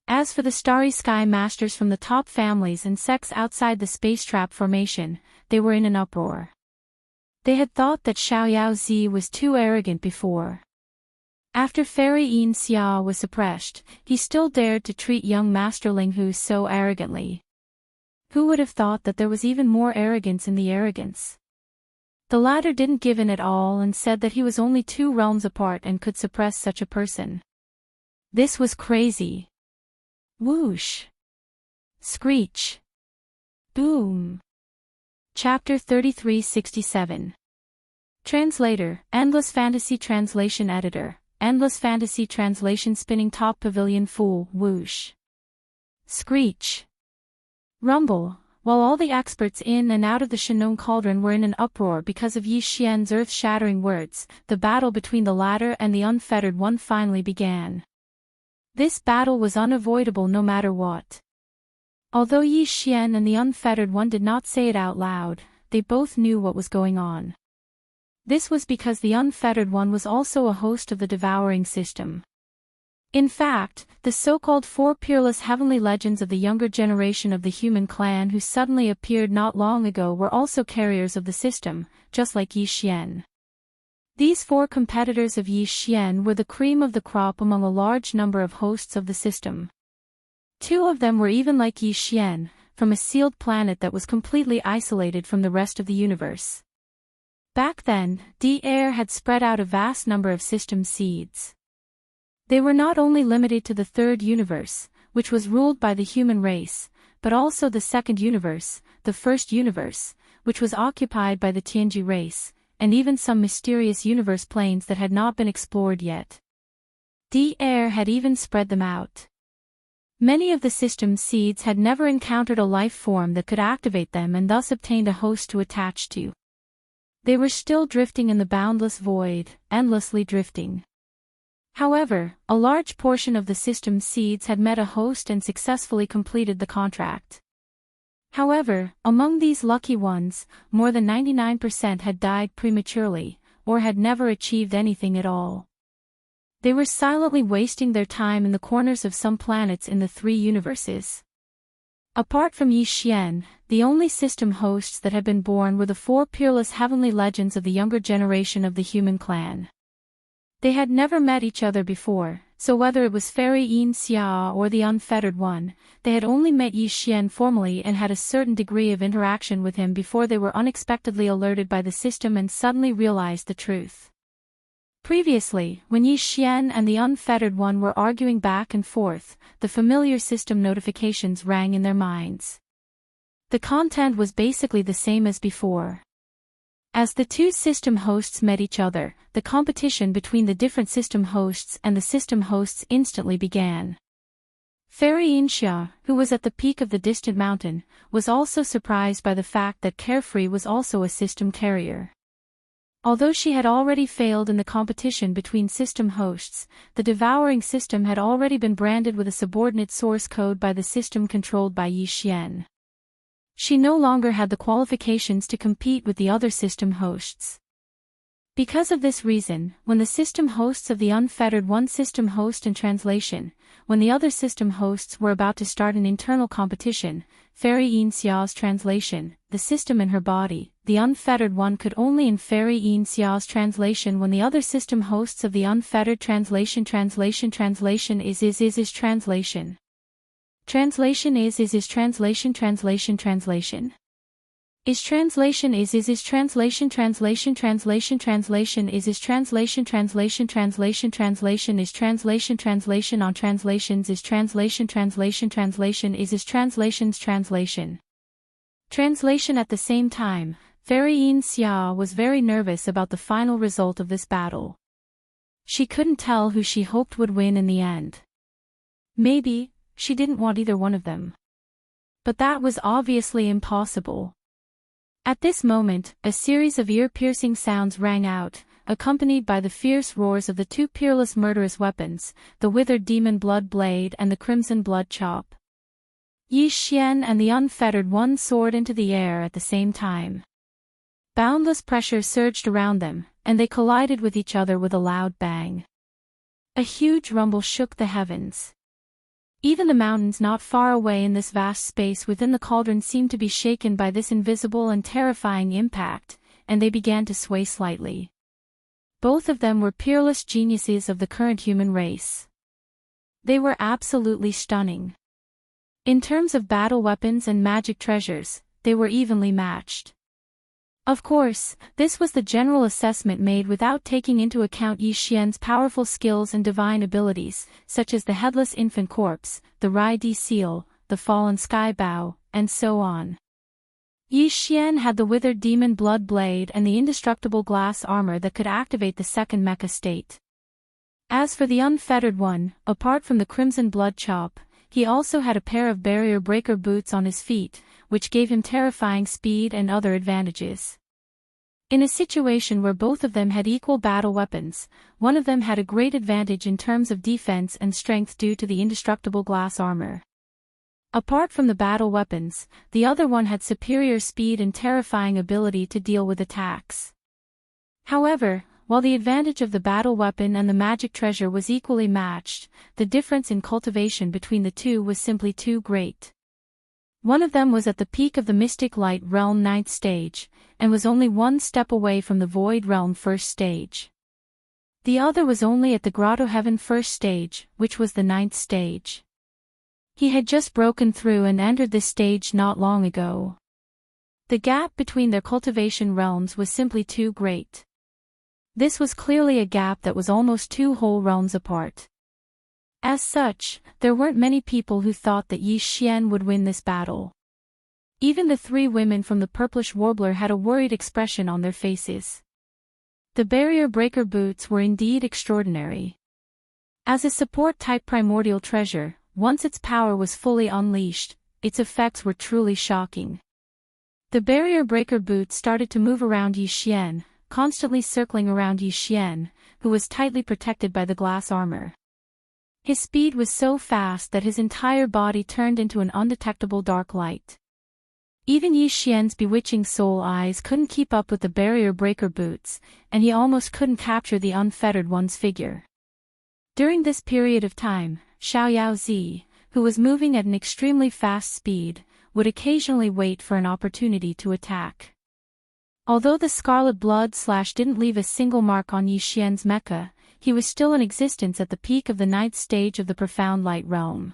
As for the Starry Sky Masters from the top families and sects outside the Space Trap Formation, they were in an uproar. They had thought that Xiao Zi was too arrogant before. After Fairy Yin Xia was suppressed, he still dared to treat young Master Ling Hu so arrogantly. Who would have thought that there was even more arrogance in the arrogance? The latter didn't give in at all and said that he was only 2 realms apart and could suppress such a person. This was crazy. Whoosh. Screech. Boom. Chapter 3367. Translator, Endless Fantasy Translation Editor, Endless Fantasy Translation Spinning Top Pavilion Fool, Whoosh. Screech. Rumble. While all the experts in and out of the Shannon Cauldron were in an uproar because of Yi Xian's earth-shattering words, the battle between the latter and the Unfettered One finally began. This battle was unavoidable no matter what. Although Yi Xian and the Unfettered One did not say it out loud, they both knew what was going on. This was because the Unfettered One was also a host of the Devouring system. In fact, the so-called 4 peerless heavenly legends of the younger generation of the human clan who suddenly appeared not long ago were also carriers of the system, just like Yi Xian. These 4 competitors of Yi Xian were the cream of the crop among a large number of hosts of the system. 2 of them were even like Yi Xian, from a sealed planet that was completely isolated from the rest of the universe. Back then, the air had spread out a vast number of system seeds. They were not only limited to the 3rd universe, which was ruled by the human race, but also the 2nd universe, the 1st universe, which was occupied by the Tianji race, and even some mysterious universe planes that had not been explored yet. The air had even spread them out. Many of the system seeds had never encountered a life form that could activate them and thus obtained a host to attach to. They were still drifting in the boundless void, endlessly drifting. However, a large portion of the system seeds had met a host and successfully completed the contract. However, among these lucky ones, more than 99% had died prematurely, or had never achieved anything at all. They were silently wasting their time in the corners of some planets in the 3 universes. Apart from Yi Xian, the only system hosts that had been born were the 4 peerless heavenly legends of the younger generation of the human clan. They had never met each other before, so whether it was Fairy Yin Xia or the Unfettered One, they had only met Yi Xian formally and had a certain degree of interaction with him before they were unexpectedly alerted by the system and suddenly realized the truth. Previously, when Yi Xian and the Unfettered One were arguing back and forth, the familiar system notifications rang in their minds. The content was basically the same as before. As the 2 system hosts met each other, the competition between the different system hosts and the system hosts instantly began. Fairy Yinxia, who was at the peak of the distant mountain, was also surprised by the fact that Carefree was also a system carrier. Although she had already failed in the competition between system hosts, the Devouring system had already been branded with a subordinate source code by the system controlled by Yi Xian. She no longer had the qualifications to compete with the other system hosts. Because of this reason, when the system hosts of the Unfettered One system host and translation, when the other system hosts were about to start an internal competition, Fairy Yin Xiao's translation, the system in her body, the Unfettered One could only in Fairy Yin Xiao's translation when the other system hosts of the Unfettered translation is translation. Translation is translation translation is translation. Translation is translation is translation is translation. Translation is translation. Translation is translation. Translation on translations is translation. Translation is translation's translation. Translation. At the same time, Fairy Yin Xia was very nervous about the final result of this battle. She couldn't tell who she hoped would win in the end. Maybe she didn't want either one of them. But that was obviously impossible. At this moment, a series of ear-piercing sounds rang out, accompanied by the fierce roars of the 2 peerless murderous weapons, the withered demon blood blade and the crimson blood chop. Yi Xian and the Unfettered One soared into the air at the same time. Boundless pressure surged around them, and they collided with each other with a loud bang. A huge rumble shook the heavens. Even the mountains not far away in this vast space within the cauldron seemed to be shaken by this invisible and terrifying impact, and they began to sway slightly. Both of them were peerless geniuses of the current human race. They were absolutely stunning. In terms of battle weapons and magic treasures, they were evenly matched. Of course, this was the general assessment made without taking into account Yi Xian's powerful skills and divine abilities, such as the Headless Infant Corpse, the Rai-Di Seal, the Fallen Sky Bow, and so on. Yi Xian had the Withered Demon Blood Blade and the indestructible glass armor that could activate the second mecha state. As for the Unfettered One, apart from the Crimson Blood Chop, he also had a pair of barrier breaker boots on his feet, which gave him terrifying speed and other advantages. In a situation where both of them had equal battle weapons, one of them had a great advantage in terms of defense and strength due to the indestructible glass armor. Apart from the battle weapons, the other one had superior speed and terrifying ability to deal with attacks. However, while the advantage of the battle weapon and the magic treasure was equally matched, the difference in cultivation between the two was simply too great. One of them was at the peak of the Mystic Light Realm 9th stage, and was only one step away from the Void Realm 1st stage. The other was only at the Grotto Heaven 1st stage, which was the 9th stage. He had just broken through and entered this stage not long ago. The gap between their cultivation realms was simply too great. This was clearly a gap that was almost 2 whole realms apart. As such, there weren't many people who thought that Yi Xian would win this battle. Even the 3 women from the Purplish Warbler had a worried expression on their faces. The barrier breaker boots were indeed extraordinary. As a support-type primordial treasure, once its power was fully unleashed, its effects were truly shocking. The barrier breaker boots started to move around Yi Xian, constantly circling around Yi Xian, who was tightly protected by the glass armor. His speed was so fast that his entire body turned into an undetectable dark light. Even Yi Xian's bewitching soul eyes couldn't keep up with the barrier breaker boots, and he almost couldn't capture the Unfettered One's figure. During this period of time, Xiao Zi, who was moving at an extremely fast speed, would occasionally wait for an opportunity to attack. Although the Scarlet Blood Slash didn't leave a single mark on Yi Xian's mecha, he was still in existence at the peak of the 9th stage of the Profound Light Realm.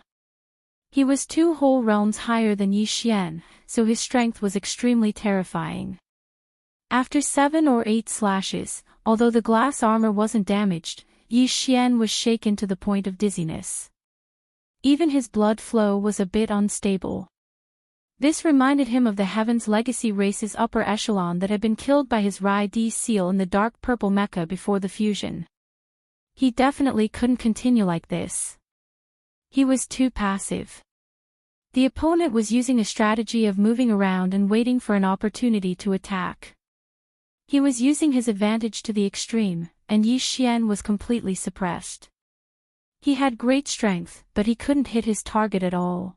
He was 2 whole realms higher than Yi Xian, so his strength was extremely terrifying. After 7 or 8 slashes, although the glass armor wasn't damaged, Yi Xian was shaken to the point of dizziness. Even his blood flow was a bit unstable. This reminded him of the Heaven's Legacy race's upper echelon that had been killed by his Rai-Di Seal in the dark purple mecha before the fusion. He definitely couldn't continue like this. He was too passive. The opponent was using a strategy of moving around and waiting for an opportunity to attack. He was using his advantage to the extreme, and Yi Xian was completely suppressed. He had great strength, but he couldn't hit his target at all.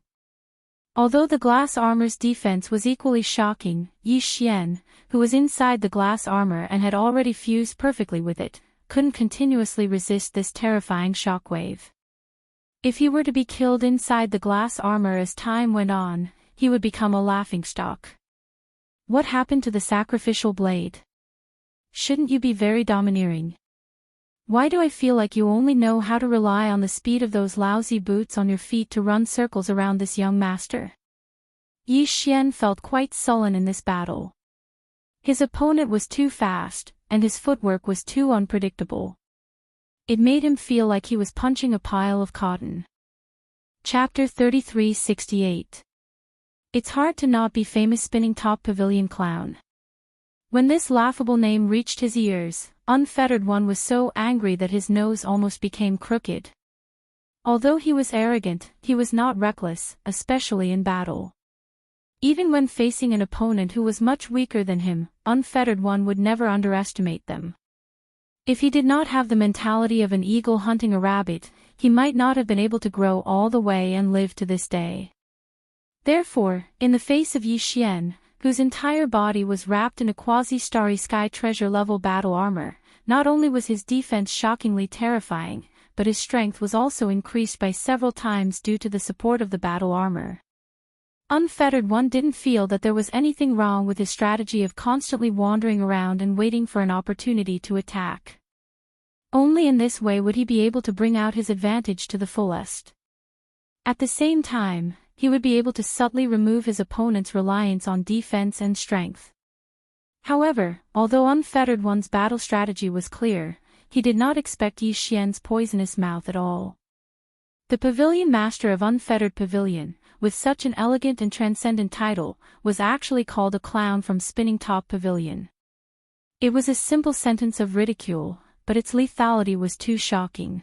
Although the glass armor's defense was equally shocking, Yi Xian, who was inside the glass armor and had already fused perfectly with it, couldn't continuously resist this terrifying shockwave. If he were to be killed inside the glass armor as time went on, he would become a laughingstock. What happened to the sacrificial blade? Shouldn't you be very domineering? Why do I feel like you only know how to rely on the speed of those lousy boots on your feet to run circles around this young master? Yi Xian felt quite sullen in this battle. His opponent was too fast, and his footwork was too unpredictable. It made him feel like he was punching a pile of cotton. Chapter 3368. It's hard to not be famous spinning top pavilion clown. When this laughable name reached his ears, Unfettered One was so angry that his nose almost became crooked. Although he was arrogant, he was not reckless, especially in battle. Even when facing an opponent who was much weaker than him, Unfettered One would never underestimate them. If he did not have the mentality of an eagle hunting a rabbit, he might not have been able to grow all the way and live to this day. Therefore, in the face of Yi Xian, whose entire body was wrapped in a quasi-starry sky treasure-level battle armor. Not only was his defense shockingly terrifying, but his strength was also increased by several times due to the support of the battle armor. Unfettered One didn't feel that there was anything wrong with his strategy of constantly wandering around and waiting for an opportunity to attack. Only in this way would he be able to bring out his advantage to the fullest. At the same time, he would be able to subtly remove his opponent's reliance on defense and strength. However, although Unfettered One's battle strategy was clear, he did not expect Yi Xian's poisonous mouth at all. The Pavilion Master of Unfettered Pavilion, with such an elegant and transcendent title, was actually called a clown from Spinning Top Pavilion. It was a simple sentence of ridicule, but its lethality was too shocking.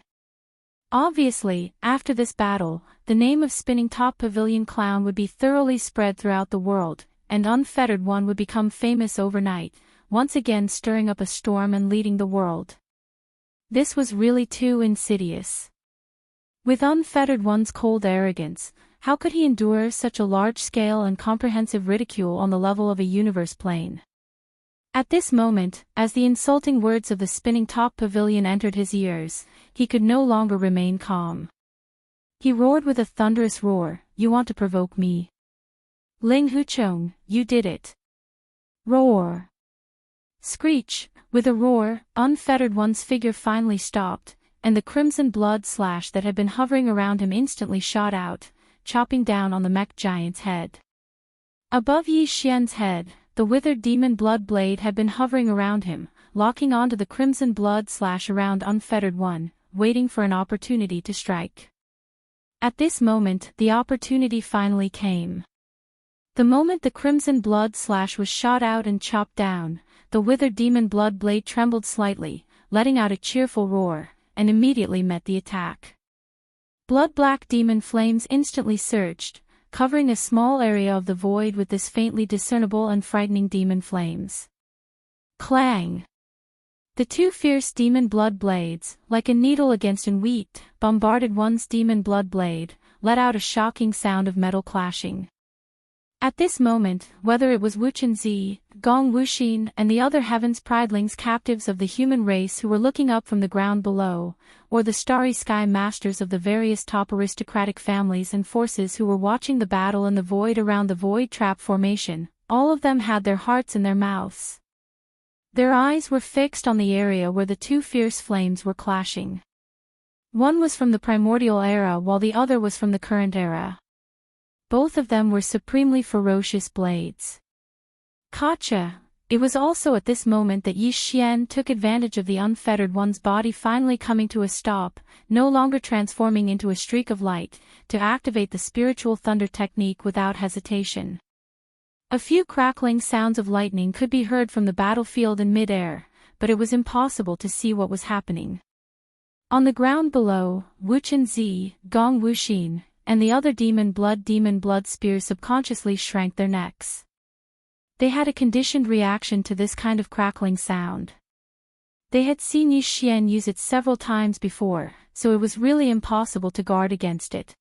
Obviously, after this battle, the name of Spinning Top Pavilion Clown would be thoroughly spread throughout the world, and Unfettered One would become famous overnight, once again stirring up a storm and leading the world. This was really too insidious. With Unfettered One's cold arrogance, how could he endure such a large-scale and comprehensive ridicule on the level of a universe plane? At this moment, as the insulting words of the Spinning Top Pavilion entered his ears, he could no longer remain calm. He roared with a thunderous roar, "You want to provoke me? Ling Huchong, you did it." Roar. Screech. With a roar, Unfettered One's figure finally stopped, and the crimson blood slash that had been hovering around him instantly shot out, chopping down on the mech giant's head. Above Yi Xian's head, the withered demon blood blade had been hovering around him, locking onto the crimson blood slash around Unfettered One, waiting for an opportunity to strike. At this moment, the opportunity finally came. The moment the crimson blood slash was shot out and chopped down, the withered demon blood blade trembled slightly, letting out a cheerful roar, and immediately met the attack. Blood-black demon flames instantly surged, covering a small area of the void with this faintly discernible and frightening demon flames. Clang! The two fierce demon blood blades, like a needle against an wheat, bombarded one's demon blood blade, let out a shocking sound of metal clashing. At this moment, whether it was Wuchenzi, Gong Wuxin and the other Heaven's Pridelings captives of the human race who were looking up from the ground below, or the starry sky masters of the various top aristocratic families and forces who were watching the battle in the void around the void trap formation, all of them had their hearts in their mouths. Their eyes were fixed on the area where the two fierce flames were clashing. One was from the primordial era while the other was from the current era. Both of them were supremely ferocious blades. Gotcha! It was also at this moment that Yi Xian took advantage of the Unfettered One's body finally coming to a stop, no longer transforming into a streak of light, to activate the spiritual thunder technique without hesitation. A few crackling sounds of lightning could be heard from the battlefield in mid-air, but it was impossible to see what was happening. On the ground below, Wuchenzi, Gong Wuxin, and the other demon blood spears subconsciously shrank their necks. They had a conditioned reaction to this kind of crackling sound. They had seen Yi Xian use it several times before, so it was really impossible to guard against it.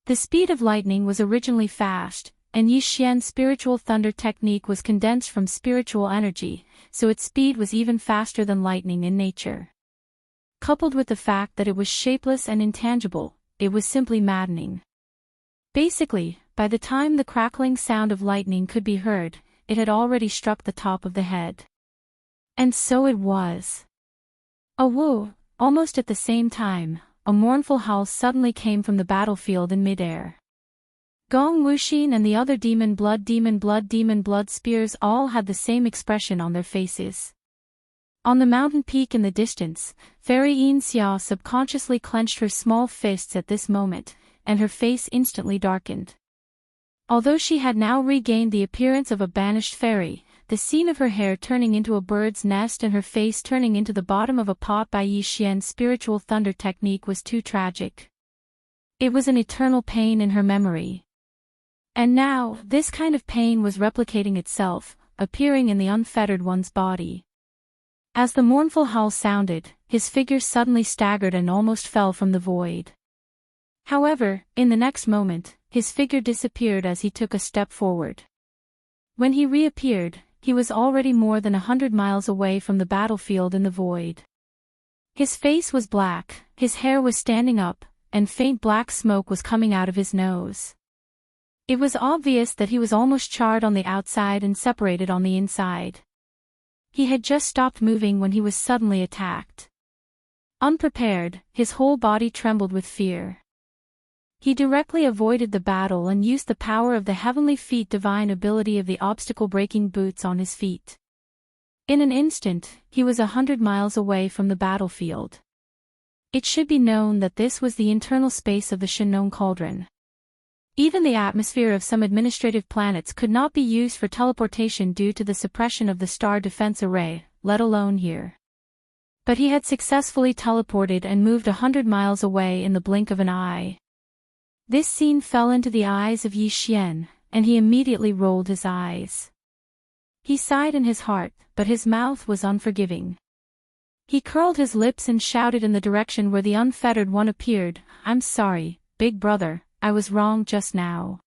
The speed of lightning was originally fast, and Yi Xian's spiritual thunder technique was condensed from spiritual energy, so its speed was even faster than lightning in nature. Coupled with the fact that it was shapeless and intangible, it was simply maddening. Basically, by the time the crackling sound of lightning could be heard, it had already struck the top of the head. And so it was. A woo! Almost at the same time, a mournful howl suddenly came from the battlefield in mid-air. Gong Wuxin and the other demon blood spears all had the same expression on their faces. On the mountain peak in the distance, Fairy Yin Xia subconsciously clenched her small fists at this moment, and her face instantly darkened. Although she had now regained the appearance of a banished fairy, the scene of her hair turning into a bird's nest and her face turning into the bottom of a pot by Yi Xian's spiritual thunder technique was too tragic. It was an eternal pain in her memory. And now, this kind of pain was replicating itself, appearing in the Unfettered One's body. As the mournful howl sounded, his figure suddenly staggered and almost fell from the void. However, in the next moment, his figure disappeared as he took a step forward. When he reappeared, he was already more than 100 miles away from the battlefield in the void. His face was black, his hair was standing up, and faint black smoke was coming out of his nose. It was obvious that he was almost charred on the outside and separated on the inside. He had just stopped moving when he was suddenly attacked. Unprepared, his whole body trembled with fear. He directly avoided the battle and used the power of the heavenly feet divine ability of the obstacle-breaking boots on his feet. In an instant, he was 100 miles away from the battlefield. It should be known that this was the internal space of the Shinnon Cauldron. Even the atmosphere of some administrative planets could not be used for teleportation due to the suppression of the star defense array, let alone here. But he had successfully teleported and moved 100 miles away in the blink of an eye. This scene fell into the eyes of Yi Xian, and he immediately rolled his eyes. He sighed in his heart, but his mouth was unforgiving. He curled his lips and shouted in the direction where the unfettered one appeared, "I'm sorry, big brother, I was wrong just now.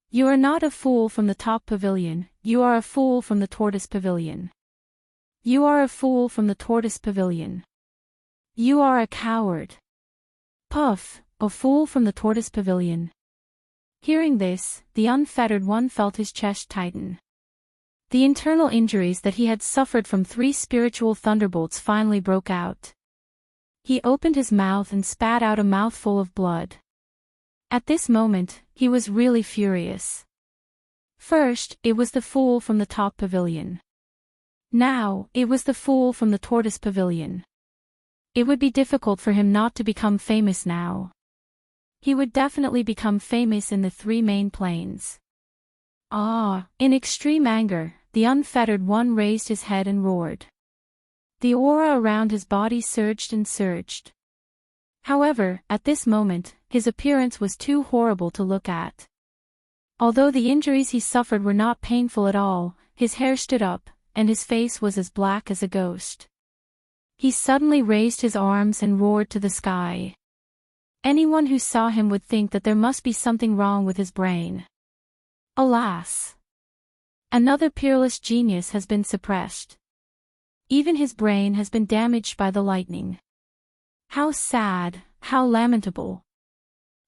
You are not a fool from the top pavilion, you are a fool from the tortoise pavilion. You are a fool from the tortoise pavilion. You are a coward. Puff, a fool from the tortoise pavilion." Hearing this, the unfettered one felt his chest tighten. The internal injuries that he had suffered from 3 spiritual thunderbolts finally broke out. He opened his mouth and spat out a mouthful of blood. At this moment, he was really furious. First, it was the fool from the top pavilion. Now, it was the fool from the tortoise pavilion. It would be difficult for him not to become famous now. He would definitely become famous in the 3 main planes. In extreme anger, the unfettered one raised his head and roared. The aura around his body surged and surged. However, at this moment, his appearance was too horrible to look at. Although the injuries he suffered were not painful at all, his hair stood up, and his face was as black as a ghost. He suddenly raised his arms and roared to the sky. Anyone who saw him would think that there must be something wrong with his brain. Alas! Another peerless genius has been suppressed. Even his brain has been damaged by the lightning. How sad, how lamentable.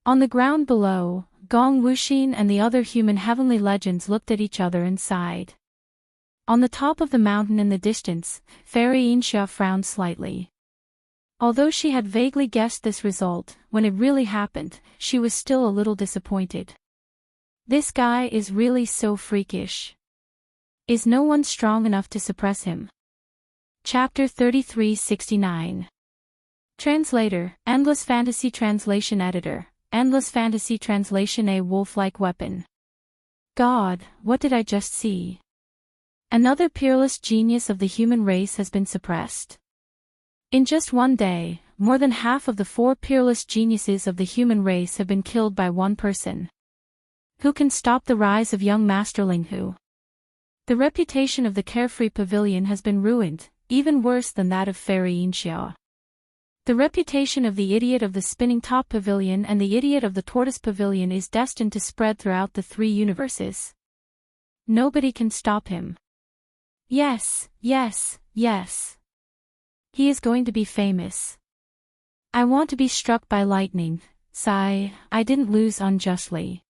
On the ground below, Gong Wuxin and the other human heavenly legends looked at each other and sighed. On the top of the mountain in the distance, Fairy Inxia frowned slightly. Although she had vaguely guessed this result, when it really happened, she was still a little disappointed. This guy is really so freakish. Is no one strong enough to suppress him? Chapter 3369. Translator, Endless Fantasy Translation Editor, Endless Fantasy Translation. A wolf-like weapon. God, what did I just see? Another peerless genius of the human race has been suppressed. In just one day, more than half of the 4 peerless geniuses of the human race have been killed by one person. Who can stop the rise of young Master Linghu? The reputation of the Carefree Pavilion has been ruined, even worse than that of Fairy Inxia. The reputation of the idiot of the Spinning Top Pavilion and the idiot of the Tortoise Pavilion is destined to spread throughout the 3 universes. Nobody can stop him. Yes, yes, yes. He is going to be famous. I want to be struck by lightning. Sigh, I didn't lose unjustly.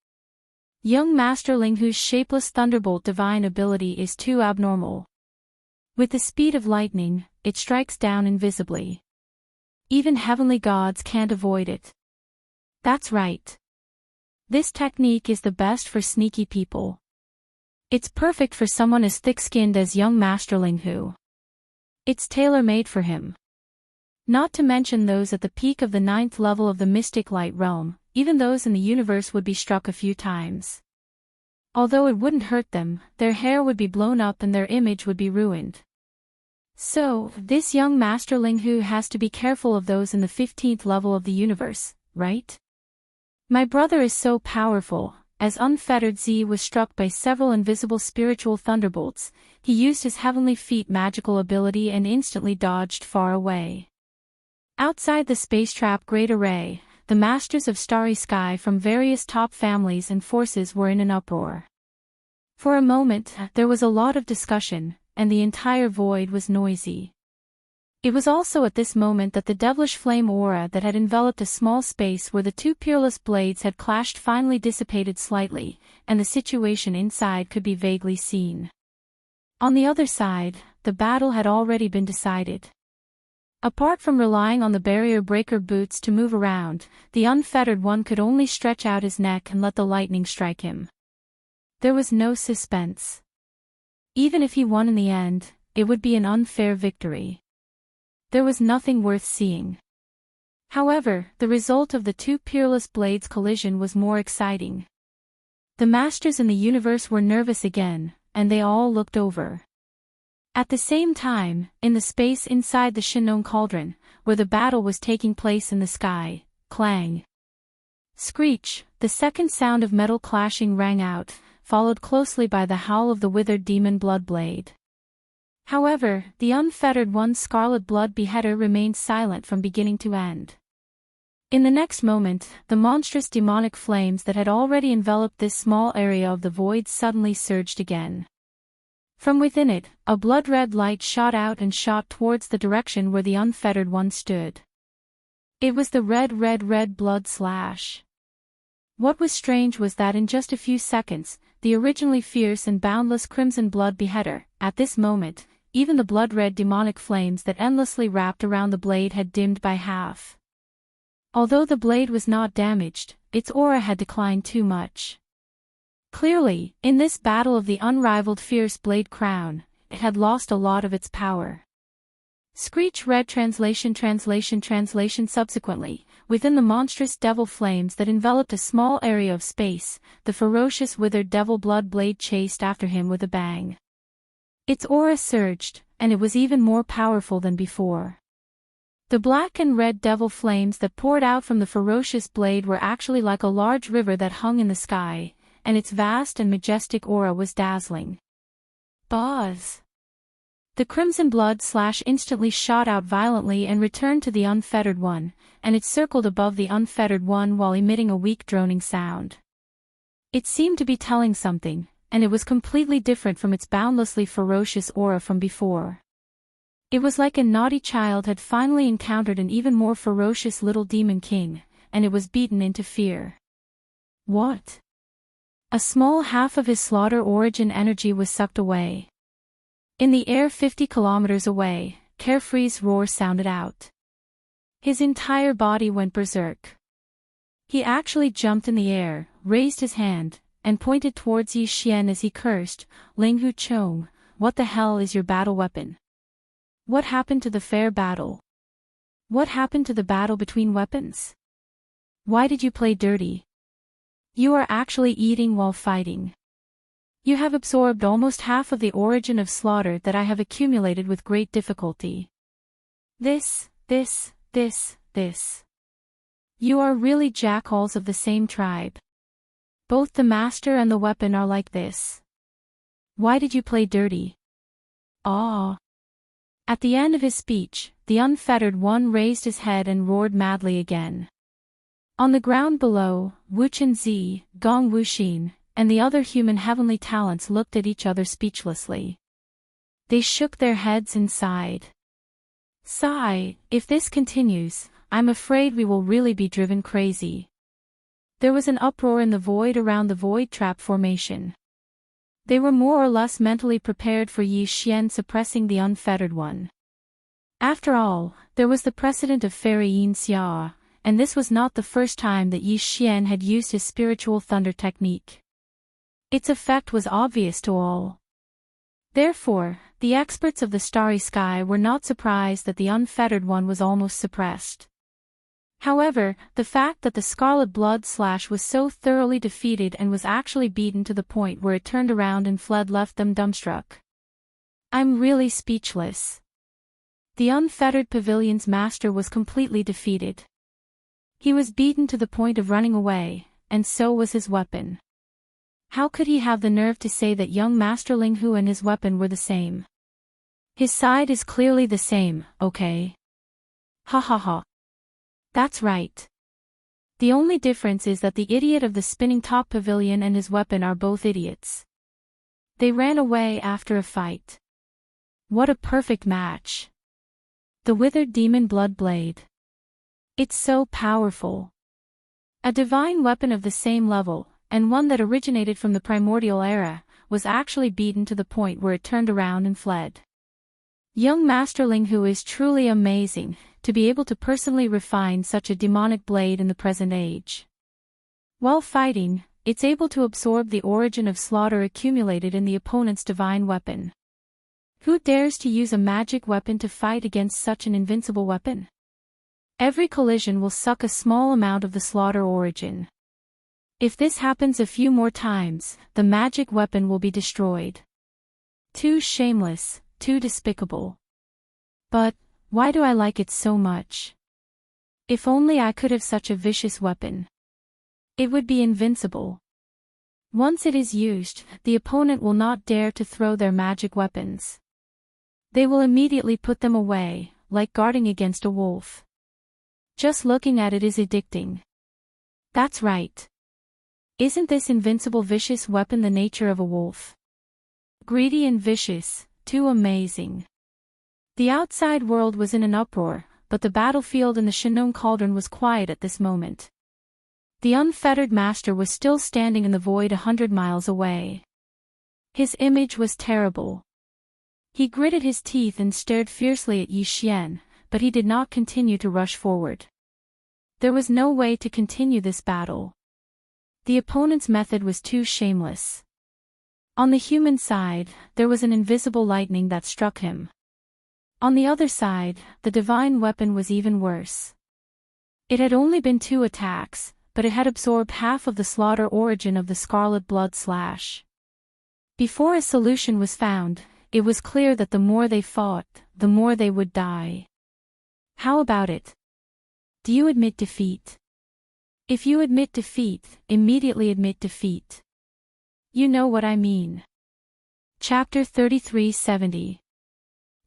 Young Master Linghu's shapeless thunderbolt divine ability is too abnormal. With the speed of lightning, it strikes down invisibly. Even heavenly gods can't avoid it. That's right. This technique is the best for sneaky people. It's perfect for someone as thick-skinned as young Master Linghu. It's tailor-made for him. Not to mention those at the peak of the 9th level of the Mystic Light Realm, even those in the universe would be struck a few times. Although it wouldn't hurt them, their hair would be blown up and their image would be ruined. So, this young Master Linghu has to be careful of those in the 15th level of the universe, right? My brother is so powerful. As Unfettered Z was struck by several invisible spiritual thunderbolts, he used his heavenly feet magical ability and instantly dodged far away. Outside the space trap Great Array, the masters of Starry Sky from various top families and forces were in an uproar. For a moment, there was a lot of discussion, and the entire void was noisy. It was also at this moment that the devilish flame aura that had enveloped a small space where the two peerless blades had clashed finally dissipated slightly, and the situation inside could be vaguely seen. On the other side, the battle had already been decided. Apart from relying on the barrier breaker boots to move around, the unfettered one could only stretch out his neck and let the lightning strike him. There was no suspense. Even if he won in the end, it would be an unfair victory. There was nothing worth seeing. However, the result of the two peerless blades' collision was more exciting. The masters in the universe were nervous again, and they all looked over. At the same time, in the space inside the Shinnong cauldron, where the battle was taking place in the sky, clang. Screech, the second sound of metal clashing rang out, followed closely by the howl of the withered demon Bloodblade. However, the unfettered one's scarlet blood beheader remained silent from beginning to end. In the next moment, the monstrous demonic flames that had already enveloped this small area of the void suddenly surged again. From within it, a blood-red light shot out and shot towards the direction where the unfettered one stood. It was the red blood slash. What was strange was that in just a few seconds, the originally fierce and boundless crimson blood beheader, at this moment, even the blood-red demonic flames that endlessly wrapped around the blade had dimmed by half. Although the blade was not damaged, its aura had declined too much. Clearly, in this battle of the unrivaled fierce blade crown, it had lost a lot of its power. Screech read translation. Subsequently, within the monstrous devil flames that enveloped a small area of space, the ferocious withered devil blood blade chased after him with a bang. Its aura surged, and it was even more powerful than before. The black and red devil flames that poured out from the ferocious blade were actually like a large river that hung in the sky, and its vast and majestic aura was dazzling. Buzz! The crimson blood slash instantly shot out violently and returned to the unfettered one, and it circled above the unfettered one while emitting a weak droning sound. It seemed to be telling something, and it was completely different from its boundlessly ferocious aura from before. It was like a naughty child had finally encountered an even more ferocious little demon king, and it was beaten into fear. What? A small half of his slaughter origin energy was sucked away. In the air 50 kilometers away, Carefree's roar sounded out. His entire body went berserk. He actually jumped in the air, raised his hand, and pointed towards Yi Xian as he cursed, "Ling Hu Chong, what the hell is your battle weapon? What happened to the fair battle? What happened to the battle between weapons? Why did you play dirty? You are actually eating while fighting. You have absorbed almost half of the origin of slaughter that I have accumulated with great difficulty. This. You are really jackalls of the same tribe. Both the master and the weapon are like this. Why did you play dirty? Ah." At the end of his speech, the unfettered one raised his head and roared madly again. On the ground below, Wu Chenzi, Gong Wuxin, and the other human heavenly talents looked at each other speechlessly. They shook their heads and sighed. Sigh, if this continues, I'm afraid we will really be driven crazy. There was an uproar in the void around the void trap formation. They were more or less mentally prepared for Yi Xian suppressing the unfettered one. After all, there was the precedent of Fairy Yin Xia, and this was not the first time that Yi Xian had used his spiritual thunder technique. Its effect was obvious to all. Therefore, the experts of the starry sky were not surprised that the unfettered one was almost suppressed. However, the fact that the scarlet blood slash was so thoroughly defeated and was actually beaten to the point where it turned around and fled left them dumbstruck. I'm really speechless. The unfettered pavilion's master was completely defeated. He was beaten to the point of running away, and so was his weapon. How could he have the nerve to say that young Master Ling Hu and his weapon were the same? His side is clearly the same, okay? Ha ha ha. That's right. The only difference is that the idiot of the spinning top pavilion and his weapon are both idiots. They ran away after a fight. What a perfect match. The withered demon blood blade. It's so powerful. A divine weapon of the same level, and one that originated from the primordial era, was actually beaten to the point where it turned around and fled. Young Masterling, who is truly amazing, to be able to personally refine such a demonic blade in the present age. While fighting, it's able to absorb the origin of slaughter accumulated in the opponent's divine weapon. Who dares to use a magic weapon to fight against such an invincible weapon? Every collision will suck a small amount of the slaughter origin. If this happens a few more times, the magic weapon will be destroyed. Too shameless, too despicable. But, why do I like it so much? If only I could have such a vicious weapon. It would be invincible. Once it is used, the opponent will not dare to throw their magic weapons. They will immediately put them away, like guarding against a wolf. Just looking at it is addicting. That's right. Isn't this invincible vicious weapon the nature of a wolf? Greedy and vicious, too amazing. The outside world was in an uproar, but the battlefield in the Fictional cauldron was quiet at this moment. The unfettered master was still standing in the void 100 miles away. His image was terrible. He gritted his teeth and stared fiercely at Yi Xian, but he did not continue to rush forward. There was no way to continue this battle. The opponent's method was too shameless. On the human side, there was an invisible lightning that struck him. On the other side, the divine weapon was even worse. It had only been 2 attacks, but it had absorbed half of the slaughter origin of the scarlet blood slash. Before a solution was found, it was clear that the more they fought, the more they would die. How about it? Do you admit defeat? If you admit defeat, immediately admit defeat. You know what I mean. Chapter 3370.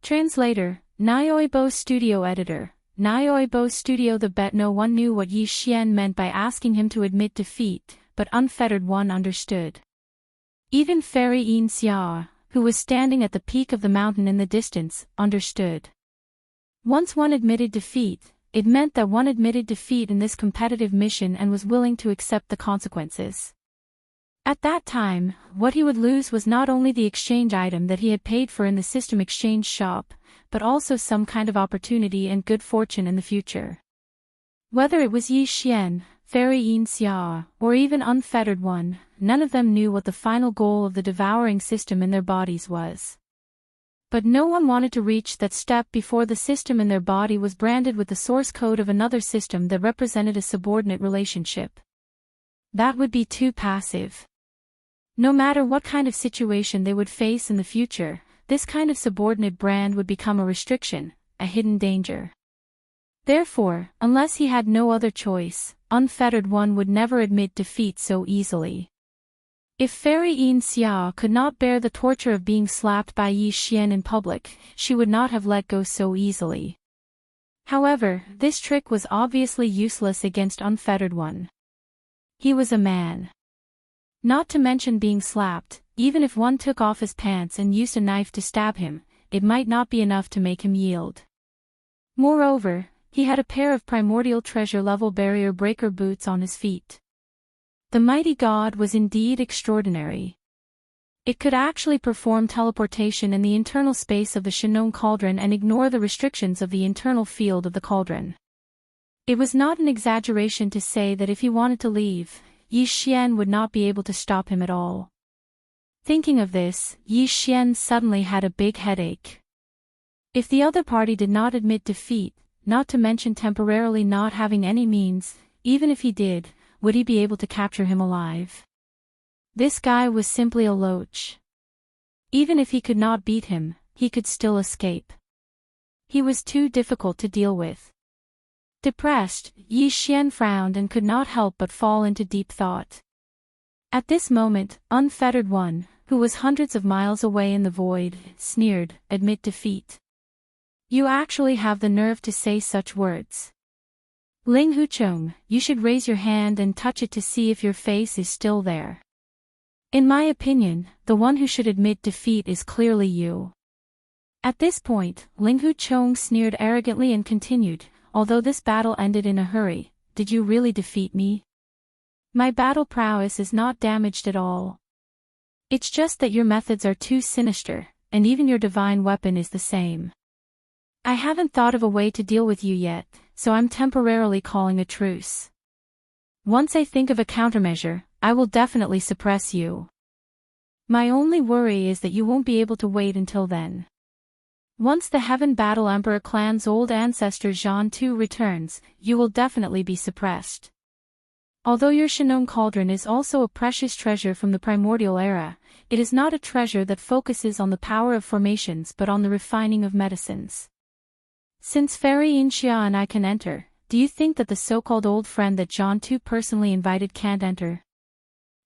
Translator, Nyoibo Studio Editor, Nyoibo Studio. The bet no one knew what Yi Xian meant by asking him to admit defeat, but Unfettered One understood. Even Fairy Yin Xia, who was standing at the peak of the mountain in the distance, understood. Once one admitted defeat, it meant that one admitted defeat in this competitive mission and was willing to accept the consequences. At that time, what he would lose was not only the exchange item that he had paid for in the system exchange shop, but also some kind of opportunity and good fortune in the future. Whether it was Yi Xian, Fairy Yin Xia, or even Unfettered One, none of them knew what the final goal of the devouring system in their bodies was. But no one wanted to reach that step before the system in their body was branded with the source code of another system that represented a subordinate relationship. That would be too passive. No matter what kind of situation they would face in the future, this kind of subordinate brand would become a restriction, a hidden danger. Therefore, unless he had no other choice, Unfettered One would never admit defeat so easily. If Fairy Yin Xia could not bear the torture of being slapped by Yi Xian in public, she would not have let go so easily. However, this trick was obviously useless against Unfettered One. He was a man. Not to mention being slapped, even if one took off his pants and used a knife to stab him, it might not be enough to make him yield. Moreover, he had a pair of primordial treasure-level barrier breaker boots on his feet. The mighty god was indeed extraordinary. It could actually perform teleportation in the internal space of the Fictional cauldron and ignore the restrictions of the internal field of the cauldron. It was not an exaggeration to say that if he wanted to leave, Yi Xian would not be able to stop him at all. Thinking of this, Yi Xian suddenly had a big headache. If the other party did not admit defeat, not to mention temporarily not having any means, even if he did, would he be able to capture him alive? This guy was simply a loach. Even if he could not beat him, he could still escape. He was too difficult to deal with. Depressed, Yi Xian frowned and could not help but fall into deep thought. At this moment, Unfettered One, who was hundreds of miles away in the void, sneered, "Admit defeat. You actually have the nerve to say such words. Ling Huchong, you should raise your hand and touch it to see if your face is still there." In my opinion, the one who should admit defeat is clearly you. At this point, Ling Huchong sneered arrogantly and continued, although this battle ended in a hurry, did you really defeat me? My battle prowess is not damaged at all. It's just that your methods are too sinister, and even your divine weapon is the same. I haven't thought of a way to deal with you yet, so I'm temporarily calling a truce. Once I think of a countermeasure, I will definitely suppress you. My only worry is that you won't be able to wait until then. Once the Heaven Battle Emperor clan's old ancestor Zhan Tu returns, you will definitely be suppressed. Although your Shinong Cauldron is also a precious treasure from the primordial era, it is not a treasure that focuses on the power of formations but on the refining of medicines. Since Fairy Inxia and I can enter, do you think that the so-called old friend that Zhan Tu personally invited can't enter?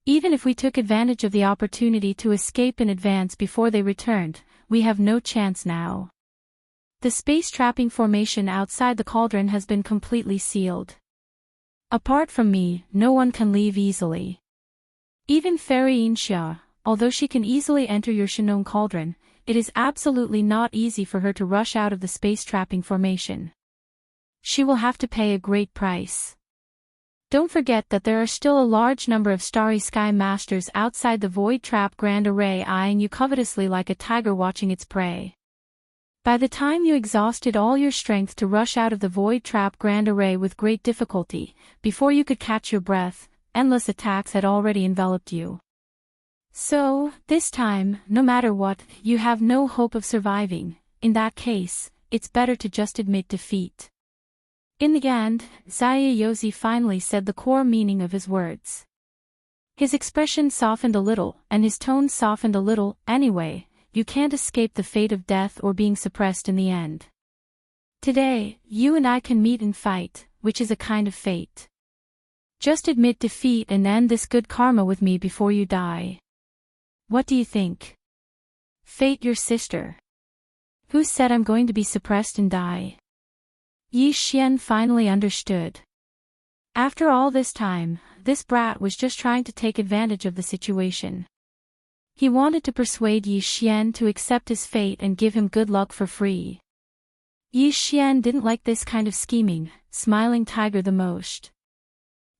Even if we took advantage of the opportunity to escape in advance before they returned, we have no chance now. The space trapping formation outside the cauldron has been completely sealed. Apart from me, no one can leave easily. Even Fairy Inxia, although she can easily enter your Shinong Cauldron, it is absolutely not easy for her to rush out of the space trapping formation. She will have to pay a great price. Don't forget that there are still a large number of Starry Sky Masters outside the Void Trap Grand Array eyeing you covetously like a tiger watching its prey. By the time you exhausted all your strength to rush out of the Void Trap Grand Array with great difficulty, before you could catch your breath, endless attacks had already enveloped you. So, this time, no matter what, you have no hope of surviving. In that case, it's better to just admit defeat. In the end, Xia Yozi finally said the core meaning of his words. His expression softened a little, and his tone softened a little. Anyway, you can't escape the fate of death or being suppressed in the end. Today, you and I can meet and fight, which is a kind of fate. Just admit defeat and end this good karma with me before you die. What do you think? Fate your sister. Who said I'm going to be suppressed and die? Yi Xian finally understood. After all this time, this brat was just trying to take advantage of the situation. He wanted to persuade Yi Xian to accept his fate and give him good luck for free. Yi Xian didn't like this kind of scheming, smiling tiger the most.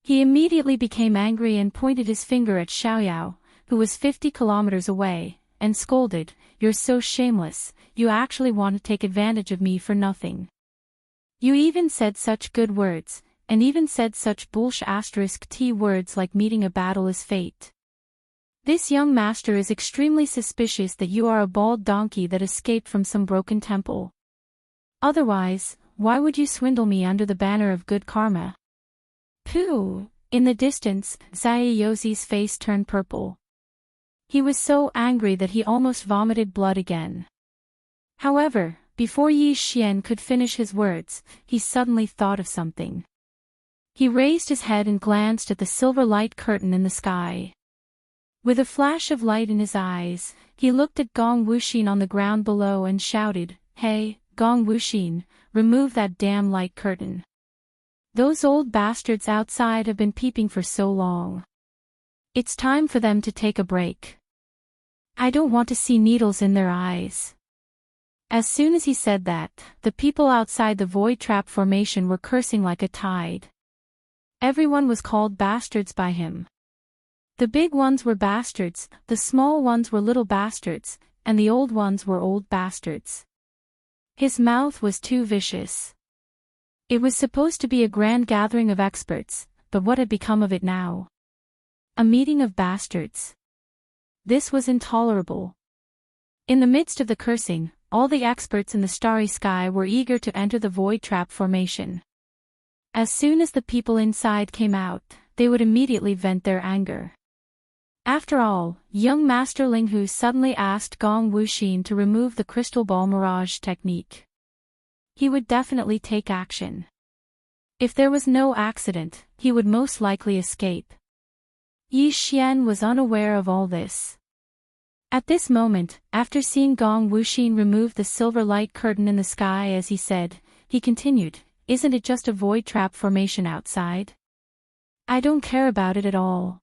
He immediately became angry and pointed his finger at Xiaoyao, who was 50 kilometers away, and scolded, "You're so shameless, you actually want to take advantage of me for nothing. You even said such good words, and even said such *t words like meeting a battle is fate. This young master is extremely suspicious that you are a bald donkey that escaped from some broken temple. Otherwise, why would you swindle me under the banner of good karma?" Pooh! In the distance, Xia Yozi's face turned purple. He was so angry that he almost vomited blood again. However, before Yi Xian could finish his words, he suddenly thought of something. He raised his head and glanced at the silver light curtain in the sky. With a flash of light in his eyes, he looked at Gong Wuxin on the ground below and shouted, "Hey, Gong Wuxin, remove that damn light curtain. Those old bastards outside have been peeping for so long. It's time for them to take a break. I don't want to see needles in their eyes." As soon as he said that, the people outside the Void Trap formation were cursing like a tide. Everyone was called bastards by him. The big ones were bastards, the small ones were little bastards, and the old ones were old bastards. His mouth was too vicious. It was supposed to be a grand gathering of experts, but what had become of it now? A meeting of bastards. This was intolerable. In the midst of the cursing, all the experts in the starry sky were eager to enter the Void Trap formation. As soon as the people inside came out, they would immediately vent their anger. After all, young Master Ling Hu suddenly asked Gong Wuxin to remove the crystal ball mirage technique. He would definitely take action. If there was no accident, he would most likely escape. Yi Xian was unaware of all this. At this moment, after seeing Gong Wuxin remove the silver light curtain in the sky as he said, he continued, "Isn't it just a void trap formation outside? I don't care about it at all.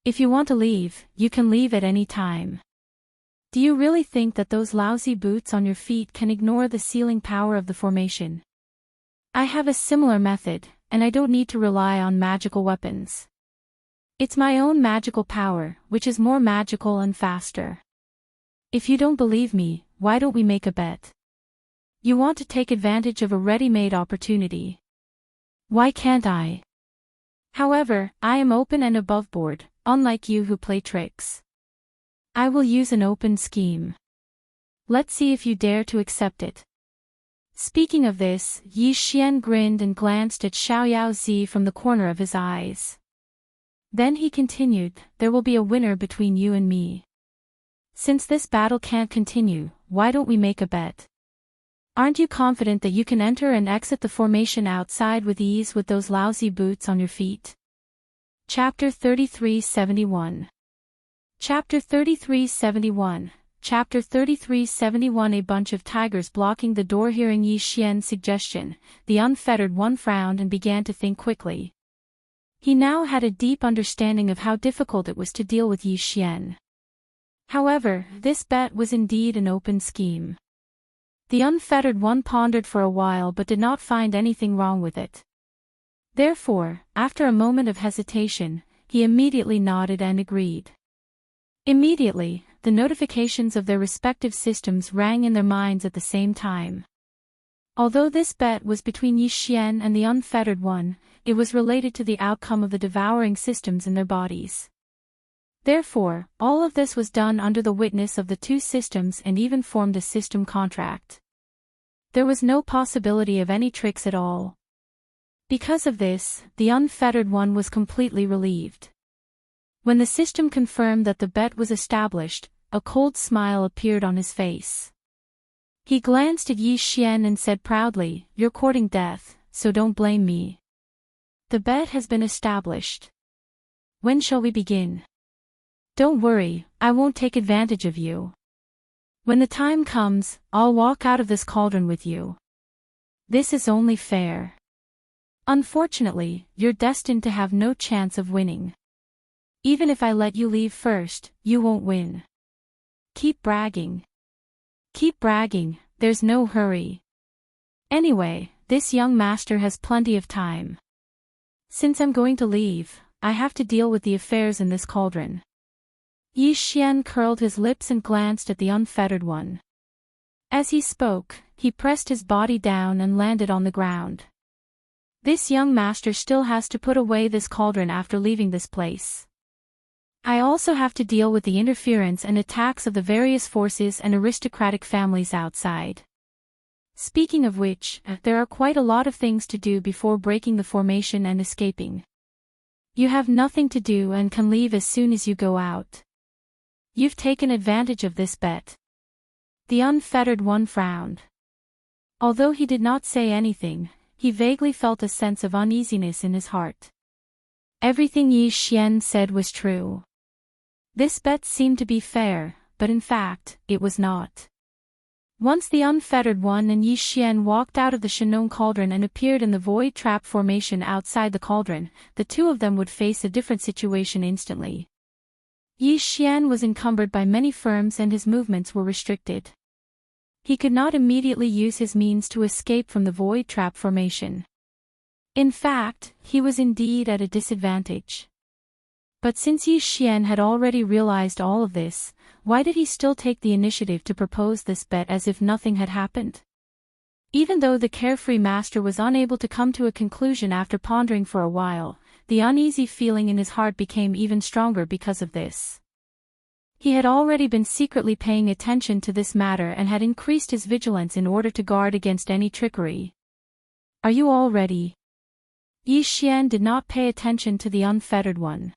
If you want to leave, you can leave at any time. Do you really think that those lousy boots on your feet can ignore the sealing power of the formation? I have a similar method, and I don't need to rely on magical weapons. It's my own magical power, which is more magical and faster. If you don't believe me, why don't we make a bet? You want to take advantage of a ready-made opportunity. Why can't I? However, I am open and aboveboard, unlike you who play tricks. I will use an open scheme. Let's see if you dare to accept it. Speaking of this, Yi Xian grinned and glanced at Xiao Zi from the corner of his eyes. Then he continued, there will be a winner between you and me. Since this battle can't continue, why don't we make a bet? Aren't you confident that you can enter and exit the formation outside with ease with those lousy boots on your feet? Chapter 3371. Chapter 3371. Chapter 3371. A bunch of tigers blocking the door. Hearing Yi Xian's suggestion, the unfettered one frowned and began to think quickly. He now had a deep understanding of how difficult it was to deal with Yi Xian. However, this bet was indeed an open scheme. The unfettered one pondered for a while but did not find anything wrong with it. Therefore, after a moment of hesitation, he immediately nodded and agreed. Immediately, the notifications of their respective systems rang in their minds at the same time. Although this bet was between Yi Xian and the unfettered one, it was related to the outcome of the devouring systems in their bodies. Therefore, all of this was done under the witness of the two systems and even formed a system contract. There was no possibility of any tricks at all. Because of this, the unfettered one was completely relieved. When the system confirmed that the bet was established, a cold smile appeared on his face. He glanced at Yi Xian and said proudly, "You're courting death, so don't blame me. The bet has been established. When shall we begin? Don't worry, I won't take advantage of you. When the time comes, I'll walk out of this cauldron with you. This is only fair. Unfortunately, you're destined to have no chance of winning. Even if I let you leave first, you won't win. Keep bragging. Keep bragging, there's no hurry. Anyway, this young master has plenty of time. Since I'm going to leave, I have to deal with the affairs in this cauldron." Yi Xian curled his lips and glanced at the unfettered one. As he spoke, he pressed his body down and landed on the ground. This young master still has to put away this cauldron after leaving this place. I also have to deal with the interference and attacks of the various forces and aristocratic families outside. Speaking of which, there are quite a lot of things to do before breaking the formation and escaping. You have nothing to do and can leave as soon as you go out. You've taken advantage of this bet. The unfettered one frowned. Although he did not say anything, he vaguely felt a sense of uneasiness in his heart. Everything Yi Xian said was true. This bet seemed to be fair, but in fact, it was not. Once the unfettered one and Yi Xian walked out of the Shannon cauldron and appeared in the void trap formation outside the cauldron, the two of them would face a different situation instantly. Yi Xian was encumbered by many firms and his movements were restricted. He could not immediately use his means to escape from the void trap formation. In fact, he was indeed at a disadvantage. But since Yi Xian had already realized all of this, why did he still take the initiative to propose this bet as if nothing had happened? Even though the carefree master was unable to come to a conclusion after pondering for a while, the uneasy feeling in his heart became even stronger because of this. He had already been secretly paying attention to this matter and had increased his vigilance in order to guard against any trickery. "Are you all ready?" Yi Xian did not pay attention to the unfettered one.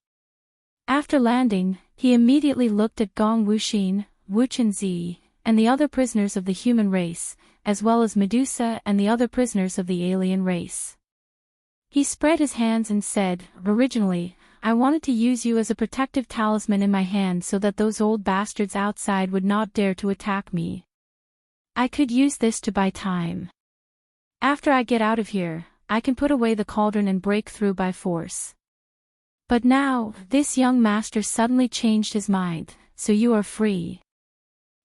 After landing, he immediately looked at Gong Wuxin, Wu Chenzi, and the other prisoners of the human race, as well as Medusa and the other prisoners of the alien race. He spread his hands and said, "Originally, I wanted to use you as a protective talisman in my hand so that those old bastards outside would not dare to attack me. I could use this to buy time. After I get out of here, I can put away the cauldron and break through by force. But now, this young master suddenly changed his mind, so you are free.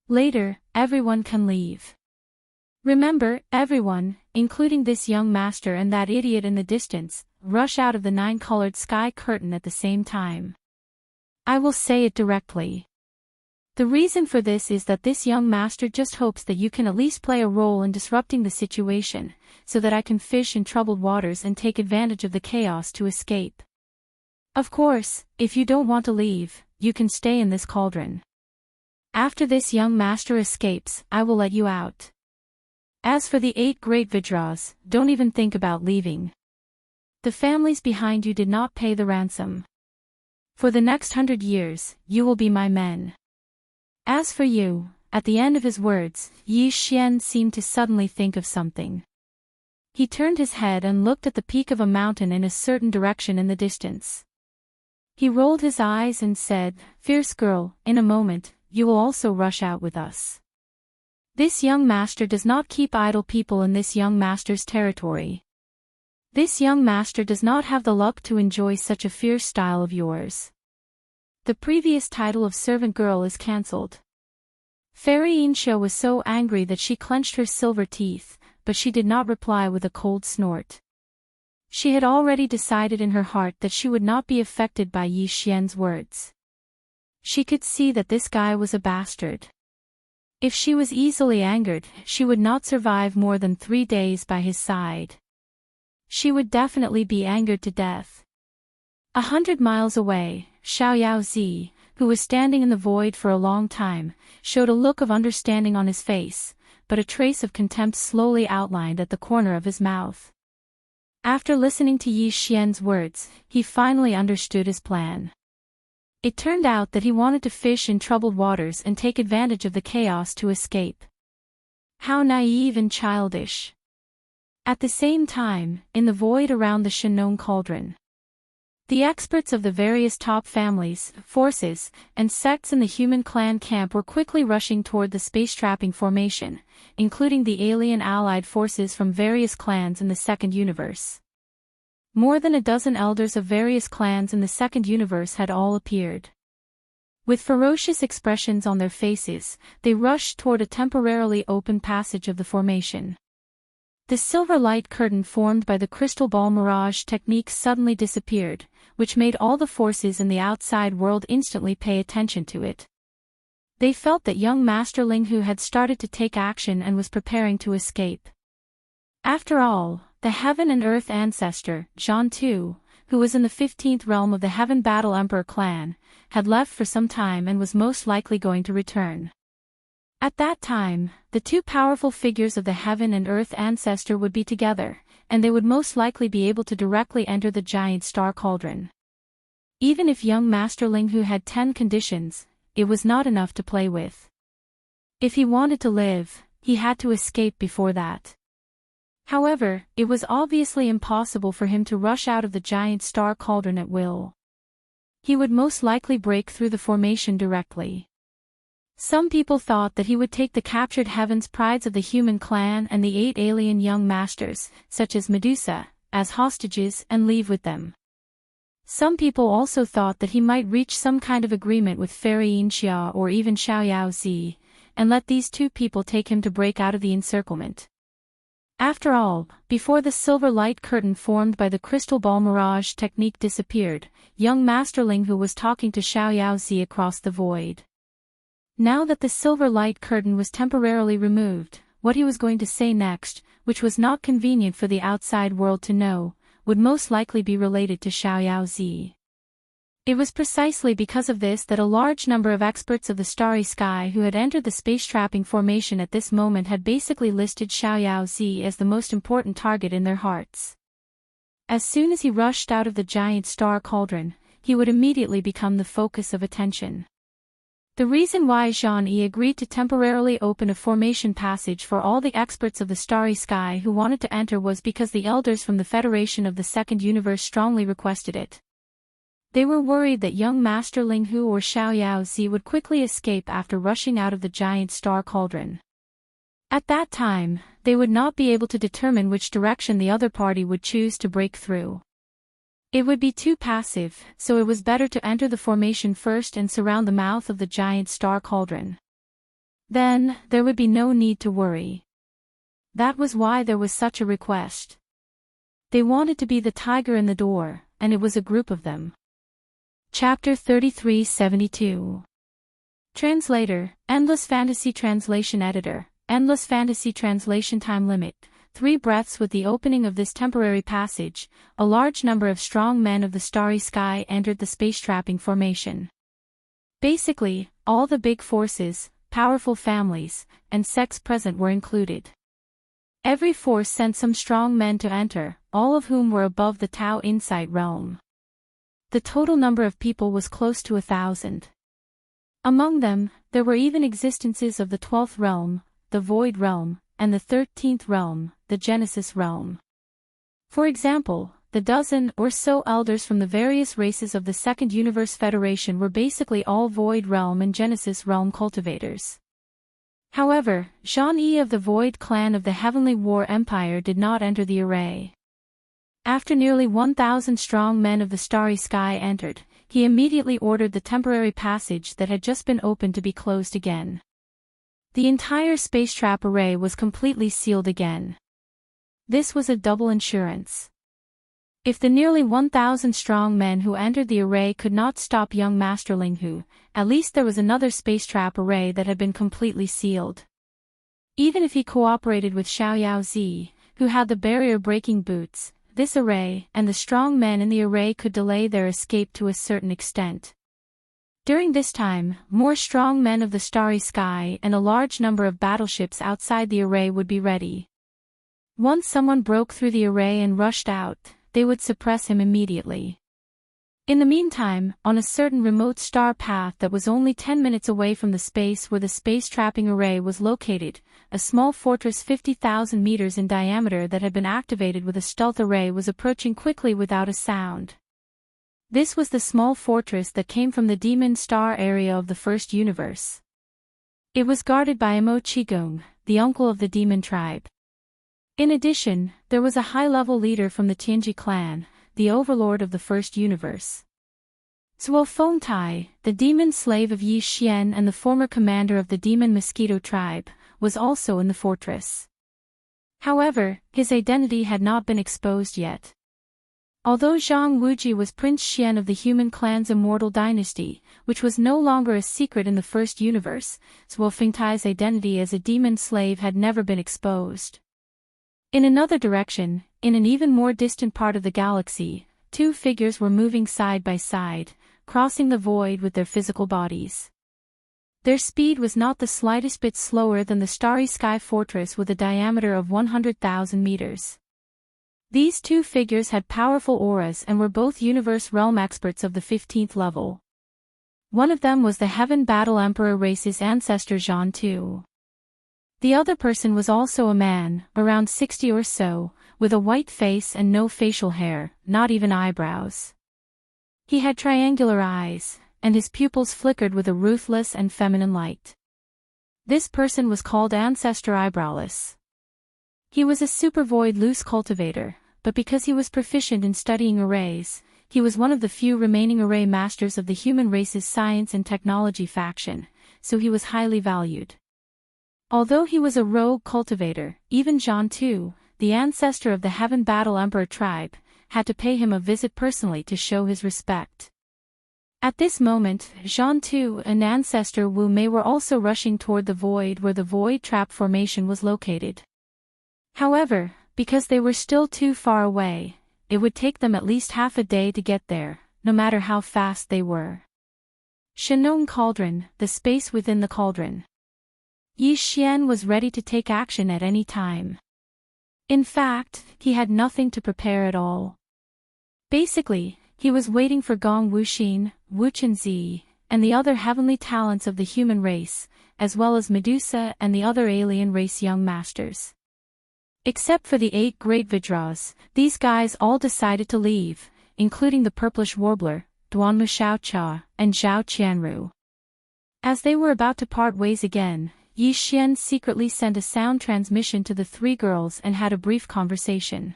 Later, everyone can leave. Remember, everyone, including this young master and that idiot in the distance, rush out of the 9-colored sky curtain at the same time. I will say it directly. The reason for this is that this young master just hopes that you can at least play a role in disrupting the situation, so that I can fish in troubled waters and take advantage of the chaos to escape. Of course, if you don't want to leave, you can stay in this cauldron. After this young master escapes, I will let you out. As for the 8 great Vidras, don't even think about leaving. The families behind you did not pay the ransom. For the next 100 years, you will be my men. As for you, at the end of his words, Yi Xian seemed to suddenly think of something. He turned his head and looked at the peak of a mountain in a certain direction in the distance. He rolled his eyes and said, "Fierce girl, in a moment, you will also rush out with us." This young master does not keep idle people in this young master's territory. This young master does not have the luck to enjoy such a fierce style of yours. The previous title of servant girl is cancelled. Fairy Insha was so angry that she clenched her silver teeth, but she did not reply with a cold snort. She had already decided in her heart that she would not be affected by Yi Xian's words. She could see that this guy was a bastard. If she was easily angered, she would not survive more than 3 days by his side. She would definitely be angered to death. 100 miles away, Xiao Zi, who was standing in the void for a long time, showed a look of understanding on his face, but a trace of contempt slowly outlined at the corner of his mouth. After listening to Yi Xian's words, he finally understood his plan. It turned out that he wanted to fish in troubled waters and take advantage of the chaos to escape. How naive and childish. At the same time, in the void around the Shannon cauldron, the experts of the various top families, forces, and sects in the human clan camp were quickly rushing toward the space-trapping formation, including the alien allied forces from various clans in the second universe. More than a dozen elders of various clans in the second universe had all appeared. With ferocious expressions on their faces, they rushed toward a temporarily open passage of the formation. The silver light curtain formed by the crystal ball mirage technique suddenly disappeared, which made all the forces in the outside world instantly pay attention to it. They felt that young Master Ling Hu had started to take action and was preparing to escape. After all, the Heaven and Earth ancestor, Zhan Tu, who was in the 15th realm of the Heaven Battle Emperor clan, had left for some time and was most likely going to return. At that time, the 2 powerful figures of the Heaven and Earth ancestor would be together, and they would most likely be able to directly enter the giant star cauldron. Even if young Master Ling Hu had 10 conditions, it was not enough to play with. If he wanted to live, he had to escape before that. However, it was obviously impossible for him to rush out of the giant star cauldron at will. He would most likely break through the formation directly. Some people thought that he would take the captured heavens prides of the human clan and the 8 alien young masters, such as Medusa, as hostages and leave with them. Some people also thought that he might reach some kind of agreement with Fairy Inxia or even Xiao Zi, and let these 2 people take him to break out of the encirclement. After all, before the silver light curtain formed by the crystal ball mirage technique disappeared, young Master Ling Hu was talking to Xiao Zi across the void. Now that the silver light curtain was temporarily removed, what he was going to say next, which was not convenient for the outside world to know, would most likely be related to Xiao Zi. It was precisely because of this that a large number of experts of the starry sky who had entered the space-trapping formation at this moment had basically listed Xiao Zi as the most important target in their hearts. As soon as he rushed out of the giant star cauldron, he would immediately become the focus of attention. The reason why Zhan Yi agreed to temporarily open a formation passage for all the experts of the starry sky who wanted to enter was because the elders from the Federation of the Second Universe strongly requested it. They were worried that young Master Ling Hu or Xiao Zi would quickly escape after rushing out of the giant star cauldron. At that time, they would not be able to determine which direction the other party would choose to break through. It would be too passive, so it was better to enter the formation first and surround the mouth of the giant star cauldron. Then, there would be no need to worry. That was why there was such a request. They wanted to be the tiger in the door, and it was a group of them. Chapter 3372. Translator, Endless Fantasy Translation Editor, Endless Fantasy Translation Time Limit. 3 breaths. With the opening of this temporary passage, a large number of strong men of the starry sky entered the space-trapping formation. Basically, all the big forces, powerful families, and sects present were included. Every force sent some strong men to enter, all of whom were above the Tao Insight realm. The total number of people was close to 1,000. Among them, there were even existences of the 12th realm, the Void realm, and the 13th realm, the Genesis realm. For example, the dozen or so elders from the various races of the Second Universe Federation were basically all Void realm and Genesis realm cultivators. However, Jean-Yi of the Void clan of the Heavenly War Empire did not enter the array. After nearly 1,000 strong men of the starry sky entered, he immediately ordered the temporary passage that had just been opened to be closed again. The entire space trap array was completely sealed again. This was a double insurance. If the nearly 1,000 strong men who entered the array could not stop young Master Ling Hu, at least there was another space trap array that had been completely sealed. Even if he cooperated with Xiaoyao Zi, who had the barrier-breaking boots, this array and the strong men in the array could delay their escape to a certain extent. During this time, more strong men of the starry sky and a large number of battleships outside the array would be ready. Once someone broke through the array and rushed out, they would suppress him immediately. In the meantime, on a certain remote star path that was only 10 minutes away from the space where the space-trapping array was located, a small fortress 50,000 meters in diameter that had been activated with a stealth array was approaching quickly without a sound. This was the small fortress that came from the Demon Star area of the First Universe. It was guarded by Imo Qigong, the uncle of the demon tribe. In addition, there was a high-level leader from the Tianji clan, the overlord of the First Universe. Zuo Fengtai, the demon slave of Yi Xian and the former commander of the demon mosquito tribe, was also in the fortress. However, his identity had not been exposed yet. Although Zhang Wuji was Prince Xian of the human clan's immortal dynasty, which was no longer a secret in the First Universe, Zuo Fengtai's identity as a demon slave had never been exposed. In another direction, in an even more distant part of the galaxy, 2 figures were moving side by side, crossing the void with their physical bodies. Their speed was not the slightest bit slower than the starry sky fortress with a diameter of 100,000 meters. These 2 figures had powerful auras and were both universe realm experts of the 15th level. One of them was the Heaven Battle Emperor race's ancestor Zhan Tu. The other person was also a man, around 60 or so, with a white face and no facial hair, not even eyebrows. He had triangular eyes, and his pupils flickered with a ruthless and feminine light. This person was called Ancestor Eyebrowless. He was a super void loose cultivator, but because he was proficient in studying arrays, he was one of the few remaining array masters of the human race's science and technology faction, so he was highly valued. Although he was a rogue cultivator, even Zhan Tu, the ancestor of the Heaven Battle Emperor tribe, had to pay him a visit personally to show his respect. At this moment, Zhan Tu and ancestor Wu Mei were also rushing toward the void where the void trap formation was located. However, because they were still too far away, it would take them at least half a day to get there, no matter how fast they were. Shenong Cauldron, the space within the cauldron. Yi Xian was ready to take action at any time. In fact, he had nothing to prepare at all. Basically, he was waiting for Gong Wuxin, Wu Chenzi, and the other heavenly talents of the human race, as well as Medusa and the other alien race young masters. Except for the 8 great Vidras, these guys all decided to leave, including the purplish warbler, Duanmu Xiaocha, and Zhao Qianru. As they were about to part ways again, Yi Xian secretly sent a sound transmission to the 3 girls and had a brief conversation.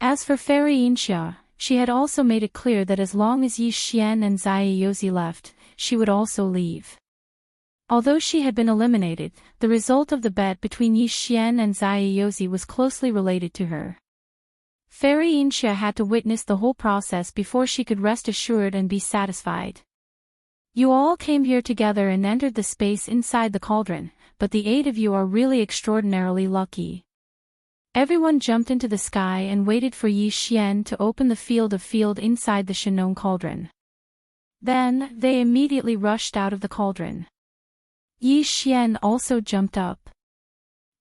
As for Fairy Inxia, she had also made it clear that as long as Yi Xian and Zai left, she would also leave. Although she had been eliminated, the result of the bet between Yi Xian and Zai was closely related to her. Fairy Inxia had to witness the whole process before she could rest assured and be satisfied. You all came here together and entered the space inside the cauldron, but the 8 of you are really extraordinarily lucky. Everyone jumped into the sky and waited for Yi Xian to open the field inside the Shenong cauldron. Then, they immediately rushed out of the cauldron. Yi Xian also jumped up.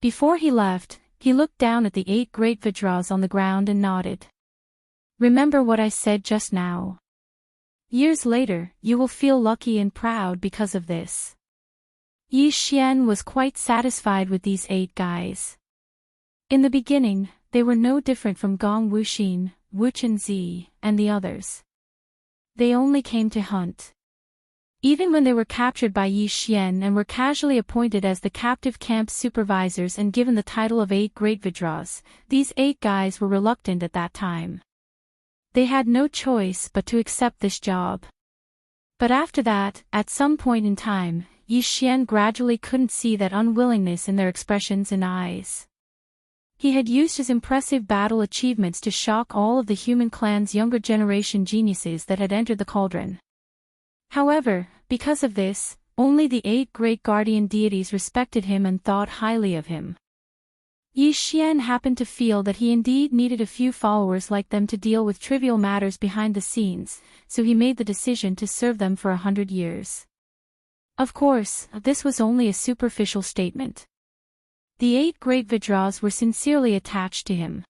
Before he left, he looked down at the 8 great Vajras on the ground and nodded. Remember what I said just now. Years later, you will feel lucky and proud because of this. Yi Xian was quite satisfied with these 8 guys. In the beginning, they were no different from Gong Wuxin, Wu Chenzi, and the others. They only came to hunt. Even when they were captured by Yi Xian and were casually appointed as the captive camp supervisors and given the title of 8 Great Vajras, these 8 guys were reluctant at that time. They had no choice but to accept this job. But after that, at some point in time, Yi Xian gradually couldn't see that unwillingness in their expressions and eyes. He had used his impressive battle achievements to shock all of the human clan's younger generation geniuses that had entered the cauldron. However, because of this, only the 8 great guardian deities respected him and thought highly of him. Yi Xian happened to feel that he indeed needed a few followers like them to deal with trivial matters behind the scenes, so he made the decision to serve them for 100 years. Of course, this was only a superficial statement. The 8 great Vajras were sincerely attached to him.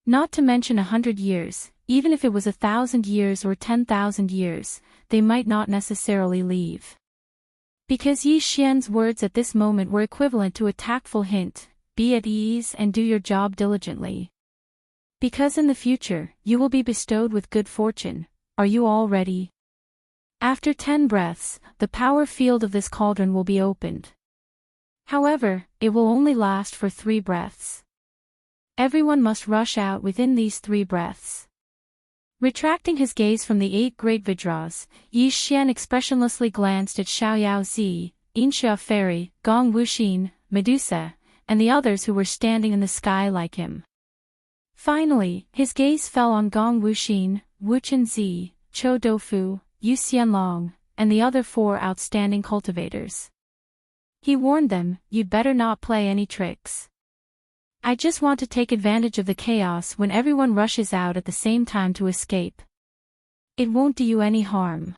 Not to mention 100 years, even if it was 1,000 years or 10,000 years, they might not necessarily leave. Because Yi Xian's words at this moment were equivalent to a tactful hint, be at ease and do your job diligently. Because in the future, you will be bestowed with good fortune. Are you all ready? After 10 breaths, the power field of this cauldron will be opened. However, it will only last for 3 breaths. Everyone must rush out within these 3 breaths. Retracting his gaze from the 8 great Vajras, Yi Xian expressionlessly glanced at Xiaoyao Zi, Inxia Fairy, Gong Wuxin, Medusa, and the others who were standing in the sky like him. Finally, his gaze fell on Gong Wuxin, Wu Chenzi, Chou Doufu, Yu Xianlong, and the other 4 outstanding cultivators. He warned them, you'd better not play any tricks. I just want to take advantage of the chaos when everyone rushes out at the same time to escape. It won't do you any harm.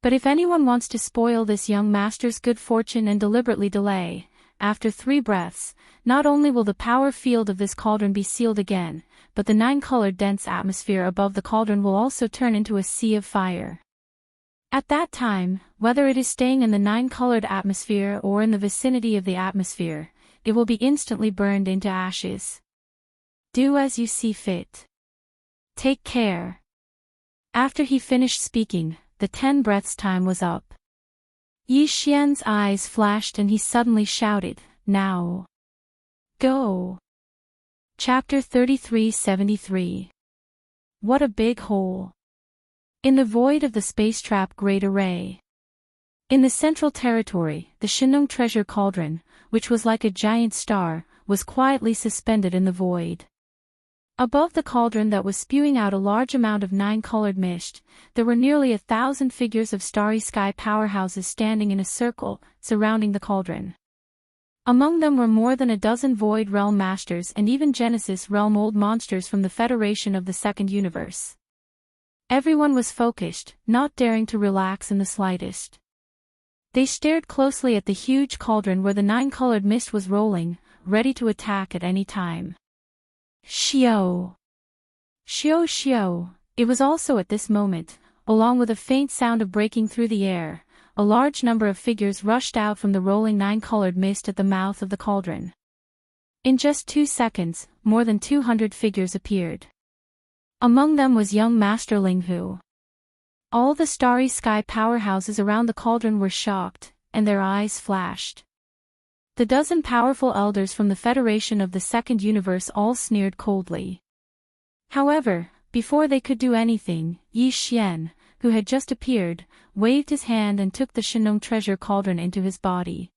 But if anyone wants to spoil this young master's good fortune and deliberately delay, after 3 breaths, not only will the power field of this cauldron be sealed again, but the 9-colored dense atmosphere above the cauldron will also turn into a sea of fire. At that time, whether it is staying in the 9-colored atmosphere or in the vicinity of the atmosphere, it will be instantly burned into ashes. Do as you see fit. Take care. After he finished speaking, the 10 breaths time was up. Yi Xian's eyes flashed and he suddenly shouted, now. Go. Chapter 3373. What a big hole. In the void of the space trap great array. In the central territory, the Shenong treasure cauldron, which was like a giant star, was quietly suspended in the void. Above the cauldron that was spewing out a large amount of 9-colored mist, there were nearly 1,000 figures of starry sky powerhouses standing in a circle, surrounding the cauldron. Among them were more than a dozen Void Realm Masters and even Genesis Realm Old Monsters from the Federation of the Second Universe. Everyone was focused, not daring to relax in the slightest. They stared closely at the huge cauldron where the 9-colored mist was rolling, ready to attack at any time. Xiao! Xiao xiao! It was also at this moment, along with a faint sound of breaking through the air, a large number of figures rushed out from the rolling 9-colored mist at the mouth of the cauldron. In just 2 seconds, more than 200 figures appeared. Among them was young Master Linghu. All the starry sky powerhouses around the cauldron were shocked, and their eyes flashed. The dozen powerful elders from the Federation of the Second Universe all sneered coldly. However, Before they could do anything, Yi Xian, who had just appeared, waved his hand and took the Shenong treasure cauldron into his body.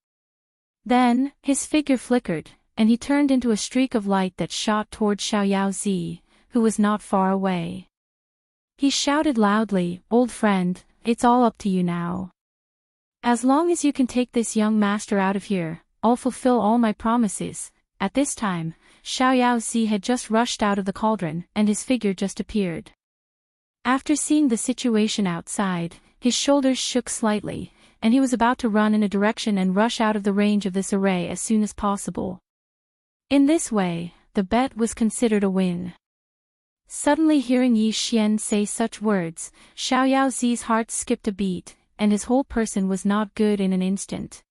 Then, his figure flickered, and he turned into a streak of light that shot toward Xiaoyaozi, who was not far away. He shouted loudly, "Old friend, it's all up to you now. As long as you can take this young master out of here, I'll fulfill all my promises." At this time, Xiaoyaozi had just rushed out of the cauldron, and his figure just appeared. After seeing the situation outside, his shoulders shook slightly, and he was about to run in a direction and rush out of the range of this array as soon as possible. In this way, the bet was considered a win. Suddenly hearing Yi Xian say such words, Xiaoyaozi's heart skipped a beat, and his whole person was not good in an instant.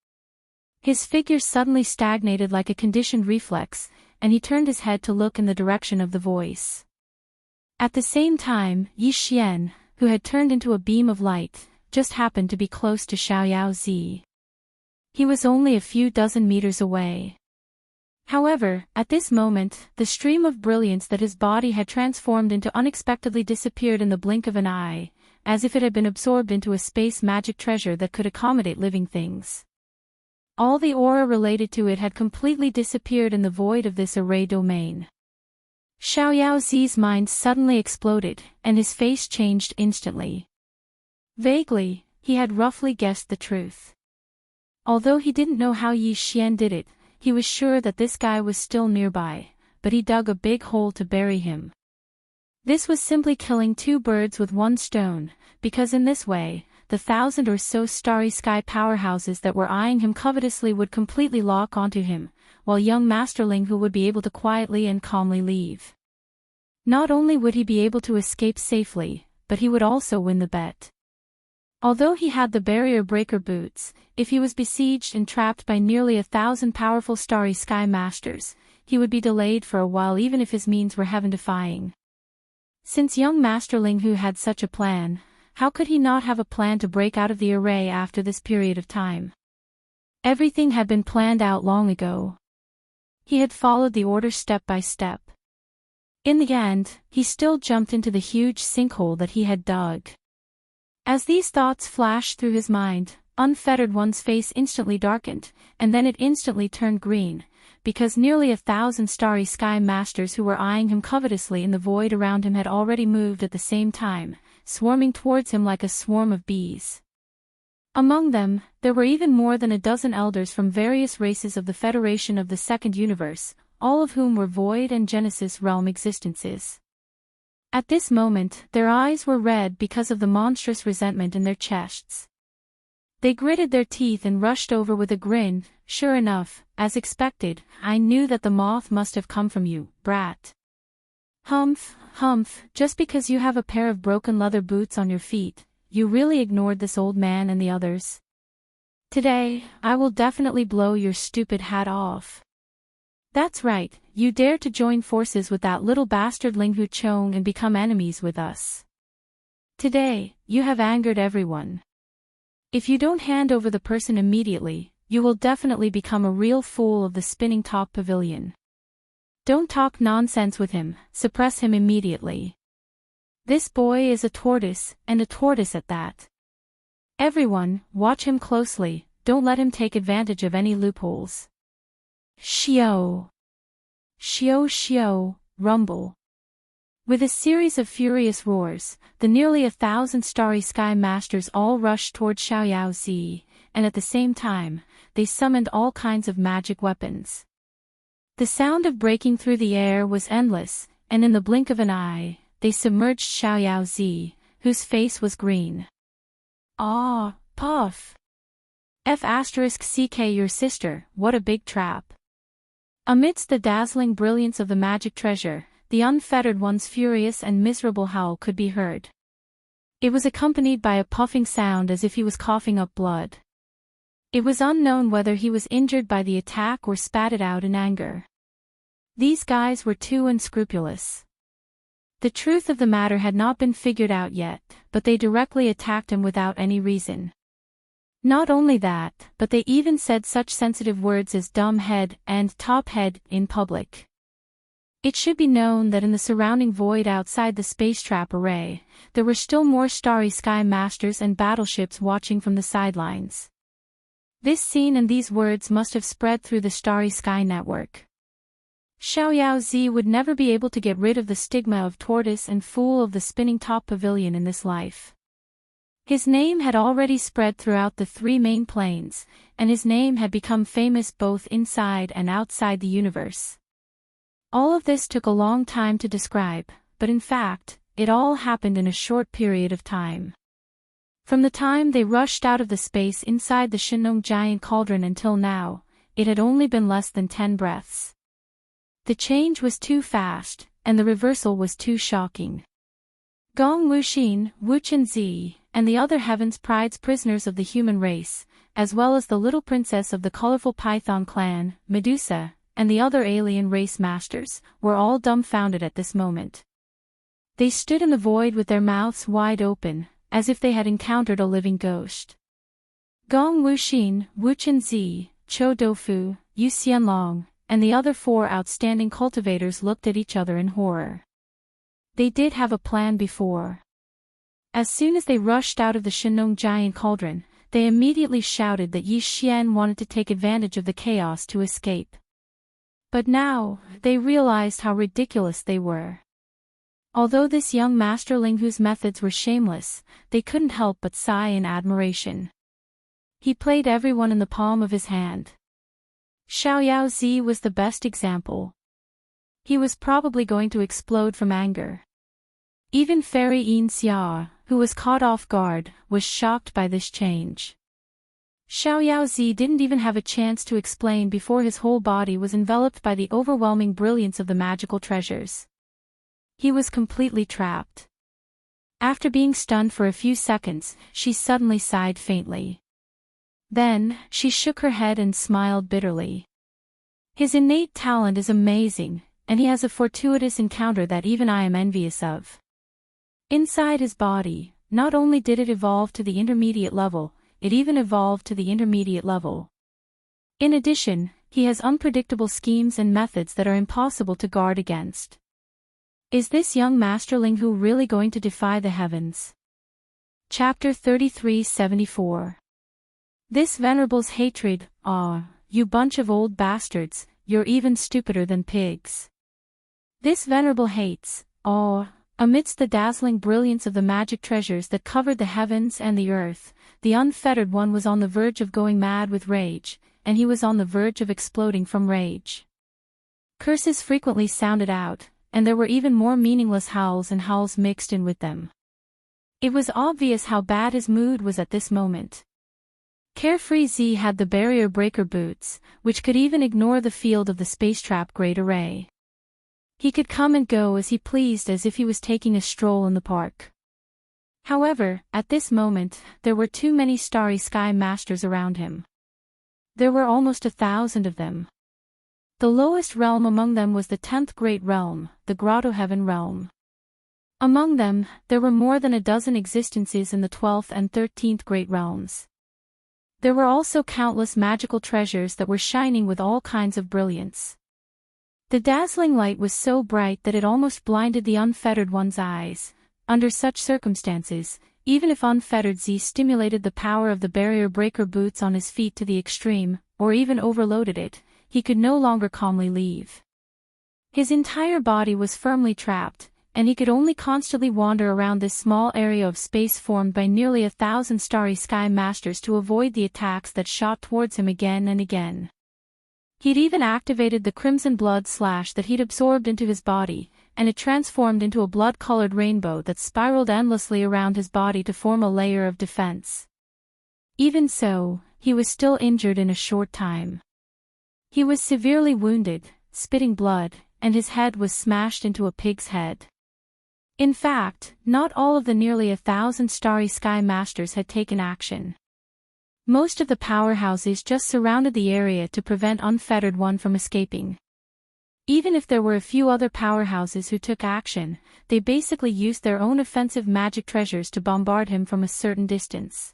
His figure suddenly stagnated like a conditioned reflex, and he turned his head to look in the direction of the voice. At the same time, Yi Xian, who had turned into a beam of light, just happened to be close to Xiaoyaozi. He was only a few dozen meters away. However, at this moment, the stream of brilliance that his body had transformed into unexpectedly disappeared in the blink of an eye, as if it had been absorbed into a space magic treasure that could accommodate living things. All the aura related to it had completely disappeared in the void of this array domain. Xiaoyaozi's mind suddenly exploded, and his face changed instantly. Vaguely, he had roughly guessed the truth. Although he didn't know how Yi Xian did it, he was sure that this guy was still nearby, but he dug a big hole to bury him. This was simply killing two birds with one stone, because in this way, the 1,000 or so starry sky powerhouses that were eyeing him covetously would completely lock onto him, while young Masterling who would be able to quietly and calmly leave. Not only would he be able to escape safely, but he would also win the bet. Although he had the barrier breaker boots, if he was besieged and trapped by nearly 1,000 powerful starry sky masters, he would be delayed for a while even if his means were heaven-defying. Since young Masterling who had such a plan, how could he not have a plan to break out of the array after this period of time? Everything had been planned out long ago. He had followed the order step by step. In the end, he still jumped into the huge sinkhole that he had dug. As these thoughts flashed through his mind, Unfettered One's face instantly darkened, and then it instantly turned green, because nearly 1,000 starry sky masters who were eyeing him covetously in the void around him had already moved at the same time, swarming towards him like a swarm of bees. Among them, there were even more than a dozen elders from various races of the Federation of the Second Universe, all of whom were Void and Genesis realm existences. At this moment, their eyes were red because of the monstrous resentment in their chests. They gritted their teeth and rushed over with a grin. "Sure enough, as expected, I knew that the moth must have come from you, brat. Humph, humph, just because you have a pair of broken leather boots on your feet, you really ignored this old man and the others. Today, I will definitely blow your stupid hat off. That's right, you dare to join forces with that little bastard Ling Hu Chong and become enemies with us. Today, you have angered everyone. If you don't hand over the person immediately, you will definitely become a real fool of the Spinning Top Pavilion. Don't talk nonsense with him, suppress him immediately. This boy is a tortoise, and a tortoise at that. Everyone, watch him closely, don't let him take advantage of any loopholes." Xiao! Xiao xiao, rumble. With a series of furious roars, the nearly 1,000 starry sky masters all rushed toward Xiaoyaozi, and at the same time, they summoned all kinds of magic weapons. The sound of breaking through the air was endless, and in the blink of an eye, they submerged Xiaoyaozi, whose face was green. "Ah, puff! F***ck your sister, what a big trap." Amidst the dazzling brilliance of the magic treasure, the Unfettered One's furious and miserable howl could be heard. It was accompanied by a puffing sound as if he was coughing up blood. It was unknown whether he was injured by the attack or spat it out in anger. These guys were too unscrupulous. The truth of the matter had not been figured out yet, but they directly attacked him without any reason. Not only that, but they even said such sensitive words as dumb head and top head in public. It should be known that in the surrounding void outside the space trap array, there were still more starry sky masters and battleships watching from the sidelines. This scene and these words must have spread through the starry sky network. Xiaoyaozi would never be able to get rid of the stigma of tortoise and fool of the spinning top pavilion in this life. His name had already spread throughout the 3 main planes, and his name had become famous both inside and outside the universe. All of this took a long time to describe, but in fact, it all happened in a short period of time. From the time they rushed out of the space inside the Shenong giant cauldron until now, it had only been less than 10 breaths. The change was too fast, and the reversal was too shocking. Gong Wuxin, Wu Chenzi, and the other Heaven's Pride's prisoners of the human race, as well as the little princess of the colorful Python clan, Medusa, and the other alien race masters, were all dumbfounded at this moment. They stood in the void with their mouths wide open, as if they had encountered a living ghost. Gong Wuxin, Wu Chenzi, Chou Doufu, Yu Xianlong, and the other 4 outstanding cultivators looked at each other in horror. They did have a plan before. As soon as they rushed out of the Shenong giant cauldron, they immediately shouted that Yi Xian wanted to take advantage of the chaos to escape. But now, they realized how ridiculous they were. Although this young masterling whose methods were shameless, they couldn't help but sigh in admiration. He played everyone in the palm of his hand. Xiaoyaozi was the best example. He was probably going to explode from anger. Even Fairy Yin Xia, who was caught off guard, was shocked by this change. Xiaoyaozi didn't even have a chance to explain before his whole body was enveloped by the overwhelming brilliance of the magical treasures. He was completely trapped. After being stunned for a few seconds, she suddenly sighed faintly. Then, she shook her head and smiled bitterly. His innate talent is amazing, and he has a fortuitous encounter that even I am envious of. Inside his body, not only did it evolve to the intermediate level, it even evolved to the intermediate level. In addition, he has unpredictable schemes and methods that are impossible to guard against. Is this young masterling who really going to defy the heavens? Chapter 33-74. This venerable's hatred, you bunch of old bastards, you're even stupider than pigs. This venerable hates, amidst the dazzling brilliance of the magic treasures that covered the heavens and the earth, the unfettered one was on the verge of going mad with rage, and he was on the verge of exploding from rage. Curses frequently sounded out, and there were even more meaningless howls and howls mixed in with them. It was obvious how bad his mood was at this moment. Carefree Z had the barrier breaker boots, which could even ignore the field of the space trap great array. He could come and go as he pleased as if he was taking a stroll in the park. However, at this moment, there were too many starry sky masters around him. There were almost 1,000 of them. The lowest realm among them was the 10th great realm, the Grotto Heaven realm. Among them, there were more than a dozen existences in the 12th and 13th great realms. There were also countless magical treasures that were shining with all kinds of brilliance. The dazzling light was so bright that it almost blinded the unfettered one's eyes. Under such circumstances, even if unfettered Z stimulated the power of the barrier breaker boots on his feet to the extreme, or even overloaded it, he could no longer calmly leave. His entire body was firmly trapped, and he could only constantly wander around this small area of space formed by nearly 1,000 starry sky masters to avoid the attacks that shot towards him again and again. He'd even activated the crimson blood slash that he'd absorbed into his body, and it transformed into a blood-colored rainbow that spiraled endlessly around his body to form a layer of defense. Even so, he was still injured in a short time. He was severely wounded, spitting blood, and his head was smashed into a pig's head. In fact, not all of the nearly 1,000 starry sky masters had taken action. Most of the powerhouses just surrounded the area to prevent Unfettered One from escaping. Even if there were a few other powerhouses who took action, they basically used their own offensive magic treasures to bombard him from a certain distance.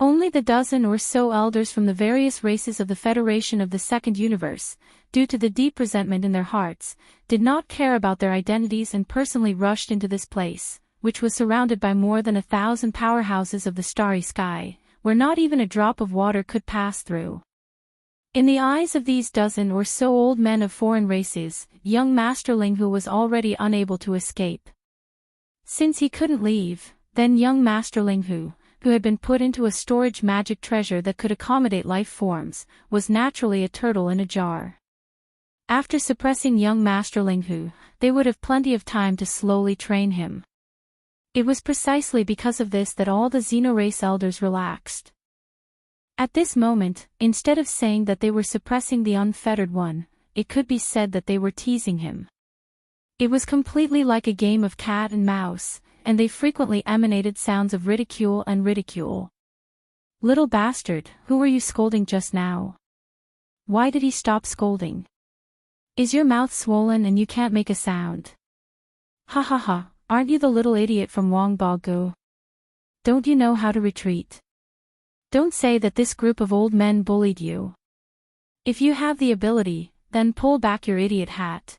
Only the dozen or so elders from the various races of the Federation of the Second Universe, due to the deep resentment in their hearts, did not care about their identities and personally rushed into this place, which was surrounded by more than 1,000 powerhouses of the starry sky, where not even a drop of water could pass through. In the eyes of these dozen or so old men of foreign races, young Master Linghu was already unable to escape. Since he couldn't leave, then young Master Linghu, who had been put into a storage magic treasure that could accommodate life forms, was naturally a turtle in a jar. After suppressing young Master Linghu, they would have plenty of time to slowly train him. It was precisely because of this that all the Xenorace elders relaxed. At this moment, instead of saying that they were suppressing the unfettered one, it could be said that they were teasing him. It was completely like a game of cat and mouse, and they frequently emanated sounds of ridicule and ridicule. "Little bastard, who were you scolding just now? Why did he stop scolding? Is your mouth swollen and you can't make a sound? Ha ha ha, aren't you the little idiot from Wangbago? Don't you know how to retreat? Don't say that this group of old men bullied you. If you have the ability, then pull back your idiot hat.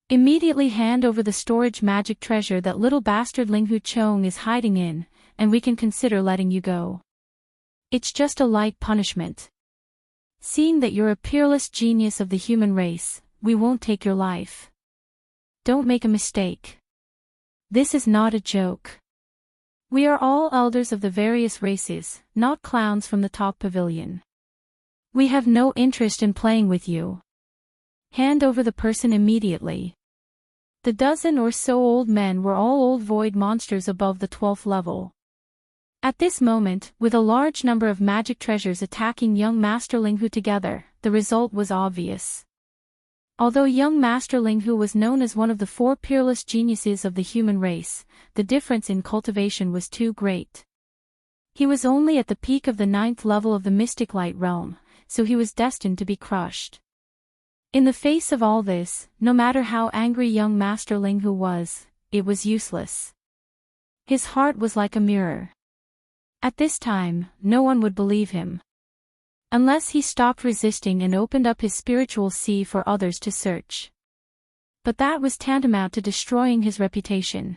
Immediately hand over the storage magic treasure that little bastard Linghu Chong is hiding in, and we can consider letting you go. It's just a light punishment. Seeing that you're a peerless genius of the human race, we won't take your life. Don't make a mistake. This is not a joke. We are all elders of the various races, not clowns from the top pavilion. We have no interest in playing with you. Hand over the person immediately." The dozen or so old men were all old void monsters above the 12th level. At this moment, with a large number of magic treasures attacking young Master Linghu together, the result was obvious. Although young Master Linghu was known as one of the 4 peerless geniuses of the human race, the difference in cultivation was too great. He was only at the peak of the 9th level of the Mystic Light realm, so he was destined to be crushed. In the face of all this, no matter how angry young Master Linghu was, it was useless. His heart was like a mirror. At this time, no one would believe him. Unless he stopped resisting and opened up his spiritual sea for others to search. But that was tantamount to destroying his reputation.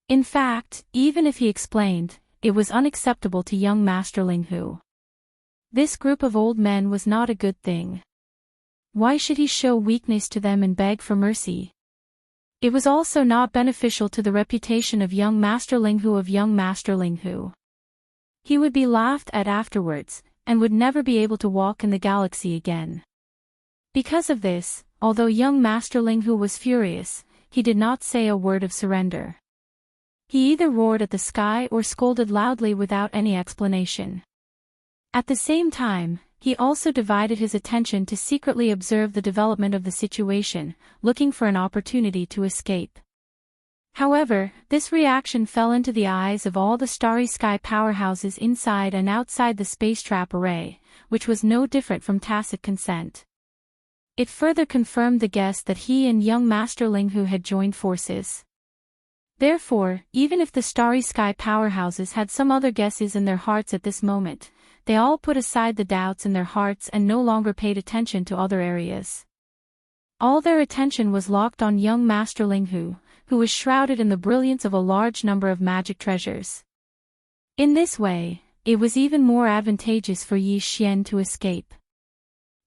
In fact, even if he explained, it was unacceptable to young Master Linghu. This group of old men was not a good thing. Why should he show weakness to them and beg for mercy? It was also not beneficial to the reputation of young Master Linghu. He would be laughed at afterwards, and would never be able to walk in the galaxy again. Because of this, although young Master Linghu was furious, he did not say a word of surrender. He either roared at the sky or scolded loudly without any explanation. At the same time, he also divided his attention to secretly observe the development of the situation, looking for an opportunity to escape. However, this reaction fell into the eyes of all the starry sky powerhouses inside and outside the space trap array, which was no different from tacit consent. It further confirmed the guess that he and young Master Linghu had joined forces. Therefore, even if the starry sky powerhouses had some other guesses in their hearts at this moment, they all put aside the doubts in their hearts and no longer paid attention to other areas. All their attention was locked on young Master Linghu, who was shrouded in the brilliance of a large number of magic treasures. In this way, it was even more advantageous for Yi Xian to escape.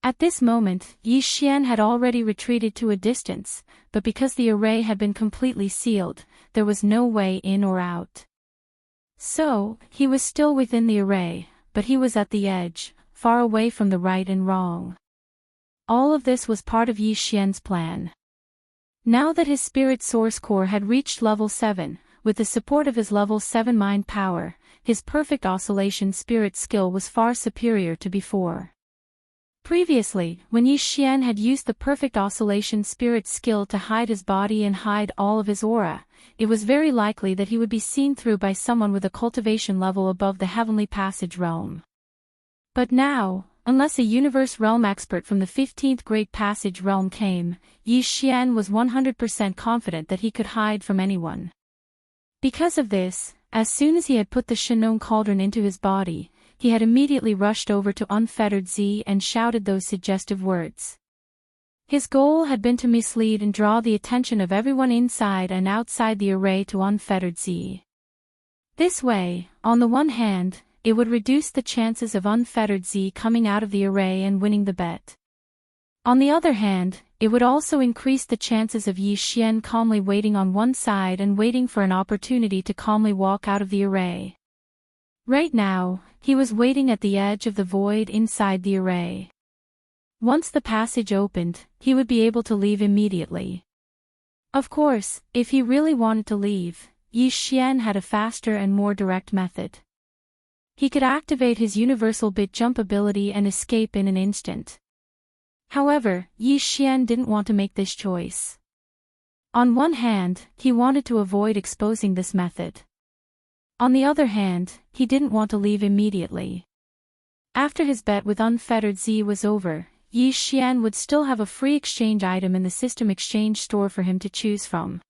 At this moment, Yi Xian had already retreated to a distance, but because the array had been completely sealed, there was no way in or out. So, he was still within the array, but he was at the edge, far away from the right and wrong. All of this was part of Yi Xian's plan. Now that his spirit source core had reached level 7, with the support of his level 7 mind power, his perfect oscillation spirit skill was far superior to before. Previously, when Yi Xian had used the perfect oscillation spirit skill to hide his body and hide all of his aura, it was very likely that he would be seen through by someone with a cultivation level above the heavenly passage realm. But now, unless a universe realm expert from the 15th Great Passage realm came, Yi Xian was 100% confident that he could hide from anyone. Because of this, As soon as he had put the Shannon cauldron into his body, he had immediately rushed over to Unfettered Z and shouted those suggestive words. His goal had been to mislead and draw the attention of everyone inside and outside the array to Unfettered Z. This way, on the one hand, it would reduce the chances of Unfettered Z coming out of the array and winning the bet. On the other hand, it would also increase the chances of Yi Xian calmly waiting on one side and waiting for an opportunity to calmly walk out of the array. Right now, he was waiting at the edge of the void inside the array. Once the passage opened, he would be able to leave immediately. Of course, if he really wanted to leave, Yi Xian had a faster and more direct method. He could activate his universal bit jump ability and escape in an instant. However, Yi Xian didn't want to make this choice. On one hand, he wanted to avoid exposing this method. On the other hand, he didn't want to leave immediately. After his bet with Unfettered Z was over, Yi Xian would still have a free exchange item in the system exchange store for him to choose from.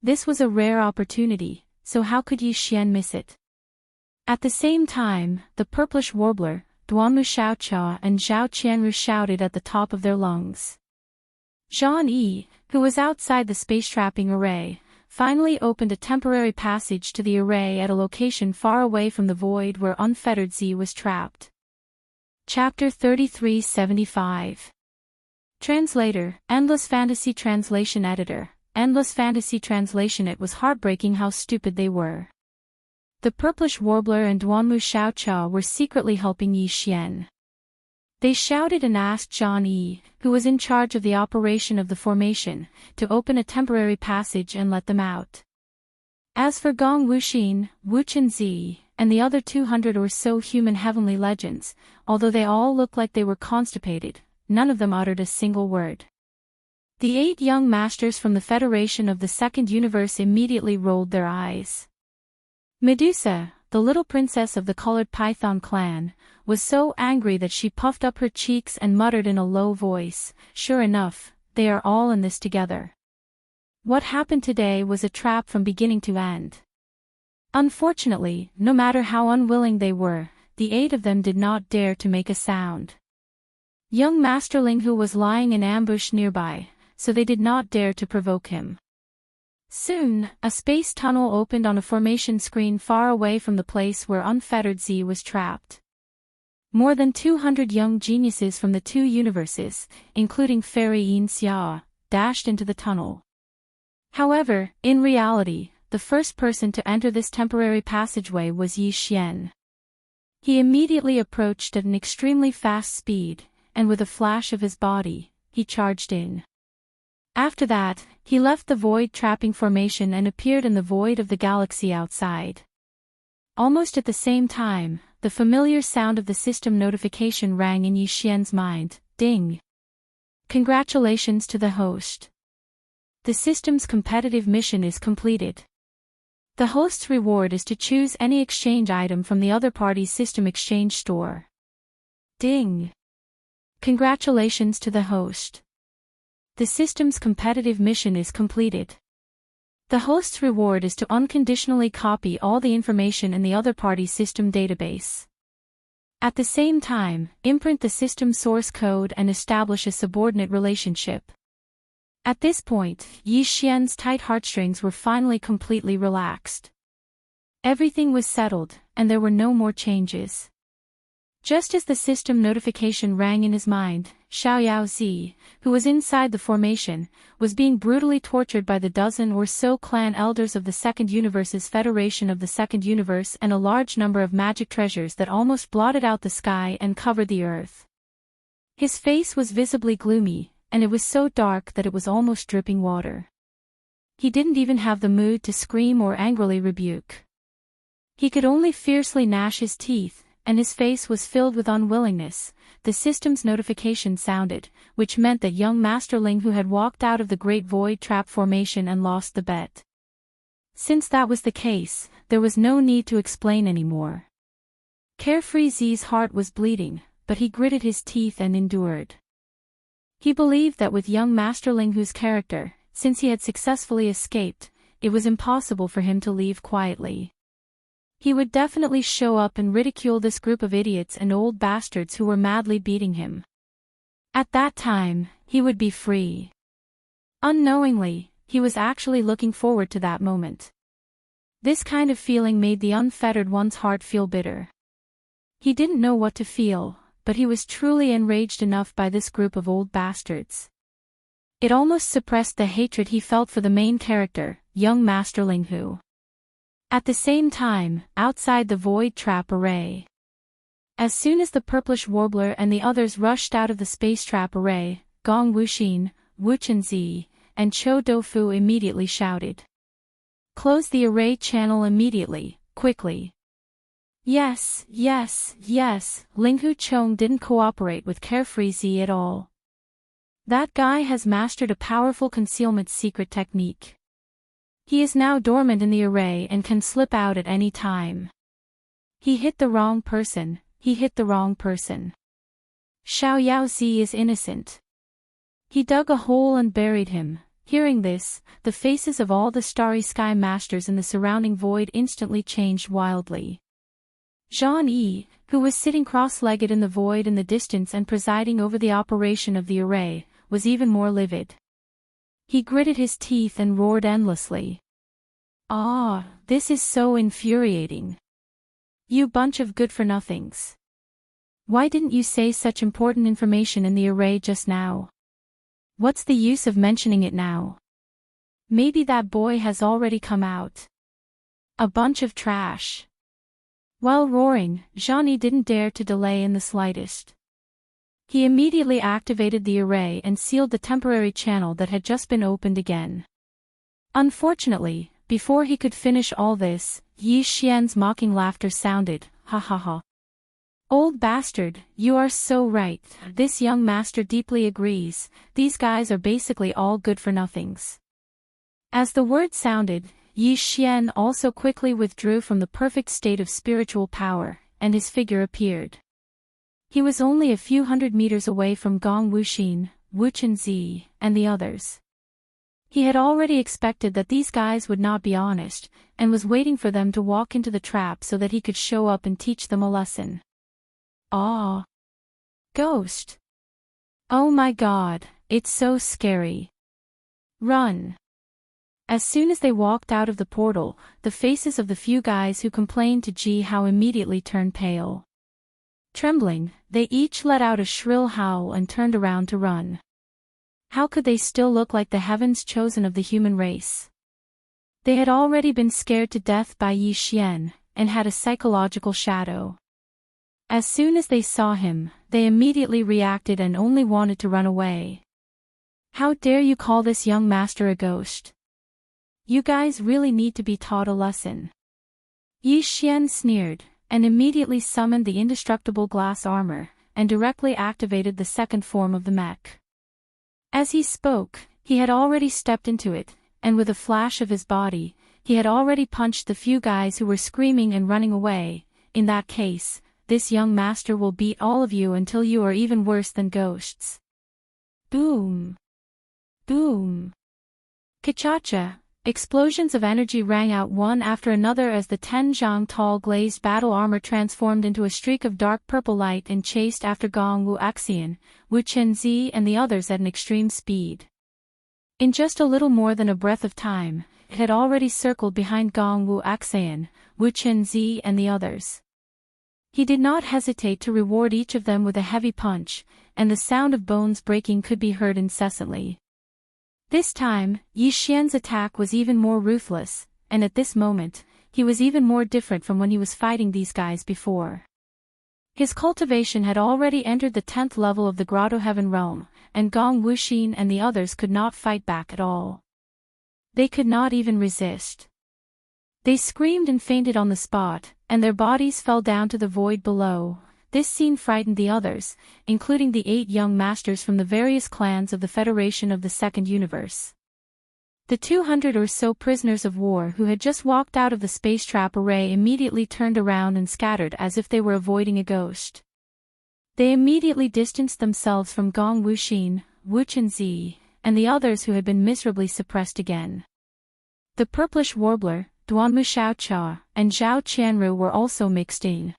This was a rare opportunity, so how could Yi Xian miss it? At the same time, the purplish warbler, Duanmu Xiaocha and Zhao Qianru shouted at the top of their lungs. Zhang Yi, who was outside the space-trapping array, finally opened a temporary passage to the array at a location far away from the void where Unfettered Z was trapped. Chapter 3375. Translator, Endless Fantasy Translation Editor, Endless Fantasy Translation. It was heartbreaking how stupid they were. The purplish warbler and Duanmu Xiaocha were secretly helping Yi Xian. They shouted and asked Zhang Yi, who was in charge of the operation of the formation, to open a temporary passage and let them out. As for Gong Wuxin, Wuchen Zi, and the other 200 or so human heavenly legends, although they all looked like they were constipated, none of them uttered a single word. The 8 young masters from the Federation of the Second Universe immediately rolled their eyes. Medusa, the little princess of the Colored Python clan, was so angry that she puffed up her cheeks and muttered in a low voice, "Sure enough, they are all in this together." What happened today was a trap from beginning to end. Unfortunately, no matter how unwilling they were, the 8 of them did not dare to make a sound. Young Masterling Hu was lying in ambush nearby, so they did not dare to provoke him. Soon, a space tunnel opened on a formation screen far away from the place where Unfettered Z was trapped. More than 200 young geniuses from the 2 universes, including Fairy Yin Xia, dashed into the tunnel. However, in reality, the first person to enter this temporary passageway was Yi Xian. He immediately approached at an extremely fast speed, and with a flash of his body, he charged in. After that, he left the void-trapping formation and appeared in the void of the galaxy outside. Almost at the same time, the familiar sound of the system notification rang in Yi Xian's mind, ding. Congratulations to the host. The system's competitive mission is completed. The host's reward is to choose any exchange item from the other party's system exchange store. Ding. Congratulations to the host. The system's competitive mission is completed. The host's reward is to unconditionally copy all the information in the other party's system database. At the same time, imprint the system source code and establish a subordinate relationship. At this point, Yi Xian's tight heartstrings were finally completely relaxed. Everything was settled, and there were no more changes. Just as the system notification rang in his mind, Xiaoyao Zi, who was inside the formation, was being brutally tortured by the dozen or so clan elders of the Second Universe's Federation of the Second Universe and a large number of magic treasures that almost blotted out the sky and covered the earth. His face was visibly gloomy, and it was so dark that it was almost dripping water. He didn't even have the mood to scream or angrily rebuke. He could only fiercely gnash his teeth, and his face was filled with unwillingness. The system's notification sounded, which meant that young Masterling Hu had walked out of the Great Void Trap formation and lost the bet. Since that was the case, there was no need to explain anymore. Carefree Z's heart was bleeding, but he gritted his teeth and endured. He believed that with young Masterling Hu's character, since he had successfully escaped, it was impossible for him to leave quietly. He would definitely show up and ridicule this group of idiots and old bastards who were madly beating him. At that time, he would be free. Unknowingly, he was actually looking forward to that moment. This kind of feeling made the unfettered one's heart feel bitter. He didn't know what to feel, but he was truly enraged enough by this group of old bastards. It almost suppressed the hatred he felt for the main character, young Master Linghu. At the same time, outside the Void Trap Array. As soon as the Purplish Warbler and the others rushed out of the Space Trap Array, Gong Wuxin, Wu Chenzi, and Cho Dofu immediately shouted. Close the array channel immediately, quickly. Yes, yes, yes, Linghu Chong didn't cooperate with Carefree Z at all. That guy has mastered a powerful concealment secret technique. He is now dormant in the array and can slip out at any time. He hit the wrong person, he hit the wrong person. Xiao Yao Z is innocent. He dug a hole and buried him. Hearing this, the faces of all the Starry Sky Masters in the surrounding void instantly changed wildly. Zhang Yi, who was sitting cross-legged in the void in the distance and presiding over the operation of the array, was even more livid. He gritted his teeth and roared endlessly. Ah, this is so infuriating. You bunch of good-for-nothings. Why didn't you say such important information in the array just now? What's the use of mentioning it now? Maybe that boy has already come out. A bunch of trash. While roaring, Zhang Yi didn't dare to delay in the slightest. He immediately activated the array and sealed the temporary channel that had just been opened again. Unfortunately, before he could finish all this, Yi Xian's mocking laughter sounded, ha ha ha. Old bastard, you are so right, this young master deeply agrees, these guys are basically all good-for-nothings. As the word sounded, Yi Xian also quickly withdrew from the perfect state of spiritual power, and his figure appeared. He was only a few hundred meters away from Gong Wuxin, Wu Chenzi, and the others. He had already expected that these guys would not be honest, and was waiting for them to walk into the trap so that he could show up and teach them a lesson. Ah! Ghost! Oh my god, it's so scary. Run! As soon as they walked out of the portal, the faces of the few guys who complained to Ji Hao immediately turned pale. Trembling, they each let out a shrill howl and turned around to run. How could they still look like the heavens chosen of the human race? They had already been scared to death by Yi Xian, and had a psychological shadow. As soon as they saw him, they immediately reacted and only wanted to run away. How dare you call this young master a ghost? You guys really need to be taught a lesson. Yi Xian sneered, and immediately summoned the indestructible glass armor, and directly activated the second form of the mech. As he spoke, he had already stepped into it, and with a flash of his body, he had already punched the few guys who were screaming and running away. In that case, this young master will beat all of you until you are even worse than ghosts. Boom! Boom! Kachacha! Explosions of energy rang out one after another as the 10 zhang tall glazed battle armor transformed into a streak of dark purple light and chased after Gong Wu Axian, Wu Chenzi and the others at an extreme speed. In just a little more than a breath of time, it had already circled behind Gong Wu Axian, Wu Chenzi and the others. He did not hesitate to reward each of them with a heavy punch, and the sound of bones breaking could be heard incessantly. This time, Yi Xian's attack was even more ruthless, and at this moment, he was even more different from when he was fighting these guys before. His cultivation had already entered the 10th level of the Grotto Heaven realm, and Gong Wuxin and the others could not fight back at all. They could not even resist. They screamed and fainted on the spot, and their bodies fell down to the void below. This scene frightened the others, including the 8 young masters from the various clans of the Federation of the Second Universe. The 200 or so prisoners of war who had just walked out of the space trap array immediately turned around and scattered as if they were avoiding a ghost. They immediately distanced themselves from Gong Wuxin, Wu Chenzi, and the others who had been miserably suppressed again. The Purplish Warbler, Duanmu Xiaocha, and Zhao Qianru were also mixed in.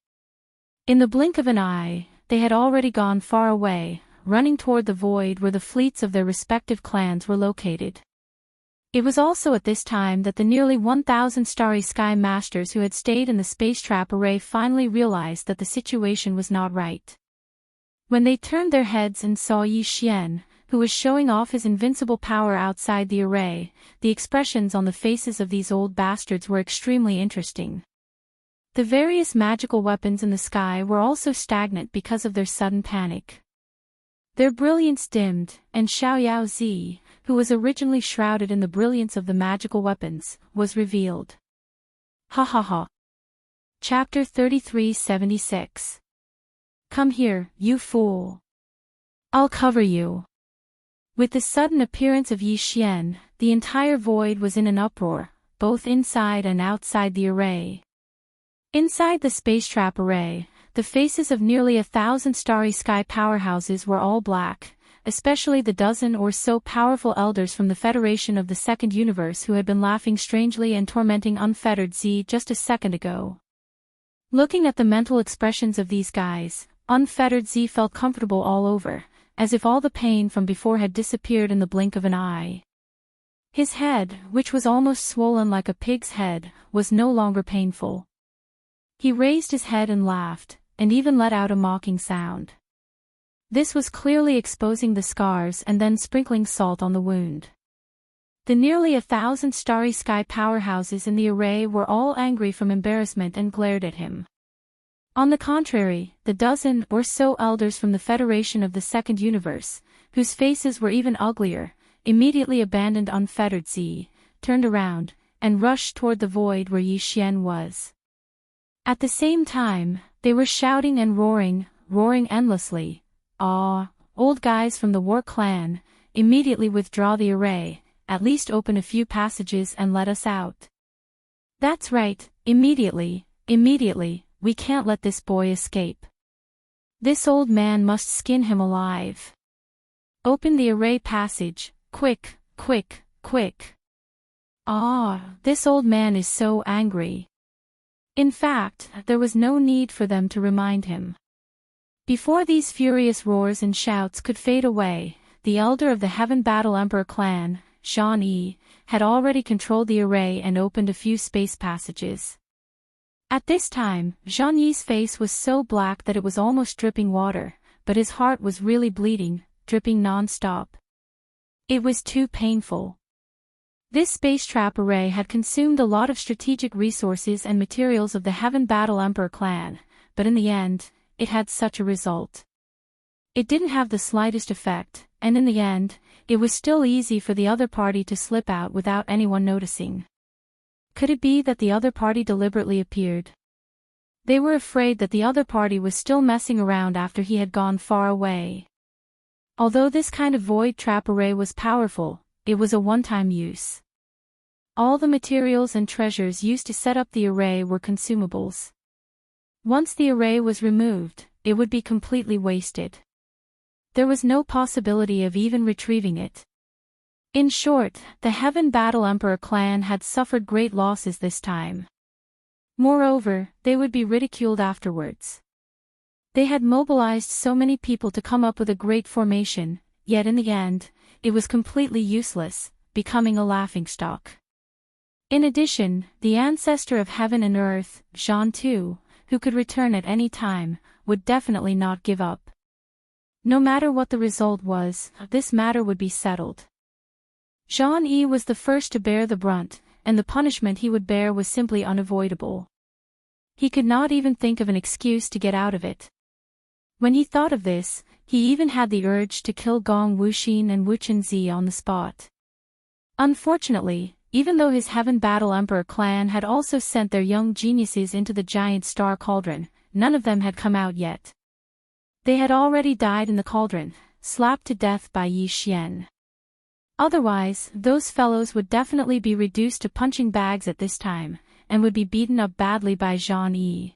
In the blink of an eye, they had already gone far away, running toward the void where the fleets of their respective clans were located. It was also at this time that the nearly 1,000 Starry Sky Masters who had stayed in the space trap array finally realized that the situation was not right. When they turned their heads and saw Yi Xian, who was showing off his invincible power outside the array, the expressions on the faces of these old bastards were extremely interesting. The various magical weapons in the sky were also stagnant because of their sudden panic. Their brilliance dimmed, and Xiaoyao Zi, who was originally shrouded in the brilliance of the magical weapons, was revealed. Ha ha ha. Chapter 3376. Come here, you fool. I'll cover you. With the sudden appearance of Yi Xian, the entire void was in an uproar, both inside and outside the array. Inside the space trap array, the faces of nearly 1,000 Starry Sky powerhouses were all black, especially the dozen or so powerful elders from the Federation of the Second Universe who had been laughing strangely and tormenting Unfettered Z just a second ago. Looking at the mental expressions of these guys, Unfettered Z felt comfortable all over, as if all the pain from before had disappeared in the blink of an eye. His head, which was almost swollen like a pig's head, was no longer painful. He raised his head and laughed, and even let out a mocking sound. This was clearly exposing the scars and then sprinkling salt on the wound. The nearly 1,000 Starry Sky powerhouses in the array were all angry from embarrassment and glared at him. On the contrary, the dozen or so elders from the Federation of the Second Universe, whose faces were even uglier, immediately abandoned Unfettered Z, turned around, and rushed toward the void where Yi Xian was. At the same time, they were shouting and roaring endlessly. "Ah, old guys from the War Clan, immediately withdraw the array, at least open a few passages and let us out. That's right, immediately, we can't let this boy escape. This old man must skin him alive. Open the array passage, quick. Ah, this old man is so angry." In fact, there was no need for them to remind him. Before these furious roars and shouts could fade away, the elder of the Heaven Battle Emperor clan, Zhang Yi, had already controlled the array and opened a few space passages. At this time, Zhang Yi's face was so black that it was almost dripping water, but his heart was really bleeding, dripping non-stop. It was too painful. This space trap array had consumed a lot of strategic resources and materials of the Heaven Battle Emperor clan, but in the end, it had such a result. It didn't have the slightest effect, and in the end, it was still easy for the other party to slip out without anyone noticing. Could it be that the other party deliberately appeared? They were afraid that the other party was still messing around after he had gone far away. Although this kind of void trap array was powerful, it was a one-time use. All the materials and treasures used to set up the array were consumables. Once the array was removed, it would be completely wasted. There was no possibility of even retrieving it. In short, the Heaven Battle Emperor clan had suffered great losses this time. Moreover, they would be ridiculed afterwards. They had mobilized so many people to come up with a great formation, yet in the end, it was completely useless, becoming a laughingstock. In addition, the ancestor of heaven and earth, Zhan Tu, who could return at any time, would definitely not give up. No matter what the result was, this matter would be settled. Zhang Yi was the first to bear the brunt, and the punishment he would bear was simply unavoidable. He could not even think of an excuse to get out of it. When he thought of this, he even had the urge to kill Gong Wuxin and Wuchen Zi on the spot. Unfortunately, even though his Heaven Battle Emperor clan had also sent their young geniuses into the giant star cauldron, none of them had come out yet. They had already died in the cauldron, slapped to death by Yi Xian. Otherwise, those fellows would definitely be reduced to punching bags at this time, and would be beaten up badly by Zhang Yi.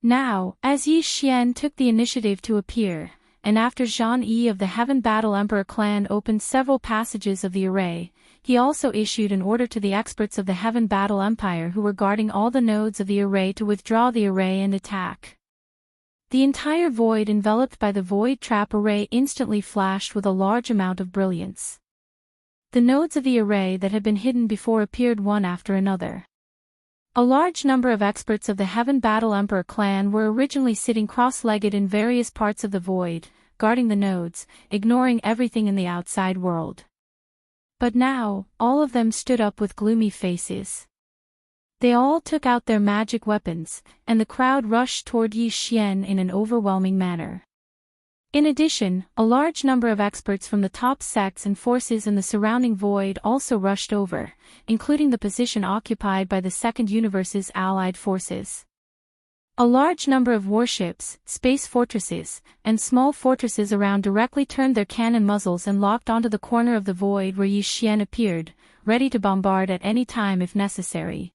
Now, as Yi Xian took the initiative to appear, and after Jean E of the Heaven Battle Emperor clan opened several passages of the array, he also issued an order to the experts of the Heaven Battle Empire who were guarding all the nodes of the array to withdraw the array and attack. The entire void enveloped by the void trap array instantly flashed with a large amount of brilliance. The nodes of the array that had been hidden before appeared one after another. A large number of experts of the Heaven Battle Emperor clan were originally sitting cross-legged in various parts of the void, guarding the nodes, ignoring everything in the outside world. But now, all of them stood up with gloomy faces. They all took out their magic weapons, and the crowd rushed toward Yi Xian in an overwhelming manner. In addition, a large number of experts from the top sects and forces in the surrounding void also rushed over, including the position occupied by the Second Universe's allied forces. A large number of warships, space fortresses, and small fortresses around directly turned their cannon muzzles and locked onto the corner of the void where Yi Xian appeared, ready to bombard at any time if necessary.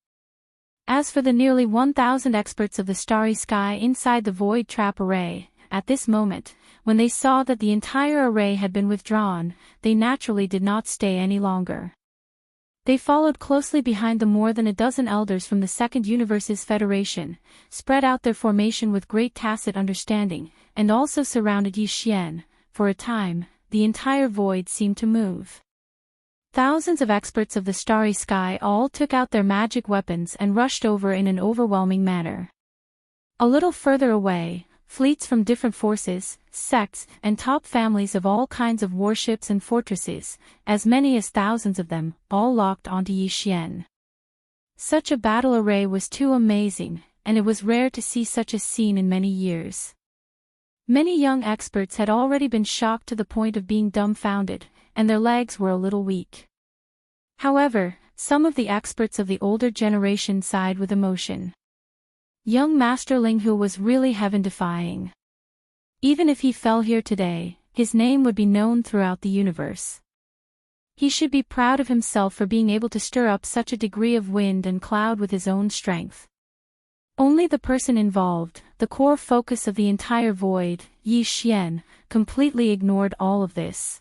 As for the nearly 1,000 experts of the starry sky inside the void trap array, at this moment, when they saw that the entire array had been withdrawn, they naturally did not stay any longer. They followed closely behind the more than a dozen elders from the Second Universe's Federation, spread out their formation with great tacit understanding, and also surrounded Yi Xian. For a time, the entire void seemed to move. Thousands of experts of the starry sky all took out their magic weapons and rushed over in an overwhelming manner. A little further away, fleets from different forces, sects, and top families of all kinds of warships and fortresses, as many as thousands of them, all locked onto Yi Xian. Such a battle array was too amazing, and it was rare to see such a scene in many years. Many young experts had already been shocked to the point of being dumbfounded, and their legs were a little weak. However, some of the experts of the older generation sighed with emotion. Young Master Ling Hu was really heaven-defying. Even if he fell here today, his name would be known throughout the universe. He should be proud of himself for being able to stir up such a degree of wind and cloud with his own strength. Only the person involved, the core focus of the entire void, Yi Xian, completely ignored all of this.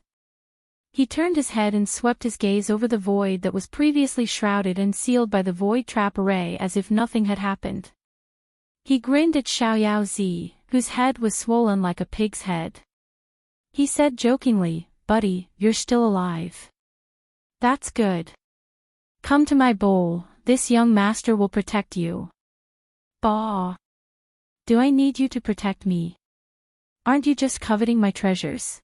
He turned his head and swept his gaze over the void that was previously shrouded and sealed by the void trap array as if nothing had happened. He grinned at Xiao Zi, whose head was swollen like a pig's head. He said jokingly, "Buddy, you're still alive. That's good. Come to my bowl, this young master will protect you." Bah! Do I need you to protect me? Aren't you just coveting my treasures?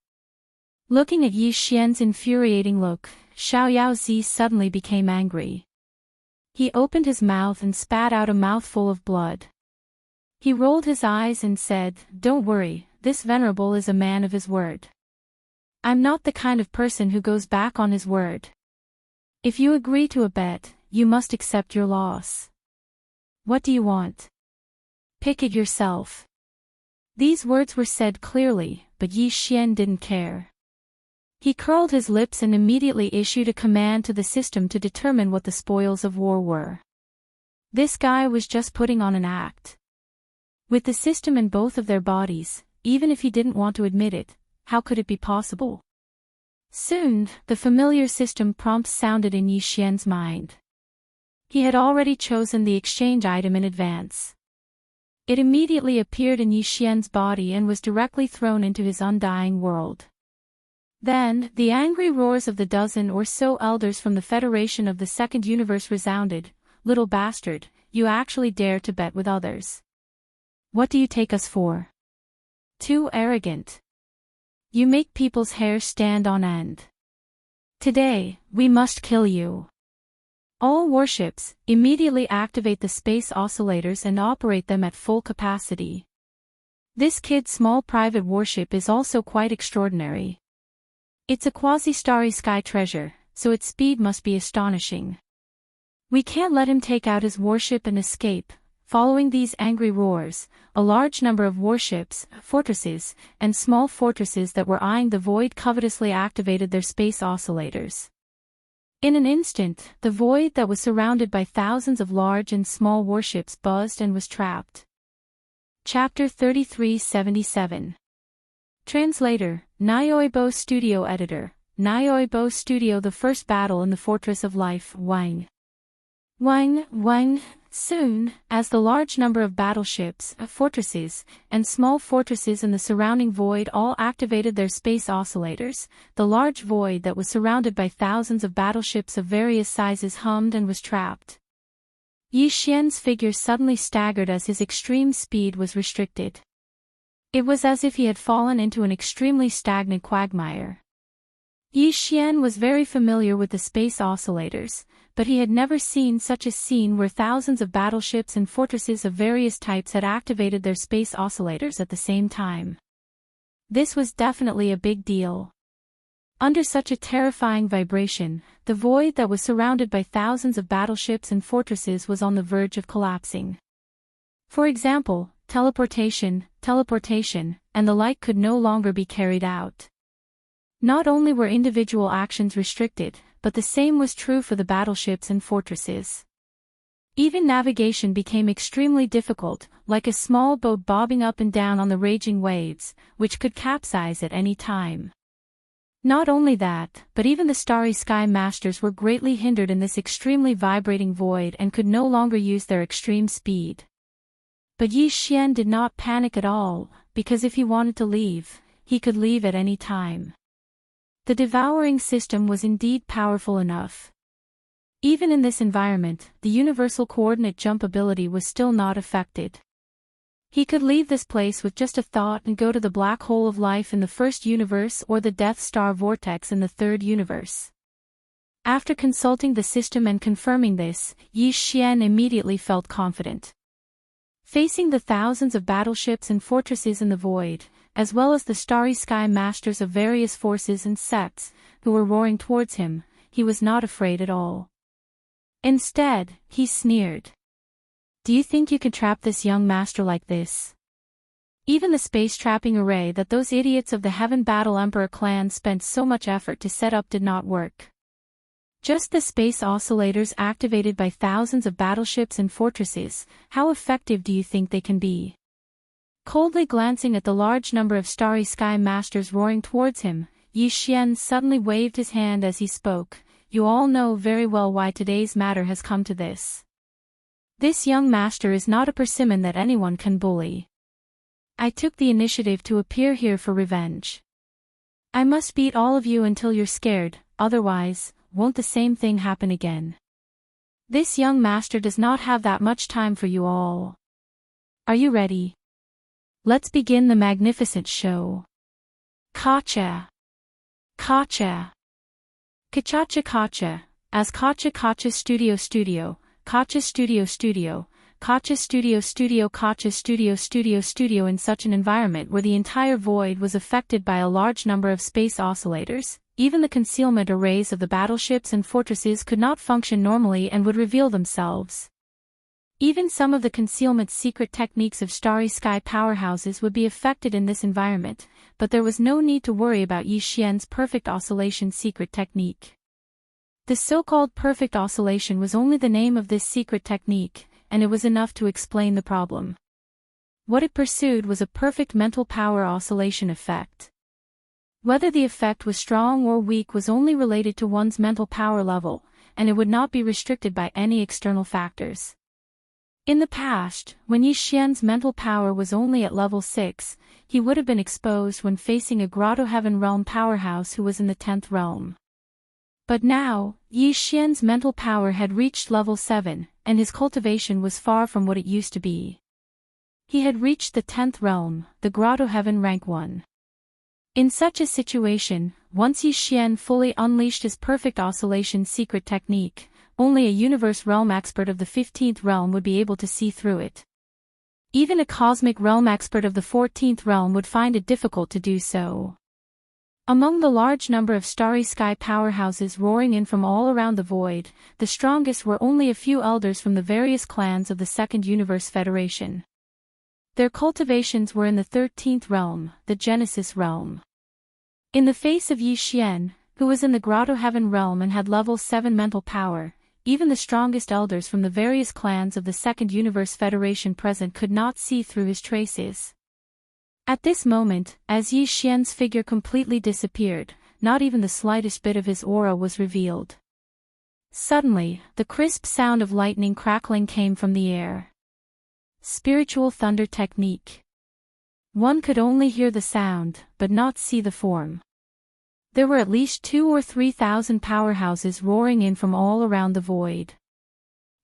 Looking at Yi Xian's infuriating look, Xiao Zi suddenly became angry. He opened his mouth and spat out a mouthful of blood. He rolled his eyes and said, "Don't worry, this venerable is a man of his word. I'm not the kind of person who goes back on his word. If you agree to a bet, you must accept your loss. What do you want? Pick it yourself." These words were said clearly, but Yi Xian didn't care. He curled his lips and immediately issued a command to the system to determine what the spoils of war were. This guy was just putting on an act. With the system in both of their bodies, even if he didn't want to admit it, how could it be possible? Soon, the familiar system prompt sounded in Yi Xian's mind. He had already chosen the exchange item in advance. It immediately appeared in Yi Xian's body and was directly thrown into his undying world. Then, the angry roars of the dozen or so elders from the Federation of the Second Universe resounded. "Little bastard, you actually dare to bet with others. What do you take us for? Too arrogant. You make people's hair stand on end. Today, we must kill you. All warships, immediately activate the space oscillators and operate them at full capacity. This kid's small private warship is also quite extraordinary. It's a quasi-starry sky treasure, so its speed must be astonishing. We can't let him take out his warship and escape." Following these angry roars, a large number of warships, fortresses, and small fortresses that were eyeing the void covetously activated their space oscillators. In an instant, the void that was surrounded by thousands of large and small warships buzzed and was trapped. Chapter 3377. Translator, Nyoibo Studio Editor, Nyoibo Studio. The first battle in the Fortress of Life, Wang. Wang. Soon, as the large number of battleships, fortresses, and small fortresses in the surrounding void all activated their space oscillators, the large void that was surrounded by thousands of battleships of various sizes hummed and was trapped. Yi Xian's figure suddenly staggered as his extreme speed was restricted. It was as if he had fallen into an extremely stagnant quagmire. Yi Xian was very familiar with the space oscillators, but he had never seen such a scene where thousands of battleships and fortresses of various types had activated their space oscillators at the same time. This was definitely a big deal. Under such a terrifying vibration, the void that was surrounded by thousands of battleships and fortresses was on the verge of collapsing. For example, teleportation, and the like could no longer be carried out. Not only were individual actions restricted, but the same was true for the battleships and fortresses. Even navigation became extremely difficult, like a small boat bobbing up and down on the raging waves, which could capsize at any time. Not only that, but even the Starry Sky Masters were greatly hindered in this extremely vibrating void and could no longer use their extreme speed. But Yi Xian did not panic at all, because if he wanted to leave, he could leave at any time. The devouring system was indeed powerful enough. Even in this environment, the universal coordinate jump ability was still not affected. He could leave this place with just a thought and go to the black hole of life in the first universe or the Death Star vortex in the third universe. After consulting the system and confirming this, Yi Xian immediately felt confident. Facing the thousands of battleships and fortresses in the void, as well as the Starry Sky Masters of various forces and sects, who were roaring towards him, he was not afraid at all. Instead, he sneered. Do you think you could trap this young master like this? Even the space trapping array that those idiots of the Heaven Battle Emperor clan spent so much effort to set up did not work. Just the space oscillators activated by thousands of battleships and fortresses, how effective do you think they can be? Coldly glancing at the large number of Starry Sky Masters roaring towards him, Yi Xian suddenly waved his hand as he spoke. You all know very well why today's matter has come to this. This young master is not a persimmon that anyone can bully. I took the initiative to appear here for revenge. I must beat all of you until you're scared, otherwise, won't the same thing happen again? This young master does not have that much time for you all. Are you ready? Let's begin the magnificent show. Kacha. Kacha. Kachacha Kacha, as Kacha Kacha Studio Studio, Kacha Studio Studio, Kacha Studio Studio Kacha Studio Studio Studio. In such an environment where the entire void was affected by a large number of space oscillators, even the concealment arrays of the battleships and fortresses could not function normally and would reveal themselves. Even some of the concealment secret techniques of Starry Sky powerhouses would be affected in this environment, but there was no need to worry about Yi Xian's perfect oscillation secret technique. The so-called perfect oscillation was only the name of this secret technique, and it was enough to explain the problem. What it pursued was a perfect mental power oscillation effect. Whether the effect was strong or weak was only related to one's mental power level, and it would not be restricted by any external factors. In the past, when Yi Xian's mental power was only at level 6, he would have been exposed when facing a Grotto Heaven Realm powerhouse who was in the 10th realm. But now, Yi Xian's mental power had reached level 7, and his cultivation was far from what it used to be. He had reached the 10th realm, the Grotto Heaven rank 1. In such a situation, once Yi Xian fully unleashed his perfect oscillation secret technique, only a universe realm expert of the 15th realm would be able to see through it. Even a cosmic realm expert of the 14th realm would find it difficult to do so. Among the large number of Starry Sky powerhouses roaring in from all around the void, the strongest were only a few elders from the various clans of the Second Universe Federation. Their cultivations were in the 13th realm, the Genesis realm. In the face of Yi Xian, who was in the Grotto Heaven realm and had level 7 mental power, even the strongest elders from the various clans of the Second Universe Federation present could not see through his traces. At this moment, as Yi Xian's figure completely disappeared, not even the slightest bit of his aura was revealed. Suddenly, the crisp sound of lightning crackling came from the air. Spiritual thunder technique. One could only hear the sound, but not see the form. There were at least 2,000 or 3,000 powerhouses roaring in from all around the void.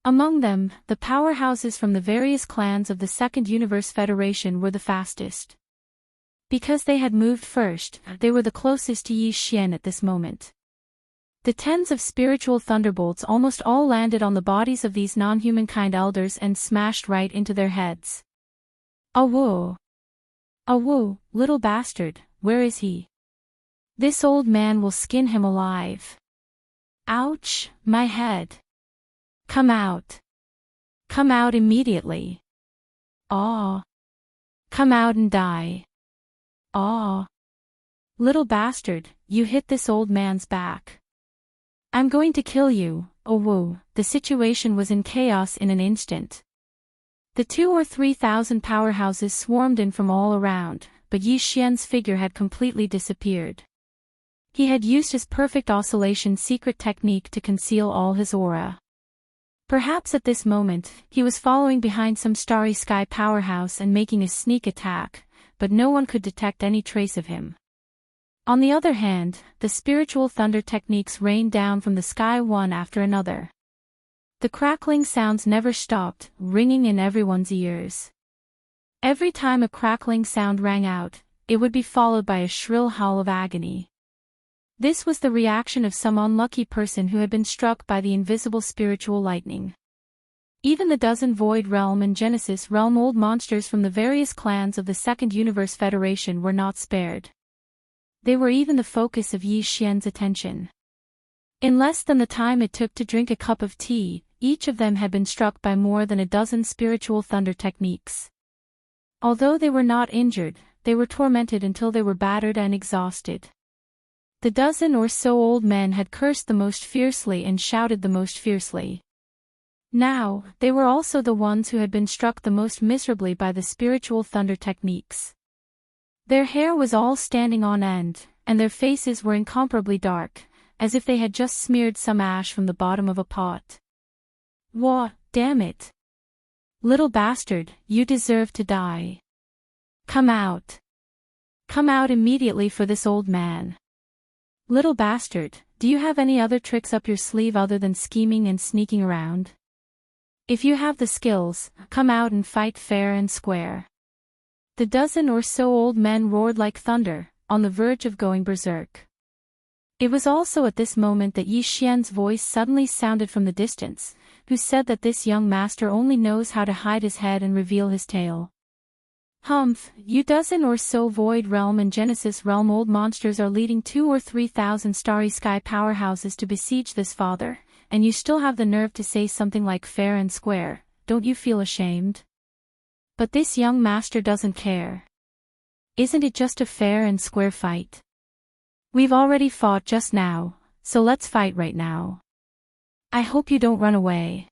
Among them, the powerhouses from the various clans of the Second Universe Federation were the fastest. Because they had moved first, they were the closest to Yi Xian at this moment. The tens of spiritual thunderbolts almost all landed on the bodies of these non-humankind elders and smashed right into their heads. Awoo! Awoo, little bastard, where is he? This old man will skin him alive. Ouch, my head. Come out. Come out immediately. Aw. Come out and die. Aw. Little bastard, you hit this old man's back. I'm going to kill you, awoo. The situation was in chaos in an instant. The 2,000 or 3,000 powerhouses swarmed in from all around, but Yi Xian's figure had completely disappeared. He had used his perfect oscillation secret technique to conceal all his aura. Perhaps at this moment, he was following behind some starry sky powerhouse and making a sneak attack, but no one could detect any trace of him. On the other hand, the spiritual thunder techniques rained down from the sky one after another. The crackling sounds never stopped, ringing in everyone's ears. Every time a crackling sound rang out, it would be followed by a shrill howl of agony. This was the reaction of some unlucky person who had been struck by the invisible spiritual lightning. Even the dozen Void Realm and Genesis Realm old monsters from the various clans of the Second Universe Federation were not spared. They were even the focus of Yi Xian's attention. In less than the time it took to drink a cup of tea, each of them had been struck by more than a dozen spiritual thunder techniques. Although they were not injured, they were tormented until they were battered and exhausted. The dozen or so old men had cursed the most fiercely and shouted the most fiercely. Now, they were also the ones who had been struck the most miserably by the spiritual thunder techniques. Their hair was all standing on end, and their faces were incomparably dark, as if they had just smeared some ash from the bottom of a pot. Wah, damn it! Little bastard, you deserve to die. Come out. Come out immediately for this old man. Little bastard, do you have any other tricks up your sleeve other than scheming and sneaking around? If you have the skills, come out and fight fair and square. The dozen or so old men roared like thunder, on the verge of going berserk. It was also at this moment that Yi Xian's voice suddenly sounded from the distance, who said that this young master only knows how to hide his head and reveal his tail. Humph, you dozen or so Void Realm and Genesis Realm old monsters are leading 2,000 or 3,000 starry sky powerhouses to besiege this father, and you still have the nerve to say something like fair and square. Don't you feel ashamed? But this young master doesn't care. Isn't it just a fair and square fight? We've already fought just now, so let's fight right now. I hope you don't run away.